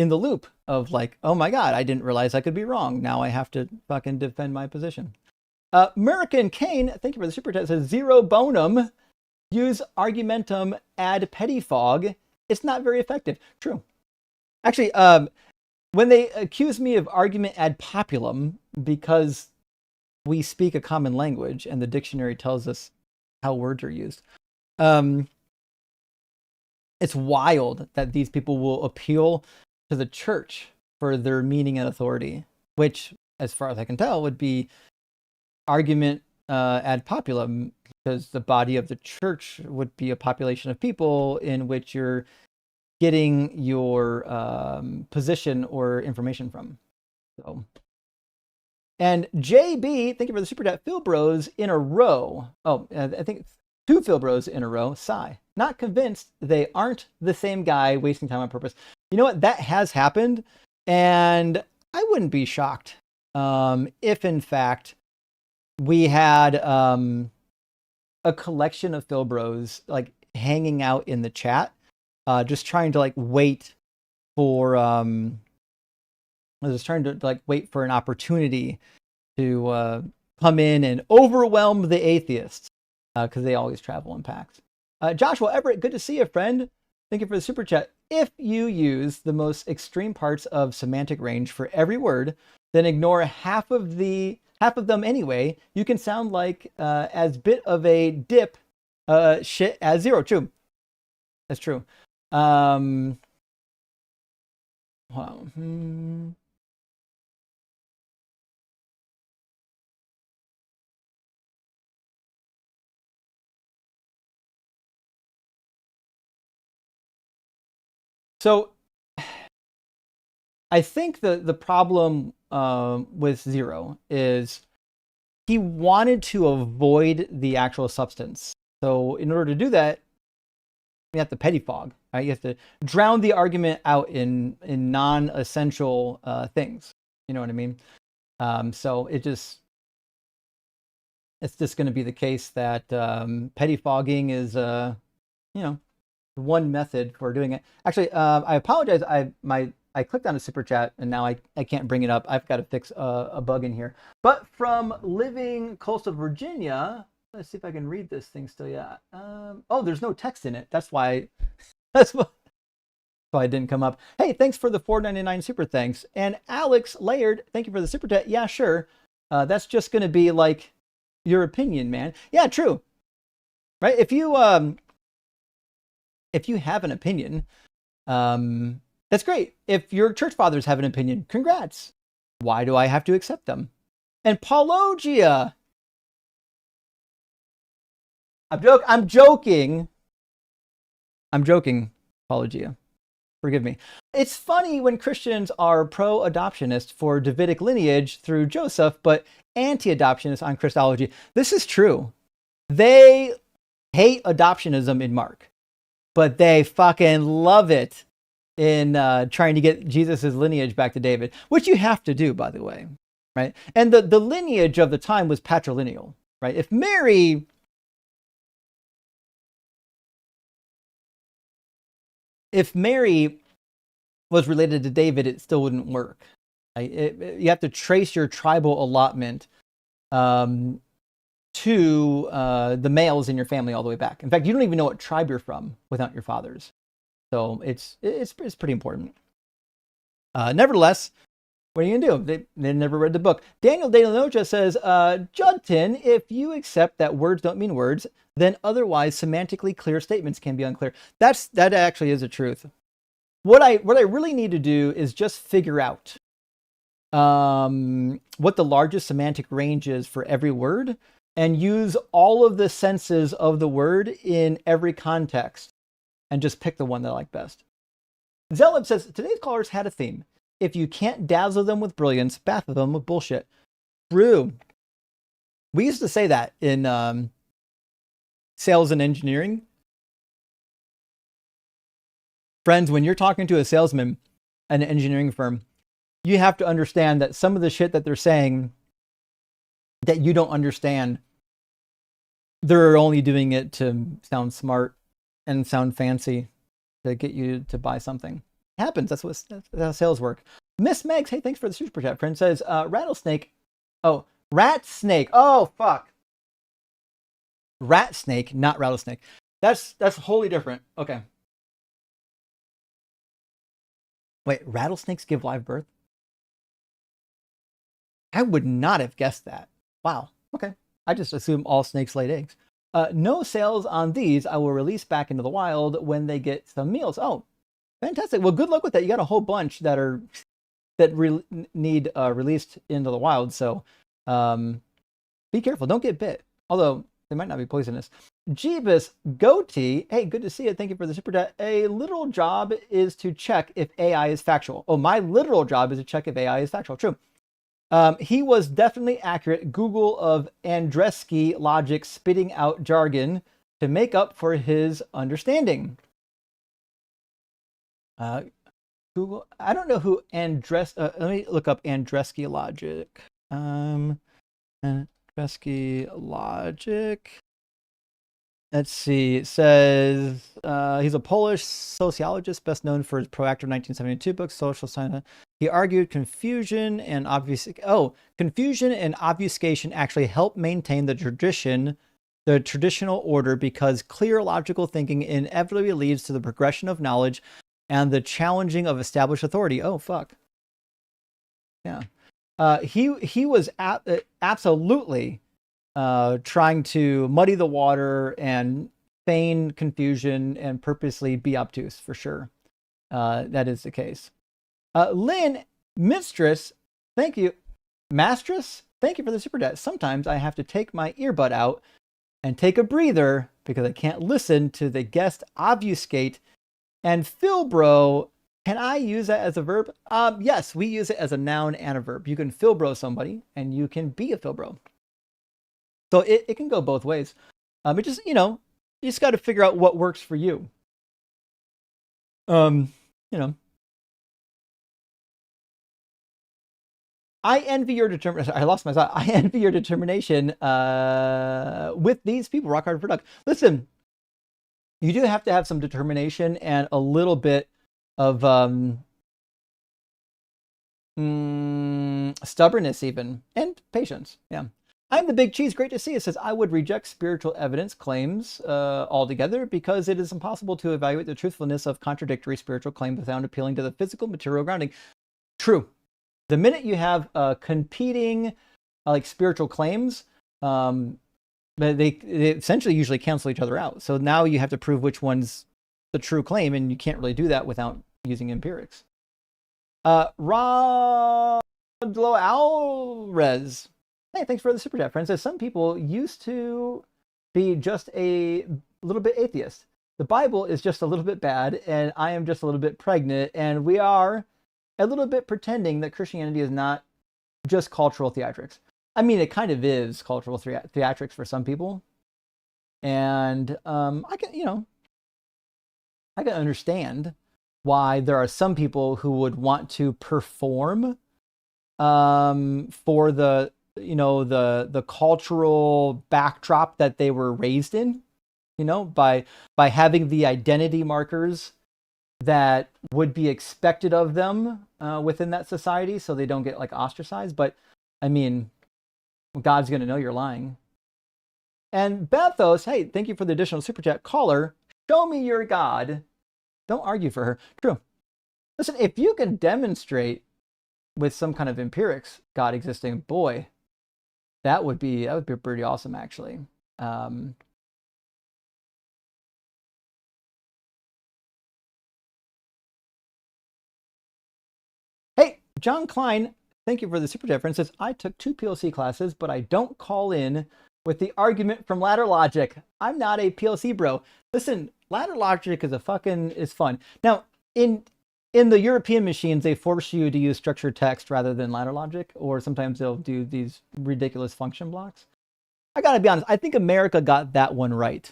the loop of like, oh my God, I didn't realize I could be wrong. Now I have to fucking defend my position. American Kane, thank you for the super chat, says zero bonum. Use argumentum ad pettifog. It's not very effective. True. Actually, when they accuse me of argument ad populum because we speak a common language and the dictionary tells us how words are used, it's wild that these people will appeal to the church for their meaning and authority, which, as far as I can tell, would be argument ad populum, because the body of the church would be a population of people in which you're getting your position or information from. So, and JB, thank you for the super chat. Phil Bros in a row. Oh, I think it's 2 Phil Bros in a row. Sigh. Not convinced they aren't the same guy wasting time on purpose. You know what? That has happened, and I wouldn't be shocked if, in fact, we had a collection of Phil Bros like hanging out in the chat, just trying to like wait for wait for an opportunity to come in and overwhelm the atheists, because they always travel in packs. Joshua Everett, good to see you, friend. Thank you for the super chat. If you use the most extreme parts of semantic range for every word, then ignore half of them anyway, you can sound like as bit of a dip shit as zero. True. That's true. Hold on. So I think the problem with Zero is he wanted to avoid the actual substance. So in order to do that, you have to pettifog. Right? You have to drown the argument out in non-essential things. You know what I mean? So it's just going to be the case that pettifogging is one method for doing it. Actually, I apologize. I clicked on a super chat and now I can't bring it up. I've got to fix a bug in here. But from Living Coastal Virginia, let's see if I can read this thing still. Yeah. Oh, there's no text in it. That's why it didn't come up. Hey, thanks for the $4.99 super thanks. And Alex Laird, thank you for the super chat. Yeah, sure. That's just going to be like your opinion, man. Yeah, true. Right? If you have an opinion, that's great. If your church fathers have an opinion, congrats. Why do I have to accept them? And Paulogia. I'm joking. Paulogia. Forgive me. It's funny when Christians are pro-adoptionist for Davidic lineage through Joseph, but anti-adoptionist on Christology. This is true. They hate adoptionism in Mark, but they fucking love it in trying to get Jesus's lineage back to David, which you have to do, by the way, right? And the lineage of the time was patrilineal, right? If Mary was related to David, it still wouldn't work. Right? You have to trace your tribal allotment to the males in your family all the way back. In fact, you don't even know what tribe you're from without your fathers. So it's pretty important. Nevertheless, what are you gonna do? They never read the book. Daniel De La Noche says, Judton, if you accept that words don't mean words, then otherwise semantically clear statements can be unclear. That actually is a truth. What I really need to do is just figure out what the largest semantic range is for every word and use all of the senses of the word in every context and just pick the one that I like best. Zelib says, today's callers had a theme. If you can't dazzle them with brilliance, bath them with bullshit. True. We used to say that in sales and engineering. Friends, when you're talking to a salesman at an engineering firm, you have to understand that some of the shit that they're saying that you don't understand they're only doing it to sound smart and sound fancy to get you to buy something. It happens. That's how sales work. Miss Megs, hey, thanks for the super chat. Friend says, rattlesnake. Oh, rat snake. Oh, fuck. Rat snake, not rattlesnake. That's wholly different. Okay. Wait, rattlesnakes give live birth? I would not have guessed that. Wow. Okay. I just assume all snakes laid eggs. No sales on these. I will release back into the wild when they get some meals. Oh, fantastic. Well, good luck with that. You got a whole bunch that need released into the wild. So be careful. Don't get bit. Although they might not be poisonous. Jeebus Goatee. Hey, good to see you. Thank you for the super chat. A literal job is to check if AI is factual. Oh, my literal job is to check if AI is factual. True. He was definitely accurate. Google of Andreski logic spitting out jargon to make up for his understanding. Google. I don't know who let me look up Andreski logic. Andreski logic. Let's see. It says he's a Polish sociologist, best known for his proactive 1972 book, Social Science. He argued confusion and obfuscation actually help maintain the traditional order, because clear logical thinking inevitably leads to the progression of knowledge and the challenging of established authority. Oh, fuck. Yeah. He was absolutely trying to muddy the water and feign confusion and purposely be obtuse, for sure. That is the case. Lynn Mistress, thank you. Mastress, thank you for the super chat. Sometimes I have to take my earbud out and take a breather because I can't listen to the guest obfuscate. And Philbro, can I use that as a verb? Yes, we use it as a noun and a verb. You can Philbro somebody and you can be a Philbro. So it can go both ways. It just, you just got to figure out what works for you. I envy your determination. I lost my thought. I envy your determination with these people. Rock hard for duck. Listen, you do have to have some determination and a little bit of stubbornness, even, and patience. Yeah. I'm the Big Cheese. Great to see you. It says, I would reject spiritual evidence claims altogether because it is impossible to evaluate the truthfulness of contradictory spiritual claims without appealing to the physical material grounding. True. The minute you have competing spiritual claims, they essentially usually cancel each other out. So now you have to prove which one's the true claim, and you can't really do that without using empirics. Rodlo Alvarez. Hey, thanks for the super chat, friend. Says some people used to be just a little bit atheist. The Bible is just a little bit bad, and I am just a little bit pregnant, and we are a little bit pretending that Christianity is not just cultural theatrics. I mean, it kind of is cultural theatrics for some people. And I can understand why there are some people who would want to perform for the cultural backdrop that they were raised in, by having the identity markers that would be expected of them within that society, so they don't get ostracized. But I mean, God's going to know you're lying. And Bethos, hey, thank you for the additional super chat. Caller, show me your God. Don't argue for her. True. Listen, if you can demonstrate with some kind of empirics God existing, boy, that would be pretty awesome, actually. Hey, John Klein, thank you for the super chat. Says, I took 2 PLC classes, but I don't call in with the argument from ladder logic. I'm not a PLC bro. Listen, ladder logic is fun. Now, in the European machines, they force you to use structured text rather than ladder logic, or sometimes they'll do these ridiculous function blocks. I gotta be honest, I think America got that one right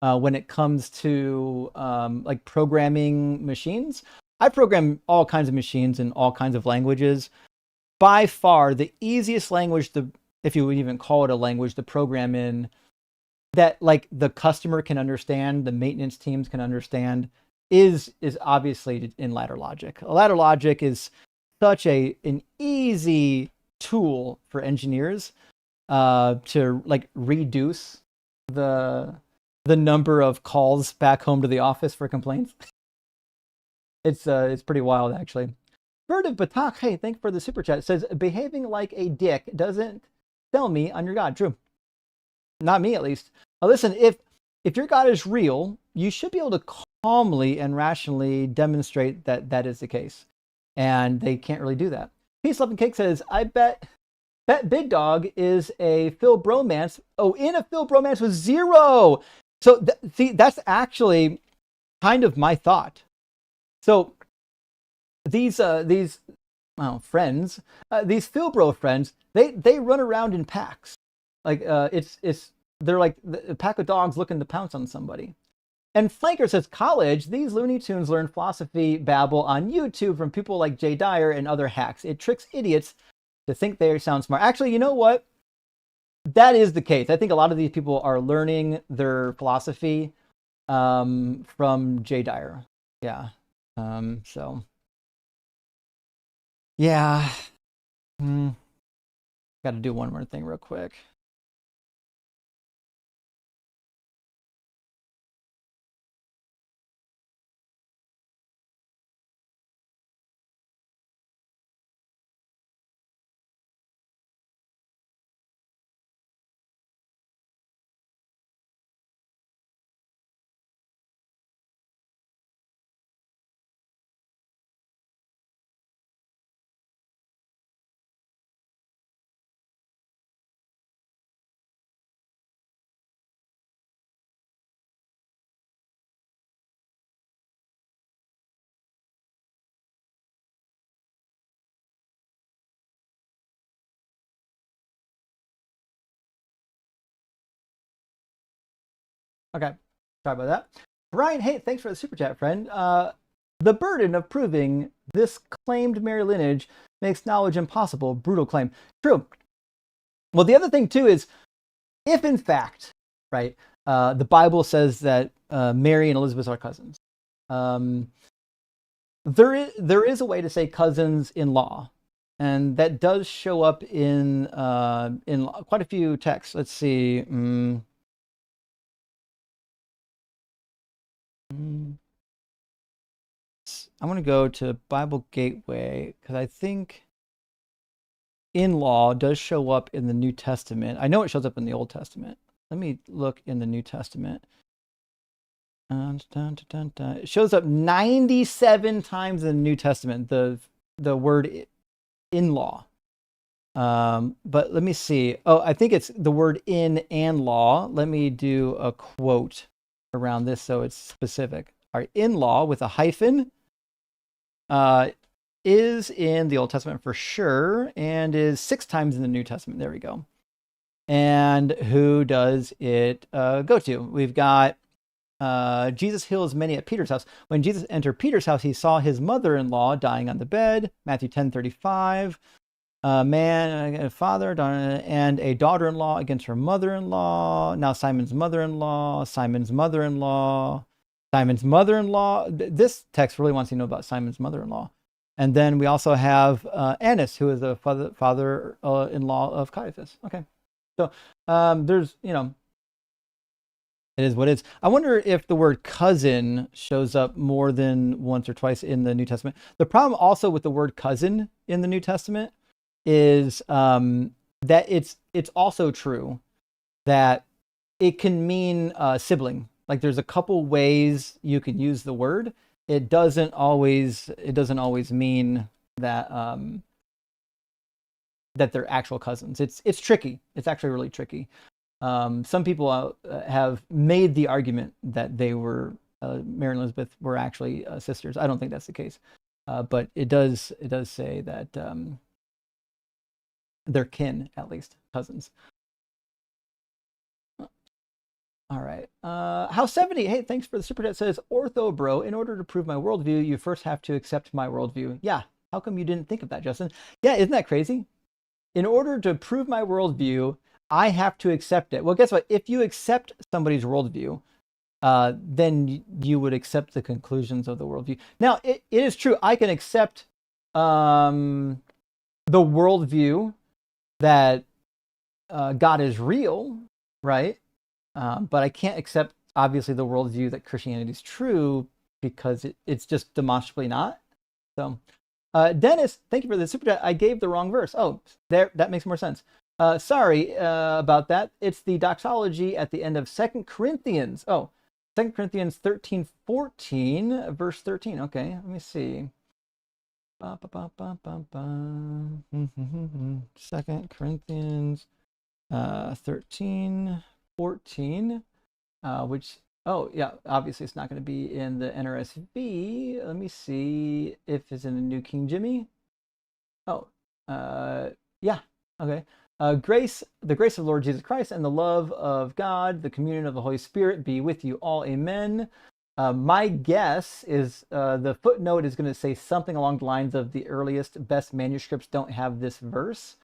when it comes to programming machines. I program all kinds of machines in all kinds of languages. By far, the easiest language if you would even call it a language, to program in that like the customer can understand, the maintenance teams can understand, is obviously in ladder logic. Ladder logic is such an easy tool for engineers to like reduce the number of calls back home to the office for complaints. It's pretty wild, actually. Bird of Batak, hey, thank you for the super chat. It says, behaving like a dick doesn't sell me on your God. True. Not me, at least. Now, listen, if your God is real, you should be able to calmly and rationally demonstrate that that is the case. And they can't really do that. Peace, Love, and Cake says, I bet Big Dog is a Phil Bromance. Oh, in a Phil Bromance with Zero. So, see, that's actually kind of my thought. So, these friends, these Phil Bro friends, they run around in packs. Like, they're like a pack of dogs looking to pounce on somebody. And Flanker says, college, these Looney Tunes learn philosophy babble on YouTube from people like Jay Dyer and other hacks. It tricks idiots to think they sound smart. Actually, you know what? That is the case. I think a lot of these people are learning their philosophy from Jay Dyer. Yeah. So, yeah. Got to do one more thing real quick. Okay, sorry about that. Brian, hey, thanks for the super chat, friend. The burden of proving this claimed Mary lineage makes knowledge impossible. Brutal claim. True. Well, the other thing too is, if in fact, right, the Bible says that Mary and Elizabeth are cousins, there is a way to say cousins-in-law, and that does show up in quite a few texts. Let's see. I want to go to Bible Gateway because I think in-law does show up in the New Testament. I know it shows up in the Old Testament. Let me look in the New Testament. It shows up 97 times in the New Testament, the word in-law. But let me see. Oh, I think it's the word in and law. Let me do a quote around this so it's specific. All right, in-law with a hyphen is in the Old Testament for sure, and is 6 times in the New Testament. There we go. And who does it go to? We've got Jesus heals many at Peter's house. When Jesus entered Peter's house, he saw his mother-in-law dying on the bed. Matthew 10:35. Man, a father, and a daughter-in-law against her mother-in-law. Now Simon's mother-in-law, Simon's mother-in-law, Simon's mother-in-law. This text really wants you to know about Simon's mother-in-law. And then we also have Annas, who is the father-in-law of Caiaphas. Okay. So there's, it is what it is. I wonder if the word cousin shows up more than once or twice in the New Testament. The problem also with the word cousin in the New Testament is that it's also true that it can mean sibling. Like there's a couple ways you can use the word. It doesn't always mean that that they're actual cousins. It's tricky. It's actually really tricky. Some people have made the argument that they were Mary and Elizabeth were actually sisters. I don't think that's the case, but it does say that they're kin, at least cousins. All right. House 70, hey, thanks for the super chat. Says, Ortho bro, in order to prove my worldview, you first have to accept my worldview. Yeah. How come you didn't think of that, Justin? Yeah, isn't that crazy? In order to prove my worldview, I have to accept it. Well, guess what? If you accept somebody's worldview, then you would accept the conclusions of the worldview. Now, it is true. I can accept the worldview that God is real, right? But I can't accept, obviously, the worldview that Christianity is true because it's just demonstrably not. So, Dennis, thank you for the super chat. I gave the wrong verse. Oh, there, that makes more sense. Sorry about that. It's the doxology at the end of 2 Corinthians. Oh, 2 Corinthians 13:14, verse 13. Okay, let me see. 2 Corinthians 13:14, which, oh yeah, obviously it's not going to be in the NRSV. Let me see if it's in the New King Jimmy. Oh, yeah, okay. The grace of Lord Jesus Christ and the love of God, the communion of the Holy Spirit be with you all. Amen. My guess is the footnote is going to say something along the lines of the earliest, best manuscripts don't have this verse.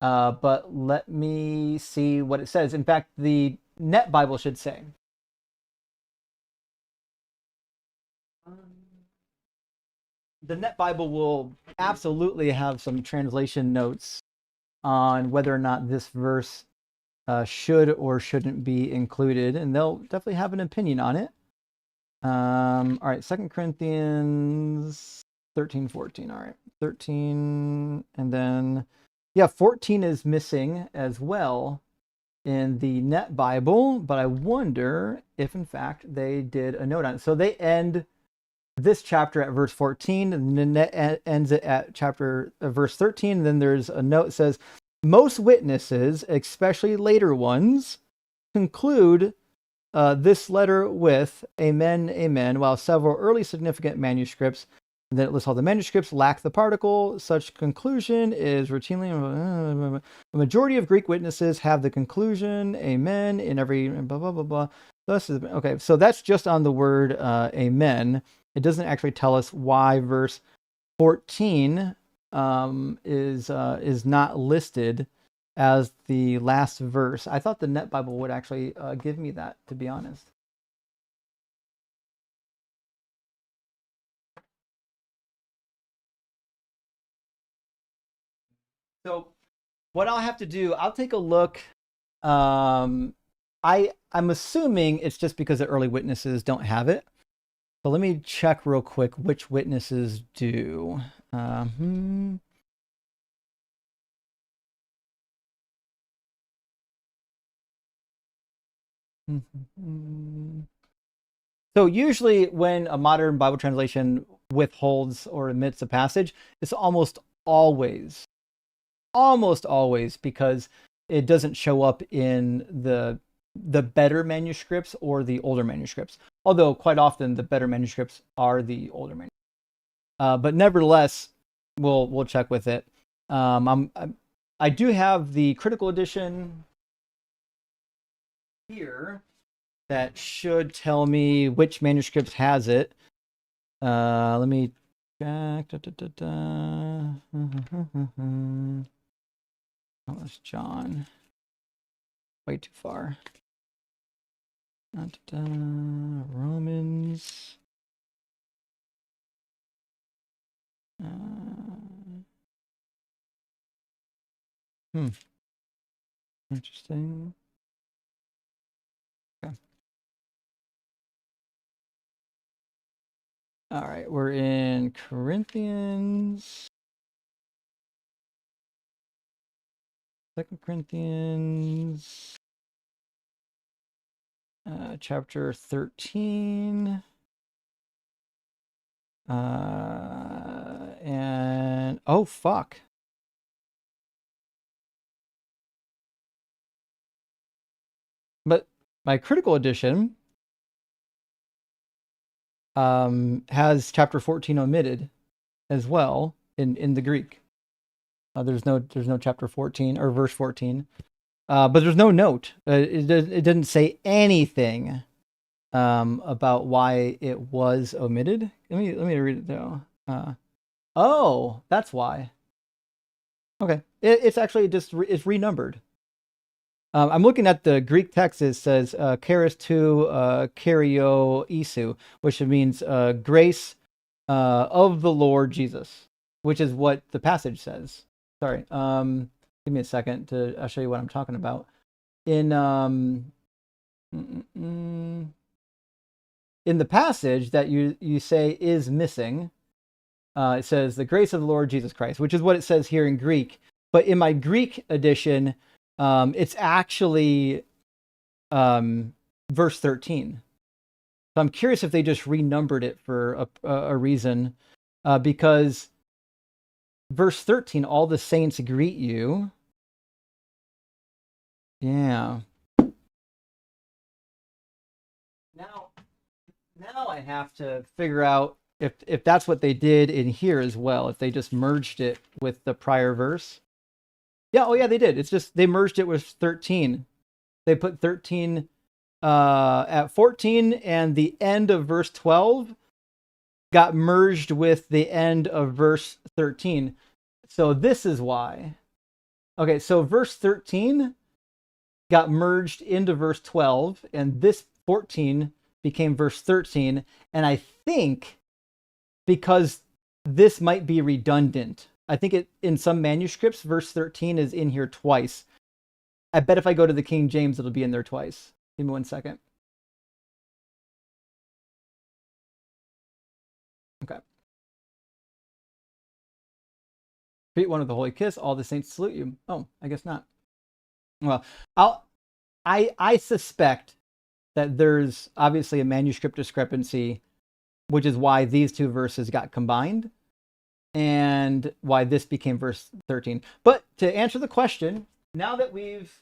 But let me see what it says. In fact, the Net Bible should say. The Net Bible will absolutely have some translation notes on whether or not this verse should or shouldn't be included, and they'll definitely have an opinion on it. All right, 2 Corinthians 13:14. All right, 13, and then, yeah, 14 is missing as well in the Net Bible, but I wonder if, in fact, they did a note on it. So they end this chapter at verse 14, and the Net ends it at verse 13. And then there's a note that says, most witnesses, especially later ones, conclude this letter with amen, amen, while several early significant manuscripts, and then it lists all the manuscripts, lack the particle. Such conclusion is routinely, the majority of Greek witnesses have the conclusion, amen, in every blah, blah, blah, blah. Thus, okay, so that's just on the word amen. It doesn't actually tell us why verse 14 is not listed as the last verse. I thought the Net Bible would actually give me that, to be honest. So what I'll have to do, I'll take a look. I'm assuming it's just because the early witnesses don't have it. So let me check real quick which witnesses do. So usually when a modern Bible translation withholds or omits a passage, it's almost always because it doesn't show up in the better manuscripts or the older manuscripts. Although quite often the better manuscripts are the older manuscripts. But nevertheless, we'll check with it. I do have the critical edition here that should tell me which manuscripts has it. Let me check. Oh, that's John. Way too far. Romans. Interesting. Okay. All right, we're in Corinthians. 2 Corinthians, chapter 13. And oh fuck. But my critical edition has chapter 14 omitted as well in the Greek. There's no chapter 14 or verse 14, but there's no note. It didn't say anything about why it was omitted. Let me read it though. Oh, that's why. Okay, it's actually just it's renumbered. I'm looking at the Greek text. It says charis tu kario isu, which means grace of the Lord Jesus, which is what the passage says. Sorry. Give me a second I'll show you what I'm talking about. In in the passage that you say is missing, it says the grace of the Lord Jesus Christ, which is what it says here in Greek. But in my Greek edition, it's actually verse 13. So I'm curious if they just renumbered it for a reason, because verse 13, all the saints greet you. Yeah. Now I have to figure out if that's what they did in here as well, if they just merged it with the prior verse. Yeah, oh yeah, they did. It's just they merged it with 13. They put 13 at 14, and the end of verse 12 got merged with the end of verse 13. So this is why. Okay, so verse 13 got merged into verse 12, and this 14 became verse 13. And I think because this might be redundant, I think it in some manuscripts, verse 13 is in here twice. I bet if I go to the King James, it'll be in there twice. Give me 1 second. Okay. Greet one with a holy kiss. All the saints salute you. Oh, I guess not. Well, I suspect that there's obviously a manuscript discrepancy, which is why these two verses got combined and why this became verse 13. But to answer the question, now that we've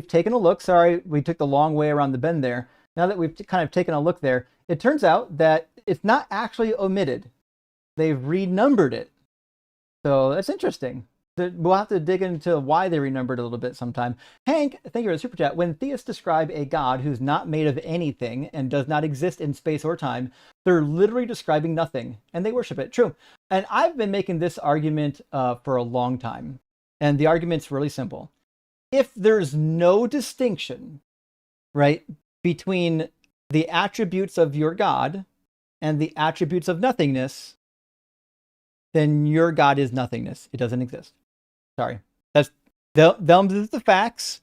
taken a look, sorry, we took the long way around the bend there. Now that we've kind of taken a look there, it turns out that it's not actually omitted. They've renumbered it. So that's interesting. We'll have to dig into why they renumbered a little bit sometime. Hank, thank you for the super chat. When theists describe a God who's not made of anything and does not exist in space or time, they're literally describing nothing, and they worship it. True. And I've been making this argument for a long time, and the argument's really simple. If there's no distinction, right, between the attributes of your God and the attributes of nothingness, then your God is nothingness. It doesn't exist. Sorry, that's them is the facts,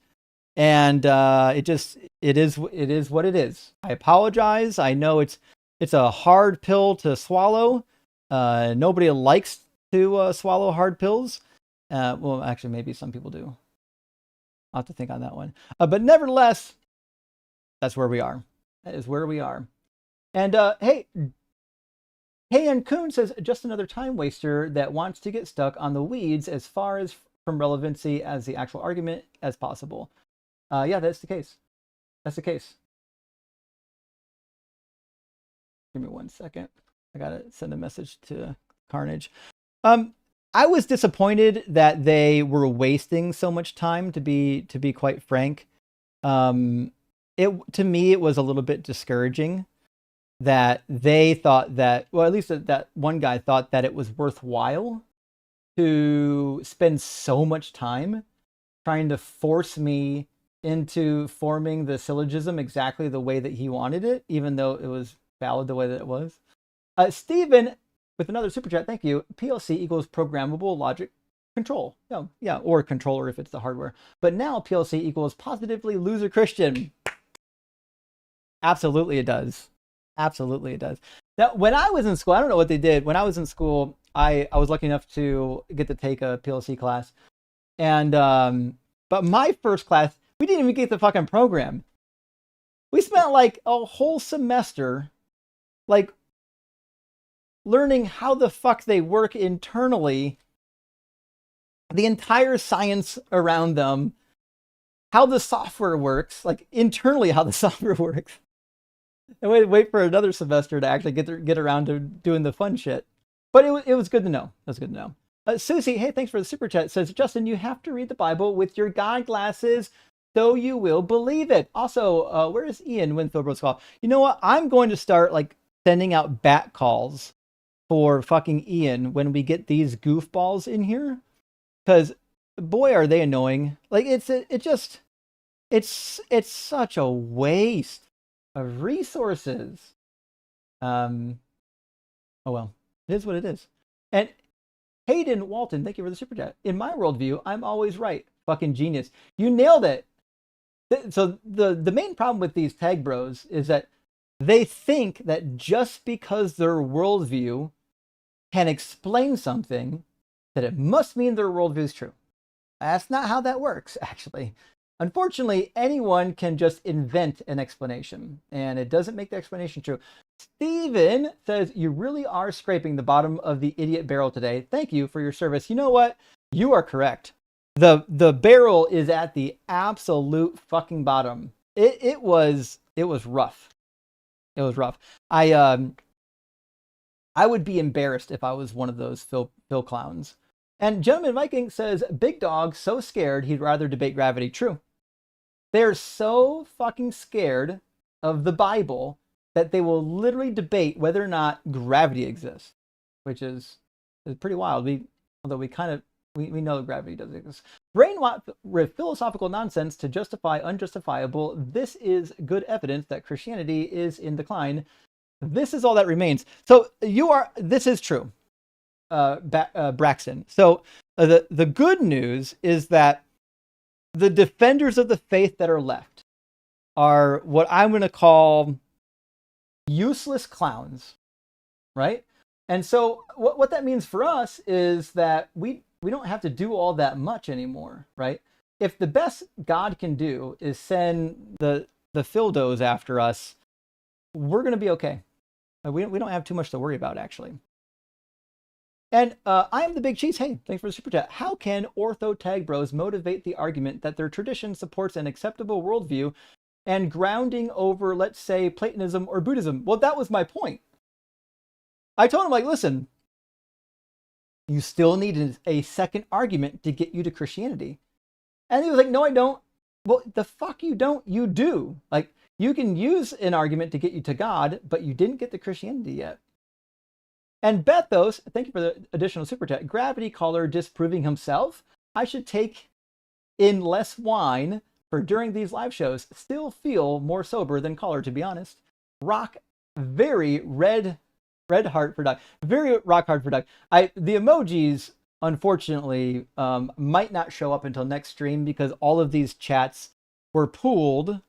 and it is what it is. I apologize. I know it's a hard pill to swallow. Nobody likes to swallow hard pills. Well, actually, maybe some people do. I'll have to think on that one. But nevertheless, that's where we are. That is where we are. And hey, and Kuhn says, just another time waster that wants to get stuck on the weeds as far as from relevancy as the actual argument as possible. Yeah, that's the case. That's the case. Give me 1 second. I gotta send a message to Carnage. I was disappointed that they were wasting so much time, to be quite frank. To me, it was a little bit discouraging that they thought that, well, at least that one guy thought that it was worthwhile to spend so much time trying to force me into forming the syllogism exactly the way that he wanted it, even though it was valid the way that it was. Stephen, with another super chat, thank you. PLC equals programmable logic control. Yeah, or controller if it's the hardware. But now PLC equals positively loser Christian. Absolutely it does. Absolutely it does. Now, when I was in school, I don't know what they did. When I was in school, I was lucky enough to get to take a PLC class. And but my first class, we didn't even get the fucking program. We spent like a whole semester like learning how the fuck they work internally, the entire science around them, how the software works, like internally how the software works. And wait for another semester to actually get around to doing the fun shit. But it was good to know. It was good to know. Susie, hey, thanks for the super chat. Says, Justin, you have to read the Bible with your God glasses so you will believe it. Also, where is Ian Winfield's call? You know what? I'm going to start like sending out bat calls for fucking Ian when we get these goofballs in here. Because boy, are they annoying. Like it's such a waste of resources. Oh well, it is what it is. And Hayden Walton, thank you for the super chat. In my worldview, I'm always right. Fucking genius. You nailed it. So the main problem with these tag bros is that they think that just because their worldview can explain something, that it must mean their worldview is true. That's not how that works, actually. Unfortunately, anyone can just invent an explanation, and it doesn't make the explanation true. Steven says, you really are scraping the bottom of the idiot barrel today. Thank you for your service. You know what? You are correct. The barrel is at the absolute fucking bottom. It was rough. It was rough. I would be embarrassed if I was one of those Phil clowns. And Gentleman Viking says, Big Dog so scared he'd rather debate gravity. True. They're so fucking scared of the Bible that they will literally debate whether or not gravity exists, which is pretty wild. Although we know gravity does exist. Brainwash philosophical nonsense to justify unjustifiable. This is good evidence that Christianity is in decline. This is all that remains. So this is true, Braxton. So the good news is that the defenders of the faith that are left are what I'm going to call useless clowns, right? And so what that means for us is that we don't have to do all that much anymore, right? If the best God can do is send the Phildos after us, we're going to be okay. We don't have too much to worry about, actually. And I am the Big Cheese. Hey, thanks for the super chat. How can ortho tag bros motivate the argument that their tradition supports an acceptable worldview and grounding over, let's say, Platonism or Buddhism? Well, that was my point. I told him, like, listen, you still need a second argument to get you to Christianity. And he was like, no, I don't. Well, the fuck you don't. You do. Like, you can use an argument to get you to God, but you didn't get to Christianity yet. And Bethos, thank you for the additional super chat. Gravity caller disproving himself. I should take in less wine for during these live shows. Still feel more sober than caller, to be honest. Rock very red heart for Doug. Very rock hard for Doug. The emojis, unfortunately, might not show up until next stream because all of these chats were pulled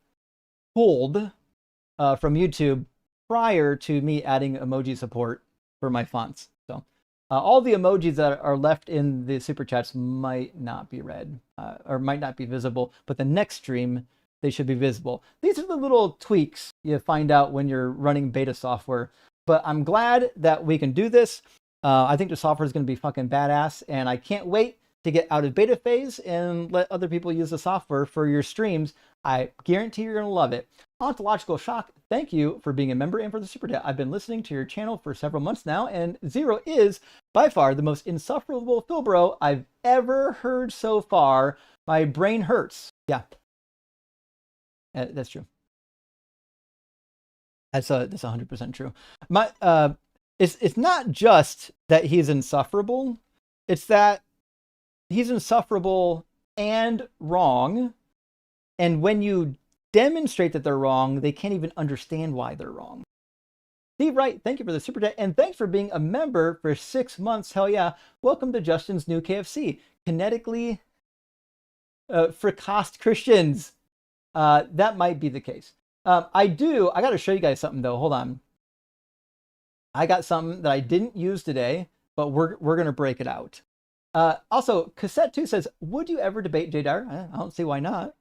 from YouTube prior to me adding emoji support for my fonts. So all the emojis that are left in the super chats might not be read or might not be visible, but the next stream they should be visible. These are the little tweaks you find out when you're running beta software. But I'm glad that we can do this. I think the software is going to be fucking badass, and I can't wait to get out of beta phase and let other people use the software for your streams. I guarantee you're going to love it. Ontological Shock, thank you for being a member and for the super chat. I've been listening to your channel for several months now, and Zero is by far the most insufferable Philbro I've ever heard so far. My brain hurts. Yeah, that's true. That's 100% true. It's not just that he's insufferable. It's that he's insufferable and wrong. And when you demonstrate that they're wrong, they can't even understand why they're wrong. Steve Wright, thank you for the super chat, and thanks for being a member for 6 months. Hell yeah! Welcome to Justin's new KFC. Kinetically fricassed Christians. That might be the case. I got to show you guys something though. Hold on. I got something that I didn't use today, but we're going to break it out. Also, Cassette 2 says, would you ever debate Jay Dyer? I don't see why not.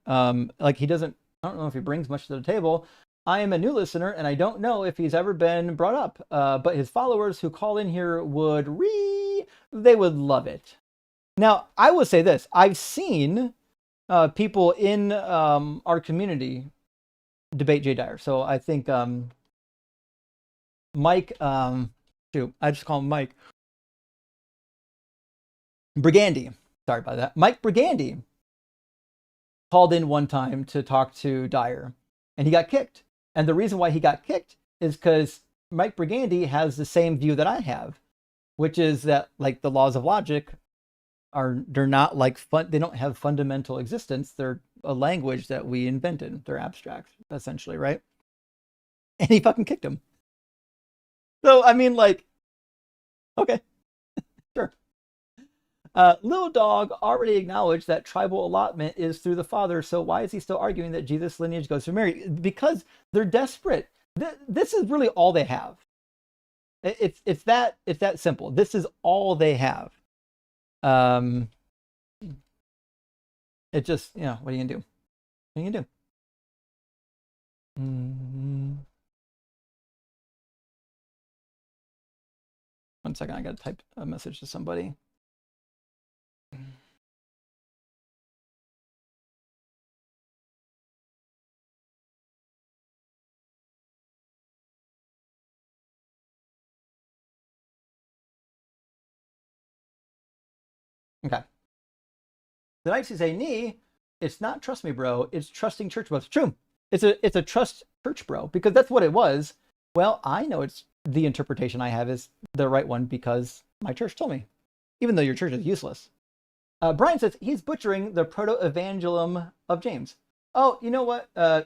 Like he doesn't, I don't know if he brings much to the table. I am a new listener and I don't know if he's ever been brought up, but his followers who call in here they would love it. Now, I will say this. I've seen people in our community debate Jay Dyer. So I think Mike, I just call him Mike Brigandy. Sorry about that. Mike Brigandy called in one time to talk to Dyer, and he got kicked. And the reason why he got kicked is because Mike Brigandy has the same view that I have, which is that like the laws of logic they're not like they don't have fundamental existence. They're a language that we invented. They're abstract, essentially, right? And he fucking kicked him. So I mean, like, okay, sure. Little Dog already acknowledged that tribal allotment is through the father. So why is he still arguing that Jesus' lineage goes through Mary? Because they're desperate. This is really all they have. It's that simple. This is all they have. It just, what are you gonna do? What are you gonna do? One second, I gotta type a message to somebody. Okay. Did I actually say knee? It's not trust me, bro. It's trusting church bro. It's true. It's a trust church bro, because that's what it was. Well, I know it's the interpretation I have is the right one because my church told me, even though your church is useless. Brian says he's butchering the proto-evangelium of James. Oh, you know what? To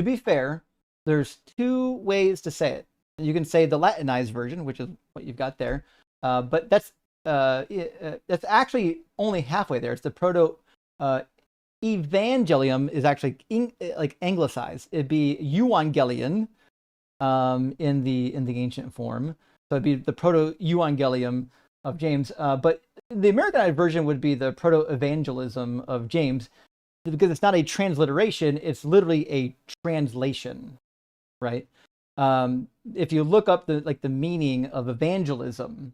be fair, there's two ways to say it. You can say the Latinized version, which is what you've got there, but that's actually only halfway there. It's the proto-evangelium is actually like anglicized. It'd be euangelion in the ancient form. So it'd be the proto-evangelium of James. But the Americanized version would be the proto-evangelism of James, because it's not a transliteration, it's literally a translation, right? If you look up the meaning of evangelism,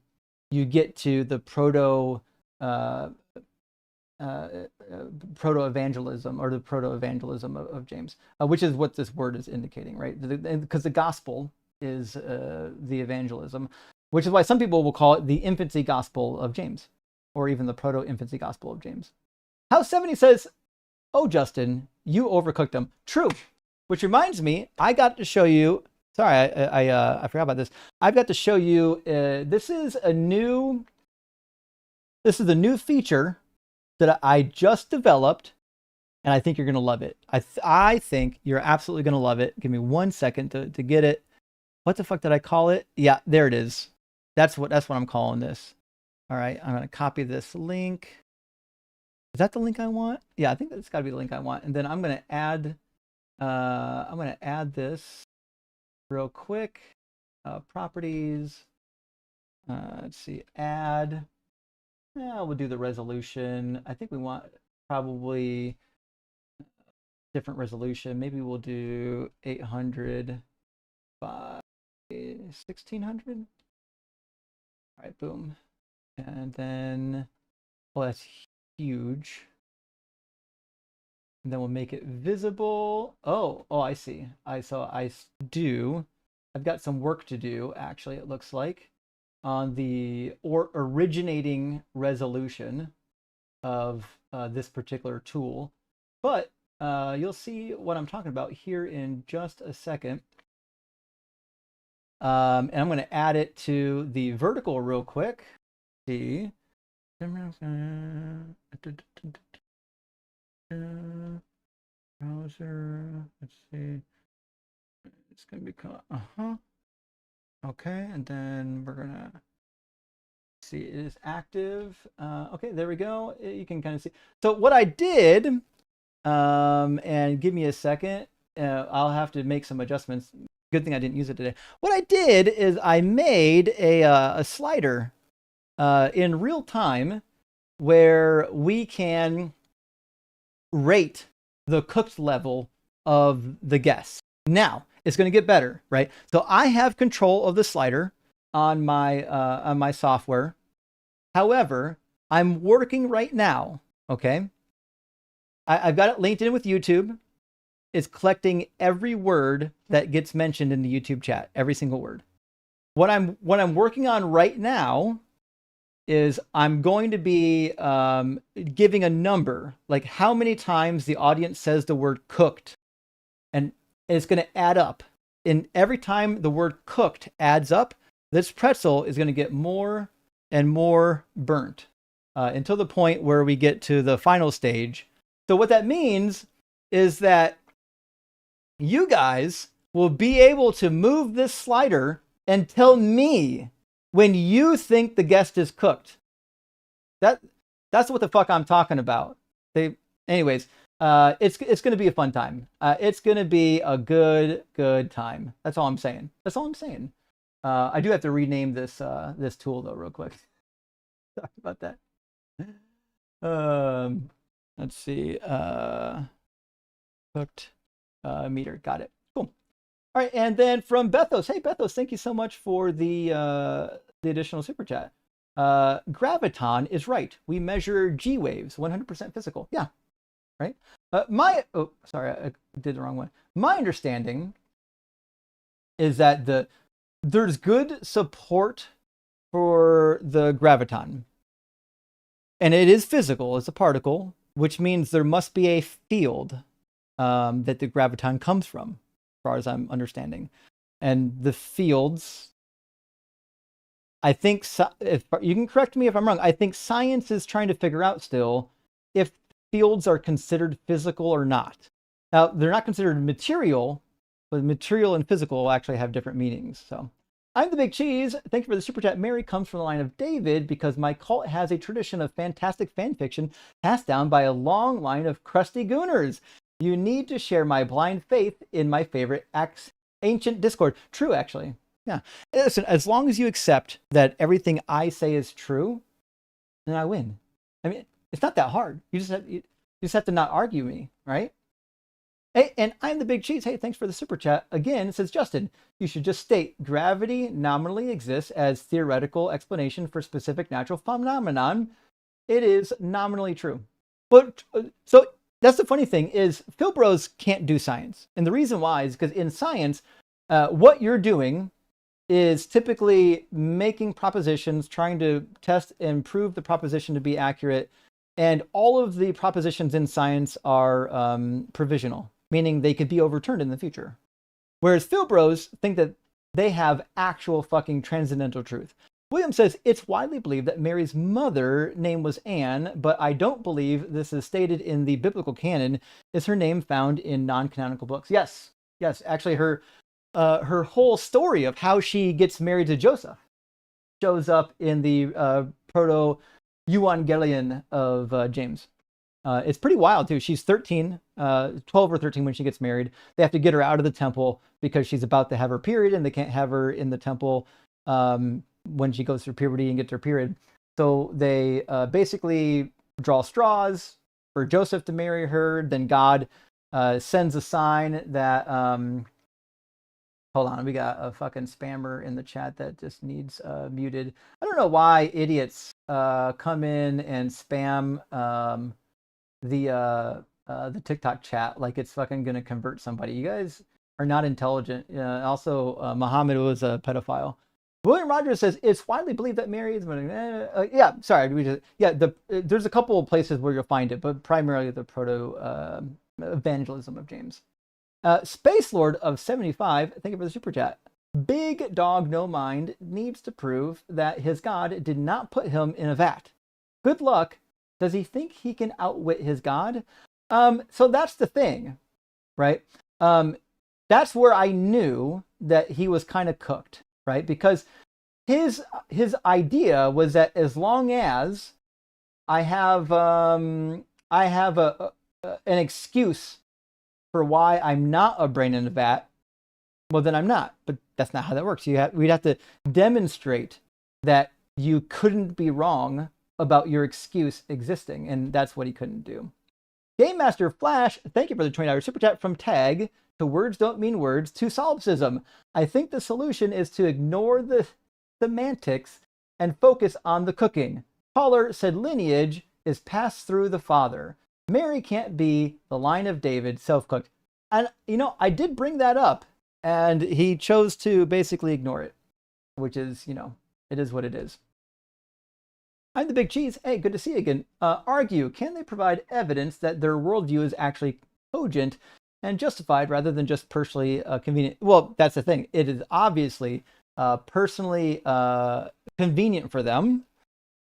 you get to the proto-evangelism or the proto-evangelism of James, which is what this word is indicating, right? Because the gospel is the evangelism, which is why some people will call it the infancy gospel of James, or even the proto-infancy gospel of James. House 70 says, oh, Justin, you overcooked them. True. Which reminds me, I got to show you, sorry, I forgot about this. I've got to show you, this is a new feature that I just developed, and I think you're going to love it. I think you're absolutely going to love it. Give me 1 second to get it. What the fuck did I call it? Yeah, there it is. That's what I'm calling this. All right, I'm going to copy this link. Is that the link I want? Yeah, I think that's got to be the link I want. And then I'm going to add this real quick. Properties. Let's see, add. Yeah, we'll do the resolution. I think we want probably different resolution. Maybe we'll do 800 by 1600. All right, boom. And then, oh, that's huge. And then we'll make it visible. Oh, I see. I've got some work to do, actually, it looks like, on the originating resolution of this particular tool. But you'll see what I'm talking about here in just a second. And I'm going to add it to the vertical real quick. See. Browser. Let's see. It's going to be called. Okay, and then we're gonna see it is active. Okay, there we go. You can kind of see. So what I did, and give me a second. I'll have to make some adjustments. Good thing I didn't use it today. What I did is I made a slider in real time where we can rate the cooked level of the guests. Now it's going to get better, right? So I have control of the slider on my software. However, I'm working right now. Okay, I've got it linked in with YouTube. It's collecting every word that gets mentioned in the YouTube chat, every single word. What I'm working on right now is I'm going to be giving a number, like how many times the audience says the word cooked, and it's going to add up. And every time the word cooked adds up, this pretzel is going to get more and more burnt. until the point where we get to the final stage. So what that means is that you guys will be able to move this slider and tell me when you think the guest is cooked. That's what the fuck I'm talking about. Anyways, it's going to be a fun time. It's going to be a good time. That's all I'm saying. I do have to rename this tool though, real quick. Sorry about that. Let's see. Cooked meter. Got it. Cool. All right, and then from Bethos. Hey, Bethos, thank you so much for the additional super chat. Graviton is right. We measure G waves, 100% physical. Yeah, right. Sorry, I did the wrong one. My understanding is that there's good support for the graviton, and it is physical. It's a particle, which means there must be a field that the graviton comes from, as far as I'm understanding, and the fields. I think, if you can correct me if I'm wrong, I think science is trying to figure out still if fields are considered physical or not. Now, they're not considered material, but material and physical actually have different meanings. So, I'm the Big Cheese. Thank you for the super chat. Mary comes from the line of David because my cult has a tradition of fantastic fan fiction passed down by a long line of crusty gooners. You need to share my blind faith in my favorite ancient Discord. True, actually. Yeah. Listen, as long as you accept that everything I say is true, then I win. I mean, it's not that hard. You just have to not argue me, right? Hey, and I'm the Big Cheese. Hey, thanks for the super chat. Again, says Justin, you should just state gravity nominally exists as theoretical explanation for specific natural phenomenon. It is nominally true. But so that's the funny thing is Phil Bros can't do science. And the reason why is because in science, what you're doing is typically making propositions, trying to test and prove the proposition to be accurate. And all of the propositions in science are provisional, meaning they could be overturned in the future. Whereas Phil Bros think that they have actual fucking transcendental truth. William says, it's widely believed that Mary's mother name was Anne, but I don't believe this is stated in the biblical canon. Is her name found in non-canonical books? Yes. Actually, her whole story of how she gets married to Joseph shows up in the proto-Evangelion of James. It's pretty wild too. She's 13, 12 or 13 when she gets married. They have to get her out of the temple because she's about to have her period, and they can't have her in the temple when she goes through puberty and gets her period. So they basically draw straws for Joseph to marry her. Then God sends a sign that hold on, we got a fucking spammer in the chat that just needs muted. I don't know why idiots come in and spam the TikTok chat like it's fucking gonna convert somebody. You guys are not intelligent. Also, Muhammad was a pedophile. William Rogers says it's widely believed that Mary is. Yeah, sorry. There's a couple of places where you'll find it, but primarily the proto evangelism of James. Space Lord of 75, thank you for the super chat. Big Dog No Mind needs to prove that his God did not put him in a vat. Good luck. Does he think he can outwit his God? So that's the thing, right? That's where I knew that he was kind of cooked, right? Because his idea was that as long as I have an excuse for why I'm not a brain in a vat, well, then I'm not. But that's not how that works. We'd have to demonstrate that you couldn't be wrong about your excuse existing, and that's what he couldn't do. Game Master Flash, thank you for the $20 super chat from Tag to Words Don't Mean Words to Solipsism. I think the solution is to ignore the semantics and focus on the cooking. Caller said lineage is passed through the father. Mary can't be the line of David, self-cooked. And, I did bring that up, and he chose to basically ignore it, which is, it is what it is. I'm the Big Cheese. Hey, good to see you again. Argue, can they provide evidence that their worldview is actually cogent and justified rather than just personally convenient? Well, that's the thing. It is obviously personally convenient for them.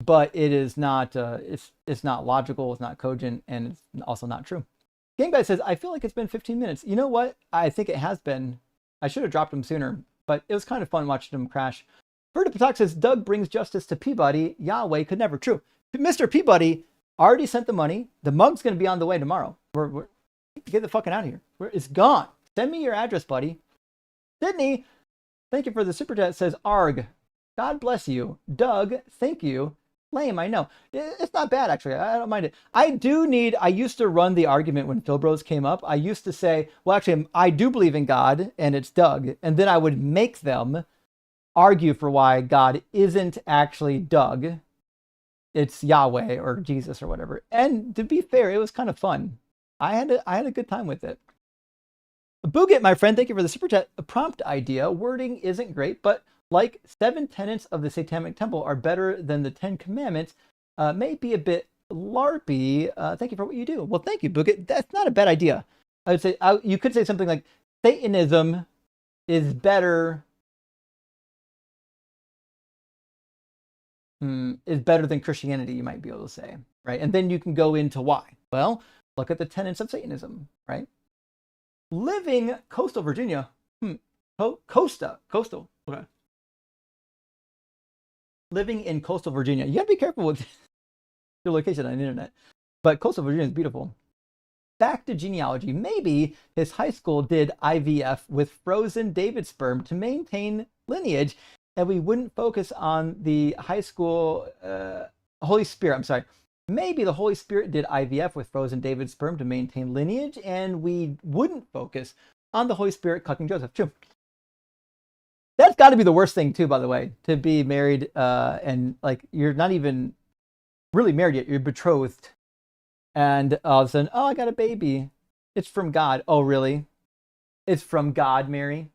but it is not. It's not logical. It's not cogent, and it's also not true. Game Guy says, I feel like it's been 15 minutes. You know what? I think it has been. I should have dropped him sooner, but it was kind of fun watching him crash. Verta Patak says, Doug brings justice to Peabody. Yahweh could never. True. Mr. Peabody already sent the money. The mug's going to be on the way tomorrow. Get the fucking out of here. It's gone. Send me your address, buddy. Sydney, thank you for the super chat. Says, Arg, God bless you. Doug, thank you. Lame, I know. It's not bad, actually. I don't mind it. I used to run the argument when Phil Bros came up. I used to say, well, actually, I do believe in God, and it's Doug. And then I would make them argue for why God isn't actually Doug. It's Yahweh or Jesus or whatever. And to be fair, it was kind of fun. I had a good time with it. Boogit, my friend, thank you for the super chat. A prompt idea. Wording isn't great, but like 7 tenets of the Satanic Temple are better than the 10 Commandments, may be a bit LARPy. Thank you for what you do. Well, thank you, Boogit. That's not a bad idea. I would say you could say something like Satanism is better than Christianity, you might be able to say, right? And then you can go into why. Well, look at the tenets of Satanism, right? Living coastal Virginia. Coastal. Okay. Living in coastal Virginia. You gotta be careful with your location on the internet. But coastal Virginia is beautiful. Back to genealogy. Maybe his high school did IVF with frozen David sperm to maintain lineage, and we wouldn't focus on the high school Holy Spirit. I'm sorry. Maybe the Holy Spirit did IVF with frozen David sperm to maintain lineage, and we wouldn't focus on the Holy Spirit cucking Joseph. True. That's got to be the worst thing too, by the way, to be married and like you're not even really married yet. You're betrothed, and all of a sudden, oh, I got a baby. It's from God. Oh, really? It's from God, Mary.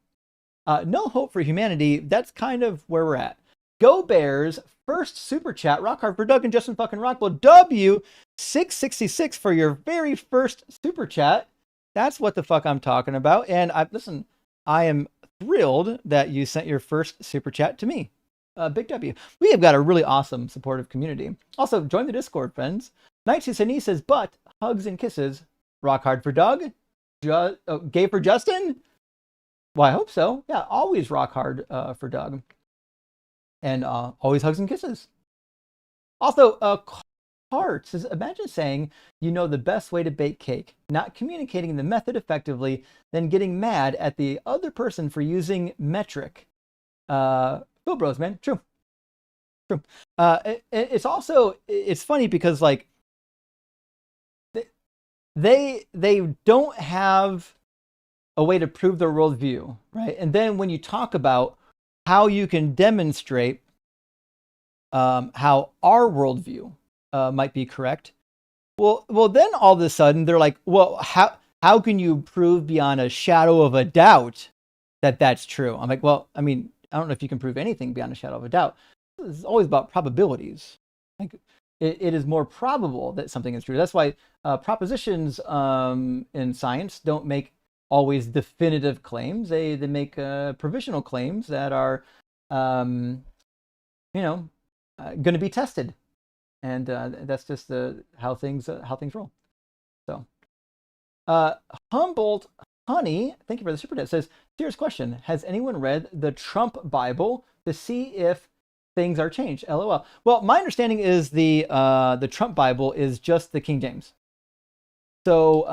No hope for humanity. That's kind of where we're at. Go Bears. First super chat. Rock hard for Doug and Justin fucking Rockwell. W666 for your very first super chat. That's what the fuck I'm talking about. And I am thrilled that you sent your first super chat to me. Big W. We have got a really awesome supportive community. Also, join the Discord, friends. Night2Sani says, but hugs and kisses. Rock hard for Doug. Gay for Justin? Well, I hope so. Yeah, always rock hard for Doug. And always hugs and kisses. Also, Cart says, imagine saying you know the best way to bake cake, not communicating the method effectively, then getting mad at the other person for using metric. Phil Bros, man. True. It's also, it's funny because like they don't have a way to prove their worldview, right? And then when you talk about how you can demonstrate how our worldview might be correct, well, then all of a sudden they're like, well, how can you prove beyond a shadow of a doubt that that's true? I'm like, well, I mean, I don't know if you can prove anything beyond a shadow of a doubt. It's always about probabilities. Like it is more probable that something is true. That's why propositions in science don't make always definitive claims. They make provisional claims that are, going to be tested, and that's just how things roll. So, Humboldt Honey, thank you for the super chat. Says, serious question: has anyone read the Trump Bible to see if things are changed? LOL. Well, my understanding is the Trump Bible is just the King James. So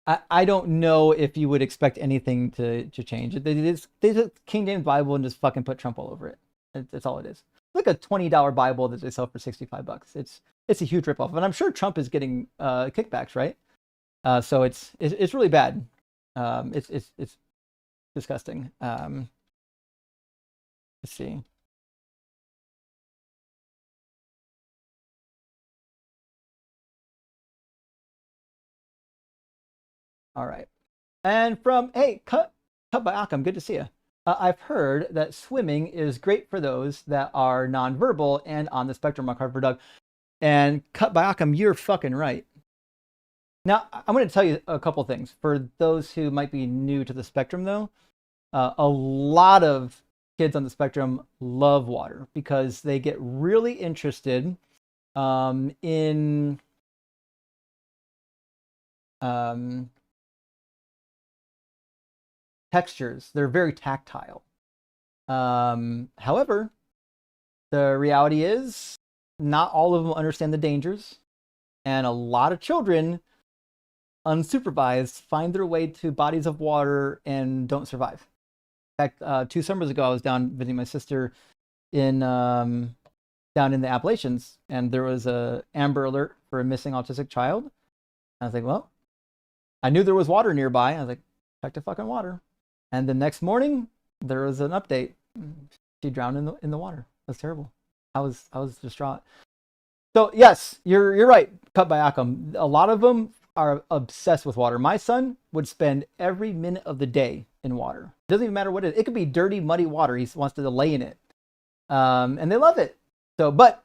I don't know if you would expect anything to change. They took King James Bible and just fucking put Trump all over it. That's all it is. Like a $20 Bible that they sell for $65. It's a huge ripoff, and I'm sure Trump is getting kickbacks, right? So it's really bad. It's disgusting. Let's see. All right. And from, hey, Cut by Akam, good to see you. I've heard that swimming is great for those that are nonverbal and on the spectrum, like Harvard Doug. And Cut by Akam, you're fucking right. Now, I'm going to tell you a couple things. For those who might be new to the spectrum, though, a lot of kids on the spectrum love water because they get really interested in textures. They're very tactile. However, the reality is not all of them understand the dangers, and a lot of children, unsupervised, find their way to bodies of water and don't survive. In fact, 2 summers ago, I was down visiting my sister in down in the Appalachians, and there was a Amber Alert for a missing autistic child. I was like, well, I knew there was water nearby. I was like, check the fucking water. And the next morning, there was an update. She drowned in the water. That's terrible. I was distraught. So yes, you're right. Cut by Akam. A lot of them are obsessed with water. My son would spend every minute of the day in water. It doesn't even matter what it is. It could be dirty, muddy water. He wants to lay in it, and they love it. So, but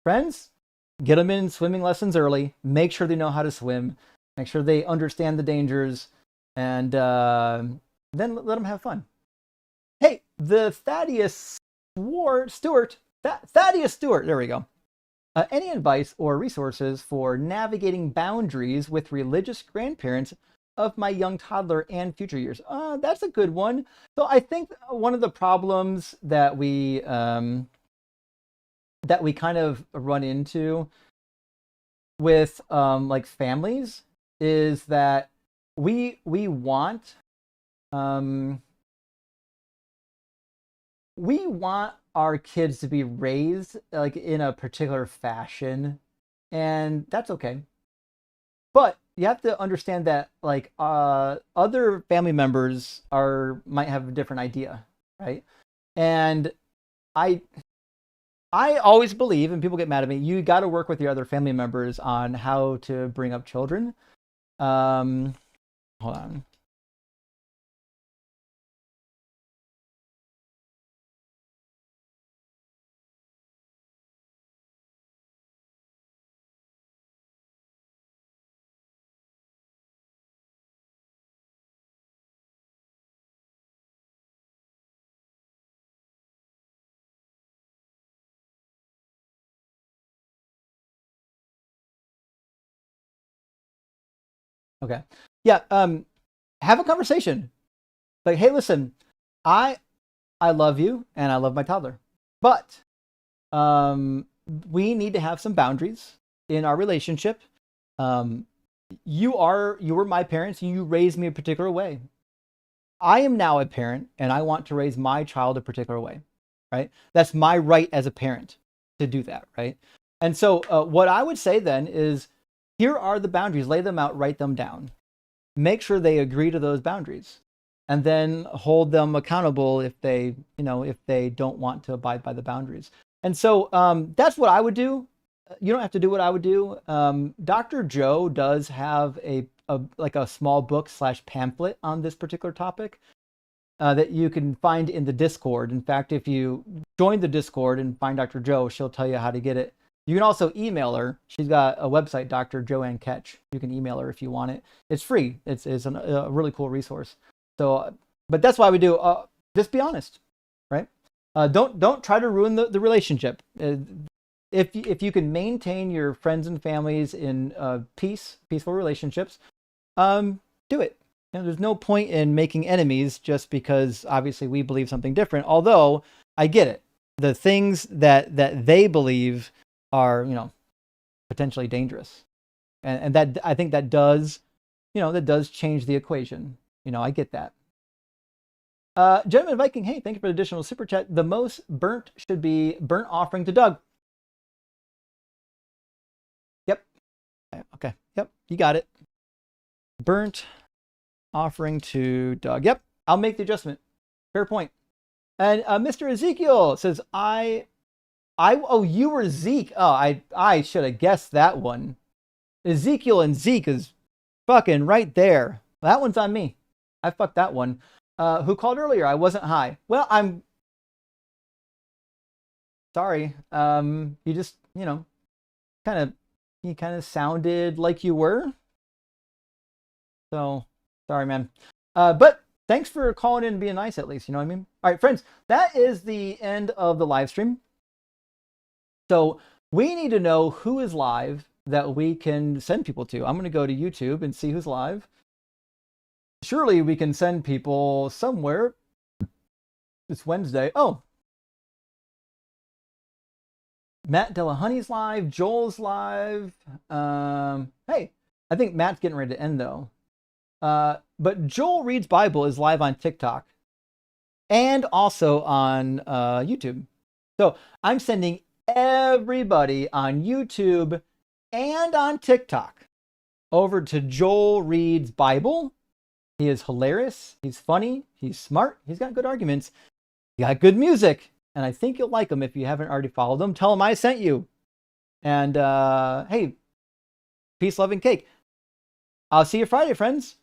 friends, get them in swimming lessons early. Make sure they know how to swim. Make sure they understand the dangers, and then let them have fun. Hey, the Thaddeus Stewart. Thaddeus Stewart. There we go. Any advice or resources for navigating boundaries with religious grandparents of my young toddler and future years? That's a good one. So I think one of the problems that we kind of run into with like families is that we want our kids to be raised like in a particular fashion, and that's okay. But you have to understand that like other family members might have a different idea, right? And I always believe, and people get mad at me, you got to work with your other family members on how to bring up children. Hold on. Okay. Yeah. Have a conversation. Like, hey, listen, I love you and I love my toddler, but we need to have some boundaries in our relationship. You were my parents. You raised me a particular way. I am now a parent and I want to raise my child a particular way, right? That's my right as a parent to do that, right? And so what I would say then is, here are the boundaries. Lay them out, write them down. Make sure they agree to those boundaries, and then hold them accountable if they don't want to abide by the boundaries. And so that's what I would do. You don't have to do what I would do. Dr. Joe does have a small book / pamphlet on this particular topic that you can find in the Discord. In fact, if you join the Discord and find Dr. Joe, she'll tell you how to get it. You can also email her. She's got a website, Dr. Joanne Ketch. You can email her if you want it. It's free. It's a really cool resource. So, but that's why we do. Just be honest, right? Don't try to ruin the relationship. If you can maintain your friends and families in peaceful relationships, do it. There's no point in making enemies just because obviously we believe something different. Although I get it, the things that they believe are potentially dangerous, and that I think that does change the equation. I get that. Gentleman Viking, hey, thank you for the additional super chat. The most burnt should be burnt offering to Doug. Yep. Okay. Yep. You got it. Burnt offering to Doug. Yep. I'll make the adjustment. Fair point. And Mr. Ezekiel says, oh, you were Zeke. Oh, I should have guessed that one. Ezekiel and Zeke is fucking right there. That one's on me. I fucked that one. Who called earlier? I wasn't high. Well, I'm sorry. You just, kind of sounded like you were. So sorry, man. But thanks for calling in and being nice at least. You know what I mean? All right, friends, that is the end of the live stream. So we need to know who is live that we can send people to. I'm going to go to YouTube and see who's live. Surely we can send people somewhere. It's Wednesday. Oh, Matt Delahunty's live. Joel's live. Hey, I think Matt's getting ready to end though. But Joel Reads Bible is live on TikTok and also on YouTube. So I'm sending everybody on YouTube and on TikTok over to Joel Reads Bible. He is hilarious. He's funny. He's smart. He's got good arguments. He got good music. And I think you'll like him if you haven't already followed him. Tell him I sent you. And hey, peace, love, and cake. I'll see you Friday, friends.